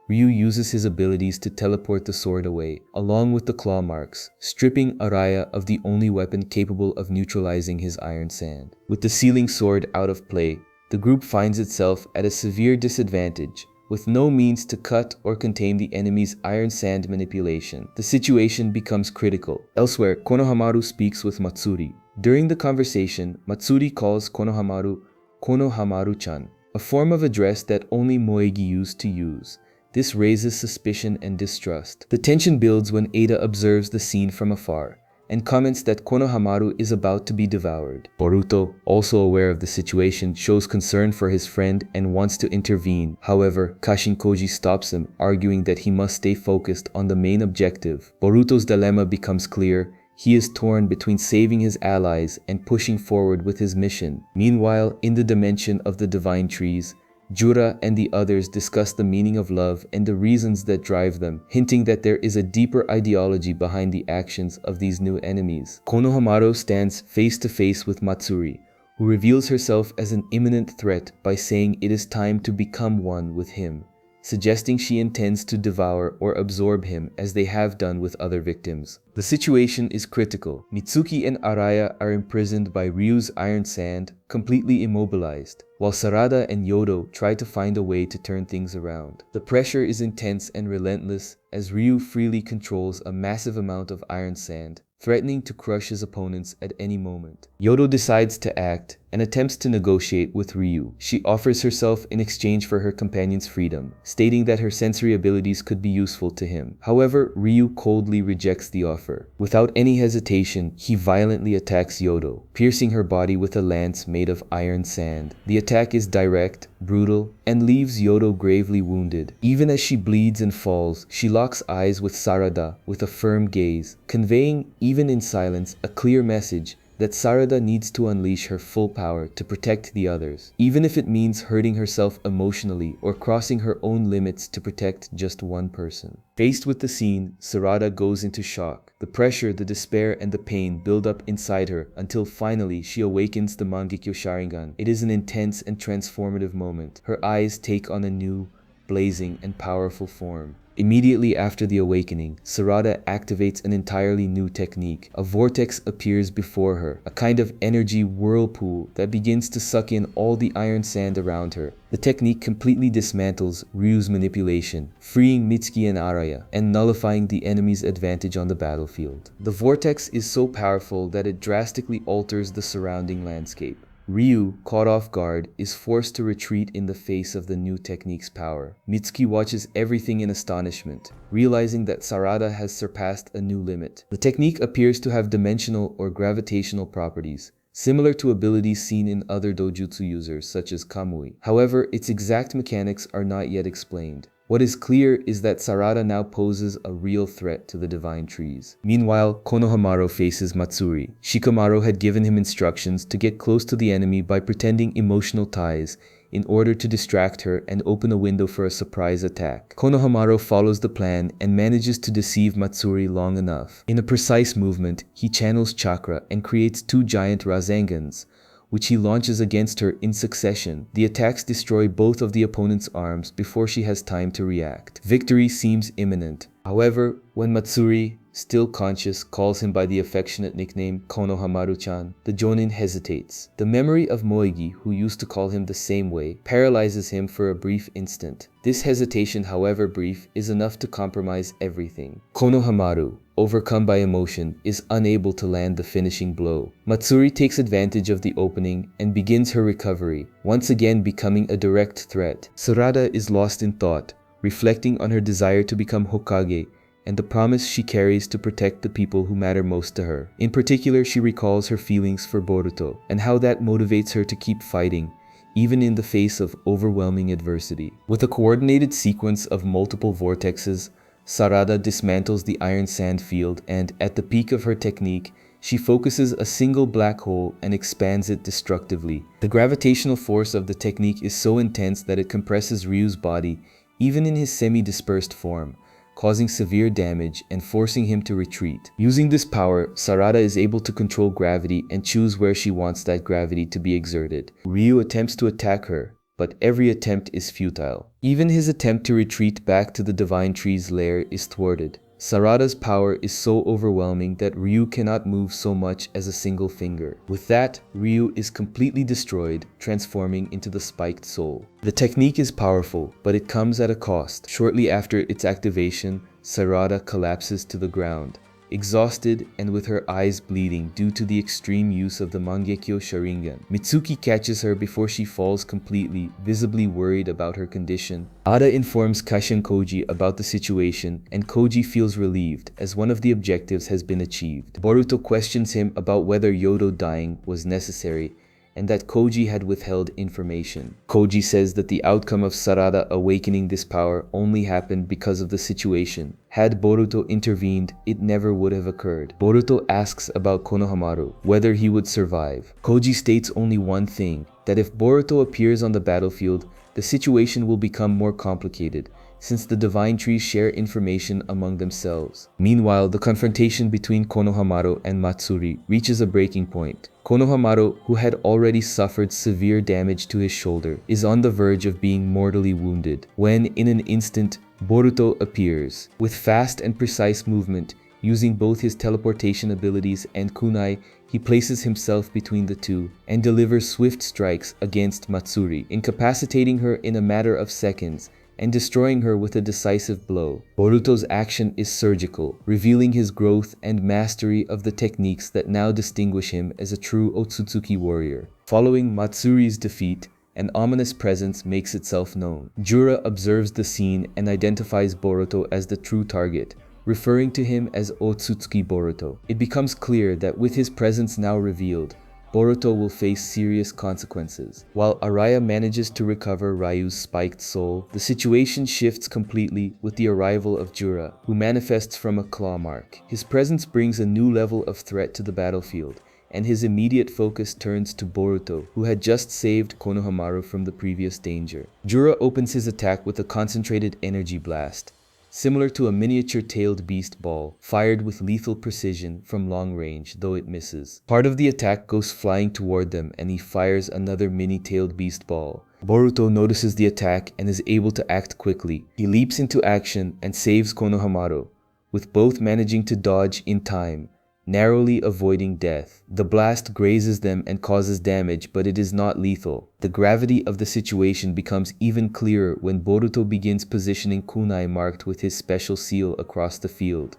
Ryu uses his abilities to teleport the sword away, along with the claw marks, stripping Araya of the only weapon capable of neutralizing his iron sand. With the sealing sword out of play, the group finds itself at a severe disadvantage, with no means to cut or contain the enemy's iron sand manipulation. The situation becomes critical. Elsewhere, Konohamaru speaks with Matsuri. During the conversation, Matsuri calls Konohamaru Konohamaru-chan, a form of address that only Moegi used to use. This raises suspicion and distrust. The tension builds when Ada observes the scene from afar and comments that Konohamaru is about to be devoured. Boruto, also aware of the situation, shows concern for his friend and wants to intervene. However, Kashin Koji stops him, arguing that he must stay focused on the main objective. Boruto's dilemma becomes clear. He is torn between saving his allies and pushing forward with his mission. Meanwhile, in the dimension of the divine trees, Jura and the others discuss the meaning of love and the reasons that drive them, hinting that there is a deeper ideology behind the actions of these new enemies. Konohamaru stands face to face with Matsuri, who reveals herself as an imminent threat by saying it is time to become one with him, suggesting she intends to devour or absorb him as they have done with other victims. The situation is critical. Mitsuki and Araya are imprisoned by Ryu's iron sand, completely immobilized, while Sarada and Yodo try to find a way to turn things around. The pressure is intense and relentless as Ryu freely controls a massive amount of iron sand, threatening to crush his opponents at any moment. Yodo decides to act and attempts to negotiate with Ryu. She offers herself in exchange for her companion's freedom, stating that her sensory abilities could be useful to him. However, Ryu coldly rejects the offer. Without any hesitation, he violently attacks Yodo, piercing her body with a lance made of iron sand. The attack is direct, brutal, and leaves Yodo gravely wounded. Even as she bleeds and falls, she locks eyes with Sarada with a firm gaze, conveying, even in silence, a clear message that Sarada needs to unleash her full power to protect the others, even if it means hurting herself emotionally or crossing her own limits to protect just one person. Faced with the scene, Sarada goes into shock. The pressure, the despair, and the pain build up inside her until finally she awakens the Mangekyo Sharingan. It is an intense and transformative moment. Her eyes take on a new, blazing, and powerful form. Immediately after the awakening, Sarada activates an entirely new technique. A vortex appears before her, a kind of energy whirlpool that begins to suck in all the iron sand around her. The technique completely dismantles Ryu's manipulation, freeing Mitsuki and Araya, and nullifying the enemy's advantage on the battlefield. The vortex is so powerful that it drastically alters the surrounding landscape. Ryu, caught off guard, is forced to retreat in the face of the new technique's power. Mitsuki watches everything in astonishment, realizing that Sarada has surpassed a new limit. The technique appears to have dimensional or gravitational properties, similar to abilities seen in other dojutsu users such as Kamui. However, its exact mechanics are not yet explained. What is clear is that Sarada now poses a real threat to the divine trees. Meanwhile, Konohamaru faces Matsuri. Shikamaru had given him instructions to get close to the enemy by pretending emotional ties in order to distract her and open a window for a surprise attack. Konohamaru follows the plan and manages to deceive Matsuri long enough. In a precise movement, he channels chakra and creates two giant Razengans, which he launches against her in succession. The attacks destroy both of the opponent's arms before she has time to react. Victory seems imminent. However, when Matsuri, still conscious, calls him by the affectionate nickname Konohamaru-chan, the Jonin hesitates. The memory of Moegi, who used to call him the same way, paralyzes him for a brief instant. This hesitation, however brief, is enough to compromise everything. Konohamaru, overcome by emotion, is unable to land the finishing blow. Matsuri takes advantage of the opening and begins her recovery, once again becoming a direct threat. Sarada is lost in thought, reflecting on her desire to become Hokage and the promise she carries to protect the people who matter most to her. In particular, she recalls her feelings for Boruto and how that motivates her to keep fighting, even in the face of overwhelming adversity. With a coordinated sequence of multiple vortexes, Sarada dismantles the iron sand field and, at the peak of her technique, she focuses a single black hole and expands it destructively. The gravitational force of the technique is so intense that it compresses Ryu's body, even in his semi-dispersed form, causing severe damage and forcing him to retreat. Using this power, Sarada is able to control gravity and choose where she wants that gravity to be exerted. Ryu attempts to attack her, but every attempt is futile. Even his attempt to retreat back to the Divine Tree's lair is thwarted. Sarada's power is so overwhelming that Ryu cannot move so much as a single finger. With that, Ryu is completely destroyed, transforming into the spiked soul. The technique is powerful, but it comes at a cost. Shortly after its activation, Sarada collapses to the ground, exhausted and with her eyes bleeding due to the extreme use of the Mangekyo Sharingan. Mitsuki catches her before she falls completely, visibly worried about her condition. Ada informs Kashin Koji about the situation, and Koji feels relieved as one of the objectives has been achieved. Boruto questions him about whether Yodo dying was necessary, and that Koji had withheld information. Koji says that the outcome of Sarada awakening this power only happened because of the situation. Had Boruto intervened, it never would have occurred. Boruto asks about Konohamaru, whether he would survive. Koji states only one thing, that if Boruto appears on the battlefield, the situation will become more complicated, since the Divine Trees share information among themselves. Meanwhile, the confrontation between Konohamaru and Matsuri reaches a breaking point. Konohamaru, who had already suffered severe damage to his shoulder, is on the verge of being mortally wounded, when in an instant, Boruto appears. With fast and precise movement, using both his teleportation abilities and kunai, he places himself between the two and delivers swift strikes against Matsuri, incapacitating her in a matter of seconds and destroying her with a decisive blow. Boruto's action is surgical, revealing his growth and mastery of the techniques that now distinguish him as a true Otsutsuki warrior. Following Matsuri's defeat, an ominous presence makes itself known. Jura observes the scene and identifies Boruto as the true target, referring to him as Otsutsuki Boruto. It becomes clear that with his presence now revealed, Boruto will face serious consequences. While Araya manages to recover Ryu's spiked soul, the situation shifts completely with the arrival of Jura, who manifests from a claw mark. His presence brings a new level of threat to the battlefield, and his immediate focus turns to Boruto, who had just saved Konohamaru from the previous danger. Jura opens his attack with a concentrated energy blast, similar to a miniature tailed beast ball, fired with lethal precision from long range, though it misses. Part of the attack goes flying toward them, and he fires another mini-tailed beast ball. Boruto notices the attack and is able to act quickly. He leaps into action and saves Konohamaru, with both managing to dodge in time, narrowly avoiding death. The blast grazes them and causes damage, but it is not lethal. The gravity of the situation becomes even clearer when Boruto begins positioning kunai marked with his special seal across the field,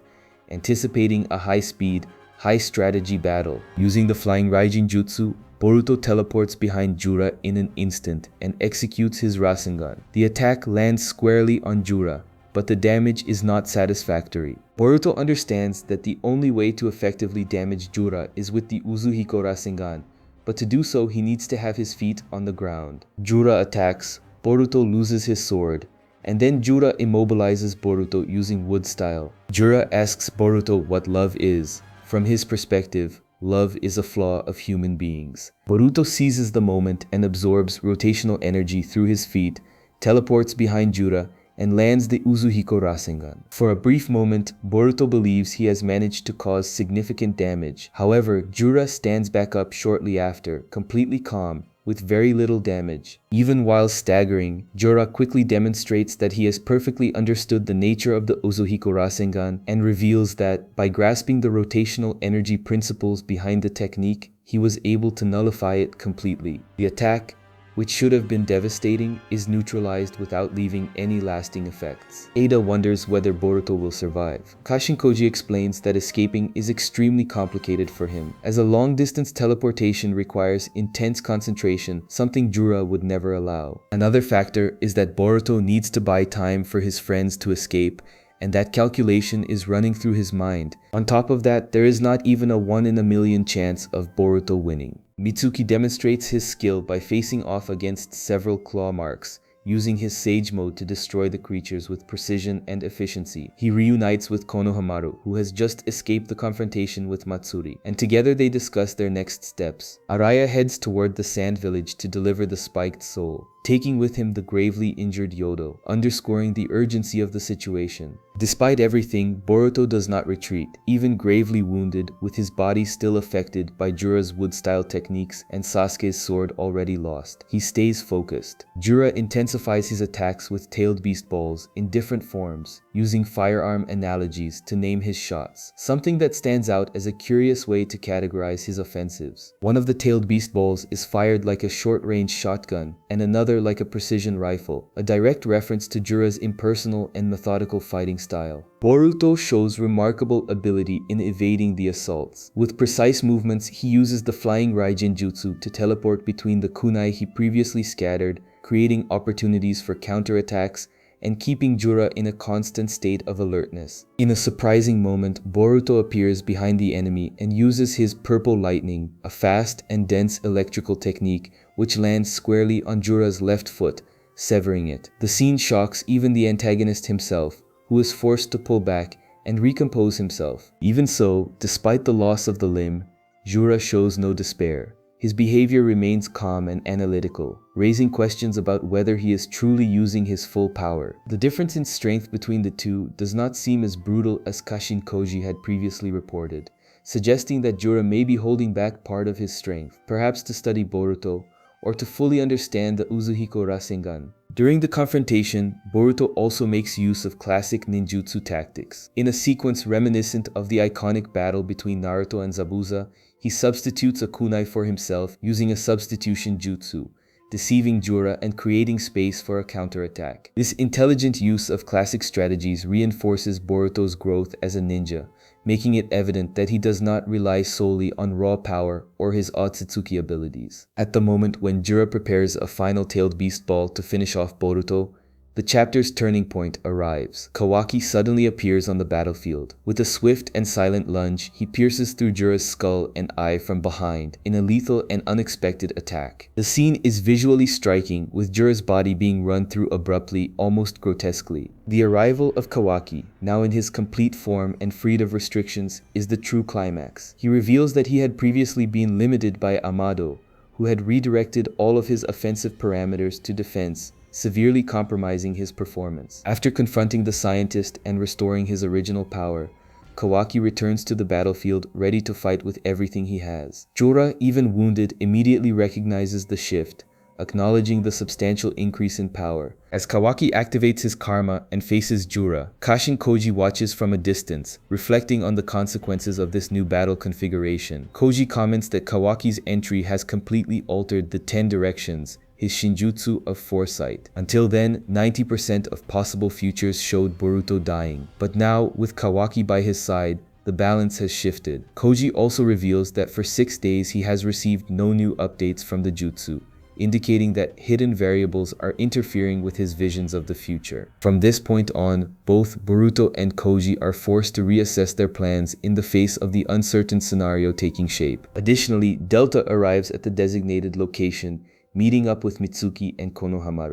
anticipating a high-speed, high-strategy battle. Using the flying Raijin Jutsu, Boruto teleports behind Jura in an instant and executes his Rasengan. The attack lands squarely on Jura, but the damage is not satisfactory. Boruto understands that the only way to effectively damage Jura is with the Uzuhiko Rasengan, but to do so he needs to have his feet on the ground. Jura attacks, Boruto loses his sword, and then Jura immobilizes Boruto using wood style. Jura asks Boruto what love is. From his perspective, love is a flaw of human beings. Boruto seizes the moment and absorbs rotational energy through his feet, teleports behind Jura, and lands the Uzuhiko Rasengan. For a brief moment, Boruto believes he has managed to cause significant damage. However, Jura stands back up shortly after, completely calm, with very little damage. Even while staggering, Jura quickly demonstrates that he has perfectly understood the nature of the Uzuhiko Rasengan and reveals that, by grasping the rotational energy principles behind the technique, he was able to nullify it completely. The attack, which should have been devastating, is neutralized without leaving any lasting effects. Ada wonders whether Boruto will survive. Kashin Koji explains that escaping is extremely complicated for him, as a long-distance teleportation requires intense concentration, something Jura would never allow. Another factor is that Boruto needs to buy time for his friends to escape, and that calculation is running through his mind. On top of that, there is not even a 1 in a million chance of Boruto winning. Mitsuki demonstrates his skill by facing off against several claw marks, using his Sage mode to destroy the creatures with precision and efficiency. He reunites with Konohamaru, who has just escaped the confrontation with Matsuri, and together they discuss their next steps. Araya heads toward the Sand Village to deliver the spiked soul. taking with him the gravely injured Yodo, underscoring the urgency of the situation. Despite everything, Boruto does not retreat, even gravely wounded, with his body still affected by Jura's wood-style techniques and Sasuke's sword already lost. He stays focused. Jura intensifies his attacks with tailed beast balls in different forms, using firearm analogies to name his shots, something that stands out as a curious way to categorize his offensives. One of the tailed beast balls is fired like a short-range shotgun, and another like a precision rifle, a direct reference to Jura's impersonal and methodical fighting style. Boruto shows remarkable ability in evading the assaults. With precise movements, he uses the flying Raijin jutsu to teleport between the kunai he previously scattered, creating opportunities for counterattacks and keeping Jura in a constant state of alertness. In a surprising moment, Boruto appears behind the enemy and uses his purple lightning, a fast and dense electrical technique which lands squarely on Jura's left foot, severing it. The scene shocks even the antagonist himself, who is forced to pull back and recompose himself. Even so, despite the loss of the limb, Jura shows no despair. His behavior remains calm and analytical, raising questions about whether he is truly using his full power. The difference in strength between the two does not seem as brutal as Kashin Koji had previously reported, suggesting that Jura may be holding back part of his strength, perhaps to study Boruto, or to fully understand the Uzuhiko Rasengan. During the confrontation, Boruto also makes use of classic ninjutsu tactics. In a sequence reminiscent of the iconic battle between Naruto and Zabuza, he substitutes a kunai for himself using a substitution jutsu, deceiving Jura and creating space for a counterattack. This intelligent use of classic strategies reinforces Boruto's growth as a ninja, making it evident that he does not rely solely on raw power or his Otsutsuki abilities. At the moment when Jura prepares a final tailed beast ball to finish off Boruto, the chapter's turning point arrives. Kawaki suddenly appears on the battlefield. With a swift and silent lunge, he pierces through Jura's skull and eye from behind in a lethal and unexpected attack. The scene is visually striking, with Jura's body being run through abruptly, almost grotesquely. The arrival of Kawaki, now in his complete form and freed of restrictions, is the true climax. He reveals that he had previously been limited by Amado, who had redirected all of his offensive parameters to defense, severely compromising his performance. After confronting the scientist and restoring his original power, Kawaki returns to the battlefield ready to fight with everything he has. Jura, even wounded, immediately recognizes the shift, acknowledging the substantial increase in power. As Kawaki activates his karma and faces Jura, Kashin Koji watches from a distance, reflecting on the consequences of this new battle configuration. Koji comments that Kawaki's entry has completely altered the 10 directions, his Shinjutsu of foresight. Until then, 90% of possible futures showed Boruto dying. But now, with Kawaki by his side, the balance has shifted. Koji also reveals that for 6 days he has received no new updates from the jutsu, indicating that hidden variables are interfering with his visions of the future. From this point on, both Boruto and Koji are forced to reassess their plans in the face of the uncertain scenario taking shape. Additionally, Delta arrives at the designated location, meeting up with Mitsuki and Konohamaru.